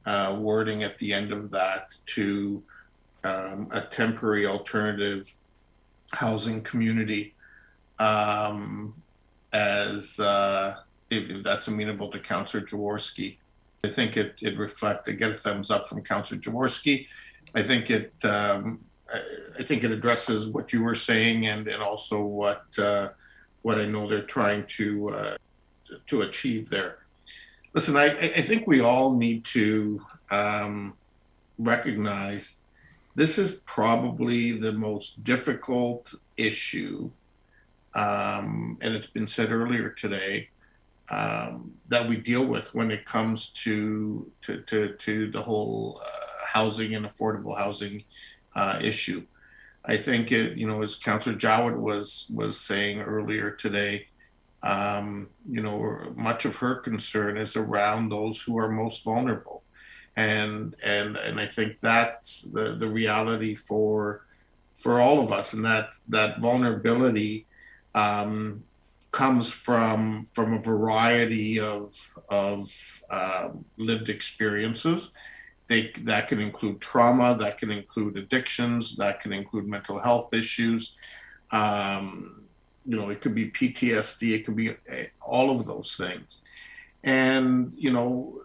wording at the end of that to a temporary alternative housing community, as if that's amenable to Councillor Jaworski. I think it reflects, I get a thumbs up from Councillor Jaworski. I think it addresses what you were saying, and also what I know they're trying to achieve there. Listen, I think we all need to recognize this is probably the most difficult issue, and it's been said earlier today, that we deal with when it comes to the whole housing and affordable housing issue. I think it, you know, as Councillor Jowett was saying earlier today, you know, much of her concern is around those who are most vulnerable, and I think that's the reality for all of us, and that vulnerability comes from a variety of lived experiences. That can include trauma, that can include addictions, that can include mental health issues. You know, it could be PTSD, it could be all of those things. And, you know,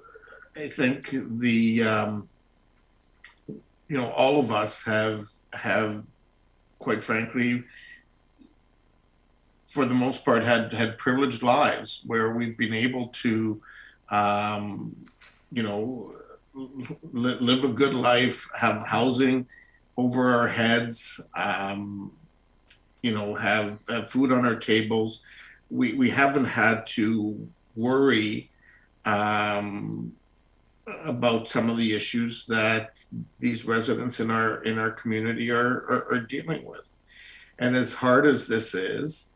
I think you know, all of us have quite frankly, for the most part, had privileged lives where we've been able to, you know, live a good life, have housing over our heads, you know, have food on our tables. We haven't had to worry about some of the issues that these residents in our community are dealing with. And as hard as this is,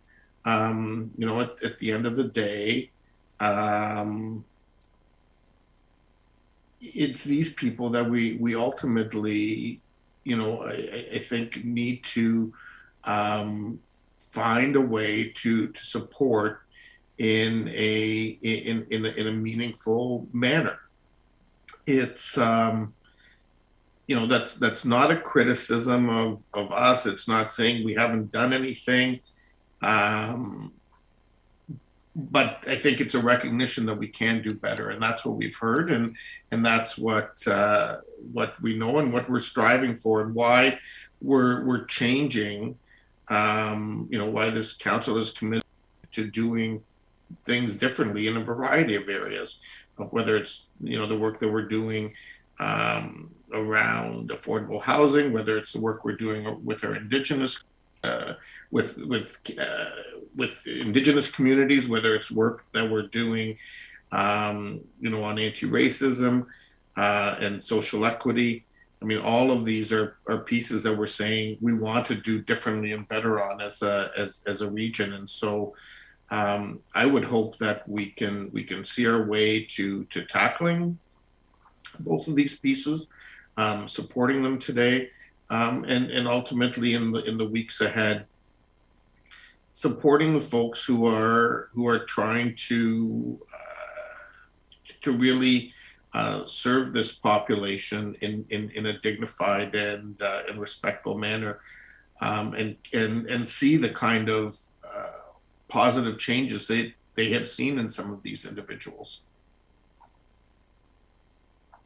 you know, at the end of the day, it's these people that we ultimately, you know, I think need to find a way to support in a meaningful manner. It's you know, that's not a criticism of us. It's not saying we haven't done anything. But I think it's a recognition that we can do better, and that's what we've heard, and that's what we know and what we're striving for, and why we're changing. You know, why this council is committed to doing things differently in a variety of areas, of whether it's, you know, the work that we're doing around affordable housing, whether it's the work we're doing with our Indigenous with Indigenous communities, whether it's work that we're doing, you know, on anti-racism and social equity. I mean, all of these are pieces that we're saying we want to do differently and better on as a region. And so I would hope that we can see our way to tackling both of these pieces, supporting them today, and ultimately in the weeks ahead, supporting the folks who are trying to really serve this population in a dignified and respectful manner, and see the kind of positive changes they have seen in some of these individuals.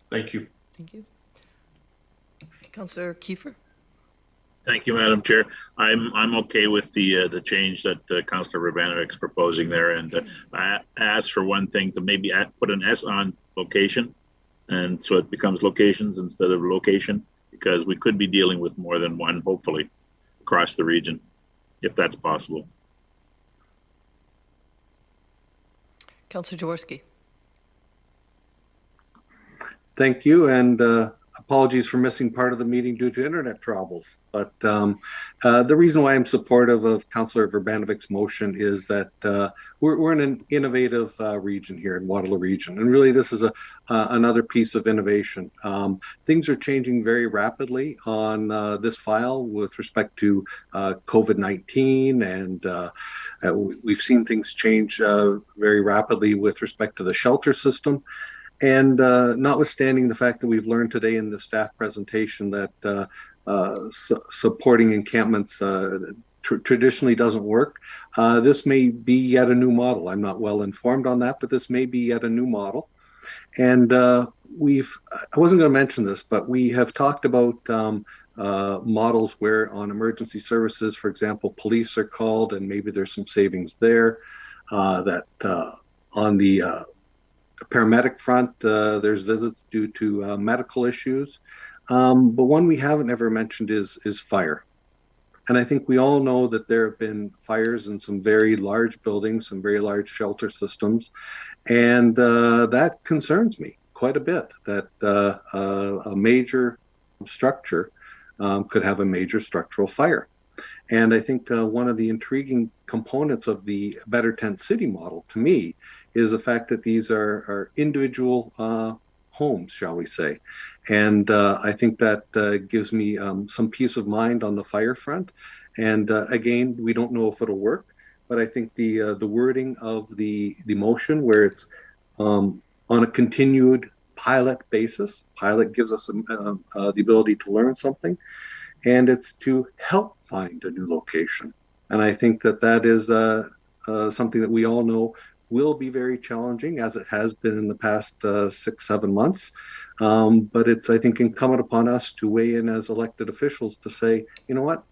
Thank you. Thank you. Councillor Kiefer? Thank you, Madam Chair. I'm okay with the change that Councillor Urbanovic's proposing there, and I asked for one thing to maybe put an S on location, and so it becomes locations instead of location, because we could be dealing with more than one, hopefully, across the region, if that's possible. Councillor Jaworski. Thank you, and apologies for missing part of the meeting due to internet troubles. But the reason why I'm supportive of Councillor Urbanovic's motion is that we're in an innovative region here in Waterloo region, and really this is another piece of innovation. Things are changing very rapidly on this file with respect to COVID-19, and we've seen things change very rapidly with respect to the shelter system. And notwithstanding the fact that we've learned today in the staff presentation that supporting encampments traditionally doesn't work, this may be yet a new model. I'm not well informed on that, but this may be yet a new model. And I wasn't going to mention this, but we have talked about models where on emergency services, for example, police are called, and maybe there's some savings there. That on the paramedic front, there's visits due to medical issues. But one we haven't ever mentioned is fire. And I think we all know that there have been fires in some very large buildings, some very large shelter systems. And that concerns me quite a bit, that a major structure could have a major structural fire. And I think one of the intriguing components of the Better Tent City model, to me, is the fact that these are individual homes, shall we say. And I think that gives me some peace of mind on the fire front. And again, we don't know if it'll work, but I think the wording of the motion, where it's on a continued pilot basis, pilot gives us the ability to learn something, and it's to help find a new location. And I think that is something that we all know will be very challenging, as it has been in the past 6-7 months. But it's, I think, incumbent upon us to weigh in as elected officials to say, you know what,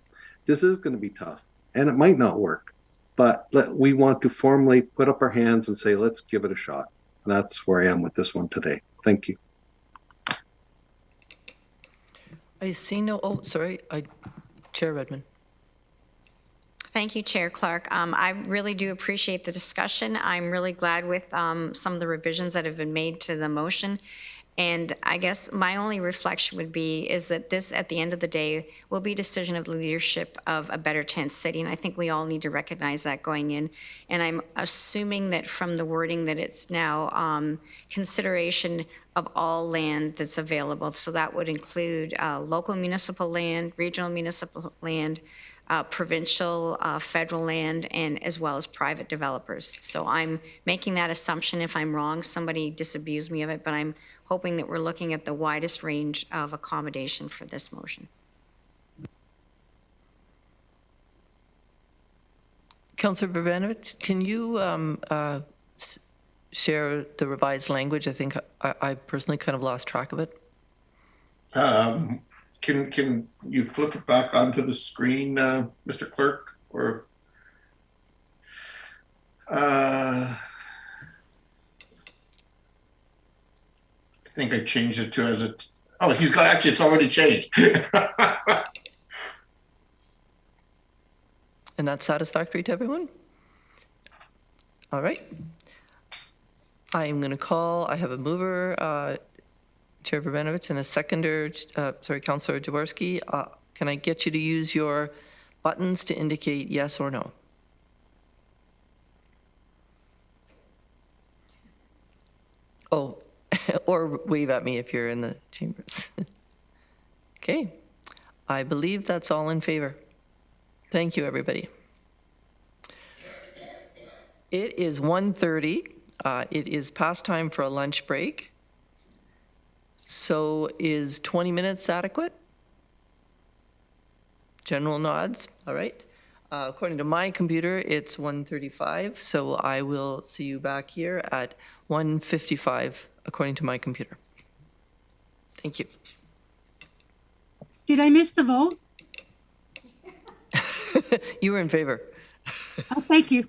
this is going to be tough and it might not work, but we want to formally put up our hands and say, let's give it a shot. And that's where I am with this one today. Thank you. I see no, oh, sorry, Chair Redmond. Thank you, Chair Clark. I really do appreciate the discussion. I'm really glad with some of the revisions that have been made to the motion. And I guess my only reflection would be is that this, at the end of the day, will be a decision of the leadership of a Better Tent City. And I think we all need to recognize that going in. And I'm assuming that from the wording that it's now consideration of all land that's available. So that would include local municipal land, regional municipal land, provincial, federal land, and as well as private developers. So I'm making that assumption. If I'm wrong, somebody disabuse me of it, but I'm hoping that we're looking at the widest range of accommodation for this motion. Councillor Urbanovich, can you share the revised language? I think I personally kind of lost track of it. Can you flip it back onto the screen, Mr. Clerk? Or I think I changed it to as a. Oh, he's got, actually, it's already changed. And that's satisfactory to everyone? All right. I'm going to call, I have a mover, Chair Urbanovich, and a seconder, Councillor Jaworski. Can I get you to use your buttons to indicate yes or no? Oh, or wave at me if you're in the chambers. Okay, I believe that's all in favor. Thank you, everybody. It is 1:30. It is past time for a lunch break. So is 20 minutes adequate? General nods, all right. According to my computer, it's 1:35, so I will see you back here at 1:55, according to my computer. Thank you. Did I miss the vote? You were in favor. Oh, thank you.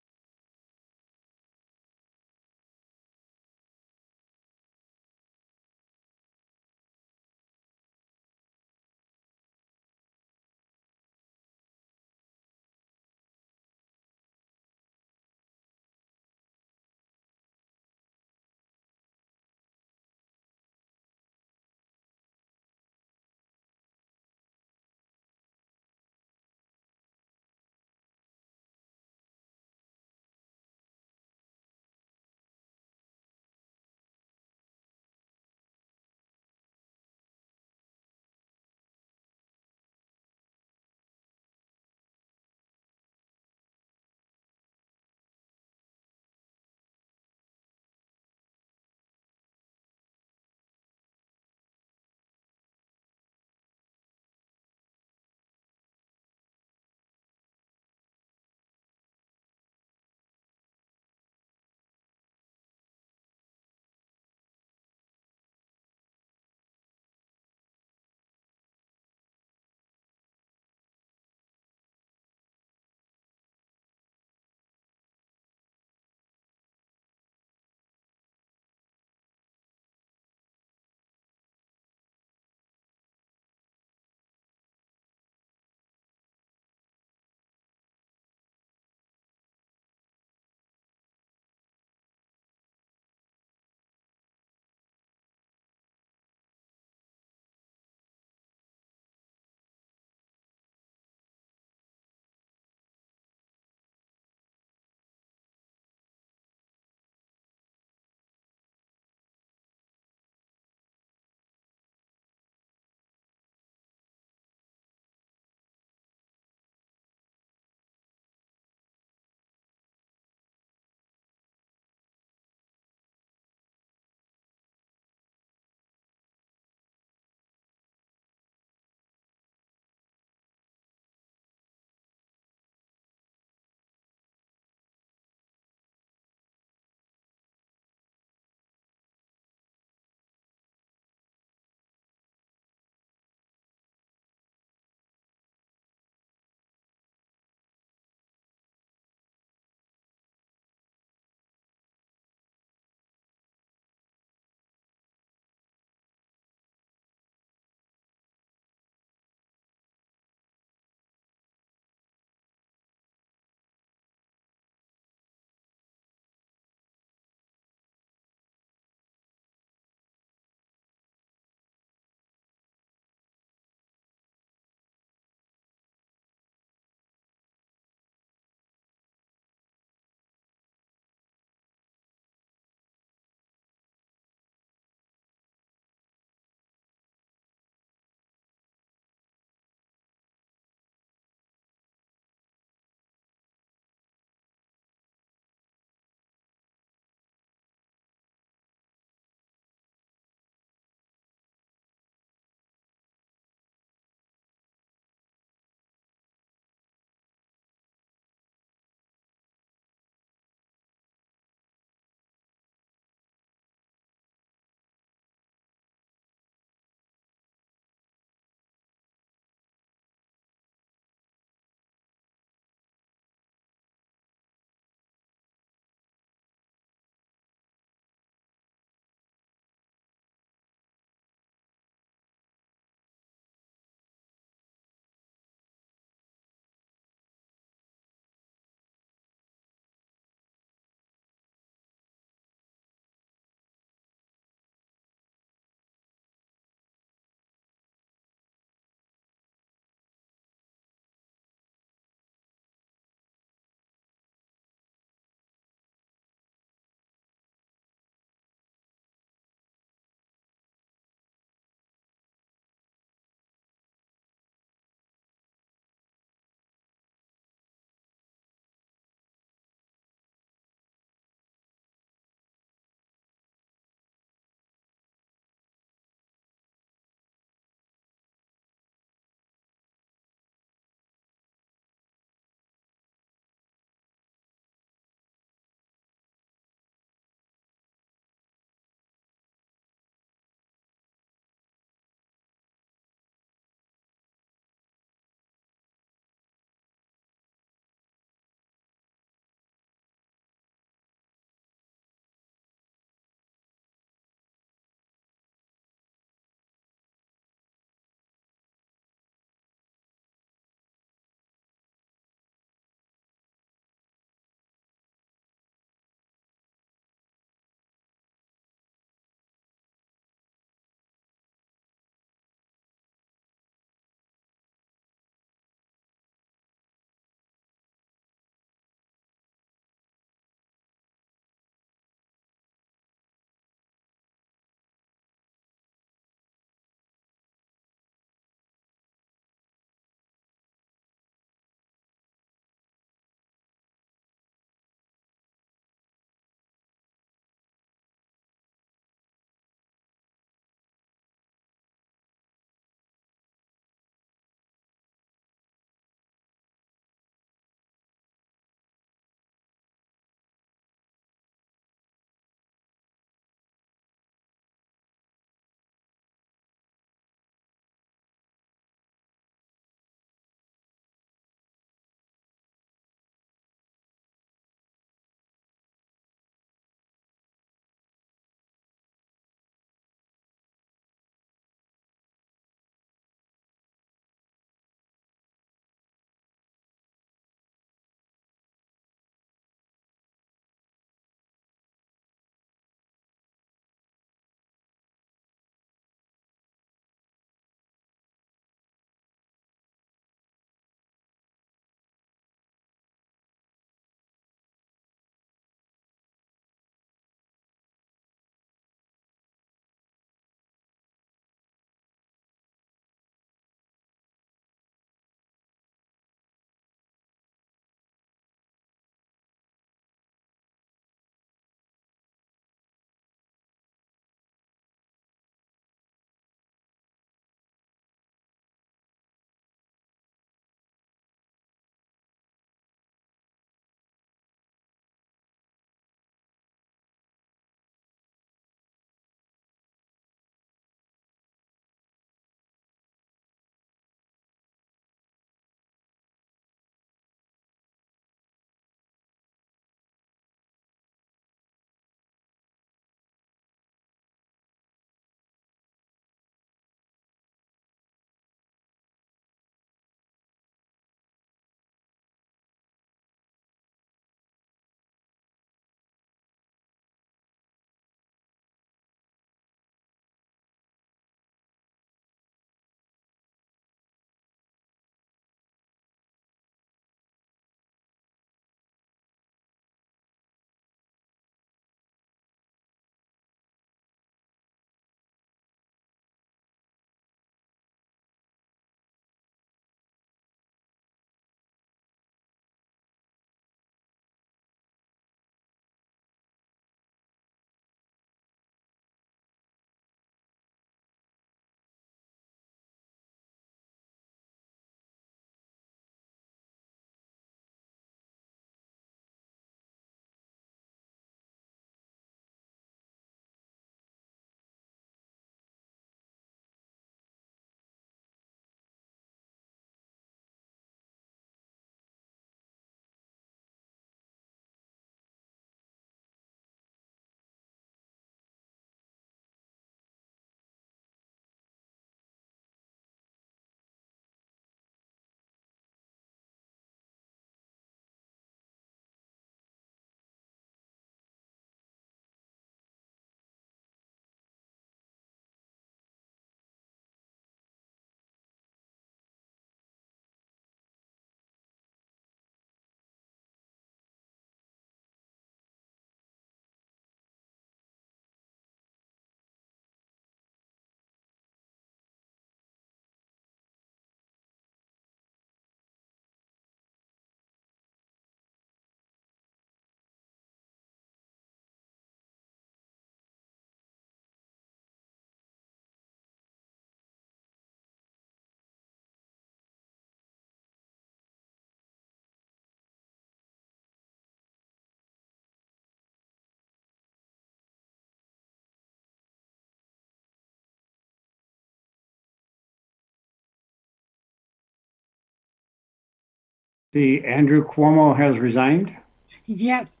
See, Andrew Cuomo has resigned. Yes.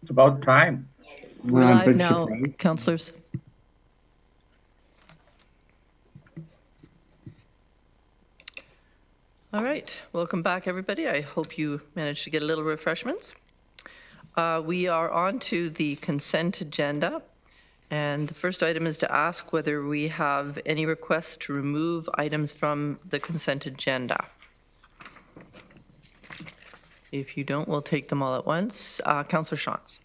It's about time. We're I'm a live bit now, surprised. councillors. All right, welcome back, everybody. I hope you managed to get a little refreshments. We are on to the consent agenda. And the first item is to ask whether we have any requests to remove items from the consent agenda. If you don't, we'll take them all at once. Councillor Shantz.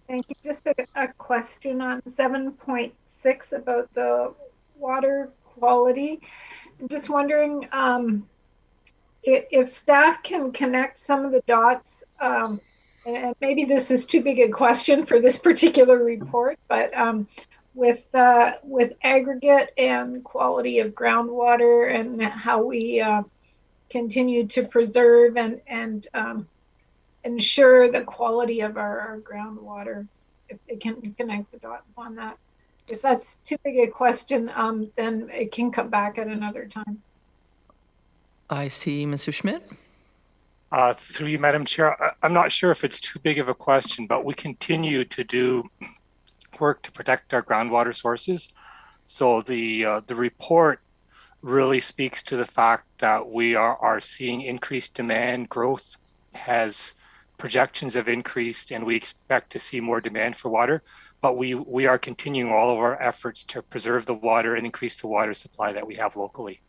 Thank you. Just a question on 7.6 about the water quality. I'm just wondering if staff can connect some of the dots, and maybe this is too big a question for this particular report, but with aggregate and quality of groundwater and how we continue to preserve and ensure the quality of our groundwater, if it can connect the dots on that. If that's too big a question, then it can come back at another time. I see Mr. Schmidt. Through you, Madam Chair, I'm not sure if it's too big of a question, but we continue to do work to protect our groundwater sources. So the report really speaks to the fact that we are seeing increased demand. Growth has projections have increased, and we expect to see more demand for water. But we are continuing all of our efforts to preserve the water and increase the water supply that we have locally.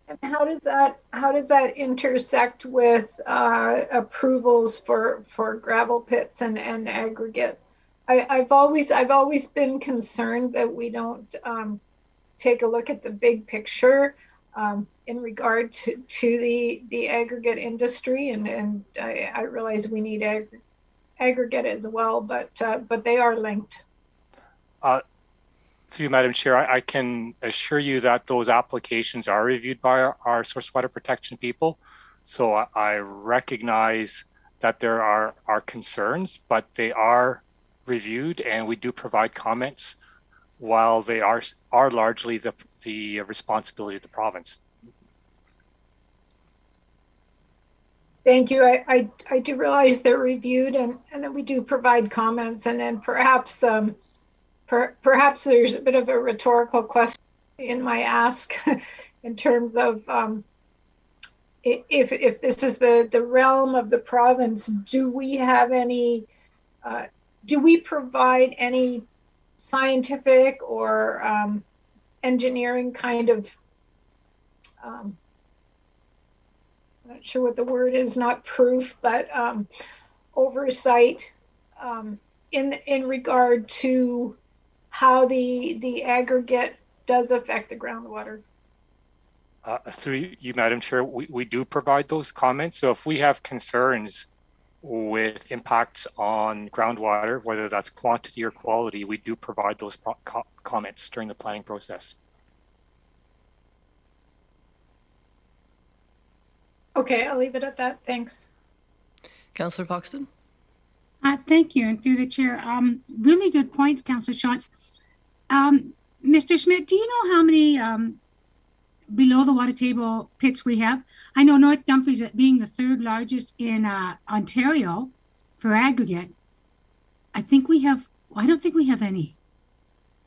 And how does that intersect with approvals for gravel pits and aggregate? I've always been concerned that we don't take a look at the big picture in regard to the aggregate industry, and I realize we need aggregate as well, but they are linked. Through you, Madam Chair, I can assure you that those applications are reviewed by our source water protection people. So I recognize that there are concerns, but they are reviewed, and we do provide comments, while they are largely the responsibility of the province. Thank you. I do realize they're reviewed, and that we do provide comments, and then perhaps perhaps there's a bit of a rhetorical question in my ask in terms of if this is the realm of the province, do we have any, do we provide any scientific or engineering kind of, I'm not sure what the word is, not proof, but oversight in regard to how the aggregate does affect the groundwater? Through you, Madam Chair, we do provide those comments. So if we have concerns with impacts on groundwater, whether that's quantity or quality, we do provide those comments during the planning process. Okay, I'll leave it at that. Thanks. Councillor Foxton. Thank you, and through the chair, really good points, Councillor Shantz. Mr. Schmidt, do you know how many below the water table pits we have? I know North Dumfries being the third largest in Ontario for aggregate. I don't think we have any.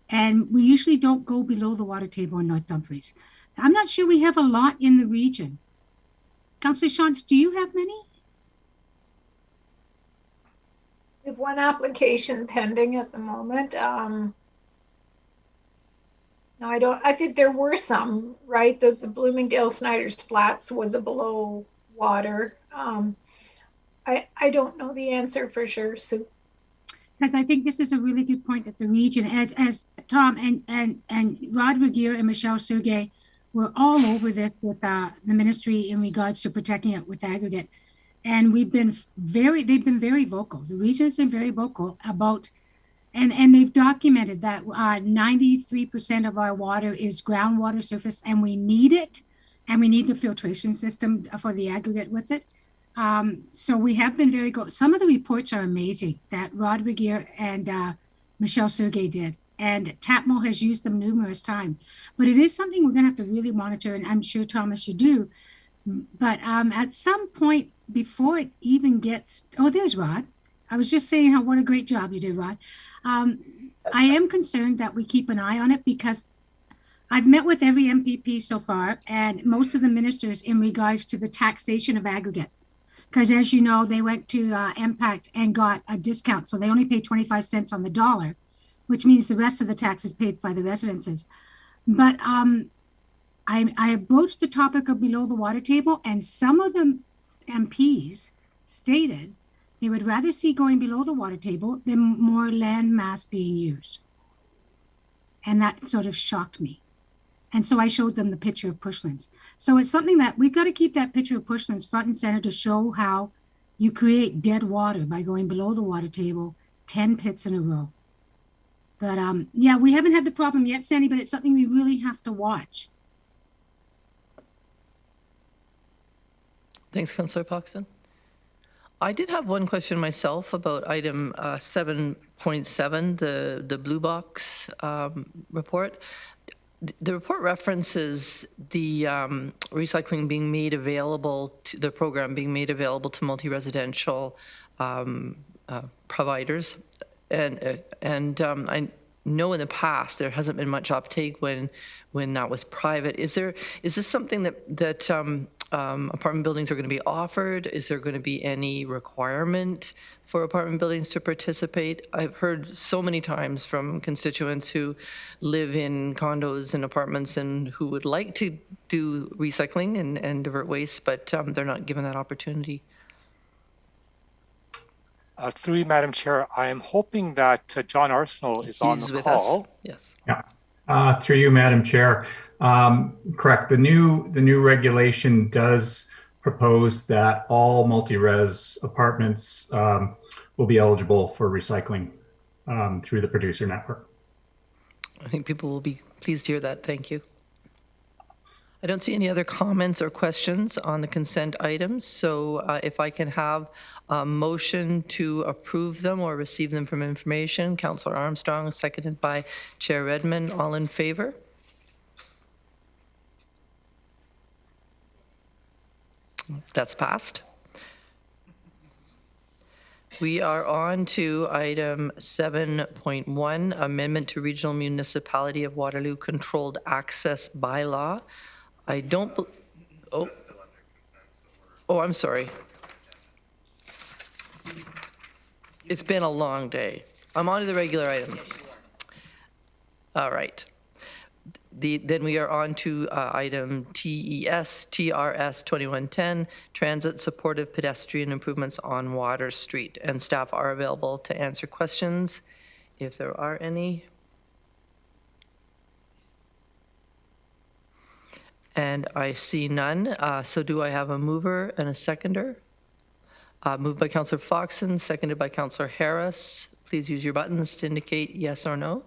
And we usually don't go below the water table in North Dumfries. I'm not sure we have a lot in the region. Councillor Shantz, do you have many? We have one application pending at the moment. No, I don't. I think there were some, right? The Bloomingdale Snyder's Flats was a below water. I don't know the answer for sure, Sue. Because I think this is a really good point that the region, as Tom and Rod Regier and Michelle Sergey were all over this with the ministry in regards to protecting it with aggregate. And they've been very vocal. The region has been very vocal about, and they've documented that 93% of our water is groundwater surface, and we need it, and we need the filtration system for the aggregate with it. So we have been very good. Some of the reports are amazing that Rod Regier and Michelle Sergey did. and Tapmo has used them numerous times. But it is something we're going to have to really monitor, and I'm sure, Thomas, you do. But at some point before it even gets, oh, there's Rod. I was just saying what a great job you did, Rod. I am concerned that we keep an eye on it, because I've met with every MPP so far and most of the ministers in regards to the taxation of aggregate. Because as you know, they went to Impact and got a discount. So they only pay 25 cents on the dollar, which means the rest of the tax is paid by the residences. But I broached the topic of below the water table, and some of the MPs stated they would rather see going below the water table than more land mass being used. And that sort of shocked me. And so I showed them the picture of Pushlands. So it's something that we've got to keep that picture of Pushlands front and center to show how you create dead water by going below the water table 10 pits in a row. But yeah, we haven't had the problem yet, Sandy, but it's something we really have to watch. Thanks, Councillor Paxton. I did have one question myself about item 7.7, the blue box report. The report references the recycling being made available to the program being made available to multi-residential providers, and I know in the past there hasn't been much uptake when that was private. Is this something that apartment buildings are going to be offered? Is there going to be any requirement for apartment buildings to participate? I've heard so many times from constituents who live in condos and apartments and who would like to do recycling and divert waste, but they're not given that opportunity. Through you, Madam Chair, I am hoping that John Arsenault is on the call. Yes. Yeah. Through you, Madam Chair. Correct. The new regulation does propose that all multi-res apartments will be eligible for recycling through the producer network. I think people will be pleased to hear that. Thank you. I don't see any other comments or questions on the consent items. So if I can have a motion to approve them or receive them from information. Councillor Armstrong, seconded by Chair Redmond. All in favor? That's passed. We are on to item 7.1, amendment to Regional Municipality of Waterloo Controlled Access Bylaw. I don't, I'm sorry. It's been a long day. I'm on to the regular items. All right. Then we are on to item TRS 2110, Transit Supportive Pedestrian Improvements on Water Street. And staff are available to answer questions if there are any. And I see none. So do I have a mover and a seconder? Moved by Councillor Foxon, seconded by Councillor Harris. Please use your buttons to indicate yes or no.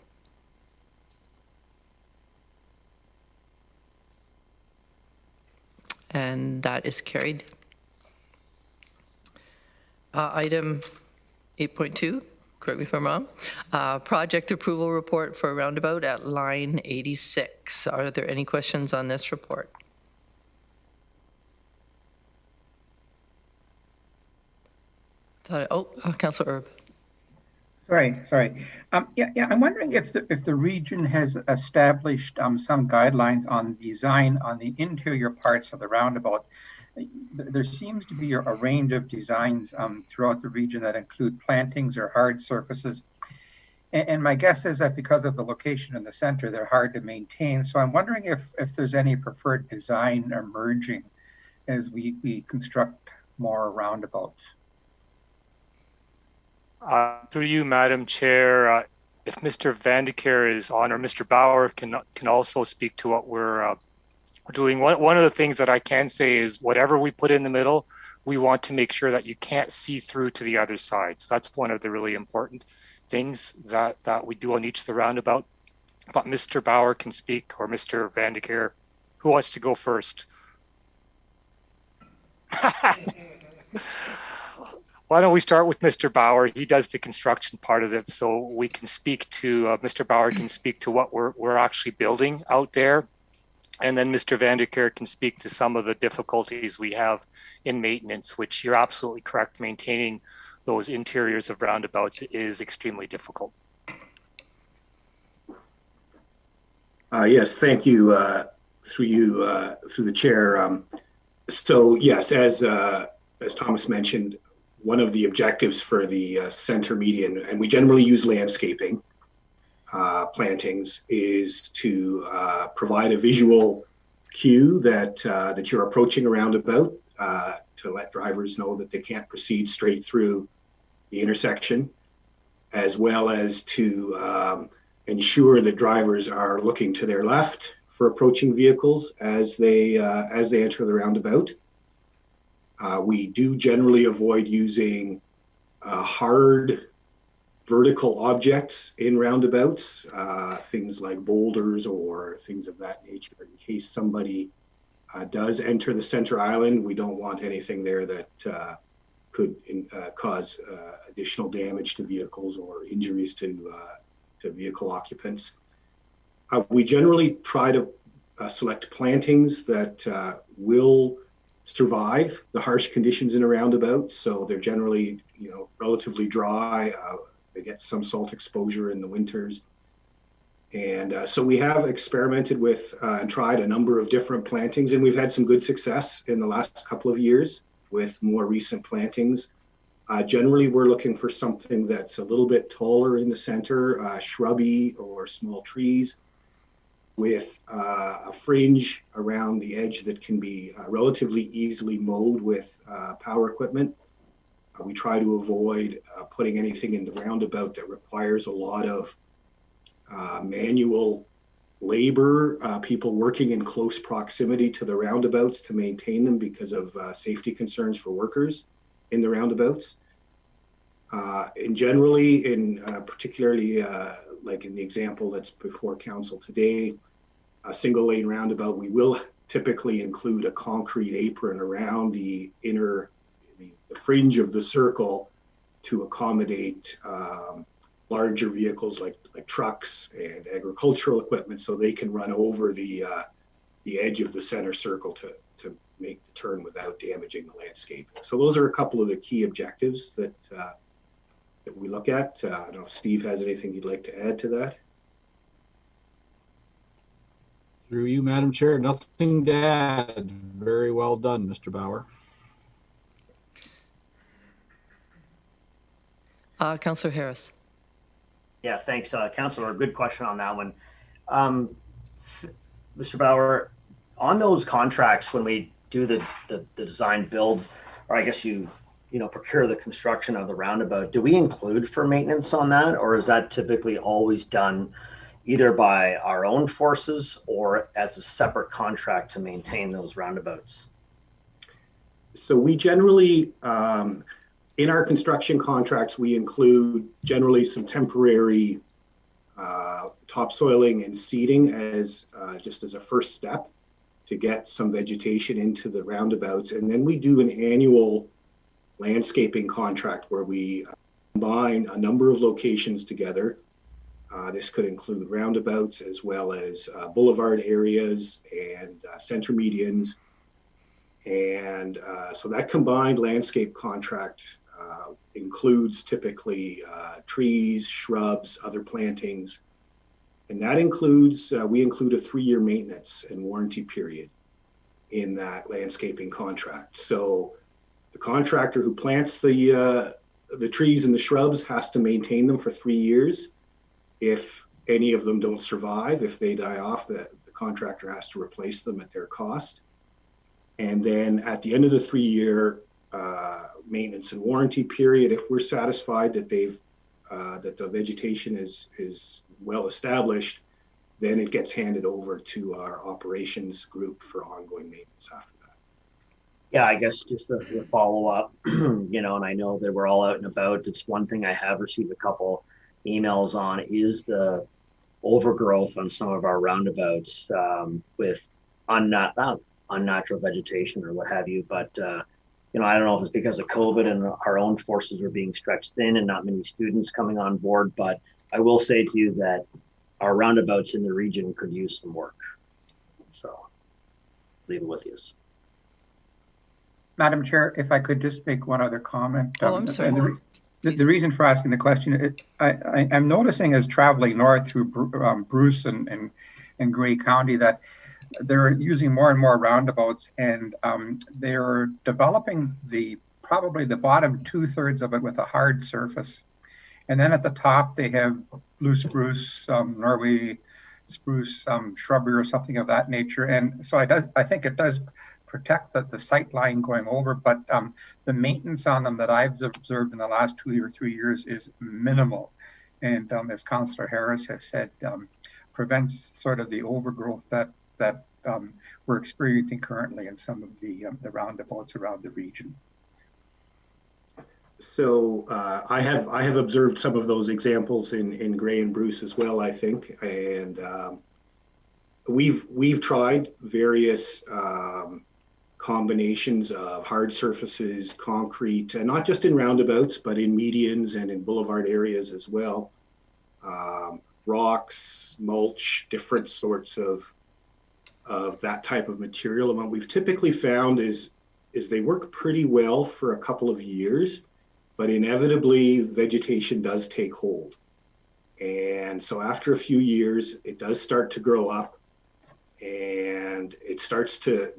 And that is carried. Item 8.2, correct me if I'm wrong, project approval report for roundabout at line 86. Are there any questions on this report? Councillor Erb. Sorry. I'm wondering if the region has established some guidelines on design on the interior parts of the roundabout. There seems to be a range of designs throughout the region that include plantings or hard surfaces. And my guess is that because of the location in the center, they're hard to maintain. So I'm wondering if there's any preferred design emerging as we construct more roundabouts. Through you, Madam Chair, if Mr. Vandekar is on, or Mr. Bauer can also speak to what we're doing. One of the things that I can say is whatever we put in the middle, we want to make sure that you can't see through to the other side. So that's one of the really important things that we do on each of the roundabout. But Mr. Bauer can speak, or Mr. Vandekar. Who wants to go first? Why don't we start with Mr. Bauer? He does the construction part of it, so we can speak to, Mr. Bauer can speak to what we're actually building out there. And then Mr. Vanderkeer can speak to some of the difficulties we have in maintenance, which you're absolutely correct. Maintaining those interiors of roundabouts is extremely difficult. Yes, thank you. Through the chair. So yes, as Thomas mentioned, one of the objectives for the center median, and we generally use landscaping plantings, is to provide a visual cue that you're approaching a roundabout, to let drivers know that they can't proceed straight through the intersection, as well as to ensure that drivers are looking to their left for approaching vehicles as they enter the roundabout. We do generally avoid using hard vertical objects in roundabouts, things like boulders or things of that nature. In case somebody does enter the center island, we don't want anything there that could cause additional damage to vehicles or injuries to vehicle occupants. We generally try to select plantings that will survive the harsh conditions in a roundabout. So they're generally, relatively dry. They get some salt exposure in the winters. And so we have experimented with and tried a number of different plantings, and we've had some good success in the last couple of years with more recent plantings. Generally, we're looking for something that's a little bit taller in the center, shrubby or small trees, with a fringe around the edge that can be relatively easily mowed with power equipment. We try to avoid putting anything in the roundabout that requires a lot of manual labor, people working in close proximity to the roundabouts to maintain them because of safety concerns for workers in the roundabouts. And generally, particularly like in the example that's before council today, a single lane roundabout, we will typically include a concrete apron around the fringe of the circle to accommodate larger vehicles like trucks and agricultural equipment, so they can run over the edge of the center circle to make the turn without damaging the landscape. So those are a couple of the key objectives that we look at. I don't know if Steve has anything you'd like to add to that. Through you, Madam Chair, nothing to add. Very well done, Mr. Bauer. Councillor Harris. Yeah, thanks, Councillor. Good question on that one. Mr. Bauer, on those contracts, when we do the design build, or I guess you procure the construction of the roundabout, do we include for maintenance on that, or is that typically always done either by our own forces or as a separate contract to maintain those roundabouts? So we generally, in our construction contracts, we include generally some temporary topsoiling and seeding as just as a first step to get some vegetation into the roundabouts. And then we do an annual landscaping contract where we combine a number of locations together. This could include roundabouts as well as boulevard areas and center medians. And so that combined landscape contract includes typically trees, shrubs, other plantings. And that includes, we include a 3-year maintenance and warranty period in that landscaping contract. So the contractor who plants the trees and the shrubs has to maintain them for 3 years. If any of them don't survive, if they die off, the contractor has to replace them at their cost. And then at the end of the 3-year maintenance and warranty period, if we're satisfied that that the vegetation is well established, then it gets handed over to our operations group for ongoing maintenance after that. Yeah, I guess just a follow up, and I know that we're all out and about. It's one thing I have received a couple emails on is the overgrowth on some of our roundabouts with unnatural vegetation or what have you. But I don't know if it's because of COVID and our own forces were being stretched thin and not many students coming on board, but I will say to you that our roundabouts in the region could use some work. So leave it with you. Madam Chair, if I could just make one other comment. Oh, I'm sorry. The reason for asking the question, I'm noticing as traveling north through Bruce and Grey County that they're using more and more roundabouts, and they're developing probably the bottom 2/3 of it with a hard surface. And then at the top, they have blue spruce, Norway spruce, shrubbery or something of that nature. And so I think it does protect the sight line going over, but the maintenance on them that I've observed in the last 2 or 3 years is minimal. And as Councillor Harris has said, prevents sort of the overgrowth that we're experiencing currently in some of the roundabouts around the region. So I have observed some of those examples in Grey and Bruce as well, I think, and we've tried various combinations of hard surfaces, concrete, and not just in roundabouts, but in medians and in boulevard areas as well. Rocks, mulch, different sorts of that type of material. And what we've typically found is they work pretty well for a couple of years, but inevitably vegetation does take hold. And so after a few years, it does start to grow up, and it starts to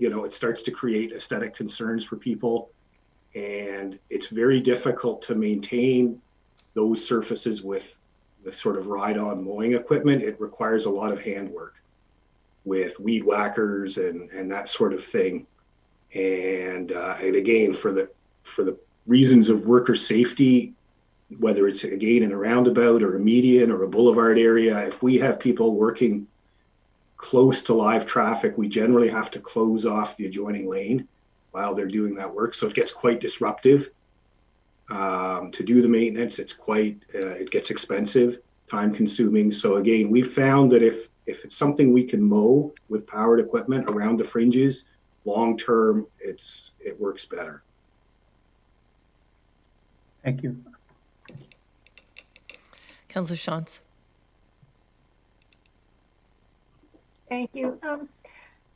create aesthetic concerns for people. And it's very difficult to maintain those surfaces with the sort of ride-on mowing equipment. It requires a lot of handwork with weed whackers and that sort of thing. And again, for the reasons of worker safety, whether it's again in a roundabout or a median or a boulevard area, if we have people working close to live traffic, we generally have to close off the adjoining lane while they're doing that work. So it gets quite disruptive to do the maintenance. It gets expensive, time consuming. So again, we found that if it's something we can mow with powered equipment around the fringes, long term, it works better. Thank you. Councillor Shantz. Thank you.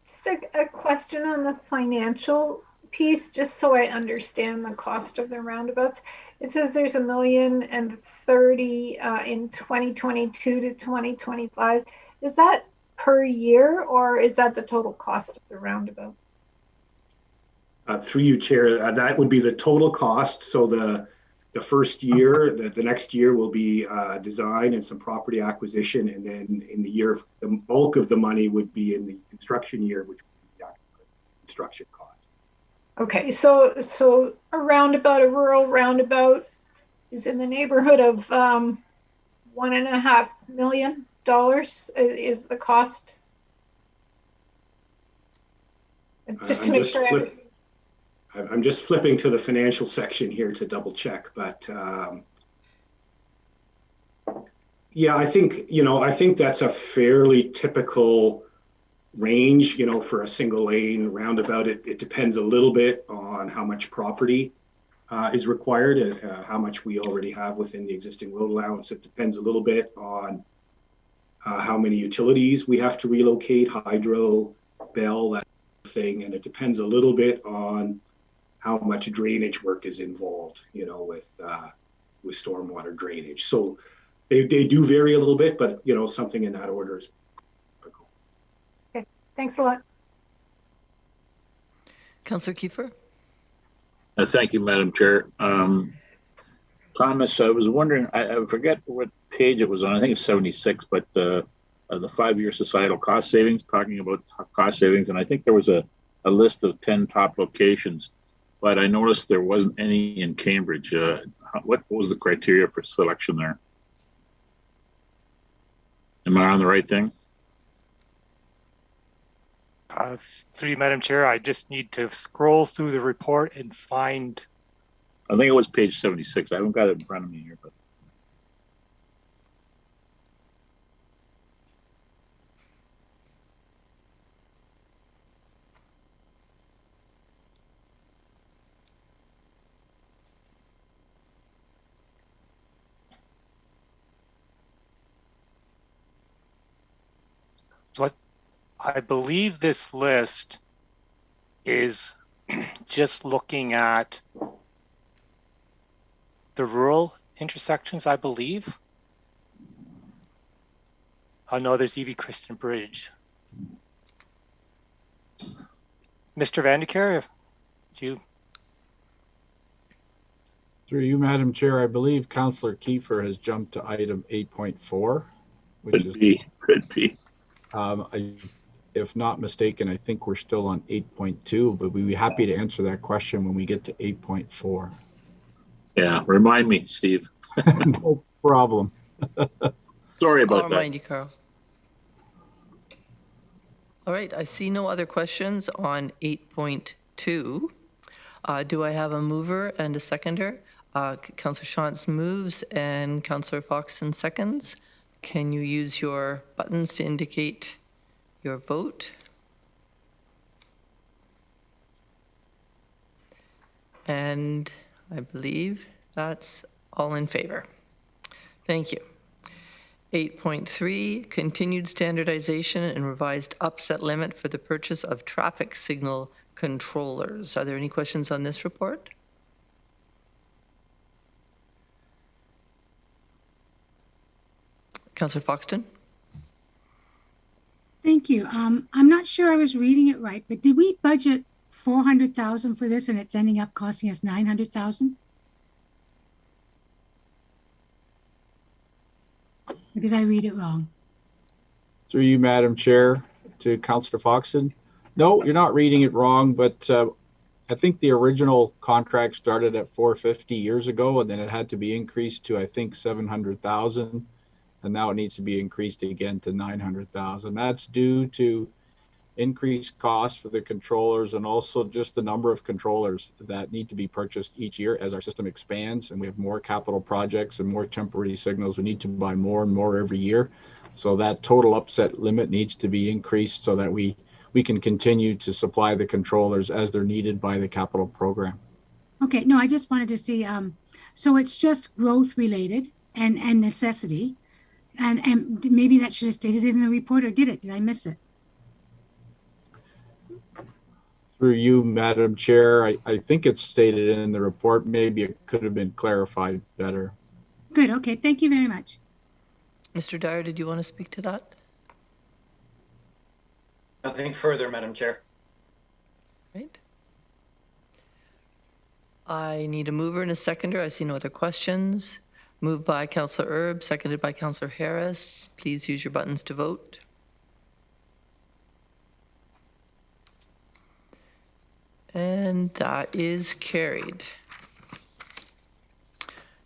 Just a question on the financial piece, just so I understand the cost of the roundabouts. It says there's $1,030,000 in 2022 to 2025. Is that per year, or is that the total cost of the roundabout? Through you, Chair, that would be the total cost. So the first year, the next year will be design and some property acquisition, and then in the year, the bulk of the money would be in the construction year, which would be the construction cost. Okay, so a roundabout, a rural roundabout, is in the neighborhood of $1.5 million is the cost. Just to make sure. I'm just flipping to the financial section here to double check, but yeah, I think that's a fairly typical range, for a single lane roundabout. It depends a little bit on how much property is required and how much we already have within the existing road allowance. It depends a little bit on how many utilities we have to relocate, hydro, bell, that thing, and it depends a little bit on how much drainage work is involved, with stormwater drainage. So they do vary a little bit, but something in that order is typical. Okay, thanks a lot. Councillor Kiefer. Thank you, Madam Chair. Thomas, I was wondering, I forget what page it was on. I think it's 76, but the 5-year societal cost savings, talking about cost savings, and I think there was a list of 10 top locations, but I noticed there wasn't any in Cambridge. What was the criteria for selection there? Am I on the right thing? Through you, Madam Chair, I just need to scroll through the report and find. I think it was page 76. I haven't got it in front of me here, but. So I believe this list is just looking at the rural intersections, I believe. Oh no, there's E.V. Kristen Bridge. Mr. Vandekerk, do you? Through you, Madam Chair, I believe Councillor Kiefer has jumped to item 8.4, which could be. If not mistaken, I think we're still on 8.2, but we'd be happy to answer that question when we get to 8.4. Yeah, remind me, Steve. No problem. Sorry about I'll that. remind you, Carl. All right, I see no other questions on 8.2. Do I have a mover and a seconder? Councillor Shantz moves and Councillor Foxton seconds. Can you use your buttons to indicate your vote? And I believe that's all in favor. Thank you. 8.3, continued standardization and revised upset limit for the purchase of traffic signal controllers. Are there any questions on this report? Councillor Foxton? Thank you. I'm not sure I was reading it right, but did we budget 400,000 for this and it's ending up costing us 900,000? Or did I read it wrong? Through you, Madam Chair, to Councillor Foxton. No, you're not reading it wrong, but I think the original contract started at 450 years ago, and then it had to be increased to, I think, 700,000. And now it needs to be increased again to 900,000. That's due to increased costs for the controllers and also just the number of controllers that need to be purchased each year as our system expands and we have more capital projects and more temporary signals. We need to buy more and more every year. So that total upset limit needs to be increased so that we can continue to supply the controllers as they're needed by the capital program. Okay, no, I just wanted to see, so it's just growth related and necessity. And maybe that should have stated it in the report, or did it? Did I miss it? Through you, Madam Chair, I think it's stated in the report. Maybe it could have been clarified better. Good, okay, thank you very much. Mr. Dyer, did you want to speak to that? Nothing further, Madam Chair. Right. I need a mover and a seconder. I see no other questions. Moved by Councillor Erb, seconded by Councillor Harris. Please use your buttons to vote. And that is carried.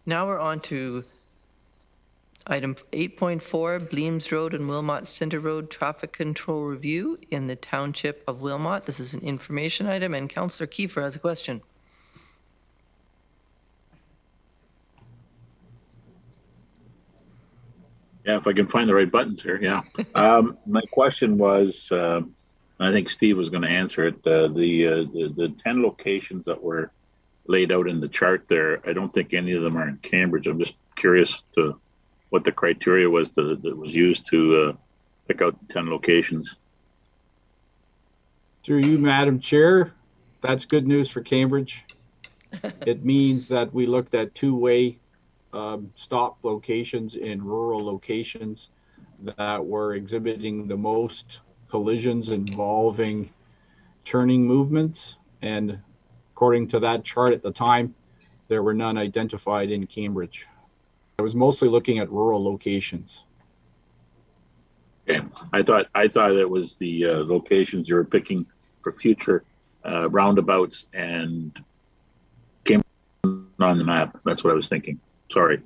Now we're on to item 8.4, Bleams Road and Wilmot Center Road Traffic Control Review in the Township of Wilmot. This is an information item, and Councillor Kiefer has a question. Yeah, if I can find the right buttons here, yeah. My question was, I think Steve was going to answer it, the 10 locations that were laid out in the chart there, I don't think any of them are in Cambridge. I'm just curious to what the criteria was that was used to pick out 10 locations. Through you, Madam Chair, that's good news for Cambridge. It means that we looked at two-way stop locations in rural locations that were exhibiting the most collisions involving turning movements, and according to that chart at the time, there were none identified in Cambridge. I was mostly looking at rural locations. Okay, I thought it was the locations you were picking for future roundabouts and came on the map. That's what I was thinking. Sorry.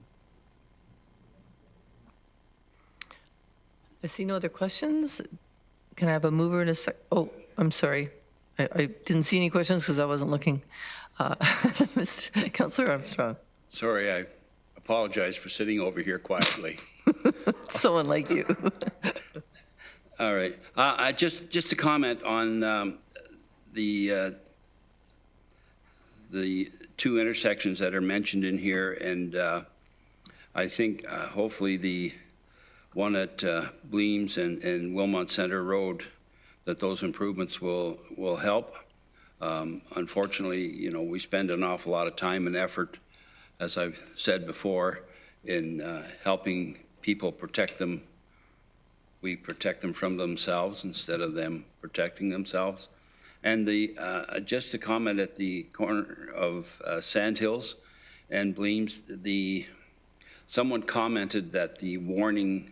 I see no other questions. Can I have a mover and a sec? Oh, I'm sorry. I didn't see any questions because I wasn't looking. Mr. Councillor Armstrong. Sorry, I apologize for sitting over here quietly. So unlike you. All right. Just to comment on the two intersections that are mentioned in here, and I think hopefully the one at Bleams and Wilmot Center Road, that those improvements will help. Unfortunately, you know, we spend an awful lot of time and effort, as I've said before, in helping people protect them. We protect them from themselves instead of them protecting themselves. And just to comment at the corner of Sandhills and Bleams, someone commented that the warning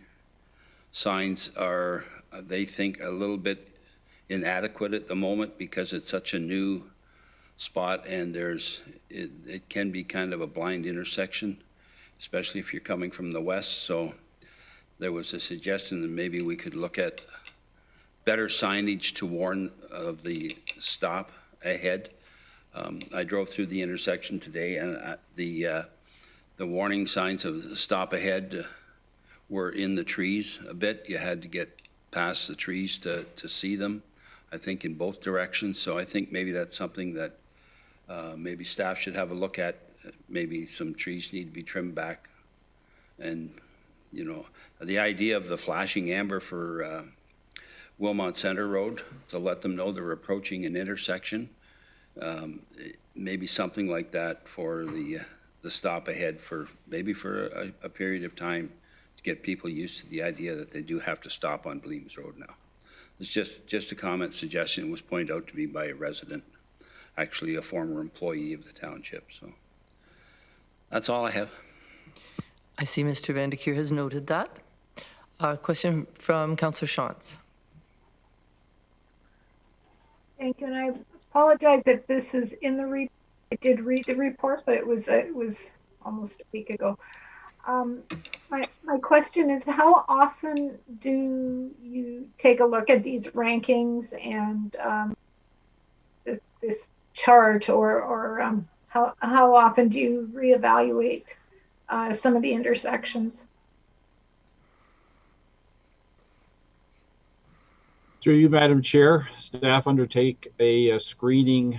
signs are, they think, a little bit inadequate at the moment because it's such a new spot, and it can be kind of a blind intersection, especially if you're coming from the west. So there was a suggestion that maybe we could look at better signage to warn of the stop ahead. I drove through the intersection today, and the warning signs of the stop ahead were in the trees a bit. You had to get past the trees to see them, I think, in both directions. So I think maybe that's something that maybe staff should have a look at. Maybe some trees need to be trimmed back. And, you know, the idea of the flashing amber for Wilmot Center Road to let them know they're approaching an intersection, maybe something like that for the stop ahead for maybe for a period of time to get people used to the idea that they do have to stop on Bleams Road now. It's just a comment suggestion. It was pointed out to me by a resident, actually a former employee of the township. So that's all I have. I see Mr. Vanderkeer has noted that. Question from Councillor Shantz. Thank you, and I apologize if this is in the report. I did read the report, but it was almost a week ago. My question is, how often do you take a look at these rankings and this chart, or how often do you reevaluate some of the intersections? Through you, Madam Chair, staff undertake a screening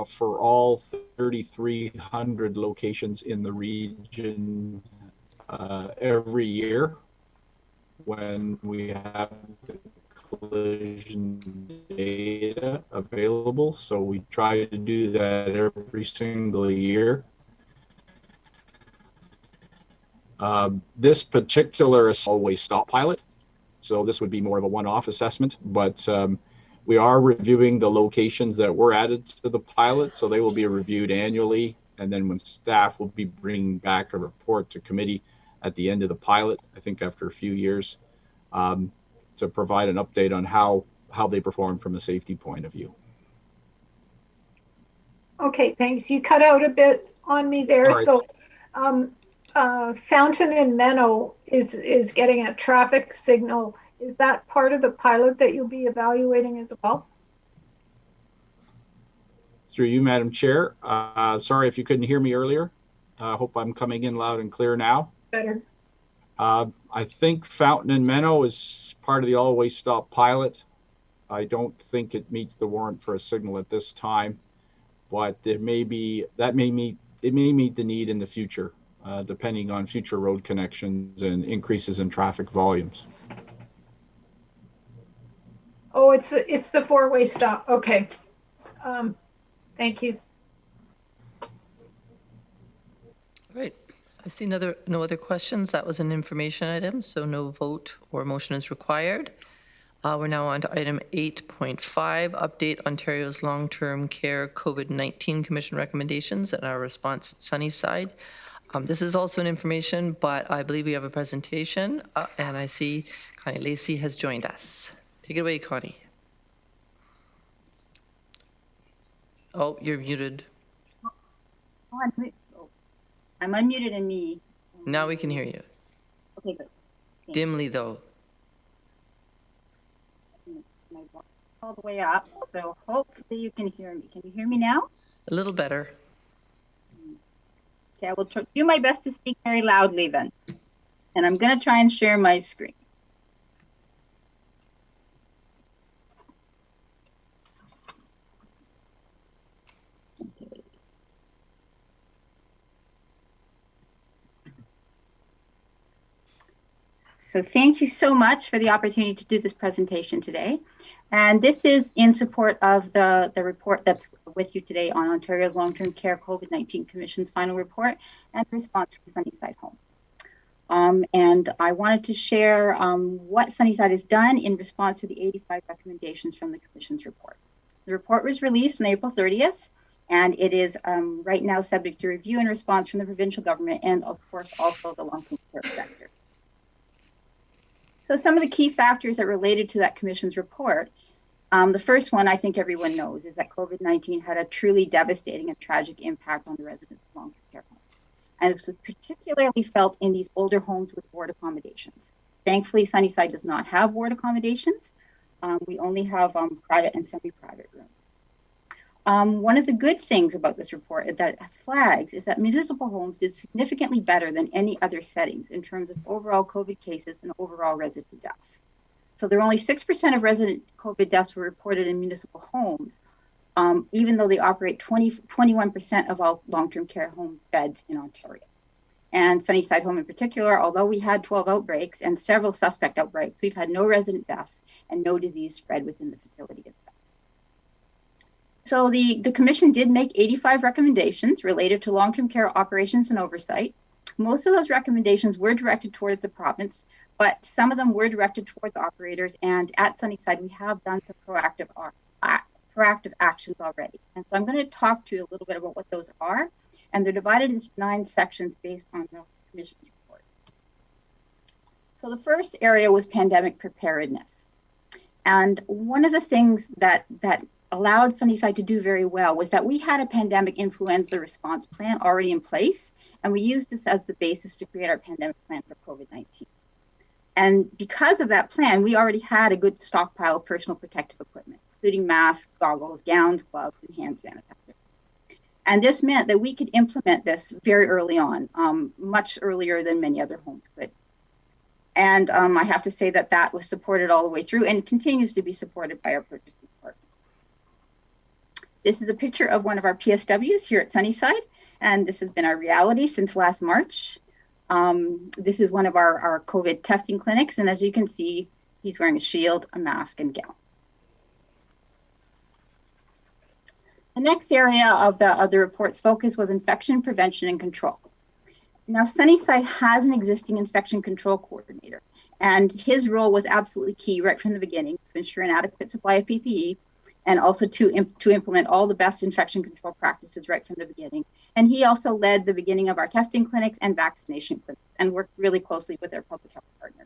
for all 3,300 locations in the region every year when we have the collision data available. So we try to do that every single year. This particular is always stop pilot. So this would be more of a one-off assessment, but we are reviewing the locations that were added to the pilot. So they will be reviewed annually. And then when staff will be bringing back a report to committee at the end of the pilot, I think after a few years, to provide an update on how they perform from a safety point of view. Okay, thanks. You cut out a bit on me there. Right. So Fountain and Menno is getting a traffic signal. Is that part of the pilot that you'll be evaluating as well? Through you, Madam Chair. Sorry if you couldn't hear me earlier. I hope I'm coming in loud and clear now. Better. I think Fountain and Menno is part of the always stop pilot. I don't think it meets the warrant for a signal at this time, but it may meet the need in the future, depending on future road connections and increases in traffic volumes. Oh, it's the four-way stop. Okay. Thank you. All right. I see no other questions. That was an information item, so no vote or motion is required. We're now on to item 8.5, update Ontario's long-term care COVID-19 Commission recommendations and our response at Sunnyside. This is also an information, but I believe we have a presentation, and I see Connie Lacey has joined us. Take it away, Connie. Oh, you're muted. Oh, I'm unmuted in me. Now we can hear you. Okay, good. Thanks. Dimly, though. All the way up, so hopefully you can hear me. Can you hear me now? A little better. Okay, I will do my best to speak very loudly then. And I'm going to try and share my screen. So thank you so much for the opportunity to do this presentation today. And this is in support of the report that's with you today on Ontario's Long-Term Care COVID-19 Commission's final report and response from Sunnyside Home. And I wanted to share what Sunnyside has done in response to the 85 recommendations from the Commission's report. The report was released on April 30th, and it is right now subject to review and response from the provincial government and, of course, also the long-term care sector. So some of the key factors that related to that Commission's report, the first one I think everyone knows is that COVID-19 had a truly devastating and tragic impact on the residents of long-term care homes. And it was particularly felt in these older homes with ward accommodations. Thankfully, Sunnyside does not have ward accommodations. We only have private and semi-private rooms. One of the good things about this report that flags is that municipal homes did significantly better than any other settings in terms of overall COVID cases and overall resident deaths. So there were only 6% of resident COVID deaths were reported in municipal homes, even though they operate 21% of all long-term care home beds in Ontario. And Sunnyside Home in particular, although we had 12 outbreaks and several suspect outbreaks, we've had no resident deaths and no disease spread within the facility itself. So the Commission did make 85 recommendations related to long-term care operations and oversight. Most of those recommendations were directed towards the province, but some of them were directed towards operators, and at Sunnyside, we have done some proactive actions already. And so I'm going to talk to you a little bit about what those are, and they're divided into 9 sections based on the Commission's report. So the first area was pandemic preparedness. And one of the things that allowed Sunnyside to do very well was that we had a pandemic influenza response plan already in place, and we used this as the basis to create our pandemic plan for COVID-19. And because of that plan, we already had a good stockpile of personal protective equipment, including masks, goggles, gowns, gloves, and hand sanitizer. And this meant that we could implement this very early on, much earlier than many other homes could. And I have to say that that was supported all the way through and continues to be supported by our purchasing partner. This is a picture of one of our PSWs here at Sunnyside, and this has been our reality since last March. This is one of our COVID testing clinics, and as you can see, he's wearing a shield, a mask, and gown. The next area of the report's focus was infection prevention and control. Now, Sunnyside has an existing infection control coordinator, and his role was absolutely key right from the beginning to ensure an adequate supply of PPE and also to implement all the best infection control practices right from the beginning. And he also led the beginning of our testing clinics and vaccination clinics and worked really closely with our public health partners.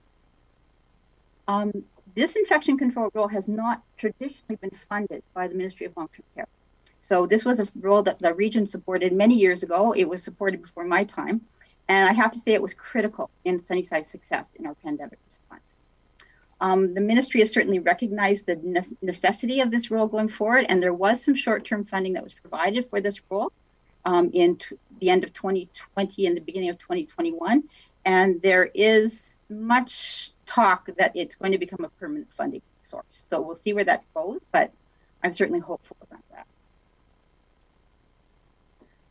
This infection control role has not traditionally been funded by the Ministry of Long-Term Care. So this was a role that the region supported many years ago. It was supported before my time. And I have to say it was critical in Sunnyside's success in our pandemic response. The ministry has certainly recognized the necessity of this role going forward, and there was some short-term funding that was provided for this role in the end of 2020 and the beginning of 2021. And there is much talk that it's going to become a permanent funding source. So we'll see where that goes, but I'm certainly hopeful about that.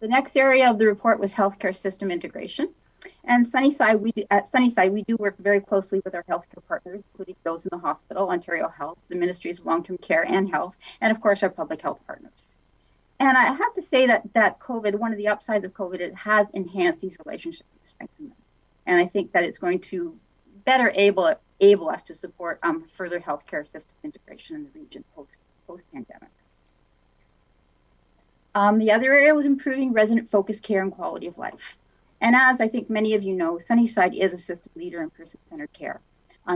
The next area of the report was healthcare system integration. And at Sunnyside, we do work very closely with our healthcare partners, including those in the hospital, Ontario Health, the Ministries of Long-Term Care and Health, and of course, our public health partners. And I have to say that COVID, one of the upsides of COVID, it has enhanced these relationships and strengthened them. And I think that it's going to better able us to support further healthcare system integration in the region post-pandemic. The other area was improving resident-focused care and quality of life. And as I think many of you know, Sunnyside is a system leader in person-centered care.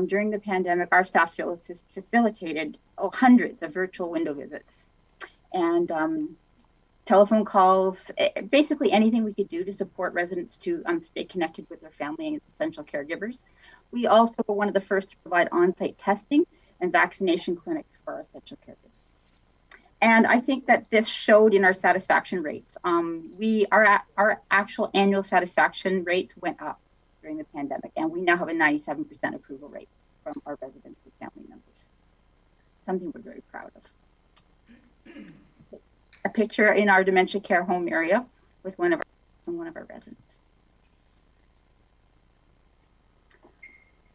During the pandemic, our staff facilitated hundreds of virtual window visits and telephone calls, basically anything we could do to support residents to stay connected with their family and essential caregivers. We also were one of the first to provide on-site testing and vaccination clinics for our essential caregivers. And I think that this showed in our satisfaction rates. Our actual annual satisfaction rates went up during the pandemic, and we now have a 97% approval rate from our residents and family members. Something we're very proud of. A picture in our dementia care home area with one of our residents.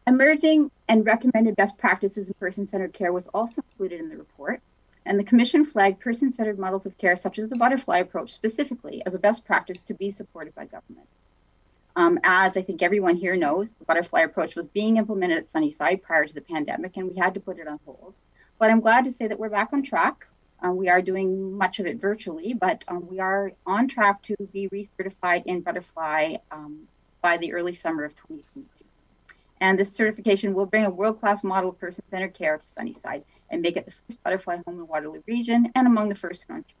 Emerging and recommended best practices in person-centered care was also included in the report, and the Commission flagged person-centered models of care such as the butterfly approach specifically as a best practice to be supported by government. As I think everyone here knows, the butterfly approach was being implemented at Sunnyside prior to the pandemic, and we had to put it on hold. But I'm glad to say that we're back on track. We are doing much of it virtually, but we are on track to be recertified in butterfly by the early summer of 2022. And this certification will bring a world-class model of person-centered care to Sunnyside and make it the first butterfly home in Waterloo region and among the first in Ontario.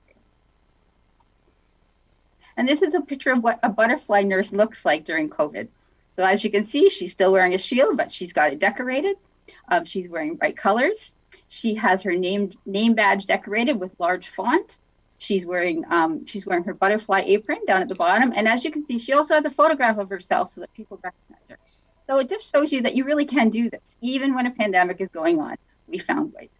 And this is a picture of what a butterfly nurse looks like during COVID. So as you can see, she's still wearing a shield, but she's got it decorated. She's wearing bright colors. She has her name badge decorated with large font. She's wearing her butterfly apron down at the bottom. And as you can see, she also has a photograph of herself so that people recognize her. So it just shows you that you really can do this. Even when a pandemic is going on, we found ways.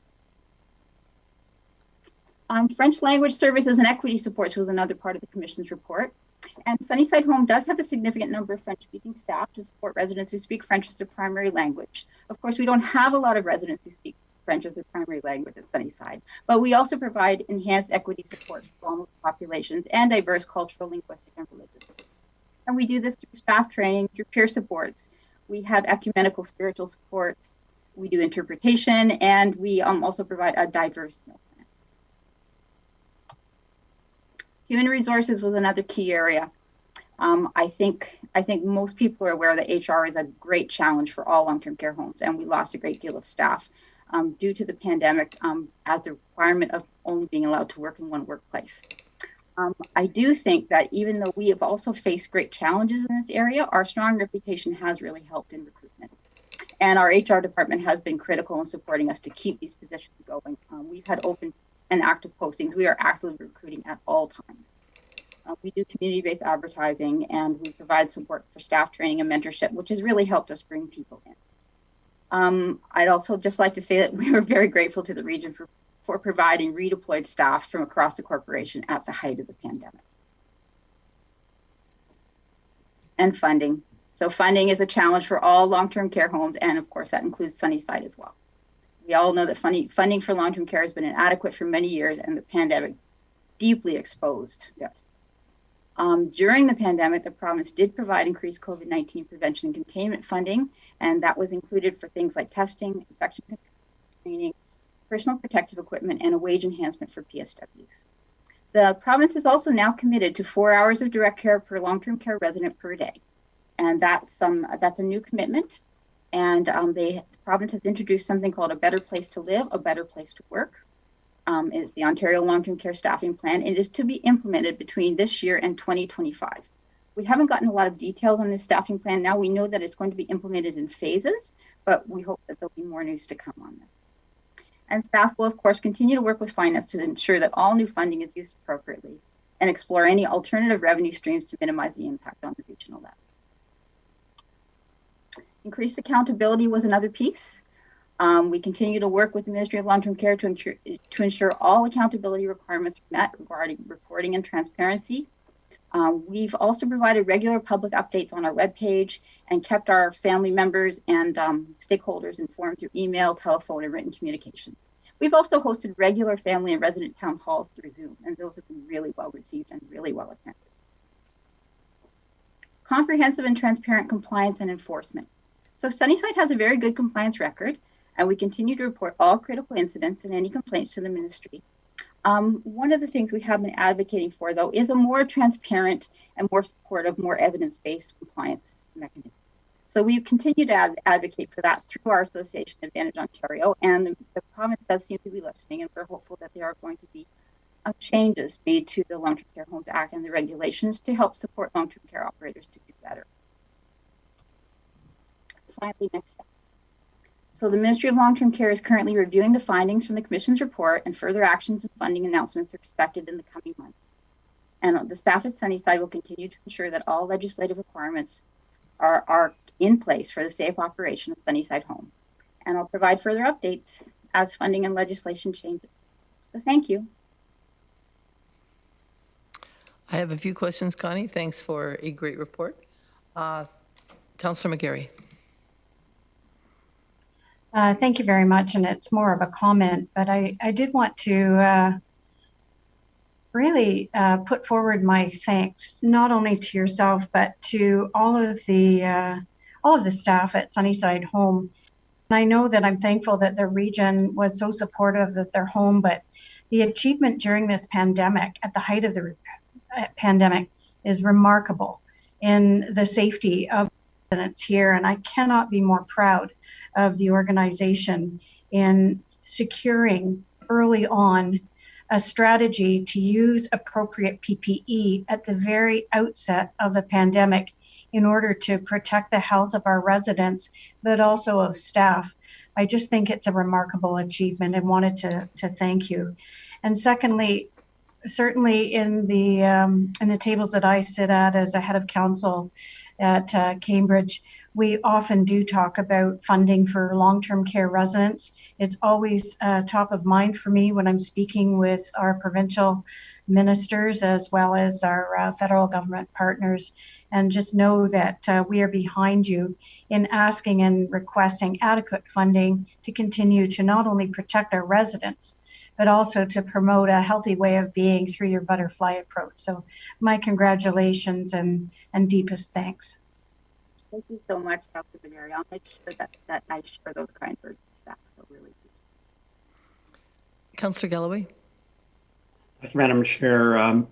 French language services and equity supports was another part of the Commission's report. And Sunnyside Home does have a significant number of French-speaking staff to support residents who speak French as their primary language. Of course, we don't have a lot of residents who speak French as their primary language at Sunnyside, but we also provide enhanced equity support for vulnerable populations and diverse cultural, linguistic, and religious groups. And we do this through staff training, through peer supports. We have ecumenical spiritual supports. We do interpretation, and we also provide a diverse meal plan. Human resources was another key area. I think most people are aware that HR is a great challenge for all long-term care homes, and we lost a great deal of staff due to the pandemic as the requirement of only being allowed to work in one workplace. I do think that even though we have also faced great challenges in this area, our strong reputation has really helped in recruitment. And our HR department has been critical in supporting us to keep these positions going. We've had open and active postings. We are actively recruiting at all times. We do community-based advertising, and we provide support for staff training and mentorship, which has really helped us bring people in. I'd also just like to say that we were very grateful to the region for providing redeployed staff from across the corporation at the height of the pandemic. And funding. So funding is a challenge for all long-term care homes, and of course that includes Sunnyside as well. We all know that funding for long-term care has been inadequate for many years, and the pandemic deeply exposed this. During the pandemic, the province did provide increased COVID-19 prevention and containment funding, and that was included for things like testing, infection control, training, personal protective equipment, and a wage enhancement for PSWs. The province is also now committed to 4 hours of direct care per long-term care resident per day, and that's a new commitment. And the province has introduced something called a better place to live, a better place to work. It's the Ontario Long-Term Care Staffing Plan. It is to be implemented between this year and 2025. We haven't gotten a lot of details on this staffing plan. Now we know that it's going to be implemented in phases, but we hope that there'll be more news to come on this. And staff will, of course, continue to work with finance to ensure that all new funding is used appropriately and explore any alternative revenue streams to minimize the impact on the regional level. Increased accountability was another piece. We continue to work with the Ministry of Long-Term Care to ensure all accountability requirements are met regarding reporting and transparency. We've also provided regular public updates on our webpage and kept our family members and stakeholders informed through email, telephone, and written communications. We've also hosted regular family and resident town halls through Zoom, and those have been really well received and really well attended. Comprehensive and transparent compliance and enforcement. So Sunnyside has a very good compliance record, and we continue to report all critical incidents and any complaints to the ministry. One of the things we have been advocating for, though, is a more transparent and more supportive, more evidence-based compliance mechanism. So we continue to advocate for that through our association, Advantage Ontario, and the province does seem to be listening, and we're hopeful that there are going to be changes made to the Long-Term Care Homes Act and the regulations to help support long-term care operators to do better. Finally, next steps. So the Ministry of Long-Term Care is currently reviewing the findings from the Commission's report, and further actions and funding announcements are expected in the coming months. And the staff at Sunnyside will continue to ensure that all legislative requirements are in place for the safe operation of Sunnyside Home. And I'll provide further updates as funding and legislation changes. So thank you. I have a few questions, Connie. Thanks for a great report. Councillor McGarry. Thank you very much, and it's more of a comment, but I did want to really put forward my thanks, not only to yourself, but to all of the staff at Sunnyside Home. And I know that I'm thankful that the region was so supportive of their home, but the achievement during this pandemic, at the height of the pandemic, is remarkable in the safety of residents here. And I cannot be more proud of the organization in securing early on a strategy to use appropriate PPE at the very outset of the pandemic in order to protect the health of our residents, but also of staff. I just think it's a remarkable achievement and wanted to thank you. And secondly, certainly in the tables that I sit at as a head of council at Cambridge, we often do talk about funding for long-term care residents. It's always top of mind for me when I'm speaking with our provincial ministers as well as our federal government partners. And just know that we are behind you in asking and requesting adequate funding to continue to not only protect our residents, but also to promote a healthy way of being through your butterfly approach. So my congratulations and deepest thanks. Thank you so much, Dr. Pecuniary. I'll make sure that I share those kind words with staff. So really. Councillor Galloway. Thank you, Madam Chair.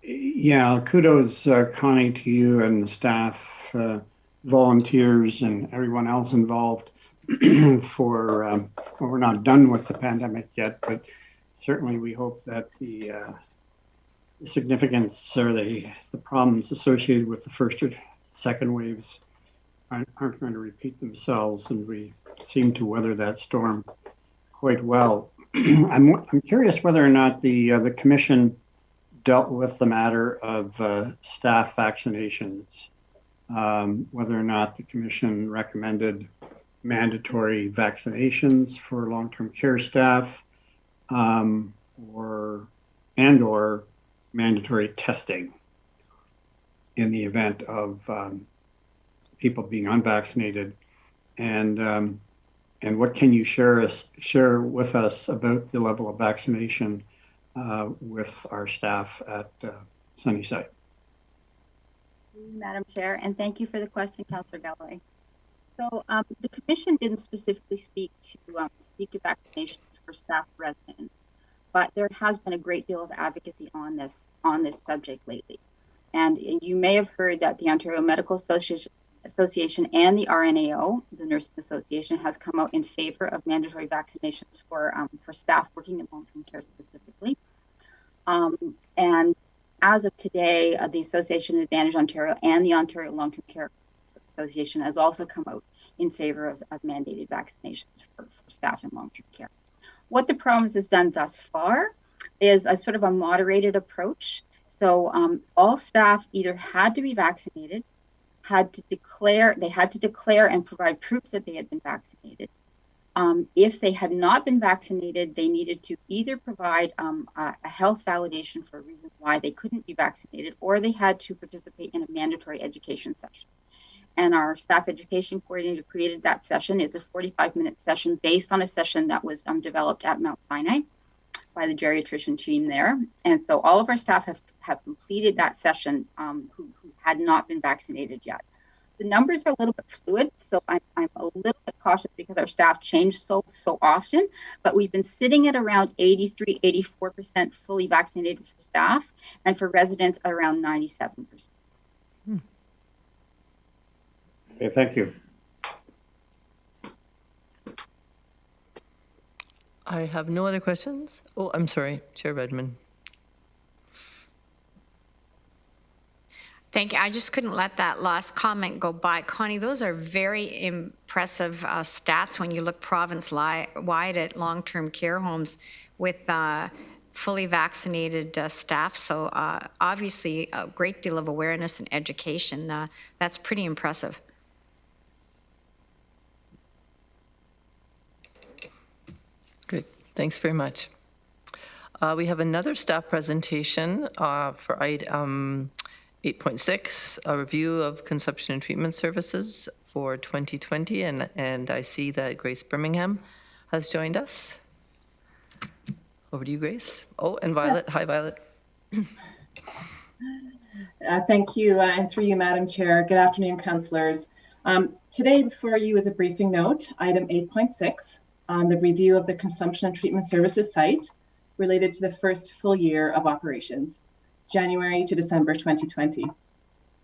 Yeah, kudos, Connie, to you and the staff, volunteers, and everyone else involved for, well, we're not done with the pandemic yet, but certainly we hope that the significance or the problems associated with the first or second waves aren't going to repeat themselves, and we seem to weather that storm quite well. I'm curious whether or not the commission dealt with the matter of staff vaccinations, whether or not the commission recommended mandatory vaccinations for long-term care staff, or mandatory testing in the event of people being unvaccinated, and what can you share with us about the level of vaccination with our staff at Sunnyside? Madam Chair, and thank you for the question, Councillor Galloway. So the Commission didn't specifically speak to vaccinations for staff residents, but there has been a great deal of advocacy on this subject lately. And you may have heard that the Ontario Medical Association and the RNAO, the Nursing Association, has come out in favor of mandatory vaccinations for staff working in long-term care specifically. And as of today, the Association Advantage Ontario and the Ontario Long-Term Care Association has also come out in favor of mandated vaccinations for staff in long-term care. What the province has done thus far is a sort of a moderated approach. So all staff either had to be vaccinated, had to declare and provide proof that they had been vaccinated. If they had not been vaccinated, they needed to either provide a health validation for a reason why they couldn't be vaccinated, or they had to participate in a mandatory education session. And our staff education coordinator created that session. It's a 45-minute session based on a session that was developed at Mount Sinai by the geriatrician team there. And so all of our staff have completed that session who had not been vaccinated yet. The numbers are a little bit fluid, so I'm a little bit cautious because our staff change so often, but we've been sitting at around 83, 84% fully vaccinated for staff, and for residents around 97%. Okay, thank you. I have no other questions. Oh, I'm sorry, Chair Redmond. Thank you. I just couldn't let that last comment go by. Connie, those are very impressive stats when you look province-wide at long-term care homes with fully vaccinated staff. So obviously a great deal of awareness and education. That's pretty impressive. Great. Thanks very much. We have another staff presentation for item 8.6, a review of consumption and treatment services for 2020, and I see that Grace Birmingham has joined us. Over to you, Grace. Oh, and Violet. Yes. Hi, Violet. Thank you, and through you, Madam Chair. Good afternoon, councillors. Today before you is a briefing note, item 8.6, on the review of the consumption and treatment services site related to the first full year of operations, January to December 2020.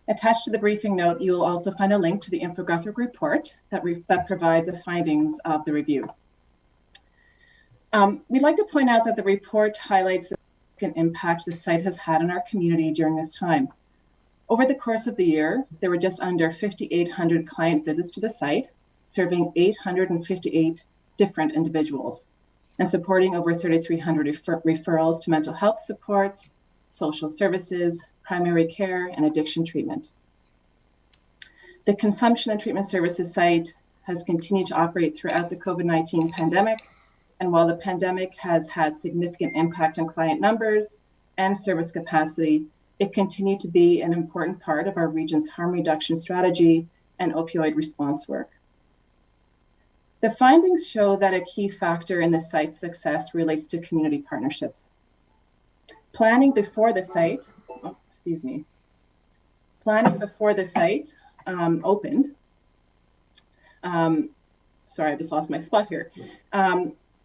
Attached to the briefing note, you will also find a link to the infographic report that provides the findings of the review. We'd like to point out that the report highlights the significant impact the site has had on our community during this time. Over the course of the year, there were just under 5,800 client visits to the site, serving 858 different individuals and supporting over 3,300 referrals to mental health supports, social services, primary care, and addiction treatment. The consumption and treatment services site has continued to operate throughout the COVID-19 pandemic. And while the pandemic has had significant impact on client numbers and service capacity, it continued to be an important part of our region's harm reduction strategy and opioid response work. The findings show that a key factor in the site's success relates to community partnerships. Planning before the site, opened. Sorry, I just lost my spot here.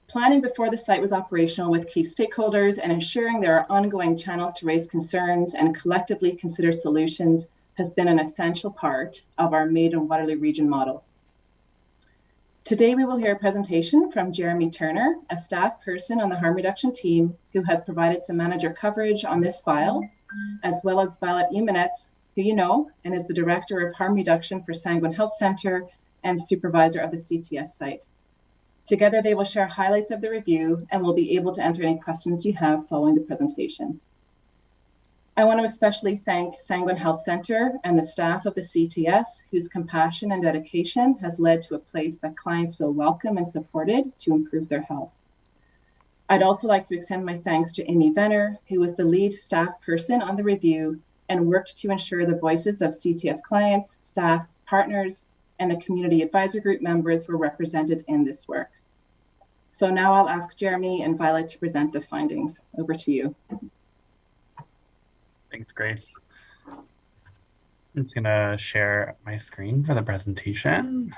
Planning before the site was operational with key stakeholders and ensuring there are ongoing channels to raise concerns and collectively consider solutions has been an essential part of our Made in Waterloo region model. Today, we will hear a presentation from Jeremy Turner, a staff person on the harm reduction team who has provided some manager coverage on this file, as well as Violet Emanetz, who you know, and is the Director of Harm Reduction for Sanguine Health Centre and Supervisor of the CTS site. Together, they will share highlights of the review and will be able to answer any questions you have following the presentation. I want to especially thank Sanguine Health Centre and the staff of the CTS, whose compassion and dedication has led to a place that clients feel welcome and supported to improve their health. I'd also like to extend my thanks to Amy Venner, who was the lead staff person on the review and worked to ensure the voices of CTS clients, staff, partners, and the community advisor group members were represented in this work. So now I'll ask Jeremy and Violet to present the findings. Over to you. Thanks, Grace. I'm just gonna share my screen for the presentation.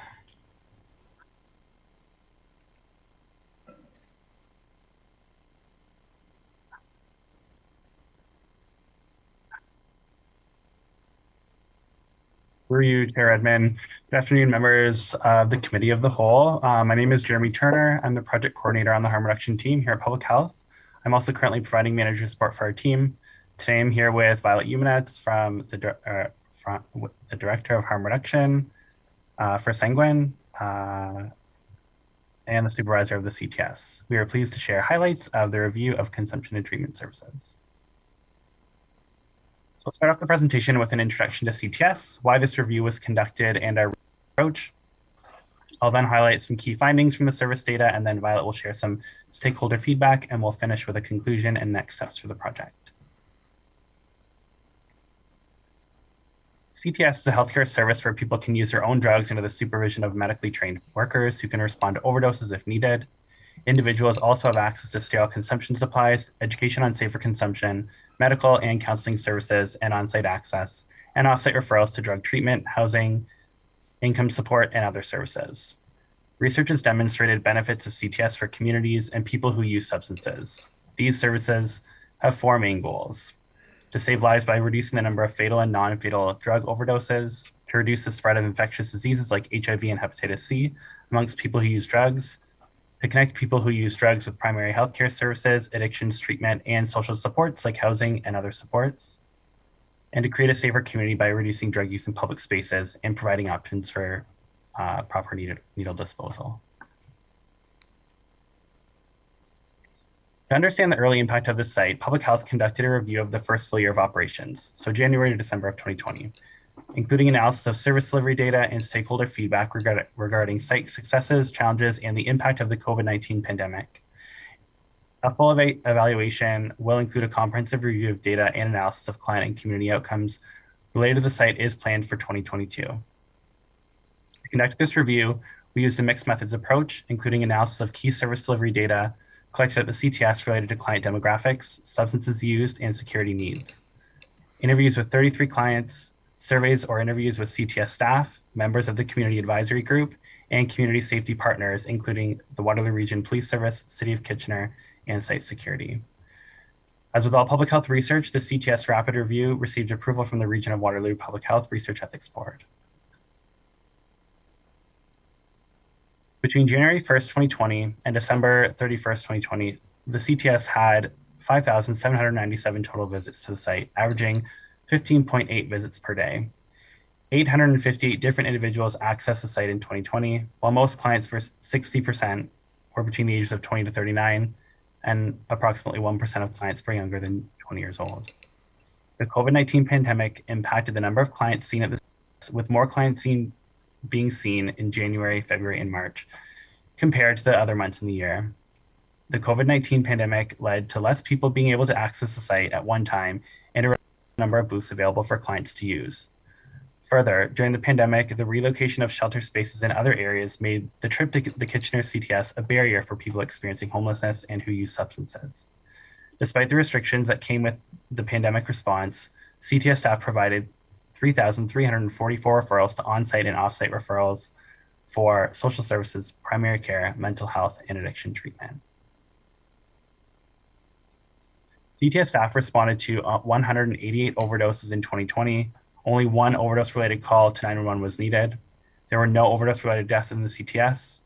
Through you, Chair Edmund. Good afternoon, members of the Committee of the Whole. My name is Jeremy Turner. I'm the project coordinator on the harm reduction team here at Public Health. I'm also currently providing manager support for our team. Today, I'm here with Violet Emanetz from the Director of Harm Reduction for Sanguine and the Supervisor of the CTS. We are pleased to share highlights of the review of consumption and treatment services. So I'll start off the presentation with an introduction to CTS, why this review was conducted, and our approach. I'll then highlight some key findings from the service data, and then Violet will share some stakeholder feedback, and we'll finish with a conclusion and next steps for the project. CTS is a healthcare service where people can use their own drugs under the supervision of medically trained workers who can respond to overdoses if needed. Individuals also have access to sterile consumption supplies, education on safer consumption, medical and counseling services, and on-site access, and off-site referrals to drug treatment, housing, income support, and other services. Research has demonstrated benefits of CTS for communities and people who use substances. These services have four main goals: to save lives by reducing the number of fatal and non-fatal drug overdoses, to reduce the spread of infectious diseases like HIV and hepatitis C amongst people who use drugs, to connect people who use drugs with primary healthcare services, addictions treatment, and social supports like housing and other supports, and to create a safer community by reducing drug use in public spaces and providing options for proper needle disposal. To understand the early impact of this site, Public Health conducted a review of the first full year of operations, so January to December of 2020, including analysis of service delivery data and stakeholder feedback regarding site successes, challenges, and the impact of the COVID-19 pandemic. A full evaluation will include a comprehensive review of data and analysis of client and community outcomes related to the site is planned for 2022. conduct this review, we used a mixed methods approach, including analysis of key service delivery data collected at the CTS related to client demographics, substances used, and security needs. Interviews with 33 clients, surveys or interviews with CTS staff, members of the community advisory group, and community safety partners, including the Waterloo Region Police Service, City of Kitchener, and Site Security. As with all public health research, the CTS Rapid Review received approval from the Region of Waterloo Public Health Research Ethics Board. Between January 1st, 2020 and December 31st, 2020, the CTS had 5,797 total visits to the site, averaging 15.8 visits per day. 858 different individuals accessed the site in 2020, while most clients were 60% were between the ages of 20 to 39, and approximately 1% of clients were younger than 20 years old. The COVID-19 pandemic impacted the number of clients seen at this, with more clients being seen in January, February, and March compared to the other months in the year. The COVID-19 pandemic led to less people being able to access the site at one time and a number of booths available for clients to use. Further, during the pandemic, the relocation of shelter spaces in other areas made the trip to the Kitchener CTS a barrier for people experiencing homelessness and who use substances. Despite the restrictions that came with the pandemic response, CTS staff provided 3,344 referrals to on-site and off-site referrals for social services, primary care, mental health, and addiction treatment. CTS staff responded to 188 overdoses in 2020. Only one overdose-related call to 911 was needed. There were no overdose-related deaths in the CTS,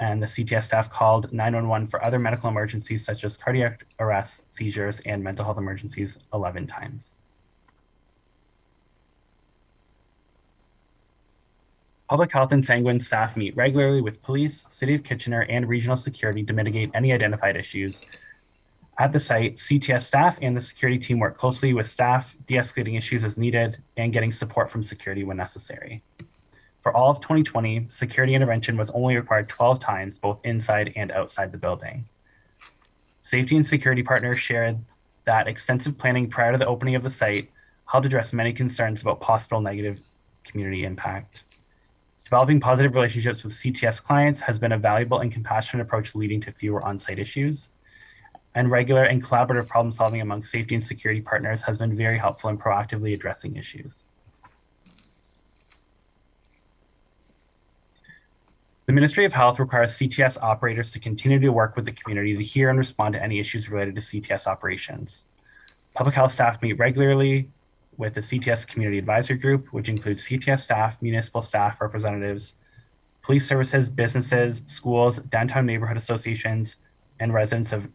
and the CTS staff called 911 for other medical emergencies such as cardiac arrests, seizures, and mental health emergencies 11 times. Public health and Sanguine staff meet regularly with police, City of Kitchener, and regional security to mitigate any identified issues. At the site, CTS staff and the security team work closely with staff, de-escalating issues as needed, and getting support from security when necessary. For all of 2020, security intervention was only required 12 times, both inside and outside the building. Safety and security partners shared that extensive planning prior to the opening of the site helped address many concerns about possible negative community impact. Developing positive relationships with CTS clients has been a valuable and compassionate approach leading to fewer on-site issues. And regular and collaborative problem solving among safety and security partners has been very helpful in proactively addressing issues. The Ministry of Health requires CTS operators to continue to work with the community to hear and respond to any issues related to CTS operations. Public health staff meet regularly with the CTS Community Advisory Group, which includes CTS staff, municipal staff representatives, police services, businesses, schools, downtown neighborhood associations, and residents of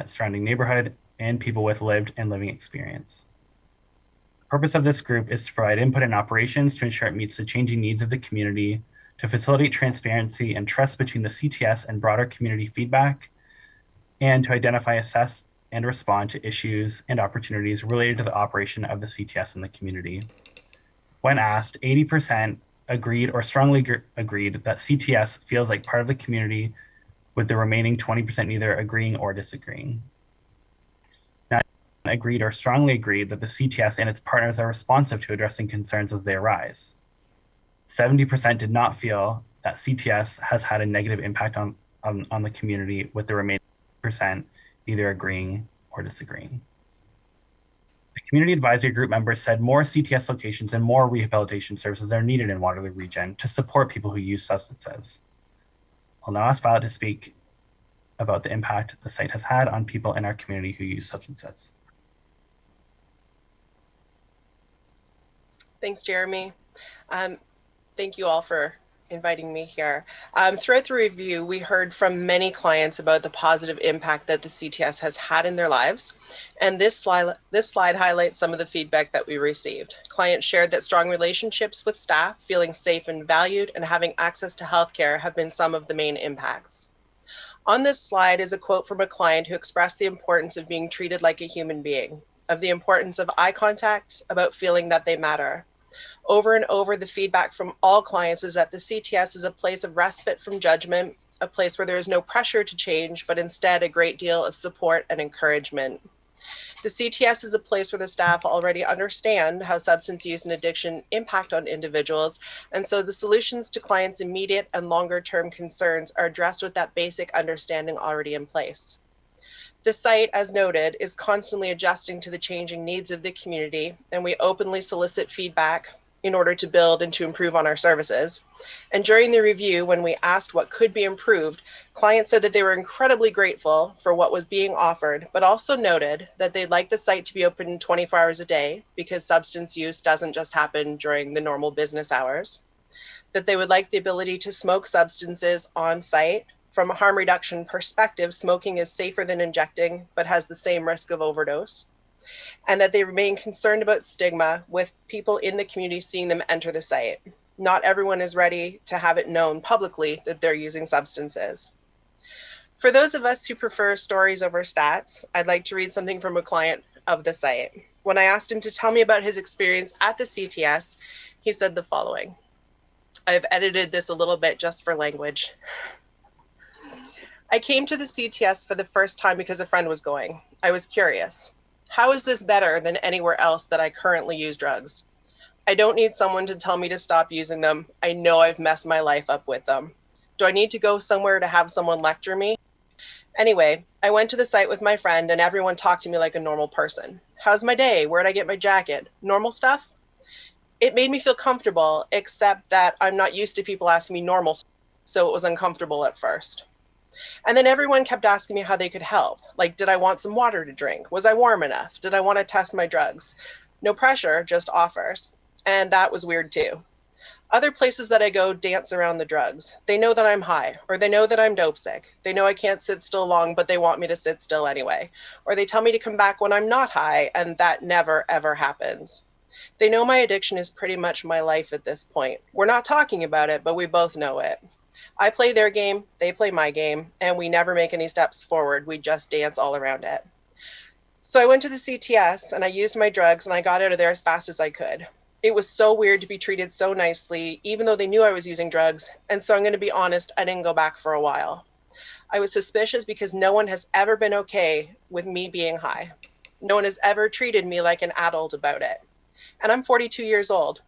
surrounding neighborhood, and people with lived and living experience. The purpose of this group is to provide input in operations to ensure it meets the changing needs of the community, to facilitate transparency and trust between the CTS and broader community feedback, and to identify, assess, and respond to issues and opportunities related to the operation of the CTS in the community. When asked, 80% agreed or strongly agreed that CTS feels like part of the community, with the remaining 20% neither agreeing or disagreeing. Not agreed or strongly agreed that the CTS and its partners are responsive to addressing concerns as they arise. 70% did not feel that CTS has had a negative impact on the community, with the remaining percent either agreeing or disagreeing. The community advisory group members said more CTS locations and more rehabilitation services are needed in Waterloo Region to support people who use substances. I'll now ask Violet to speak about the impact the site has had on people in our community who use substances. Thanks, Jeremy. Thank you all for inviting me here. Throughout the review, we heard from many clients about the positive impact that the CTS has had in their lives. And this slide highlights some of the feedback that we received. Clients shared that strong relationships with staff, feeling safe and valued, and having access to healthcare have been some of the main impacts. On this slide is a quote from a client who expressed the importance of being treated like a human being, of the importance of eye contact, about feeling that they matter. Over and over, the feedback from all clients is that the CTS is a place of respite from judgment, a place where there is no pressure to change, but instead a great deal of support and encouragement. The CTS is a place where the staff already understand how substance use and addiction impact on individuals, and so the solutions to clients' immediate and longer-term concerns are addressed with that basic understanding already in place. The site, as noted, is constantly adjusting to the changing needs of the community, and we openly solicit feedback in order to build and to improve on our services. And during the review, when we asked what could be improved, clients said that they were incredibly grateful for what was being offered, but also noted that they'd like the site to be open 24 hours a day because substance use doesn't just happen during the normal business hours, that they would like the ability to smoke substances on site. From a harm reduction perspective, smoking is safer than injecting, but has the same risk of overdose, and that they remain concerned about stigma with people in the community seeing them enter the site. Not everyone is ready to have it known publicly that they're using substances. For those of us who prefer stories over stats, I'd like to read something from a client of the site. When I asked him to tell me about his experience at the CTS, he said the following. I've edited this a little bit just for language. I came to the CTS for the first time because a friend was going. I was curious. How is this better than anywhere else that I currently use drugs? I don't need someone to tell me to stop using them. I know I've messed my life up with them. Do I need to go somewhere to have someone lecture me? Anyway, I went to the site with my friend and everyone talked to me like a normal person. How's my day? Where'd I get my jacket? Normal stuff? It made me feel comfortable, except that I'm not used to people asking me normal stuff, so it was uncomfortable at first. And then everyone kept asking me how they could help. Like, did I want some water to drink? Was I warm enough? Did I want to test my drugs? No pressure, just offers. And that was weird too. Other places that I go dance around the drugs. They know that I'm high, or they know that I'm dope sick. They know I can't sit still long, but they want me to sit still anyway. Or they tell me to come back when I'm not high, and that never, ever happens. They know my addiction is pretty much my life at this point. We're not talking about it, but we both know it. I play their game, they play my game, and we never make any steps forward. We just dance all around it. So I went to the CTS and I used my drugs and I got out of there as fast as I could. It was so weird to be treated so nicely, even though they knew I was using drugs. And so I'm going to be honest, I didn't go back for a while. I was suspicious because no one has ever been okay with me being high. No one has ever treated me like an adult about it. And I'm 42 years old.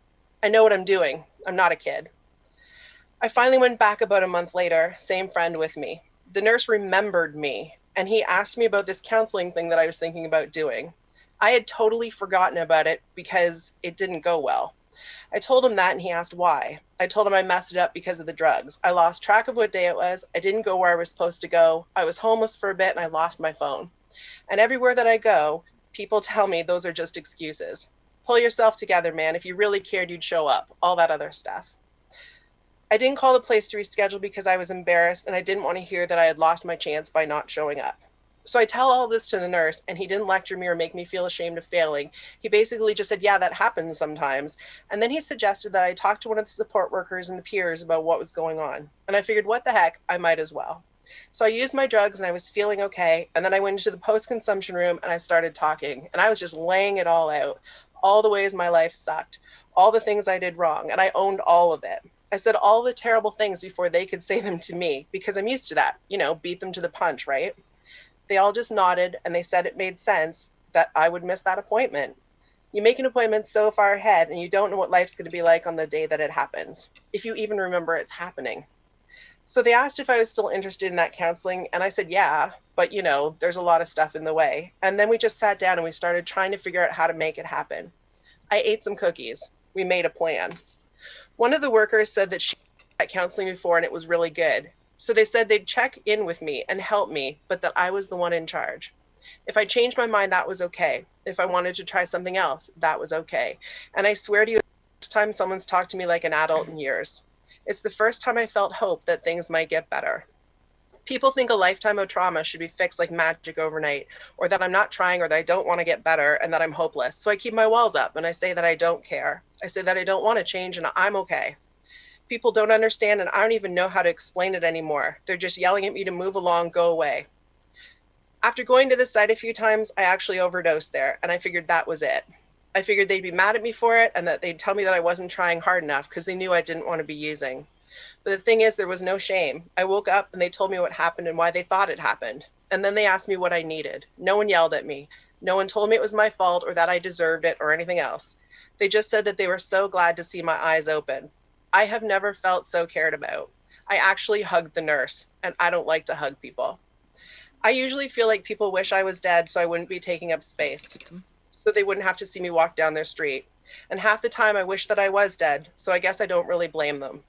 I know what I'm doing. I'm not a kid. I finally went back about a month later, same friend with me. The nurse remembered me, and he asked me about this counseling thing that I was thinking about doing. I had totally forgotten about it because it didn't go well. I told him that, and he asked why. I told him I messed it up because of the drugs. I lost track of what day it was. I didn't go where I was supposed to go. I was homeless for a bit, and I lost my phone. And everywhere that I go, people tell me those are just excuses. Pull yourself together, man. If you really cared, you'd show up. All that other stuff. I didn't call the place to reschedule because I was embarrassed and I didn't want to hear that I had lost my chance by not showing up. So I tell all this to the nurse and he didn't lecture me or make me feel ashamed of failing. He basically just said, yeah, that happens sometimes. And then he suggested that I talk to one of the support workers and the peers about what was going on. And I figured, what the heck, I might as well. So I used my drugs and I was feeling okay. And then I went into the post-consumption room and I started talking. And I was just laying it all out, all the ways my life sucked, all the things I did wrong. And I owned all of it. I said all the terrible things before they could say them to me because I'm used to that, you know, beat them to the punch, right? They all just nodded and they said it made sense that I would miss that appointment. You make an appointment so far ahead and you don't know what life's going to be like on the day that it happens, if you even remember it's happening. So they asked if I was still interested in that counseling and I said, yeah, but you know, there's a lot of stuff in the way. And then we just sat down and we started trying to figure out how to make it happen. I ate some cookies. We made a plan. One of the workers said that she had counseling before and it was really good. So they said they'd check in with me and help me, but that I was the one in charge. If I changed my mind, that was okay. If I wanted to try something else, that was okay. And I swear to you, it's the first time someone's talked to me like an adult in years. It's the first time I felt hope that things might get better. People think a lifetime of trauma should be fixed like magic overnight, or that I'm not trying or that I don't want to get better and that I'm hopeless. So I keep my walls up and I say that I don't care. I say that I don't want to change and I'm okay. People don't understand and I don't even know how to explain it anymore. They're just yelling at me to move along, go away. After going to the site a few times, I actually overdosed there and I figured that was it. I figured they'd be mad at me for it and that they'd tell me that I wasn't trying hard enough because they knew I didn't want to be using. But the thing is, there was no shame. I woke up and they told me what happened and why they thought it happened. And then they asked me what I needed. No one yelled at me. No one told me it was my fault or that I deserved it or anything else. They just said that they were so glad to see my eyes open. I have never felt so cared about. I actually hugged the nurse, and I don't like to hug people. I usually feel like people wish I was dead so I wouldn't be taking up space, so they wouldn't have to see me walk down their street. And half the time I wish that I was dead, so I guess I don't really blame them.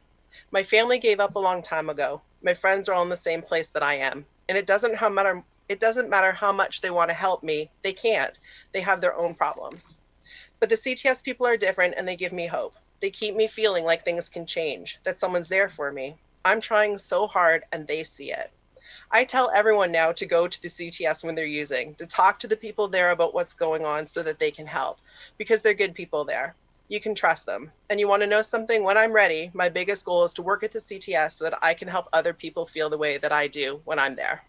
My family gave up a long time ago. My friends are all in the same place that I am. And it doesn't matter how much they want to help me, they can't. They have their own problems. But the CTS people are different and they give me hope. They keep me feeling like things can change, that someone's there for me. I'm trying so hard and they see it. I tell everyone now to go to the CTS when they're using, to talk to the people there about what's going on so that they can help, because they're good people there. You can trust them. And you want to know something? When I'm ready, my biggest goal is to work at the CTS so that I can help other people feel the way that I do when I'm there.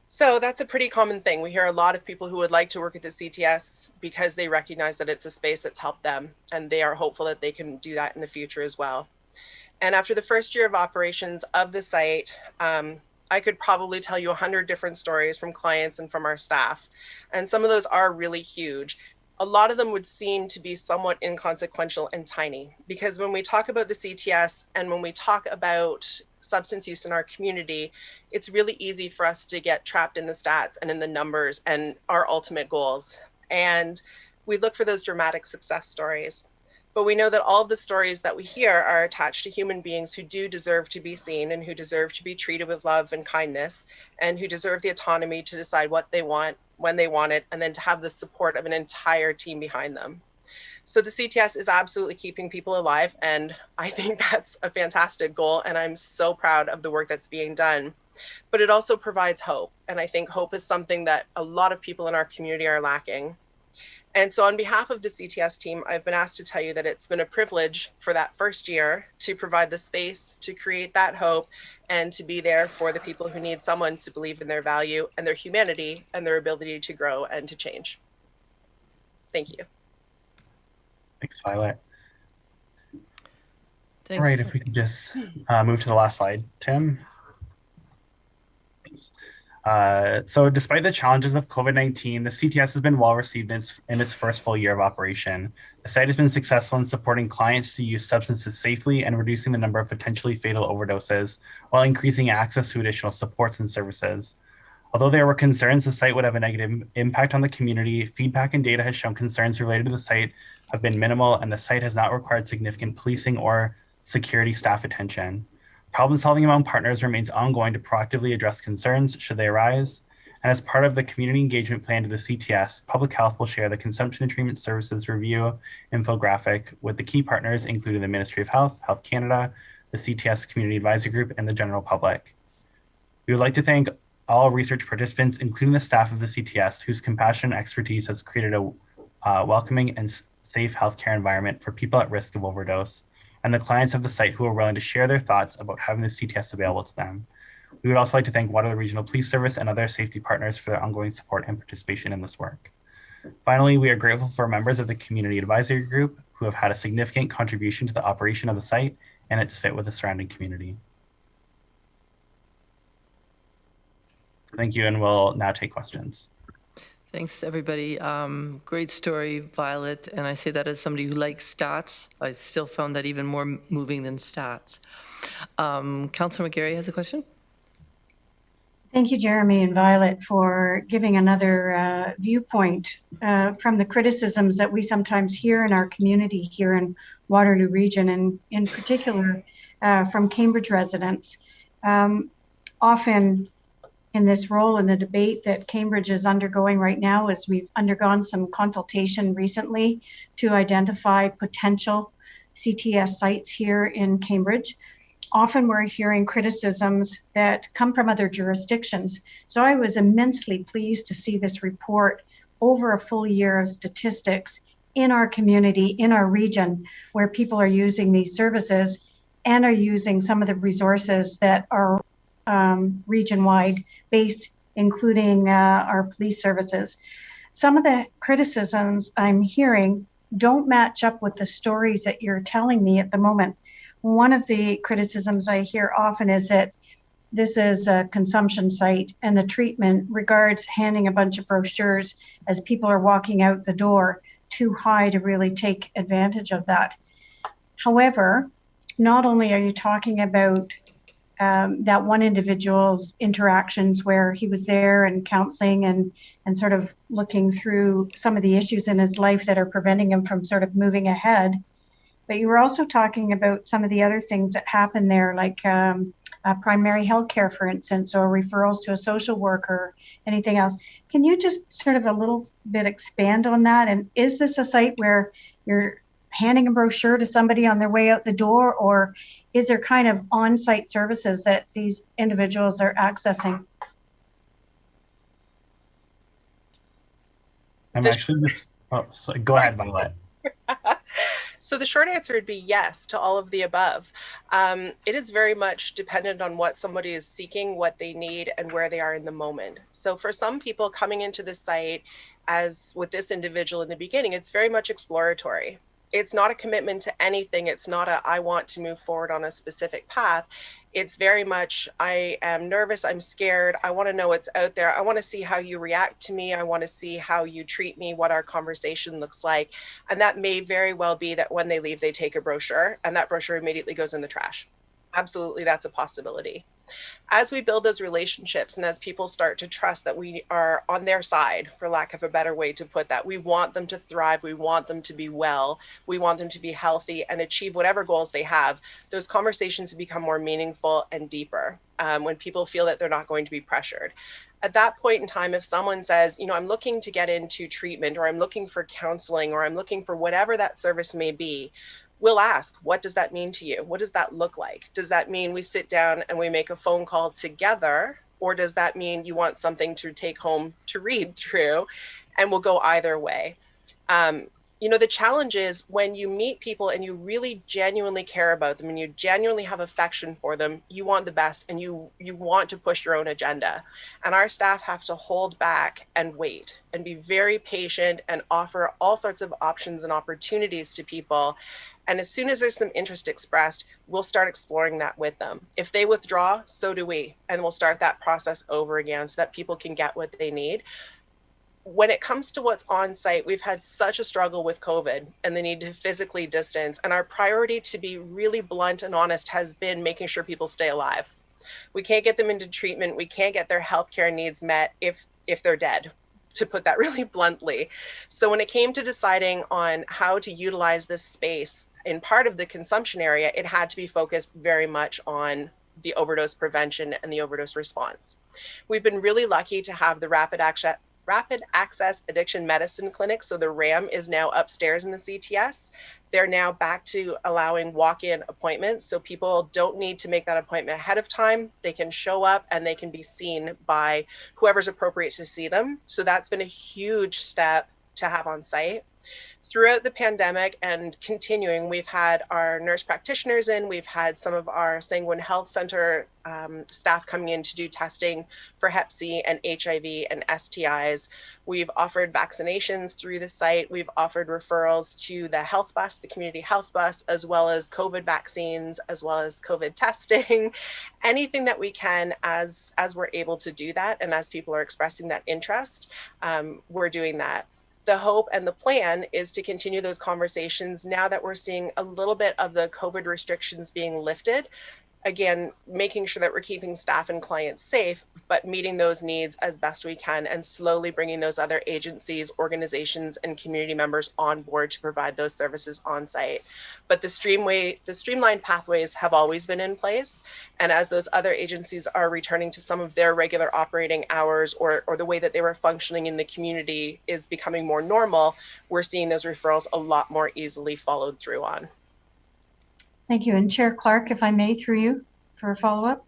So that's a pretty common thing. We hear a lot of people who would like to work at the CTS because they recognize that it's a space that's helped them, and they are hopeful that they can do that in the future as well. And after the first year of operations of the site, I could probably tell you 100 different stories from clients and from our staff. And some of those are really huge. A lot of them would seem to be somewhat inconsequential and tiny, because when we talk about the CTS and when we talk about substance use in our community, it's really easy for us to get trapped in the stats and in the numbers and our ultimate goals. And we look for those dramatic success stories. But we know that all of the stories that we hear are attached to human beings who do deserve to be seen and who deserve to be treated with love and kindness, and who deserve the autonomy to decide what they want, when they want it, and then to have the support of an entire team behind them. So the CTS is absolutely keeping people alive, and I think that's a fantastic goal, and I'm so proud of the work that's being done. But it also provides hope, and I think hope is something that a lot of people in our community are lacking. And so on behalf of the CTS team, I've been asked to tell you that it's been a privilege for that first year to provide the space to create that hope and to be there for the people who need someone to believe in their value and their humanity and their ability to grow and to change. Thank you. Thanks, Violet. Thanks. All right, if we could just move to the last slide, Tim. Thanks. So despite the challenges of COVID-19, the CTS has been well received in its first full year of operation. The site has been successful in supporting clients to use substances safely and reducing the number of potentially fatal overdoses while increasing access to additional supports and services. Although there were concerns the site would have a negative impact on the community, feedback and data has shown concerns related to the site have been minimal, and the site has not required significant policing or security staff attention. Problem solving among partners remains ongoing to proactively address concerns should they arise. And as part of the community engagement plan to the CTS, Public Health will share the Consumption and Treatment Services Review infographic with the key partners, including the Ministry of Health, Health Canada, the CTS Community Advisory Group, and the general public. We would like to thank all research participants, including the staff of the CTS, whose compassion and expertise has created a welcoming and safe healthcare environment for people at risk of overdose, and the clients of the site who are willing to share their thoughts about having the CTS available to them. We would also like to thank Waterloo Regional Police Service and other safety partners for their ongoing support and participation in this work. Finally, we are grateful for members of the Community Advisory Group who have had a significant contribution to the operation of the site and its fit with the surrounding community. Thank you, and we'll now take questions. Thanks, everybody. Great story, Violet. And I say that as somebody who likes stats. I still found that even more moving than stats. Councillor McGarry has a question. Thank you, Jeremy and Violet, for giving another viewpoint from the criticisms that we sometimes hear in our community here in Waterloo Region, and in particular from Cambridge residents. Often in this role in the debate that Cambridge is undergoing right now, as we've undergone some consultation recently to identify potential CTS sites here in Cambridge. Often we're hearing criticisms that come from other jurisdictions. So I was immensely pleased to see this report over a full year of statistics in our community, in our region, where people are using these services and are using some of the resources that are region-wide based, including our police services. Some of the criticisms I'm hearing don't match up with the stories that you're telling me at the moment. One of the criticisms I hear often is that this is a consumption site and the treatment regards handing a bunch of brochures as people are walking out the door too high to really take advantage of that. However, not only are you talking about that one individual's interactions where he was there and counseling and sort of looking through some of the issues in his life that are preventing him from sort of moving ahead, but you were also talking about some of the other things that happen there, like primary health care, for instance, or referrals to a social worker, anything else. Can you just sort of a little bit expand on that? And is this a site where you're handing a brochure to somebody on their way out the door, or is there kind of on-site services that these individuals are accessing? I'm actually just, go ahead, Violet. So the short answer would be yes to all of the above. It is very much dependent on what somebody is seeking, what they need, and where they are in the moment. So for some people coming into the site, as with this individual in the beginning, it's very much exploratory. It's not a commitment to anything. It's not a, I want to move forward on a specific path. It's very much, I am nervous, I'm scared, I want to know what's out there. I want to see how you react to me. I want to see how you treat me, what our conversation looks like. And that may very well be that when they leave, they take a brochure and that brochure immediately goes in the trash. Absolutely, that's a possibility. As we build those relationships and as people start to trust that we are on their side, for lack of a better way to put that, we want them to thrive, we want them to be well, we want them to be healthy and achieve whatever goals they have, those conversations become more meaningful and deeper when people feel that they're not going to be pressured. At that point in time, if someone says, you know, I'm looking to get into treatment, or I'm looking for counseling, or I'm looking for whatever that service may be, we'll ask, what does that mean to you? What does that look like? Does that mean we sit down and we make a phone call together? Or does that mean you want something to take home to read through? And we'll go either way. You know, the challenge is when you meet people and you really genuinely care about them and you genuinely have affection for them, you want the best and you want to push your own agenda. And our staff have to hold back and wait and be very patient and offer all sorts of options and opportunities to people. And as soon as there's some interest expressed, we'll start exploring that with them. If they withdraw, so do we. And we'll start that process over again so that people can get what they need. When it comes to what's on site, we've had such a struggle with COVID and the need to physically distance. And our priority, to be really blunt and honest, has been making sure people stay alive. We can't get them into treatment. We can't get their healthcare needs met if they're dead, to put that really bluntly. So when it came to deciding on how to utilize this space in part of the consumption area, it had to be focused very much on the overdose prevention and the overdose response. We've been really lucky to have the Rapid Access Addiction Medicine Clinic. So the RAM is now upstairs in the CTS. They're now back to allowing walk-in appointments. So people don't need to make that appointment ahead of time. They can show up and they can be seen by whoever's appropriate to see them. So that's been a huge step to have on site. Throughout the pandemic and continuing, we've had our nurse practitioners in, we've had some of our Sanguine Health Center staff coming in to do testing for Hep C and HIV and STIs. We've offered vaccinations through the site. We've offered referrals to the health bus, the community health bus, as well as COVID vaccines, as well as COVID testing, anything that we can as we're able to do that. And as people are expressing that interest, we're doing that. The hope and the plan is to continue those conversations now that we're seeing a little bit of the COVID restrictions being lifted. Again, making sure that we're keeping staff and clients safe, but meeting those needs as best we can and slowly bringing those other agencies, organizations, and community members on board to provide those services on site. But the streamlined pathways have always been in place. And as those other agencies are returning to some of their regular operating hours or the way that they were functioning in the community is becoming more normal, we're seeing those referrals a lot more easily followed through on. Thank you. And Chair Clark, if I may, through you for a follow-up.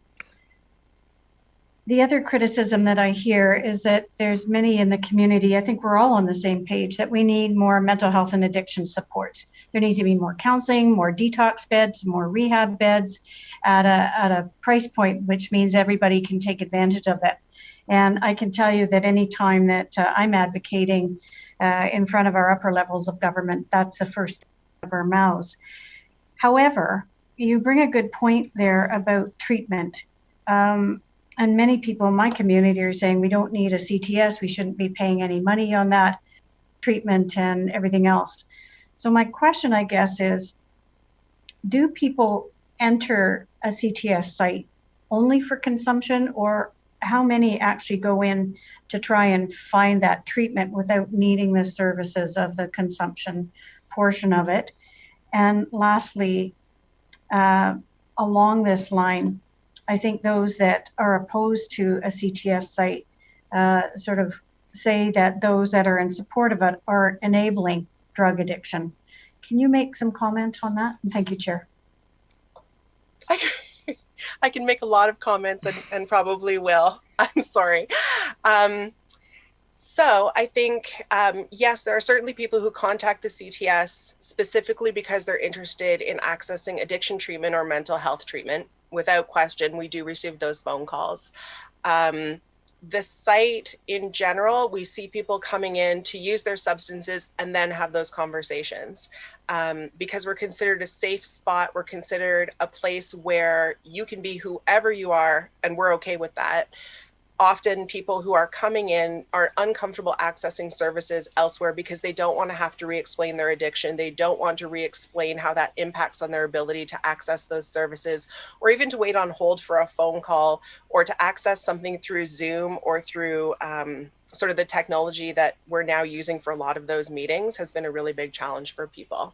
The other criticism that I hear is that there's many in the community, I think we're all on the same page, that we need more mental health and addiction support. There needs to be more counseling, more detox beds, more rehab beds at a price point, which means everybody can take advantage of it. And I can tell you that any time that I'm advocating in front of our upper levels of government, that's the first of our mouths. However, you bring a good point there about treatment. And many people in my community are saying we don't need a CTS. We shouldn't be paying any money on that treatment and everything else. So my question, I guess, is, do people enter a CTS site only for consumption, or how many actually go in to try and find that treatment without needing the services of the consumption portion of it? And lastly, along this line, I think those that are opposed to a CTS site sort of say that those that are in support of it are enabling drug addiction. Can you make some comment on that? And thank you, Chair. I can make a lot of comments and probably will. I'm sorry. So I think, yes, there are certainly people who contact the CTS specifically because they're interested in accessing addiction treatment or mental health treatment. Without question, we do receive those phone calls. The site in general, we see people coming in to use their substances and then have those conversations. Because we're considered a safe spot, we're considered a place where you can be whoever you are, and we're okay with that. Often people who are coming in are uncomfortable accessing services elsewhere because they don't want to have to re-explain their addiction. They don't want to re-explain how that impacts on their ability to access those services, or even to wait on hold for a phone call, or to access something through Zoom or through sort of the technology that we're now using for a lot of those meetings has been a really big challenge for people.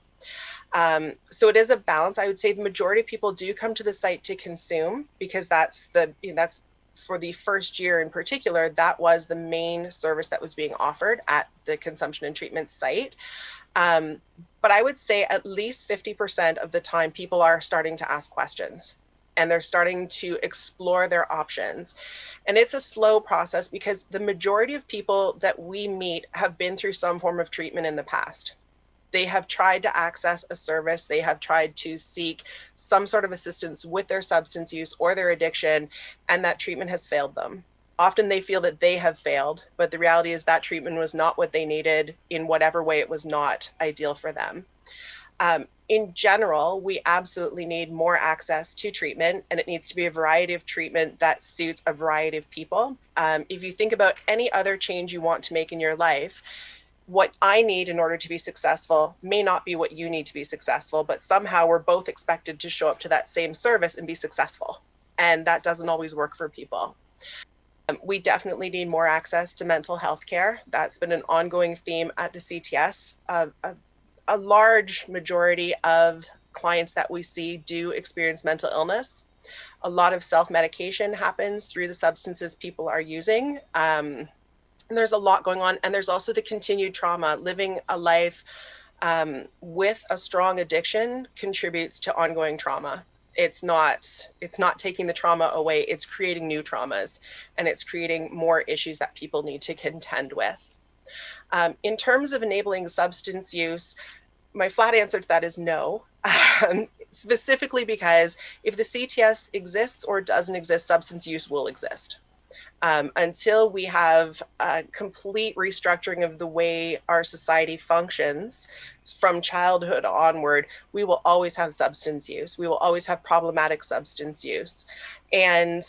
So it is a balance. I would say the majority of people do come to the site to consume, because that's for the first year in particular, that was the main service that was being offered at the consumption and treatment site. But I would say at least 50% of the time people are starting to ask questions, and they're starting to explore their options. And it's a slow process because the majority of people that we meet have been through some form of treatment in the past. They have tried to access a service, they have tried to seek some sort of assistance with their substance use or their addiction, and that treatment has failed them. Often they feel that they have failed, but the reality is that treatment was not what they needed in whatever way it was not ideal for them. In general, we absolutely need more access to treatment, and it needs to be a variety of treatment that suits a variety of people. If you think about any other change you want to make in your life, what I need in order to be successful may not be what you need to be successful, but somehow we're both expected to show up to that same service and be successful. And that doesn't always work for people. We definitely need more access to mental health care. That's been an ongoing theme at the CTS. A large majority of clients that we see do experience mental illness. A lot of self-medication happens through the substances people are using. And there's a lot going on. And there's also the continued trauma. Living a life with a strong addiction contributes to ongoing trauma. It's not taking the trauma away, it's creating new traumas, and it's creating more issues that people need to contend with. In terms of enabling substance use, my flat answer to that is no. Specifically because if the CTS exists or doesn't exist, substance use will exist. Until we have a complete restructuring of the way our society functions from childhood onward, we will always have substance use. We will always have problematic substance use. And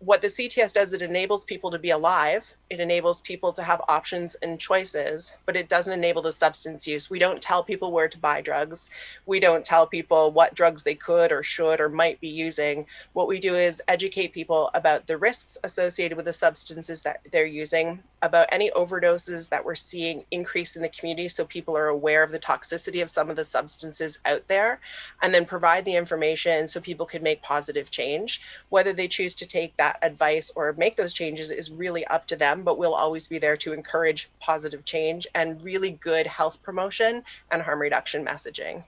what the CTS does, it enables people to be alive. It enables people to have options and choices, but it doesn't enable the substance use. We don't tell people where to buy drugs. We don't tell people what drugs they could or should or might be using. What we do is educate people about the risks associated with the substances that they're using, about any overdoses that we're seeing increase in the community so people are aware of the toxicity of some of the substances out there, and then provide the information so people can make positive change. Whether they choose to take that advice or make those changes is really up to them, but we'll always be there to encourage positive change and really good health promotion and harm reduction messaging.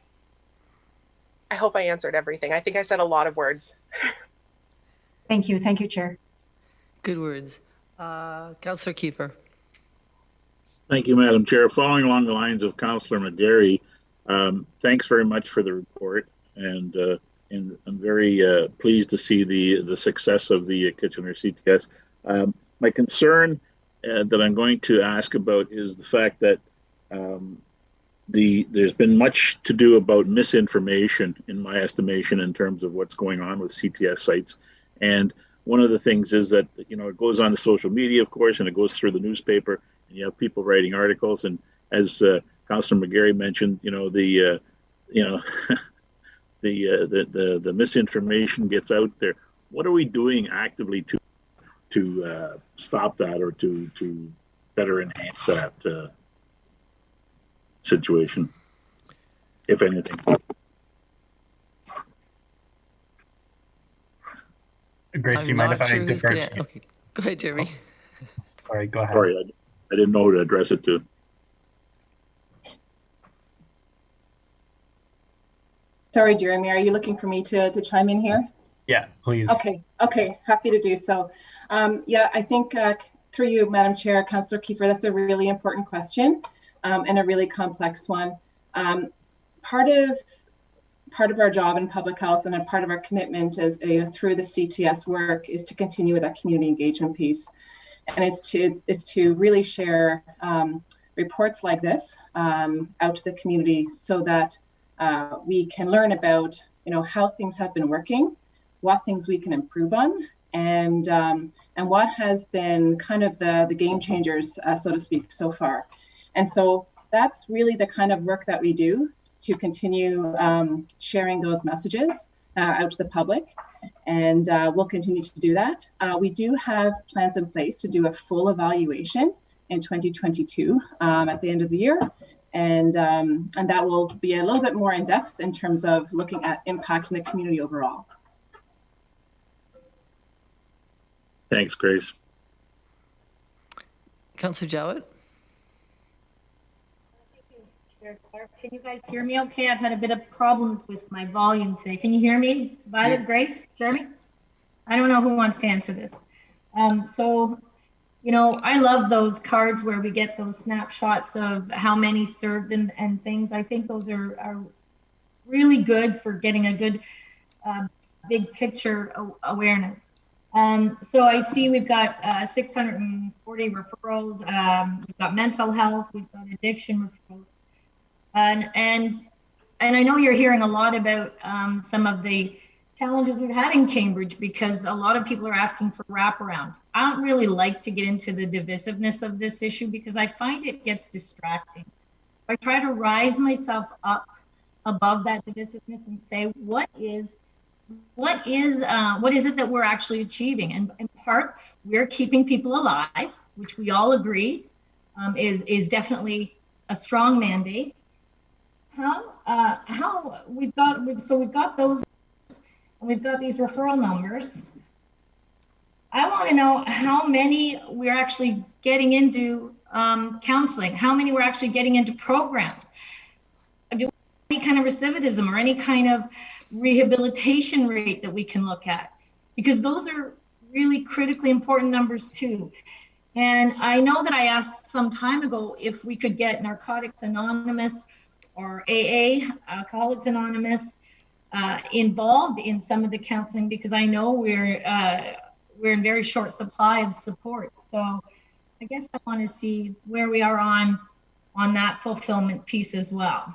I hope I answered everything. I think I said a lot of words. Thank you. Thank you, Chair. Good words. Councillor Kiefer. Thank you, Madam Chair. Following along the lines of Councillor McGarry, thanks very much for the report, and I'm very pleased to see the success of the Kitchener CTS. My concern that I'm going to ask about is the fact that there's been much to do about misinformation, in my estimation, in terms of what's going on with CTS sites. And one of the things is that, you know, it goes on to social media, of course, and it goes through the newspaper, and you have people writing articles. And as Councillor McGarry mentioned, you know, the the misinformation gets out there. What are we doing actively to stop that, or to better enhance that situation, if anything? Grace, do you mind if I defer to you? Okay, go ahead, Jeremy. Oh, sorry, go ahead. Sorry, I didn't know who to address it to. Sorry, Jeremy, are you looking for me to chime in here? Yeah, please. Okay, happy to do so. Yeah, I think through you, Madam Chair, Councillor Kiefer, that's a really important question and a really complex one. Part of our job in public health and a part of our commitment as through the CTS work is to continue with that community engagement piece. And it's to really share reports like this out to the community so that we can learn about, you know, how things have been working, what things we can improve on, and what has been kind of the game changers, so to speak, so far. And so that's really the kind of work that we do to continue sharing those messages out to the public, and we'll continue to do that. We do have plans in place to do a full evaluation in 2022 at the end of the year, and that will be a little bit more in depth in terms of looking at impact in the community overall. Thanks, Grace. Councillor Jowett? Can you guys hear me okay? I've had a bit of problems with my volume today. Can you hear me? Violet, Grace, Jeremy? I don't know who wants to answer this. So, you know, I love those cards where we get those snapshots of how many served and things. I think those are really good for getting a good big picture awareness. So I see we've got 640 referrals. We've got mental health, we've got addiction referrals. And I know you're hearing a lot about some of the challenges we've had in Cambridge, because a lot of people are asking for wraparound. I don't really like to get into the divisiveness of this issue because I find it gets distracting. I try to rise myself up above that divisiveness and say, what is it that we're actually achieving? And in part, we're keeping people alive, which we all agree is definitely a strong mandate. How we've got those, and we've got these referral numbers. I want to know how many we're actually getting into counseling, how many we're actually getting into programs. Do we have any kind of recidivism or any kind of rehabilitation rate that we can look at? Because those are really critically important numbers too. And I know that I asked some time ago if we could get Narcotics Anonymous or AA, Alcoholics Anonymous, involved in some of the counseling, because I know we're in very short supply of support. So I guess I want to see where we are on that fulfillment piece as well.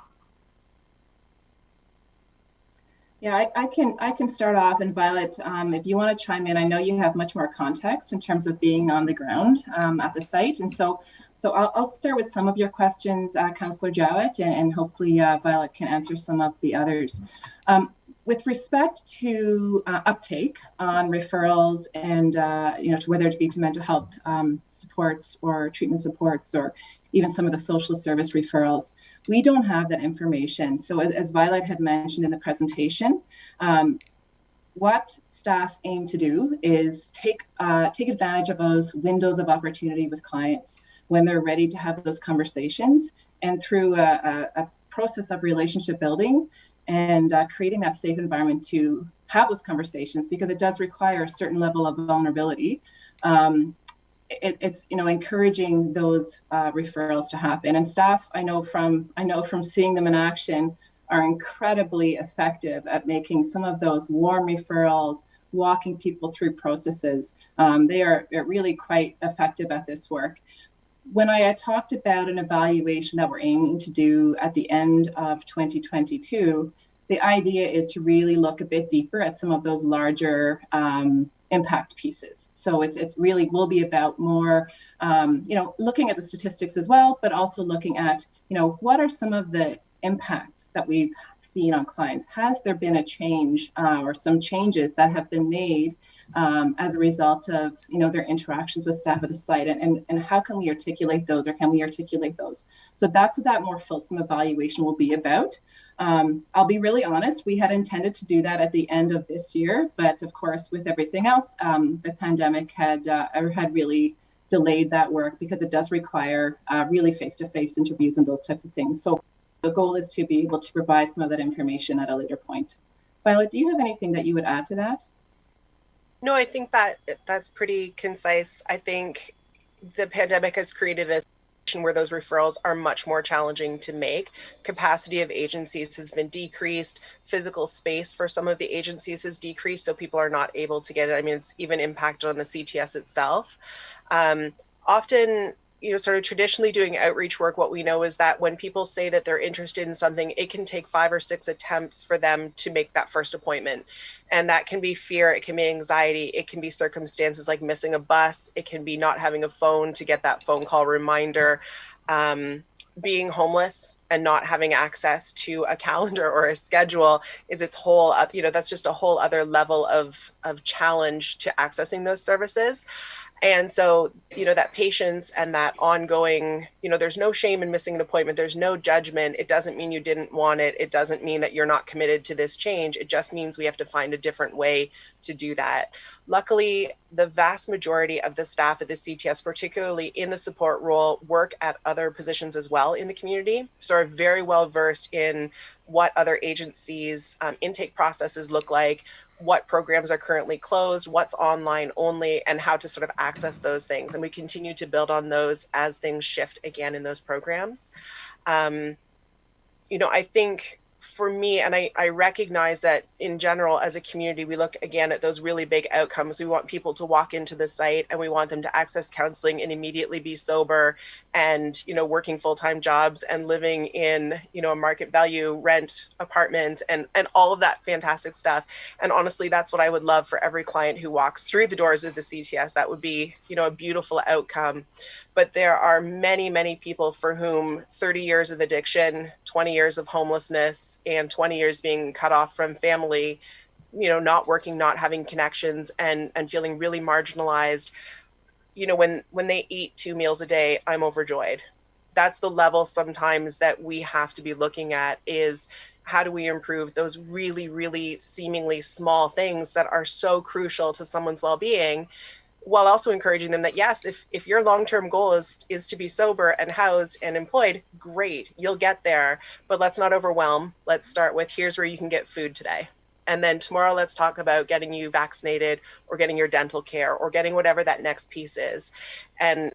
Yeah, I can start off, and Violet, if you want to chime in, I know you have much more context in terms of being on the ground at the site, and so I'll start with some of your questions, Councillor Jowett, and hopefully Violet can answer some of the others. With respect to uptake on referrals and to whether it be to mental health supports or treatment supports or even some of the social service referrals, we don't have that information. So as Violet had mentioned in the presentation, what staff aim to do is take advantage of those windows of opportunity with clients when they're ready to have those conversations, and through a process of relationship building and creating that safe environment to have those conversations, because it does require a certain level of vulnerability. It's encouraging those referrals to happen, and staff I know from seeing them in action are incredibly effective at making some of those warm referrals, walking people through processes. They are really quite effective at this work. When I talked about an evaluation that we're aiming to do at the end of 2022, the idea is to really look a bit deeper at some of those larger impact pieces. So it's really will be about more, looking at the statistics as well, but also looking at, what are some of the impacts that we've seen on clients? Has there been a change or some changes that have been made as a result of their interactions with staff at the site, and how can we articulate those, or can we articulate those? So that's what that more fulsome evaluation will be about. I'll be really honest, we had intended to do that at the end of this year, but of course with everything else, the pandemic had really delayed that work, because it does require really face-to-face interviews and those types of things. So the goal is to be able to provide some of that information at a later point. Violet, do you have anything that you would add to that? No, I think that's pretty concise. I think the pandemic has created a situation where those referrals are much more challenging to make. Capacity of agencies has been decreased. Physical space for some of the agencies has decreased, so people are not able to get it. I mean, it's even impacted on the CTS itself. Often, sort of traditionally doing outreach work, what we know is that when people say that they're interested in something, it can take 5 or 6 attempts for them to make that first appointment. And that can be fear, it can be anxiety, it can be circumstances like missing a bus, it can be not having a phone to get that phone call reminder, being homeless and not having access to a calendar or a schedule is its whole, that's just a whole other level of challenge to accessing those services. And so, that patience and that ongoing, there's no shame in missing an appointment. There's no judgment. It doesn't mean you didn't want it. It doesn't mean that you're not committed to this change. It just means we have to find a different way to do that. Luckily, the vast majority of the staff at the CTS, particularly in the support role, work at other positions as well in the community. So are very well versed in what other agencies' intake processes look like, what programs are currently closed, what's online only, and how to sort of access those things. And we continue to build on those as things shift again in those programs. I think for me, and I recognize that in general as a community, we look again at those really big outcomes. We want people to walk into the site and we want them to access counseling and immediately be sober and, working full-time jobs and living in, a market value rent apartment and all of that fantastic stuff. And honestly, that's what I would love for every client who walks through the doors of the CTS. That would be, a beautiful outcome. But there are many, many people for whom 30 years of addiction, 20 years of homelessness, and 20 years being cut off from family, not working, not having connections, and feeling really marginalized. When they eat 2 meals a day, I'm overjoyed. That's the level sometimes that we have to be looking at, is how do we improve those really, really seemingly small things that are so crucial to someone's well-being, while also encouraging them that, yes, if your long-term goal is to be sober and housed and employed, great, you'll get there, but let's not overwhelm. Let's start with, here's where you can get food today. And then tomorrow, let's talk about getting you vaccinated or getting your dental care or getting whatever that next piece is. And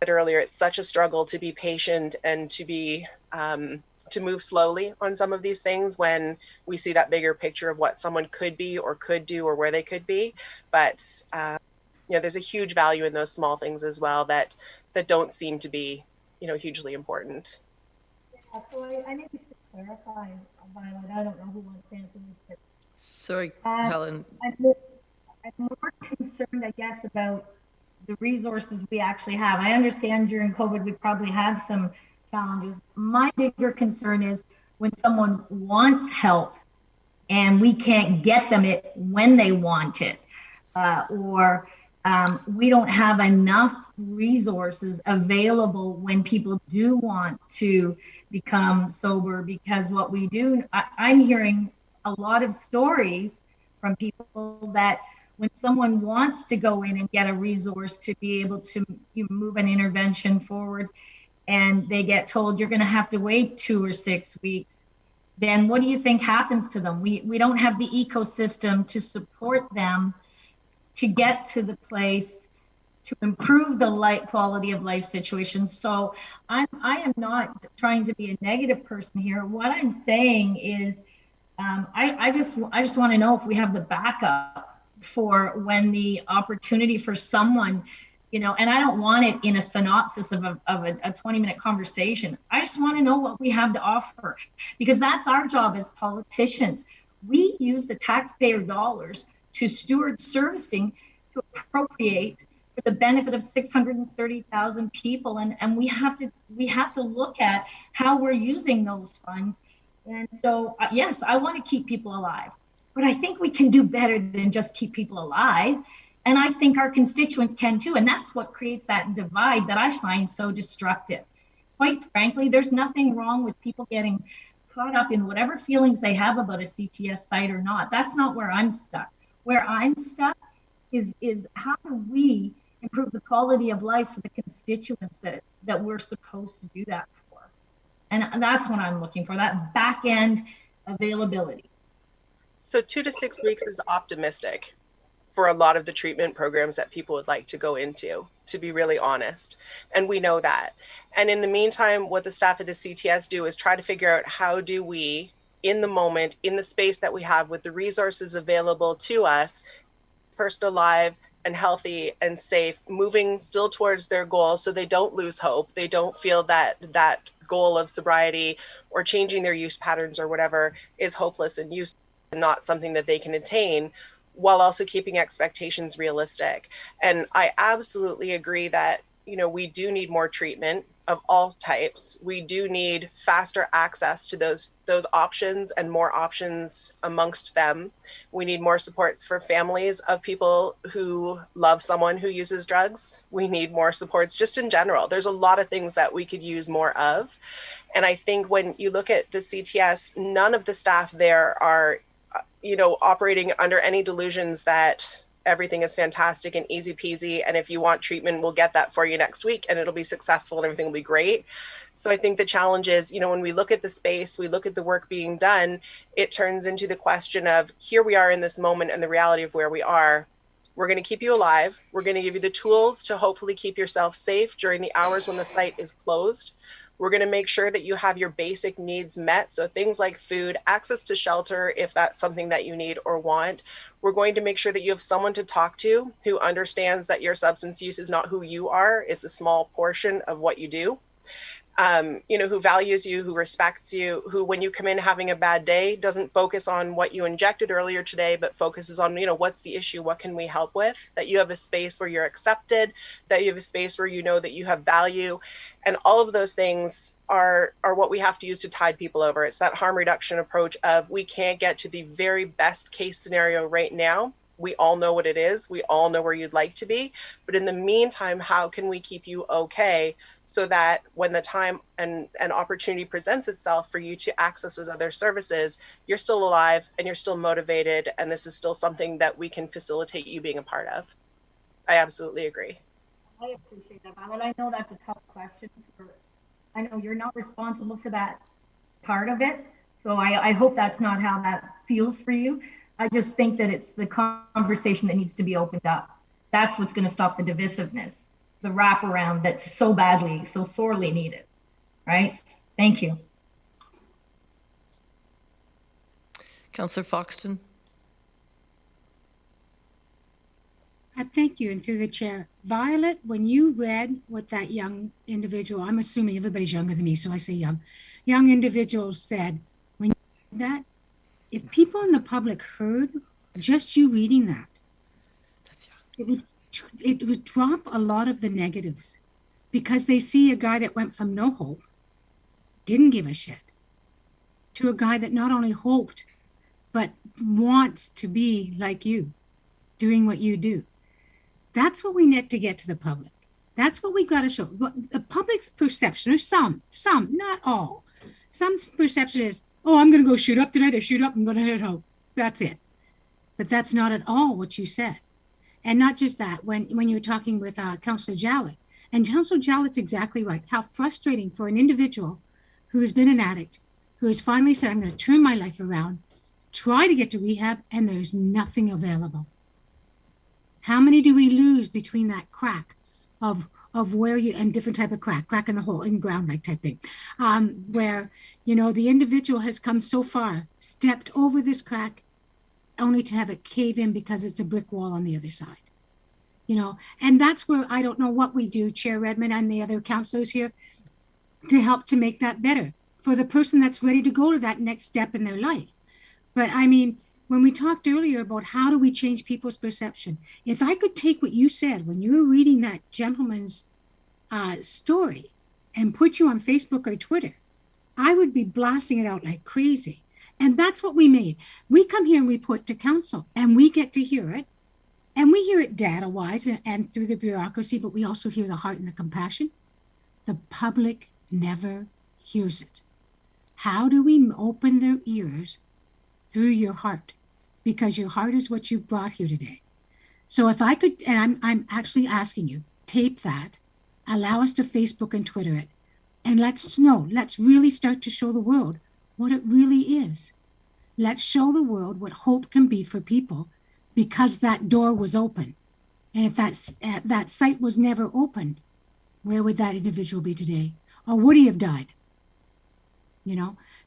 earlier, it's such a struggle to be patient and to be, to move slowly on some of these things when we see that bigger picture of what someone could be or could do or where they could be. But, there's a huge value in those small things as well that don't seem to be, hugely important. Yeah, so I maybe should clarify, Violet. I don't know who wants to answer this, but sorry, Helen. I'm more concerned, I guess, about the resources we actually have. I understand during COVID we probably had some challenges. My bigger concern is when someone wants help and we can't get them it when they want it, or we don't have enough resources available when people do want to become sober, because what we do, I'm hearing a lot of stories from people that when someone wants to go in and get a resource to be able to move an intervention forward, and they get told you're going to have to wait 2 or 6 weeks, then what do you think happens to them? We don't have the ecosystem to support them to get to the place to improve the quality of life situation. So I am not trying to be a negative person here. What I'm saying is I just want to know if we have the backup for when the opportunity for someone you know, and I don't want it in a synopsis of a 20-minute conversation. I just want to know what we have to offer, because that's our job as politicians. We use the taxpayer dollars to steward servicing, to appropriate for the benefit of 630,000 people, and we have to look at how we're using those funds. And so yes, I want to keep people alive, but I think we can do better than just keep people alive. And I think our constituents can too. And that's what creates that divide that I find so destructive. Quite frankly, there's nothing wrong with people getting caught up in whatever feelings they have about a CTS site or not. That's not where I'm stuck. Where I'm stuck is how do we improve the quality of life for the constituents that we're supposed to do that for? And that's what I'm looking for, that back end availability. So 2 to 6 weeks is optimistic for a lot of the treatment programs that people would like to go into, to be really honest. And we know that. And in the meantime, what the staff of the CTS do is try to figure out how do we, in the moment, in the space that we have with the resources available to us, person alive and healthy and safe, moving still towards their goal so they don't lose hope. They don't feel that goal of sobriety or changing their use patterns or whatever is hopeless and useless and not something that they can attain, while also keeping expectations realistic. And I absolutely agree that, you know, we do need more treatment of all types. We do need faster access to those options and more options amongst them. We need more supports for families of people who love someone who uses drugs. We need more supports just in general. There's a lot of things that we could use more of. And I think when you look at the CTS, none of the staff there are operating under any delusions that everything is fantastic and easy peasy. And if you want treatment, we'll get that for you next week and it'll be successful and everything will be great. So I think the challenge is, when we look at the space, we look at the work being done, it turns into the question of here we are in this moment and the reality of where we are. We're going to keep you alive. We're going to give you the tools to hopefully keep yourself safe during the hours when the site is closed. We're going to make sure that you have your basic needs met. So things like food, access to shelter, if that's something that you need or want. We're going to make sure that you have someone to talk to who understands that your substance use is not who you are. It's a small portion of what you do. Who values you, who respects you, who when you come in having a bad day doesn't focus on what you injected earlier today, but focuses on, what's the issue, what can we help with, that you have a space where you're accepted, that you have a space where you know that you have value. And all of those things are what we have to use to tide people over. It's that harm reduction approach of we can't get to the very best case scenario right now. We all know what it is. We all know where you'd like to be. But in the meantime, how can we keep you okay so that when the time and opportunity presents itself for you to access those other services, you're still alive and you're still motivated. And this is still something that we can facilitate you being a part of. I absolutely agree. I appreciate that, Violet. I know that's a tough question. I know you're not responsible for that part of it. So I hope that's not how that feels for you. I just think that it's the conversation that needs to be opened up. That's what's going to stop the divisiveness, the wraparound that's so badly, so sorely needed, right? Thank you. Councillor Foxton. Thank you, and through the chair. Violet, when you read what that young individual, I'm assuming everybody's younger than me, so I say young individual said, when you said that, if people in the public heard just you reading that, it would drop a lot of the negatives, because they see a guy that went from no hope, didn't give a shit, to a guy that not only hoped, but wants to be like you, doing what you do. That's what we need to get to the public. That's what we got to show. The public's perception, or some, not all. Some perception is, oh, I'm going to go shoot up tonight. I shoot up, I'm going to head home. That's it. But that's not at all what you said. And not just that, when you were talking with Councillor Jallett, and Councillor Jallett's exactly right. How frustrating for an individual who has been an addict, who has finally said, I'm going to turn my life around, try to get to rehab, and there's nothing available. How many do we lose between that crack of where you, and different type of crack in the hole, in ground like type thing, where, the individual has come so far, stepped over this crack, only to have it cave in because it's a brick wall on the other side. And that's where I don't know what we do, Chair Redmond and the other councilors here, to help to make that better for the person that's ready to go to that next step in their life. But I mean, when we talked earlier about how do we change people's perception, if I could take what you said when you were reading that gentleman's story and put you on Facebook or Twitter, I would be blasting it out like crazy. And that's what we made. We come here and we put to council and we get to hear it. And we hear it data-wise and through the bureaucracy, but we also hear the heart and the compassion. The public never hears it. How do we open their ears through your heart? Because your heart is what you brought here today. So if I could, and I'm actually asking you, tape that, allow us to Facebook and Twitter it, and let's really start to show the world what it really is. Let's show the world what hope can be for people, because that door was open. And if that site was never opened, where would that individual be today? Or would he have died?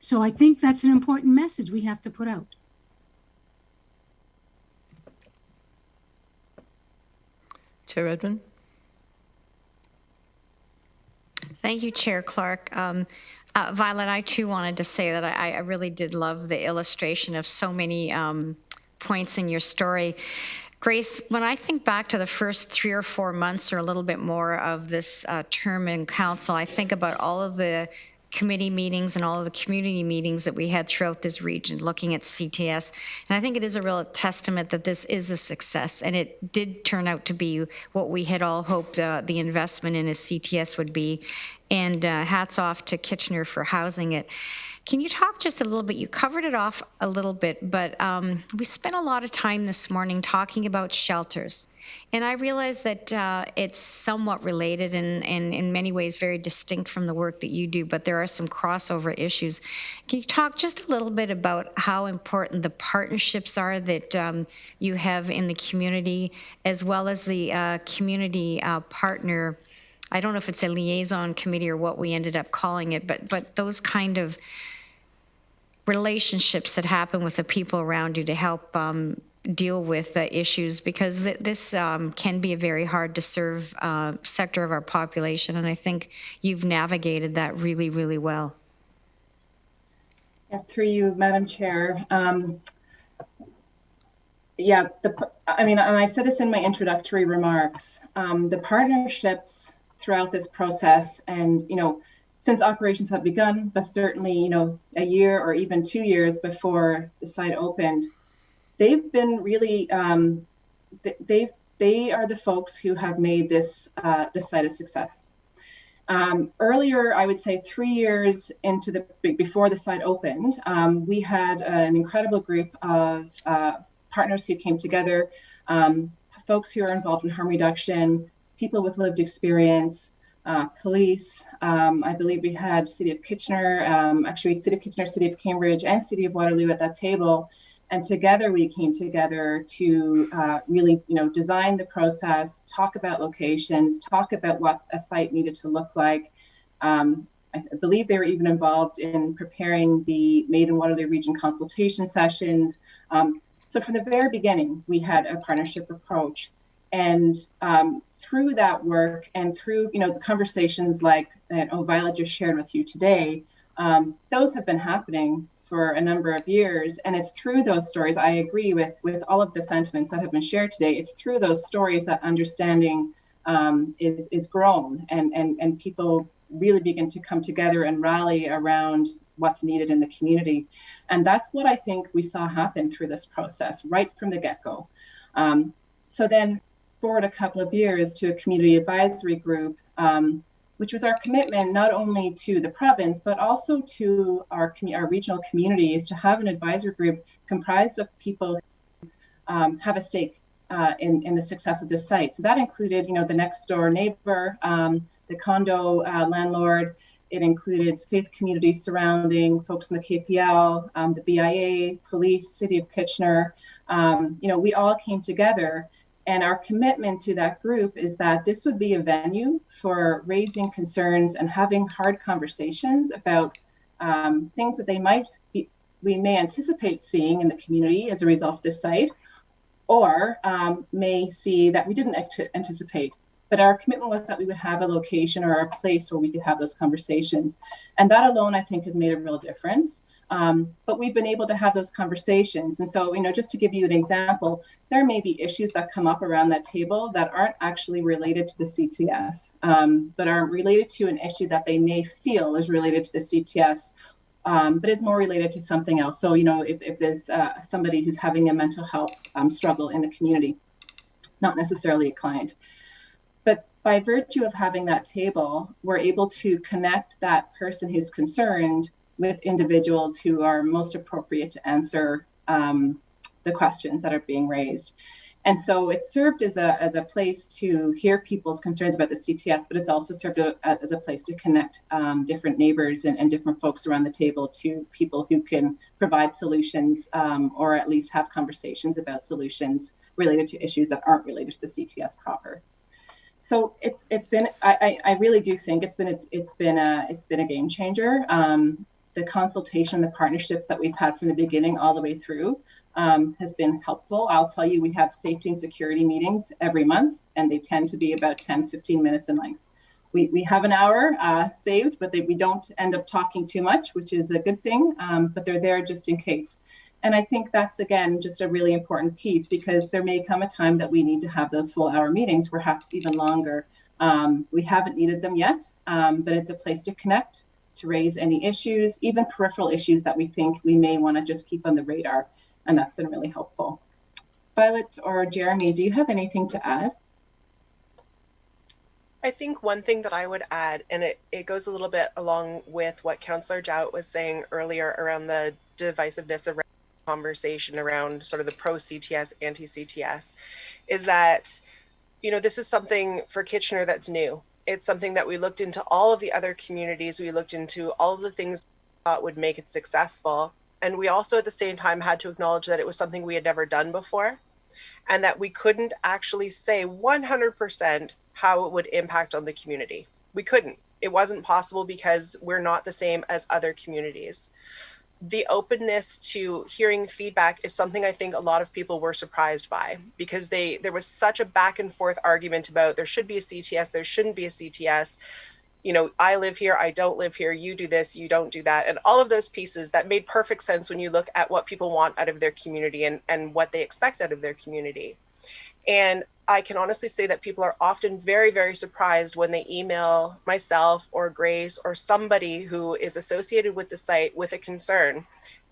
So I think that's an important message we have to put out. Chair Redmond. Thank you, Chair Clark. Violet, I too wanted to say that I really did love the illustration of so many points in your story. Grace, when I think back to the first 3 or 4 months or a little bit more of this term in council, I think about all of the committee meetings and all of the community meetings that we had throughout this region looking at CTS. And I think it is a real testament that this is a success. And it did turn out to be what we had all hoped the investment in a CTS would be. And hats off to Kitchener for housing it. Can you talk just a little bit? You covered it off a little bit, but we spent a lot of time this morning talking about shelters. And I realize that it's somewhat related and in many ways very distinct from the work that you do, but there are some crossover issues. Can you talk just a little bit about how important the partnerships are that you have in the community, as well as the community partner? I don't know if it's a liaison committee or what we ended up calling it, but those kind of relationships that happen with the people around you to help deal with issues, because this can be a very hard to serve sector of our population. And I think you've navigated that really, really well. Yeah, through you, Madam Chair. And I said this in my introductory remarks, the partnerships throughout this process and, since operations have begun, but certainly, a year or even 2 years before the site opened, they've been really, they are the folks who have made this site a success. Earlier, I would say 3 years before the site opened, we had an incredible group of partners who came together, folks who are involved in harm reduction, people with lived experience, police. I believe we had City of Kitchener, City of Kitchener, City of Cambridge, and City of Waterloo at that table. And together we came together to really, design the process, talk about locations, talk about what a site needed to look like. I believe they were even involved in preparing the Made in Waterloo region consultation sessions. So from the very beginning, we had a partnership approach. And through that work and through, the conversations like Violet just shared with you today, those have been happening for a number of years. And it's through those stories, I agree with all of the sentiments that have been shared today. It's through those stories that understanding is grown and people really begin to come together and rally around what's needed in the community. And that's what I think we saw happen through this process right from the get-go. So then forward a couple of years to a community advisory group, which was our commitment not only to the province, but also to our regional communities to have an advisory group comprised of people who have a stake in the success of this site. So that included, the next door neighbor, the condo landlord. It included faith communities surrounding, folks in the KPL, the BIA, police, City of Kitchener. We all came together. And our commitment to that group is that this would be a venue for raising concerns and having hard conversations about things that we may anticipate seeing in the community as a result of this site, or may see that we didn't anticipate. But our commitment was that we would have a location or a place where we could have those conversations. And that alone, I think, has made a real difference. But we've been able to have those conversations. And so, just to give you an example, there may be issues that come up around that table that aren't actually related to the CTS, but are related to an issue that they may feel is related to the CTS, but is more related to something else. So, if there's somebody who's having a mental health struggle in the community, not necessarily a client. But by virtue of having that table, we're able to connect that person who's concerned with individuals who are most appropriate to answer the questions that are being raised. And so it served as a place to hear people's concerns about the CTS, but it's also served as a place to connect different neighbors and different folks around the table to people who can provide solutions or at least have conversations about solutions related to issues that aren't related to the CTS proper. So it's been, I really do think it's been a game changer. The consultation, the partnerships that we've had from the beginning all the way through has been helpful. I'll tell you, we have safety and security meetings every month, and they tend to be about 10, 15 minutes in length. We have an hour saved, but we don't end up talking too much, which is a good thing, but they're there just in case. And I think that's, again, just a really important piece, because there may come a time that we need to have those full hour meetings, perhaps even longer. We haven't needed them yet, but it's a place to connect, to raise any issues, even peripheral issues that we think we may want to just keep on the radar. And that's been really helpful. Violet or Jeremy, do you have anything to add? I think one thing that I would add, and it goes a little bit along with what Councillor Jowett was saying earlier around the divisiveness around conversation around sort of the pro-CTS, anti-CTS, is that, this is something for Kitchener that's new. It's something that we looked into all of the other communities. We looked into all of the things we thought would make it successful. And we also at the same time had to acknowledge that it was something we had never done before, and that we couldn't actually say 100% how it would impact on the community. We couldn't. It wasn't possible because we're not the same as other communities. The openness to hearing feedback is something I think a lot of people were surprised by, because there was such a back and forth argument about there should be a CTS, there shouldn't be a CTS. I live here, I don't live here, you do this, you don't do that. And all of those pieces that made perfect sense when you look at what people want out of their community and what they expect out of their community. And I can honestly say that people are often very, very surprised when they email myself or Grace or somebody who is associated with the site with a concern,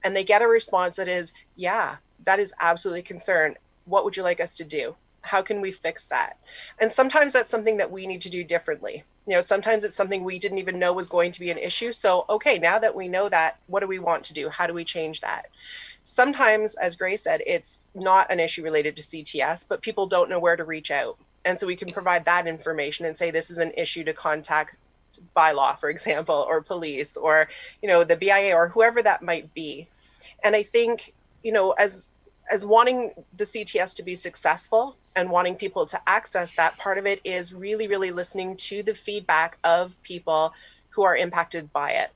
and they get a response that is, yeah, that is absolutely a concern. What would you like us to do? How can we fix that? And sometimes that's something that we need to do differently. Sometimes it's something we didn't even know was going to be an issue. So, okay, now that we know that, what do we want to do? How do we change that? Sometimes, as Grace said, it's not an issue related to CTS, but people don't know where to reach out. And so we can provide that information and say this is an issue to contact bylaw, for example, or police, or, the BIA, or whoever that might be. And I think, as wanting the CTS to be successful and wanting people to access that, part of it is really, really listening to the feedback of people who are impacted by it.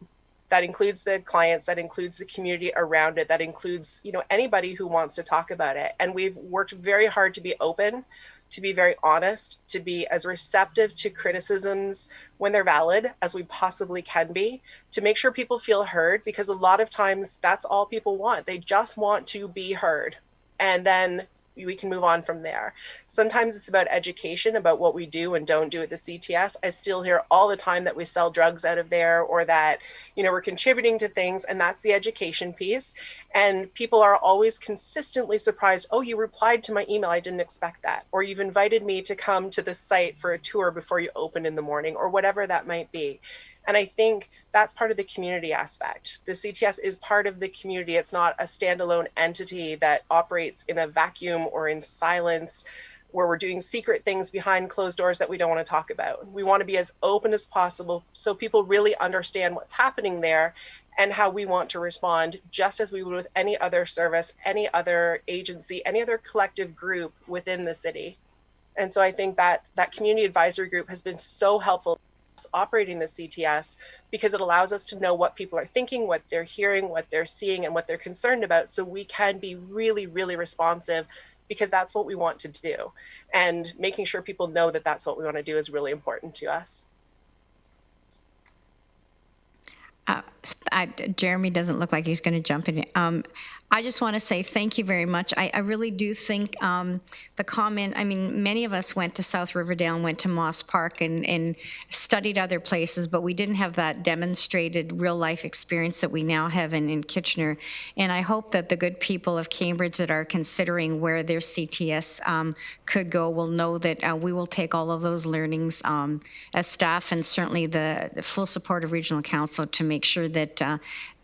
That includes the clients, that includes the community around it, that includes, anybody who wants to talk about it. And we've worked very hard to be open, to be very honest, to be as receptive to criticisms when they're valid as we possibly can be, to make sure people feel heard, because a lot of times that's all people want. They just want to be heard. And then we can move on from there. Sometimes it's about education about what we do and don't do at the CTS. I still hear all the time that we sell drugs out of there, or that, we're contributing to things, and that's the education piece. And people are always consistently surprised, oh, you replied to my email, I didn't expect that. Or you've invited me to come to the site for a tour before you open in the morning, or whatever that might be. And I think that's part of the community aspect. The CTS is part of the community. It's not a standalone entity that operates in a vacuum or in silence, where we're doing secret things behind closed doors that we don't want to talk about. We want to be as open as possible so people really understand what's happening there and how we want to respond, just as we would with any other service, any other agency, any other collective group within the city. And so I think that community advisory group has been so helpful operating the CTS, because it allows us to know what people are thinking, what they're hearing, what they're seeing, and what they're concerned about, so we can be really, really responsive because that's what we want to do. And making sure people know that that's what we want to do is really important to us. Jeremy doesn't look like he's going to jump in. I just want to say thank you very much. I really do think the comment, I mean, many of us went to South Riverdale and went to Moss Park and studied other places, but we didn't have that demonstrated real life experience that we now have in Kitchener. And I hope that the good people of Cambridge that are considering where their CTS could go will know that we will take all of those learnings as staff, and certainly the full support of Regional Council to make sure that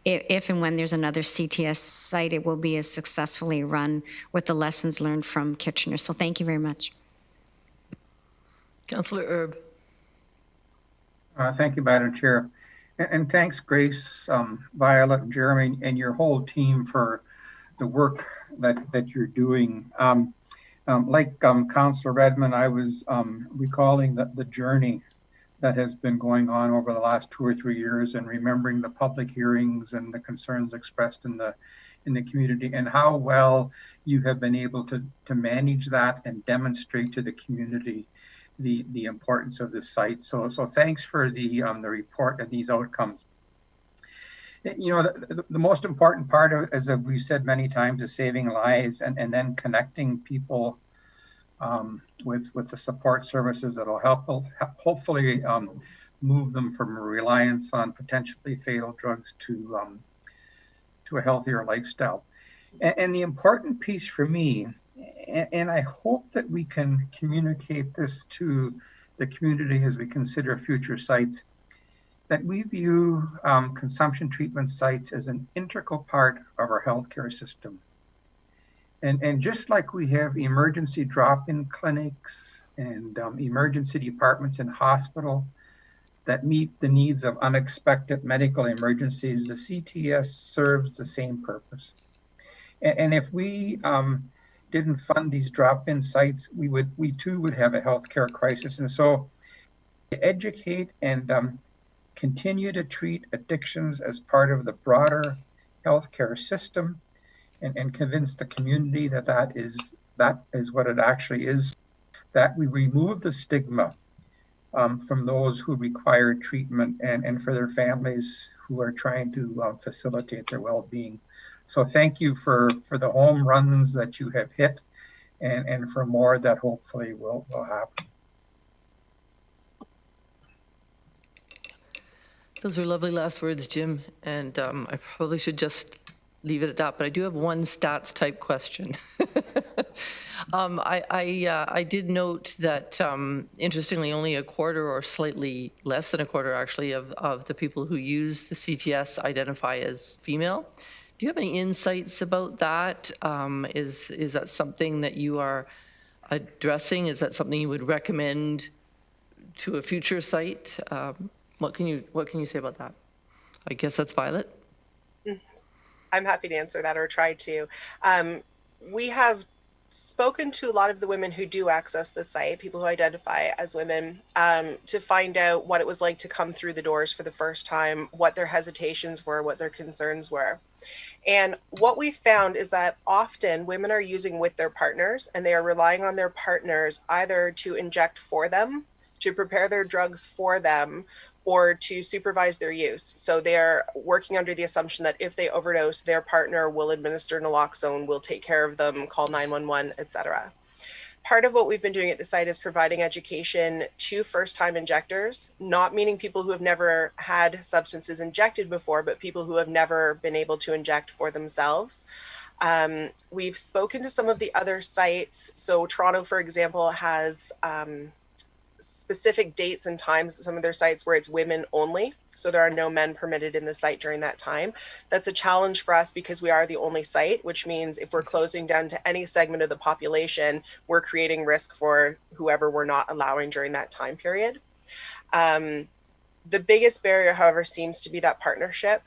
if and when there's another CTS site, it will be as successfully run with the lessons learned from Kitchener. So thank you very much. Councillor Erb. Thank you, Madam Chair. And thanks, Grace, Violet, and Jeremy, and your whole team for the work that you're doing. Like Councillor Redmond, I was recalling the journey that has been going on over the last 2 or 3 years, and remembering the public hearings and the concerns expressed in the community, and how well you have been able to manage that and demonstrate to the community the importance of this site. So thanks for the report and these outcomes. You know, the most important part of, as we've said many times, is saving lives and then connecting people with the support services that will help hopefully move them from a reliance on potentially fatal drugs to a healthier lifestyle. And the important piece for me, and I hope that we can communicate this to the community as we consider future sites, that we view consumption treatment sites as an integral part of our healthcare system. And just like we have emergency drop-in clinics and emergency departments in hospital that meet the needs of unexpected medical emergencies, the CTS serves the same purpose. And if we didn't fund these drop-in sites, we too would have a healthcare crisis. And so to educate and continue to treat addictions as part of the broader healthcare system, and convince the community that is what it actually is, that we remove the stigma from those who require treatment and for their families who are trying to facilitate their well-being. So thank you for the home runs that you have hit, and for more that hopefully will happen. Those are lovely last words, Jim, and I probably should just leave it at that, but I do have one stats type question. I did note that, interestingly, only a quarter, or slightly less than a quarter actually, of the people who use the CTS identify as female. Do you have any insights about that? Is that something that you are addressing? Is that something you would recommend to a future site? What can you say about that? I guess that's Violet. I'm happy to answer that, or try to. We have spoken to a lot of the women who do access the site, people who identify as women, to find out what it was like to come through the doors for the first time, what their hesitations were, what their concerns were. And what we found is that often women are using with their partners, and they are relying on their partners either to inject for them, to prepare their drugs for them, or to supervise their use. So they're working under the assumption that if they overdose, their partner will administer naloxone, will take care of them, call 911, etc. Part of what we've been doing at the site is providing education to first-time injectors, not meaning people who have never had substances injected before, but people who have never been able to inject for themselves. We've spoken to some of the other sites. So Toronto, for example, has specific dates and times at some of their sites where it's women only. So there are no men permitted in the site during that time. That's a challenge for us because we are the only site, which means if we're closing down to any segment of the population, we're creating risk for whoever we're not allowing during that time period. The biggest barrier, however, seems to be that partnership.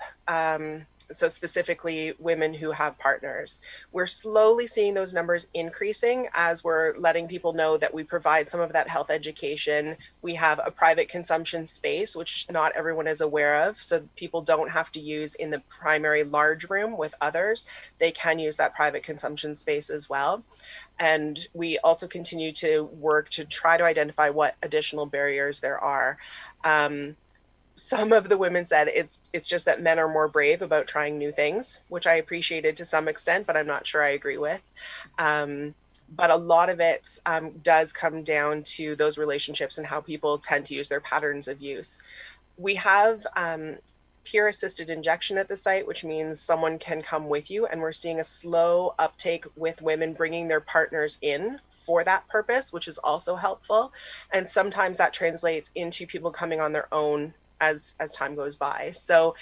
so specifically women who have partners. We're slowly seeing those numbers increasing as we're letting people know that we provide some of that health education. We have a private consumption space, which not everyone is aware of, so people don't have to use in the primary large room with others. They can use that private consumption space as well. And we also continue to work to try to identify what additional barriers there are. Some of the women said it's just that men are more brave about trying new things, which I appreciated to some extent, but I'm not sure I agree with. But a lot of it does come down to those relationships and how people tend to use their patterns of use. We have peer-assisted injection at the site, which means someone can come with you, and we're seeing a slow uptake with women bringing their partners in for that purpose, which is also helpful. And sometimes that translates into people coming on their own as time goes by. So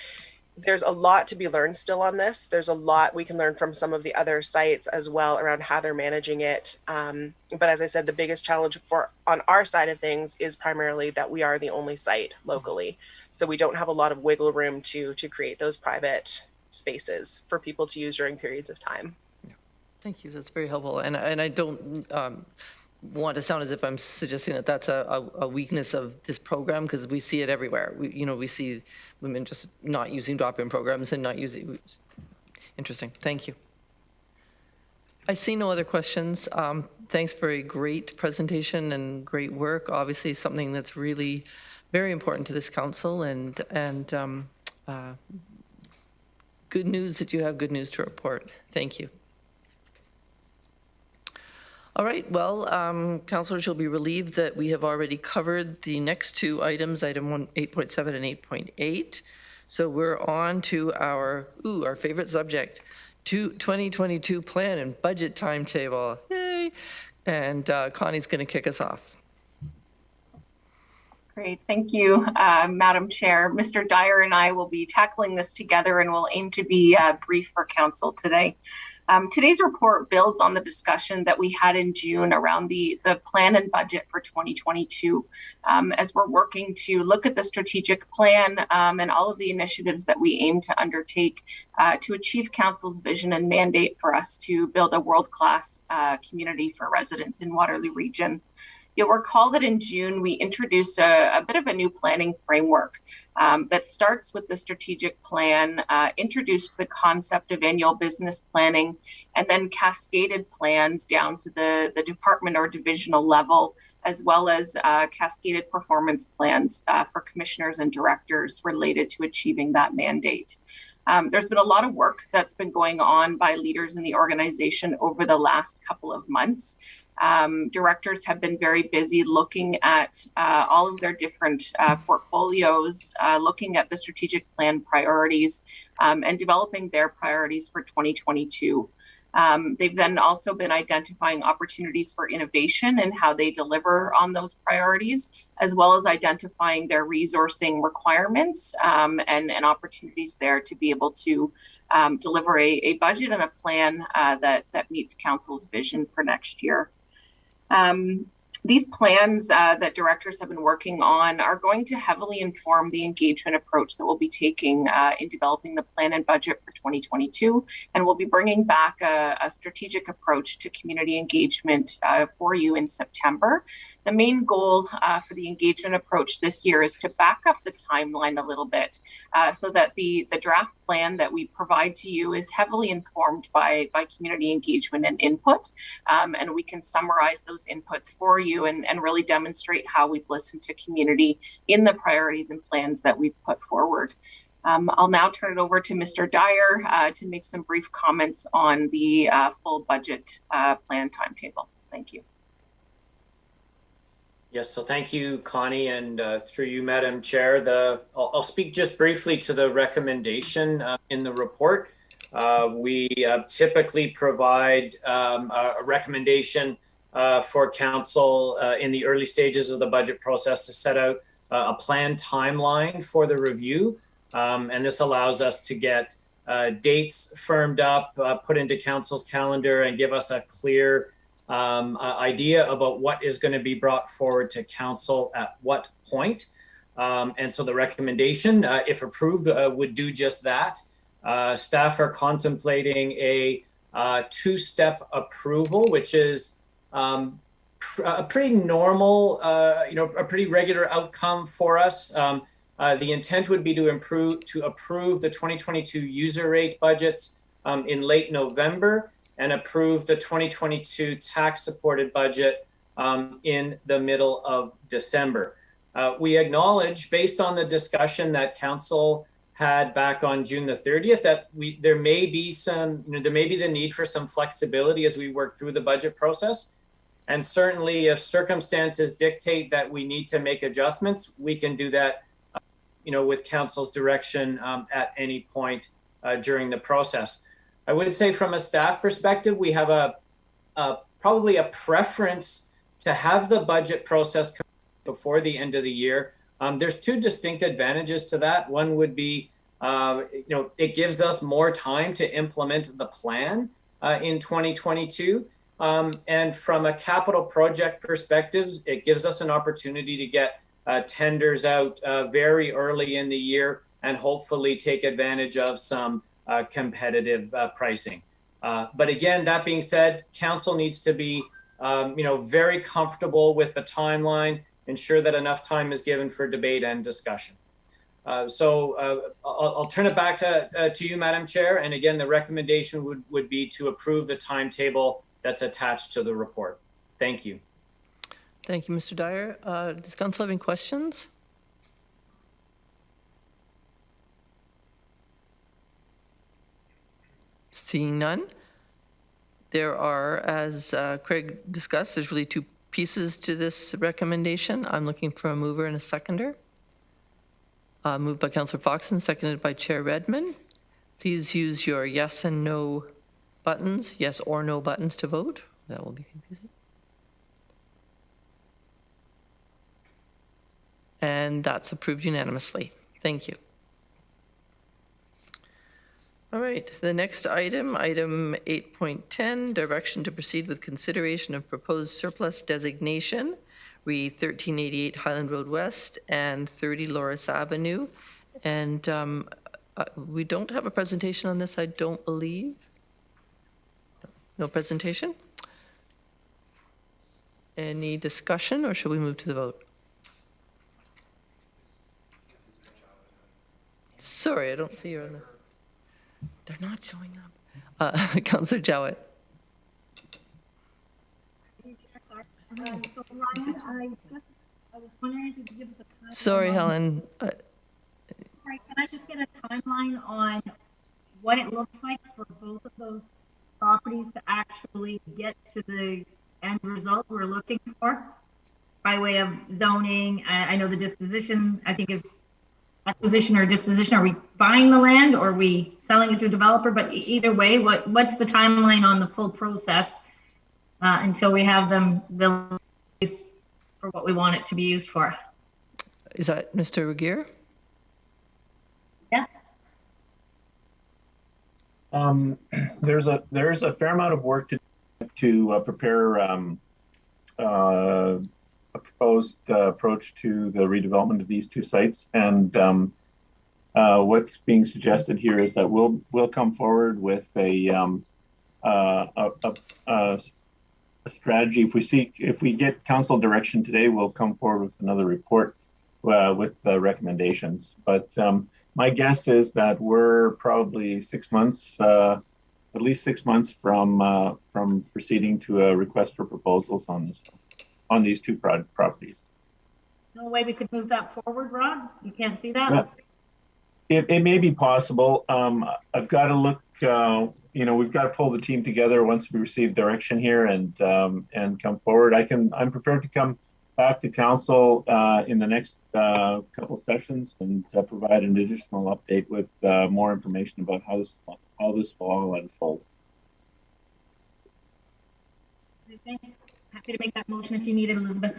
there's a lot to be learned still on this. There's a lot we can learn from some of the other sites as well around how they're managing it. But as I said, the biggest challenge on our side of things is primarily that we are the only site locally. So we don't have a lot of wiggle room to create those private spaces for people to use during periods of time. Yeah. Thank you. That's very helpful. And I don't want to sound as if I'm suggesting that that's a weakness of this program, because we see it everywhere. We see women just not using drop-in programs and not using. Interesting. Thank you. I see no other questions. Thanks for a great presentation and great work. Obviously, something that's really very important to this council, and good news that you have good news to report. Thank you. All right, well, councillors, you'll be relieved that we have already covered the next two items, item 8.7 and 8.8. So we're on to our favorite subject, 2022 plan and budget timetable. Yay! And Connie's going to kick us off. Great, thank you, Madam Chair. Mr. Dyer and I will be tackling this together, and we'll aim to be brief for council today. Today's report builds on the discussion that we had in June around the plan and budget for 2022, as we're working to look at the strategic plan and all of the initiatives that we aim to undertake to achieve council's vision and mandate for us to build a world-class community for residents in Waterloo Region. You'll recall that in June, we introduced a bit of a new planning framework that starts with the strategic plan, introduced the concept of annual business planning, and then cascaded plans down to the department or divisional level, as well as cascaded performance plans for commissioners and directors related to achieving that mandate. There's been a lot of work that's been going on by leaders in the organization over the last couple of months. Directors have been very busy looking at all of their different portfolios, looking at the strategic plan priorities, and developing their priorities for 2022. They've then also been identifying opportunities for innovation and how they deliver on those priorities, as well as identifying their resourcing requirements and opportunities there to be able to deliver a budget and a plan that meets council's vision for next year. These plans that directors have been working on are going to heavily inform the engagement approach that we'll be taking in developing the plan and budget for 2022. And we'll be bringing back a strategic approach to community engagement for you in September. The main goal for the engagement approach this year is to back up the timeline a little bit so that the draft plan that we provide to you is heavily informed by community engagement and input. And we can summarize those inputs for you and really demonstrate how we've listened to community in the priorities and plans that we've put forward. I'll now turn it over to Mr. Dyer to make some brief comments on the full budget plan timetable. Thank you. Yes, so thank you, Connie, and through you, Madam Chair. I'll speak just briefly to the recommendation in the report. We typically provide a recommendation for council in the early stages of the budget process to set out a planned timeline for the review. And this allows us to get dates firmed up, put into council's calendar, and give us a clear idea about what is going to be brought forward to council at what point. And so the recommendation, if approved, would do just that. staff are contemplating a two-step approval, which is a pretty normal, a pretty regular outcome for us. The intent would be to approve the 2022 user rate budgets in late November and approve the 2022 tax-supported budget in the middle of December. We acknowledge, based on the discussion that Council had back on June the 30th, that there may be the need for some flexibility as we work through the budget process. And certainly, if circumstances dictate that we need to make adjustments, we can do that, with Council's direction at any point during the process. I would say, from a staff perspective, we have probably a preference to have the budget process before the end of the year. There's two distinct advantages to that. One would be, it gives us more time to implement the plan in 2022. And from a capital project perspective, it gives us an opportunity to get tenders out very early in the year and hopefully take advantage of some competitive pricing. But again, that being said, Council needs to be, very comfortable with the timeline, ensure that enough time is given for debate and discussion. So I'll turn it back to you, Madam Chair. And again, the recommendation would be to approve the timetable that's attached to the report. Thank you. Thank you, Mr. Dyer. Does Council have any questions? Seeing none. There are, as Craig discussed, there's really two pieces to this recommendation. I'm looking for a mover and a seconder. Moved by Councillor Foxton, seconded by Chair Redmond. Please use your yes and no buttons, yes or no buttons to vote. That will be confusing. And that's approved unanimously. Thank you. All right, the next item 8.10, direction to proceed with consideration of proposed surplus designation, re 1388 Highland Road West and 30 Loris Avenue. And we don't have a presentation on this, I don't believe. No presentation? Any discussion, or should we move to the vote? Sorry, I don't see you on the... They're not showing up. Councillor Jowett. So Ryan, I was wondering if you could give us a timeline. Sorry, Helen. Can I just get a timeline on what it looks like for both of those properties to actually get to the end result we're looking for by way of zoning? I know the disposition, I think, is acquisition or disposition. Are we buying the land or are we selling it to a developer? But either way, what's the timeline on the full process until we have them used for what we want it to be used for? Is that Mr. Regier? Yeah. There's a fair amount of work to prepare a proposed approach to the redevelopment of these two sites, and what's being suggested here is that we'll come forward with a strategy. If we get council direction today, we'll come forward with another report with recommendations. But my guess is that we're probably 6 months, at least 6 months from proceeding to a request for proposals on these two properties. No way we could move that forward, Rod? You can't see that? It may be possible. I've got to look, we've got to pull the team together once we receive direction here and come forward. I'm prepared to come back to council in the next couple sessions and provide an additional update with more information about how this will all unfold. Thanks. Happy to make that motion if you need it, Elizabeth.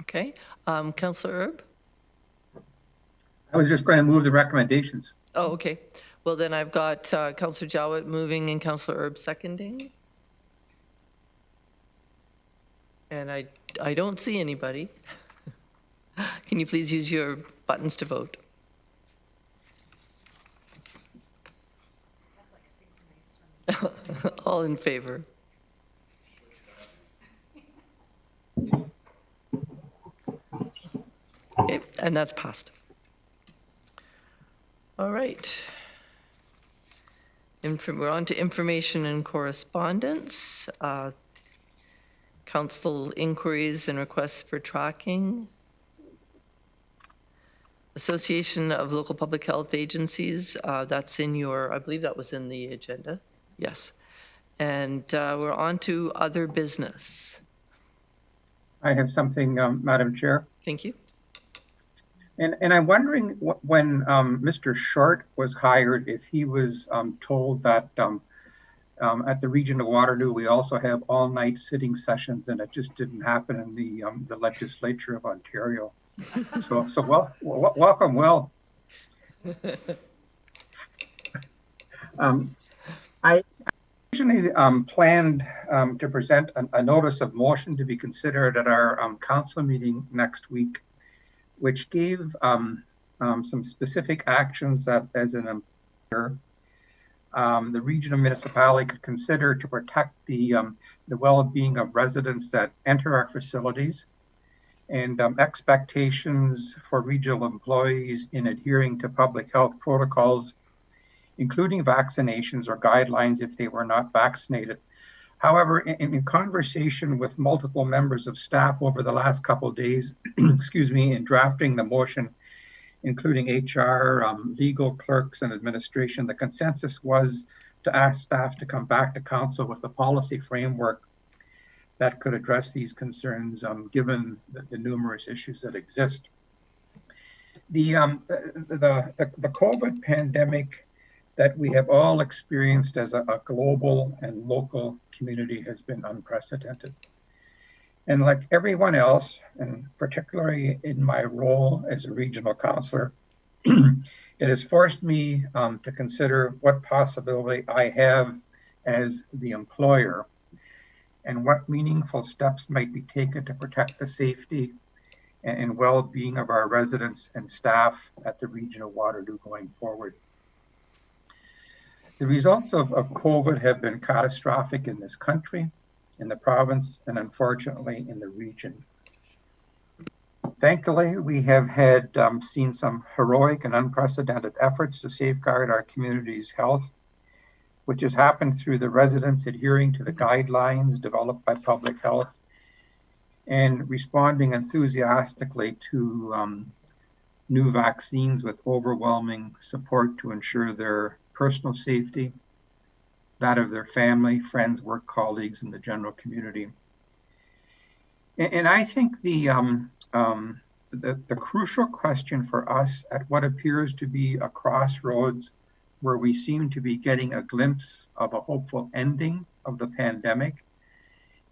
Okay. Councillor Erb? I was just going to move the recommendations. Oh, okay. Well, then I've got Councillor Jowett moving and Councillor Erb seconding. And I don't see anybody. Can you please use your buttons to vote? All in favor? Okay, and that's passed. All right. We're on to information and correspondence. Council inquiries and requests for tracking. Association of Local Public Health Agencies, that's in your, I believe that was in the agenda. Yes. And we're on to other business. I have something, Madam Chair. Thank you. And I'm wondering when Mr. Short was hired, if he was told that at the region of Waterloo, we also have all-night sitting sessions, and it just didn't happen in the legislature of Ontario. So welcome, Will. I originally planned to present a notice of motion to be considered at our council meeting next week, which gave some specific actions that, as an employer, the regional municipality could consider to protect the well-being of residents that enter our facilities, and expectations for regional employees in adhering to public health protocols, including vaccinations or guidelines if they were not vaccinated. However, in conversation with multiple members of staff over the last couple of days, excuse me, in drafting the motion, including HR, legal, clerks, and administration, the consensus was to ask staff to come back to council with a policy framework that could address these concerns, given the numerous issues that exist. The COVID pandemic that we have all experienced as a global and local community has been unprecedented. And like everyone else, and particularly in my role as a regional councillor, it has forced me to consider what possibility I have as the employer and what meaningful steps might be taken to protect the safety and well-being of our residents and staff at the region of Waterloo going forward. The results of COVID have been catastrophic in this country, in the province, and unfortunately in the region. Thankfully, we have had seen some heroic and unprecedented efforts to safeguard our community's health, which has happened through the residents adhering to the guidelines developed by public health and responding enthusiastically to new vaccines with overwhelming support to ensure their personal safety, that of their family, friends, work colleagues, and the general community. And I think the crucial question for us at what appears to be a crossroads where we seem to be getting a glimpse of a hopeful ending of the pandemic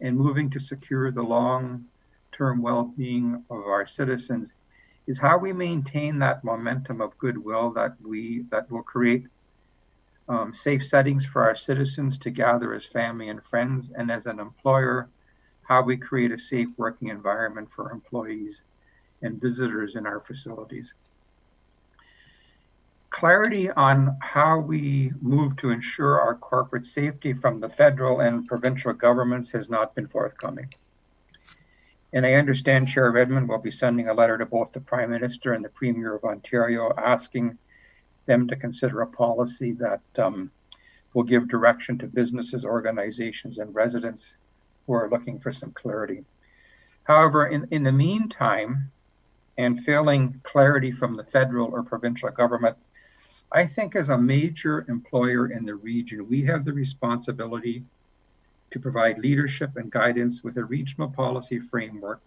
and moving to secure the long-term well-being of our citizens is how we maintain that momentum of goodwill that will create safe settings for our citizens to gather as family and friends, and as an employer, how we create a safe working environment for employees and visitors in our facilities. Clarity on how we move to ensure our corporate safety from the federal and provincial governments has not been forthcoming. And I understand Chair Redmond will be sending a letter to both the Prime Minister and the Premier of Ontario asking them to consider a policy that will give direction to businesses, organizations, and residents who are looking for some clarity. However, in the meantime, and failing clarity from the federal or provincial government, I think as a major employer in the region, we have the responsibility to provide leadership and guidance with a regional policy framework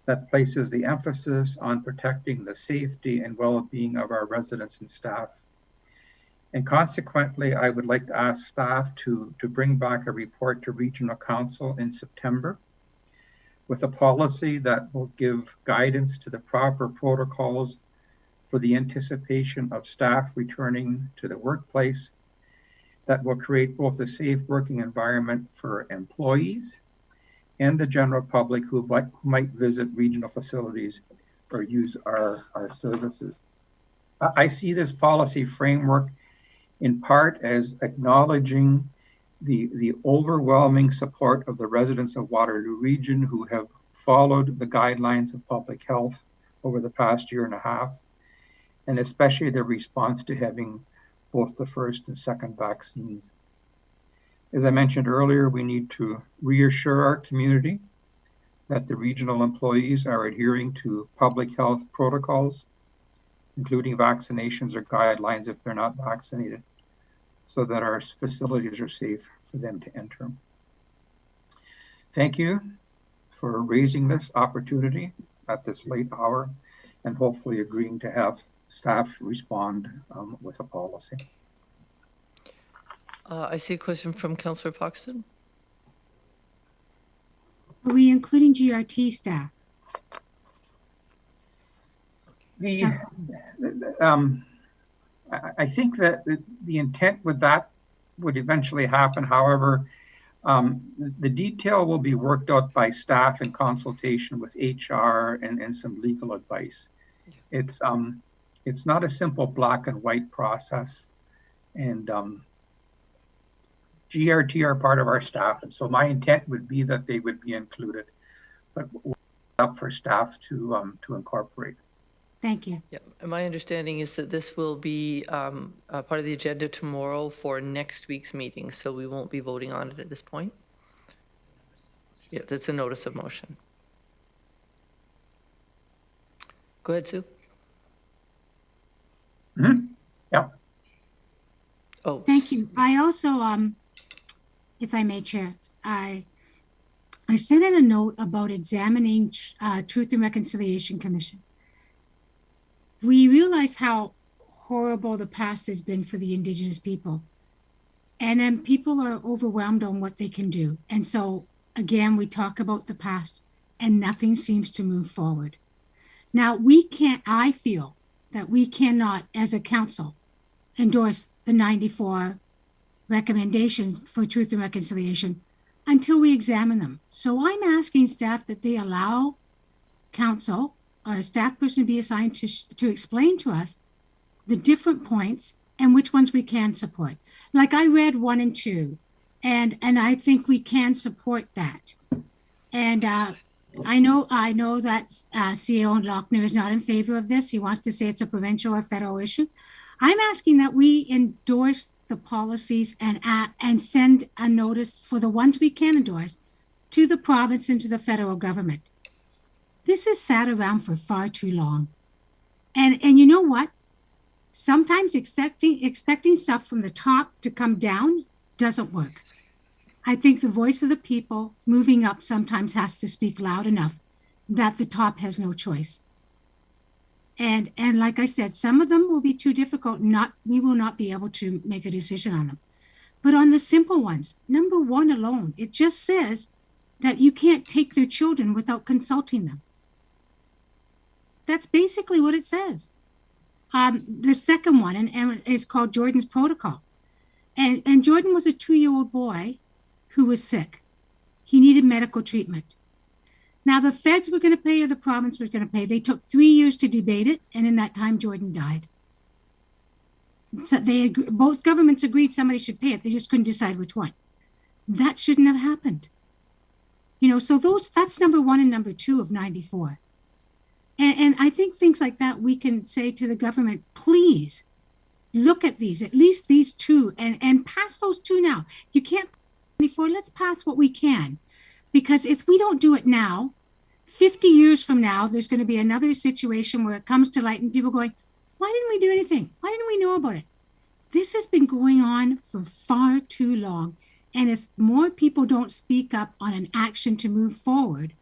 that places the emphasis on protecting the safety and well-being of our residents and staff. And consequently, I would like to ask staff to bring back a report to Regional Council in September with a policy that will give guidance to the proper protocols for the anticipation of staff returning to the workplace that will create both a safe working environment for employees and the general public who might visit regional facilities or use our services. I see this policy framework in part as acknowledging the overwhelming support of the residents of Waterloo region who have followed the guidelines of public health over the past year and a half, and especially their response to having both the first and second vaccines. As I mentioned earlier, we need to reassure our community that the regional employees are adhering to public health protocols, including vaccinations or guidelines if they're not vaccinated, so that our facilities are safe for them to enter. Thank you for raising this opportunity at this late hour and hopefully agreeing to have staff respond with a policy. I see a question from Councillor Foxton. Are we including GRT staff? I think that the intent with that would eventually happen. However, the detail will be worked out by staff in consultation with HR and some legal advice. It's not a simple black and white process, and GRT are part of our staff, and so my intent would be that they would be included, but up for staff to incorporate. Thank you. Yeah, my understanding is that this will be a part of the agenda tomorrow for next week's meeting, so we won't be voting on it at this point. Yeah, that's a notice of motion. Go ahead, Sue. Mm-hmm. Yeah. Oh, thank you. I also, if I may, Chair, I sent in a note about examining Truth and Reconciliation Commission. We realize how horrible the past has been for the Indigenous people. And then people are overwhelmed on what they can do. And so, again, we talk about the past and nothing seems to move forward. Now, I feel that we cannot, as a council, endorse the 94 recommendations for Truth and Reconciliation until we examine them. So I'm asking staff that they allow council or a staff person be assigned to explain to us the different points and which ones we can support. Like I read 1 and 2, and I think we can support that. And I know that CEO Lochner is not in favor of this. He wants to say it's a provincial or federal issue. I'm asking that we endorse the policies and send a notice for the ones we can endorse to the province and to the federal government. This has sat around for far too long. And you know what? Sometimes expecting stuff from the top to come down doesn't work. I think the voice of the people moving up sometimes has to speak loud enough that the top has no choice. And like I said, some of them will be too difficult. We will not be able to make a decision on them. But on the simple ones, number 1 alone, it just says that you can't take their children without consulting them. That's basically what it says. The second one and is called Jordan's Protocol. And Jordan was a 2-year-old boy who was sick. He needed medical treatment. Now, the feds were going to pay or the province was going to pay. They took 3 years to debate it, and in that time, Jordan died. So both governments agreed somebody should pay it. They just couldn't decide which one. That shouldn't have happened. So that's number 1 and number 2 of 94. And I think things like that, we can say to the government, please look at these, at least these 2, and pass those 2 now. If you can't pass 94, let's pass what we can. Because if we don't do it now, 50 years from now, there's going to be another situation where it comes to light and people going, why didn't we do anything? Why didn't we know about it? This has been going on for far too long. And if more people don't speak up on an action to move forward,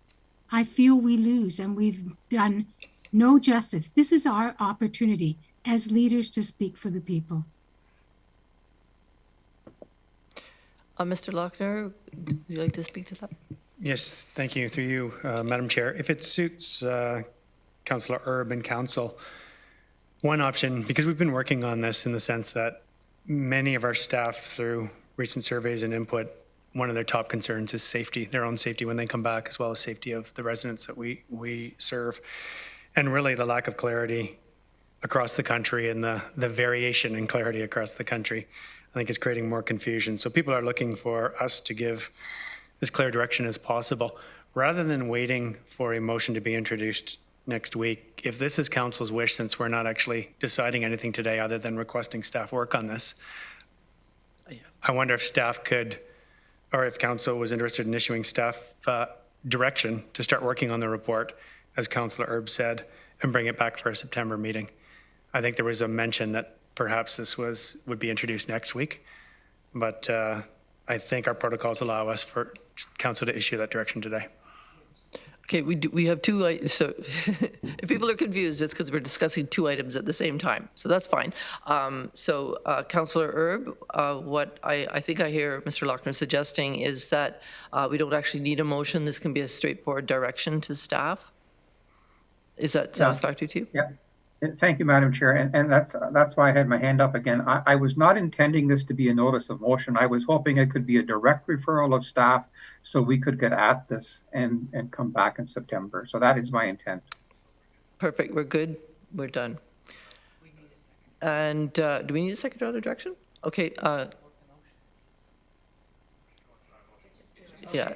I feel we lose and we've done no justice. This is our opportunity as leaders to speak for the people. Mr. Lochner, would you like to speak to that? Yes, thank you. Through you, Madam Chair. If it suits Councillor Erb and Council, one option, because we've been working on this in the sense that many of our staff, through recent surveys and input, one of their top concerns is safety, their own safety when they come back, as well as safety of the residents that we serve. And really the lack of clarity across the country and the variation in clarity across the country. I think is creating more confusion. So people are looking for us to give as clear direction as possible, rather than waiting for a motion to be introduced next week. If this is council's wish, since we're not actually deciding anything today other than requesting staff work on this, I wonder if staff could, or if council was interested in issuing staff direction to start working on the report, as Councillor Erb said, and bring it back for a September meeting. I think there was a mention that perhaps this would be introduced next week, but I think our protocols allow us for council to issue that direction today. Okay, we have two, so if people are confused, it's because we're discussing two items at the same time, so that's fine. Councillor Erb, what I think I hear Mr. Lochner suggesting is that we don't actually need a motion. This can be a straightforward direction to staff. Is that satisfactory to you? Yeah. Thank you, Madam Chair, and that's why I had my hand up again. I was not intending this to be a notice of motion. I was hoping it could be a direct referral of staff so we could get at this and come back in September. So that is my intent. Perfect. We're good. We're done. And do we need a second order direction? Okay. Yeah,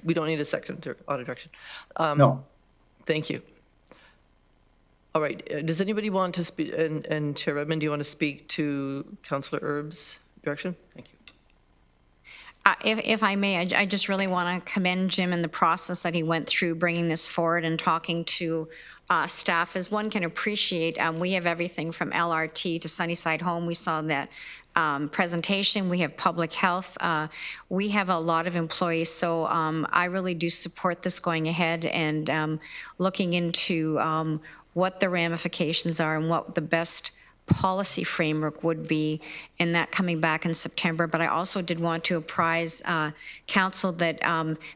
we don't need a second order direction. No. Thank you. All right. Does anybody want to speak? And Chair Redmond, do you want to speak to Councillor Erb's direction? Thank you. If I may, I just really want to commend Jim and the process that he went through bringing this forward and talking to staff. As one can appreciate, we have everything from LRT to Sunnyside Home. We saw that presentation. We have public health. We have a lot of employees, so I really do support this going ahead and looking into what the ramifications are and what the best policy framework would be in that coming back in September. But I also did want to apprise council that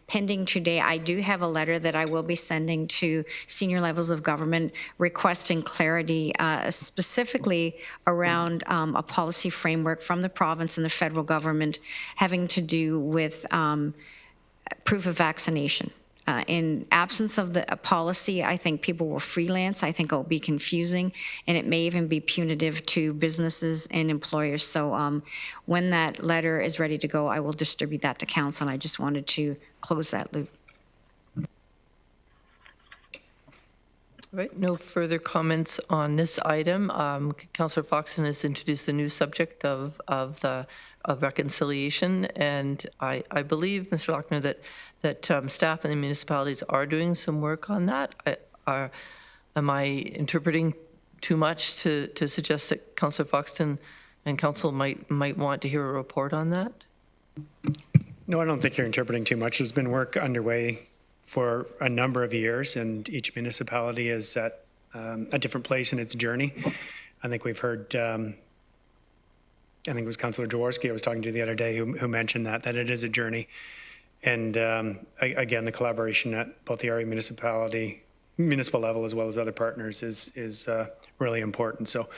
pending today, I do have a letter that I will be sending to senior levels of government requesting clarity specifically around a policy framework from the province and the federal government having to do with proof of vaccination. In absence of the policy, I think people will freelance. I think it will be confusing, and it may even be punitive to businesses and employers. So when that letter is ready to go, I will distribute that to council, and I just wanted to close that loop. All right, no further comments on this item. Councillor Foxton has introduced a new subject of reconciliation, and I believe, Mr. Lochner, that staff in the municipalities are doing some work on that. Am I interpreting too much to suggest that Councillor Foxton and council might want to hear a report on that? No, I don't think you're interpreting too much. There's been work underway for a number of years, and each municipality is at a different place in its journey. I think we've heard, I think it was Councillor Jaworski I was talking to the other day who mentioned that it is a journey. And again, the collaboration at both the area municipal level as well as other partners is really important. So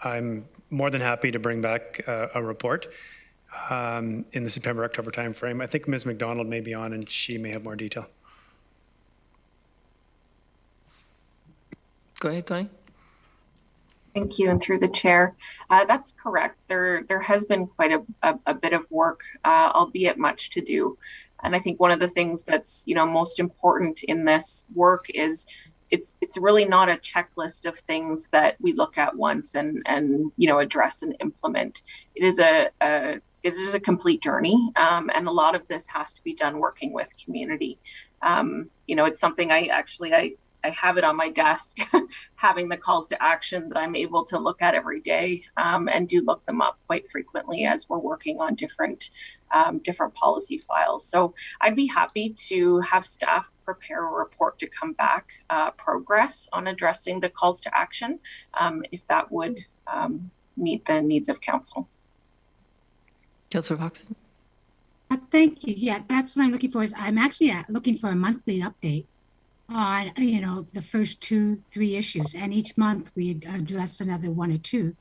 I'm more than happy to bring back a report in the September-October timeframe. I think Ms. McDonald may be on and she may have more detail. Go ahead, Connie. Thank you, and through the chair. That's correct. There has been quite a bit of work, albeit much to do. And I think one of the things that's most important in this work is it's really not a checklist of things that we look at once and address and implement. It is a complete journey, and a lot of this has to be done working with community. It's something I have it on my desk, having the calls to action that I'm able to look at every day, and do look them up quite frequently as we're working on different policy files. So I'd be happy to have staff prepare a report to come back, progress on addressing the calls to action, if that would meet the needs of council. Councillor Foxton. Thank you. Yeah, that's what I'm looking for. I'm actually looking for a monthly update on the first 2-3 issues, and each month we address another 1 or 2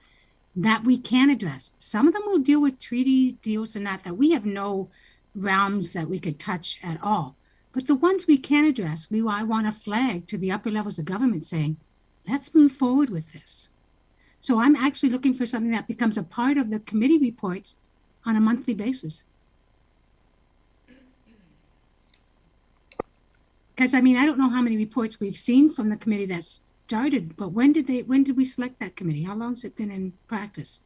that we can address. Some of them will deal with treaty deals and that we have no realms that we could touch at all. But the ones we can address, I want to flag to the upper levels of government saying, let's move forward with this. So I'm actually looking for something that becomes a part of the committee reports on a monthly basis. Because I mean, I don't know how many reports we've seen from the committee that started, but when did we select that committee? How long has it been in practice?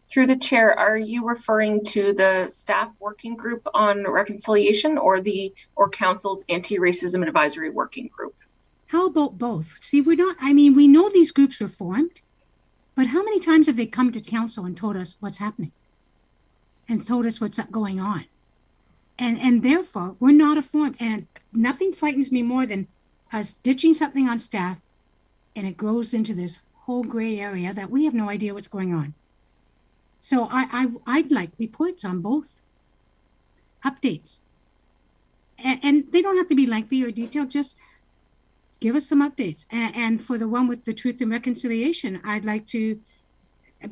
Through the chair, are you referring to the staff working group on reconciliation or council's anti-racism advisory working group? How about both? See, we know these groups were formed, but how many times have they come to council and told us what's happening and told us what's going on? And therefore, we're not informed, and nothing frightens me more than us ditching something on staff and it grows into this whole gray area that we have no idea what's going on. So I'd like reports on both updates. And they don't have to be lengthy or detailed, just give us some updates. And for the one with the Truth and Reconciliation, I'd like to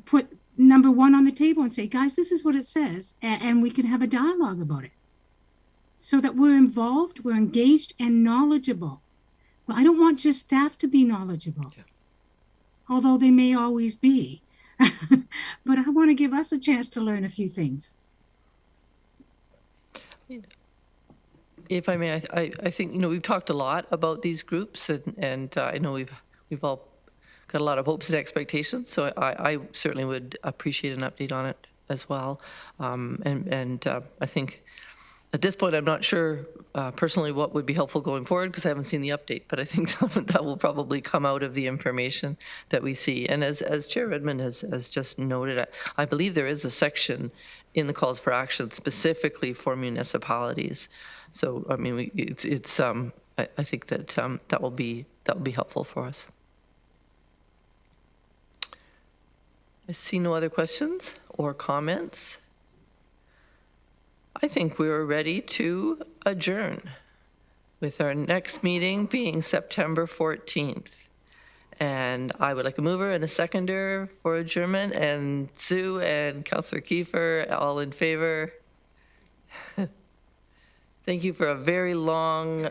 put number 1 on the table and say, guys, this is what it says. And we can have a dialogue about it so that we're involved, we're engaged and knowledgeable. Well, I don't want just staff to be knowledgeable, although they may always be. But I want to give us a chance to learn a few things. If I may, I think, we've talked a lot about these groups, and I know we've all got a lot of hopes and expectations, so I certainly would appreciate an update on it as well. I think at this point, I'm not sure personally what would be helpful going forward because I haven't seen the update, but I think that will probably come out of the information that we see. And as Chair Redmond has just noted, I believe there is a section in the calls for action specifically for municipalities. So, I mean, I think that will be helpful for us. I see no other questions or comments. I think we are ready to adjourn, with our next meeting being September 14th. And I would like a mover and a seconder for adjournment, and Sue and Councillor Kiefer, all in favor. Thank you for a very long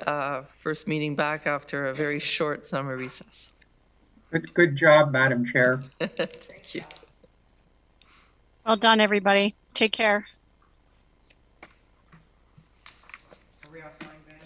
first meeting back after a very short summer recess. Good job, Madam Chair. Thank you. Well done, everybody. Take care. Are we offline, Ben?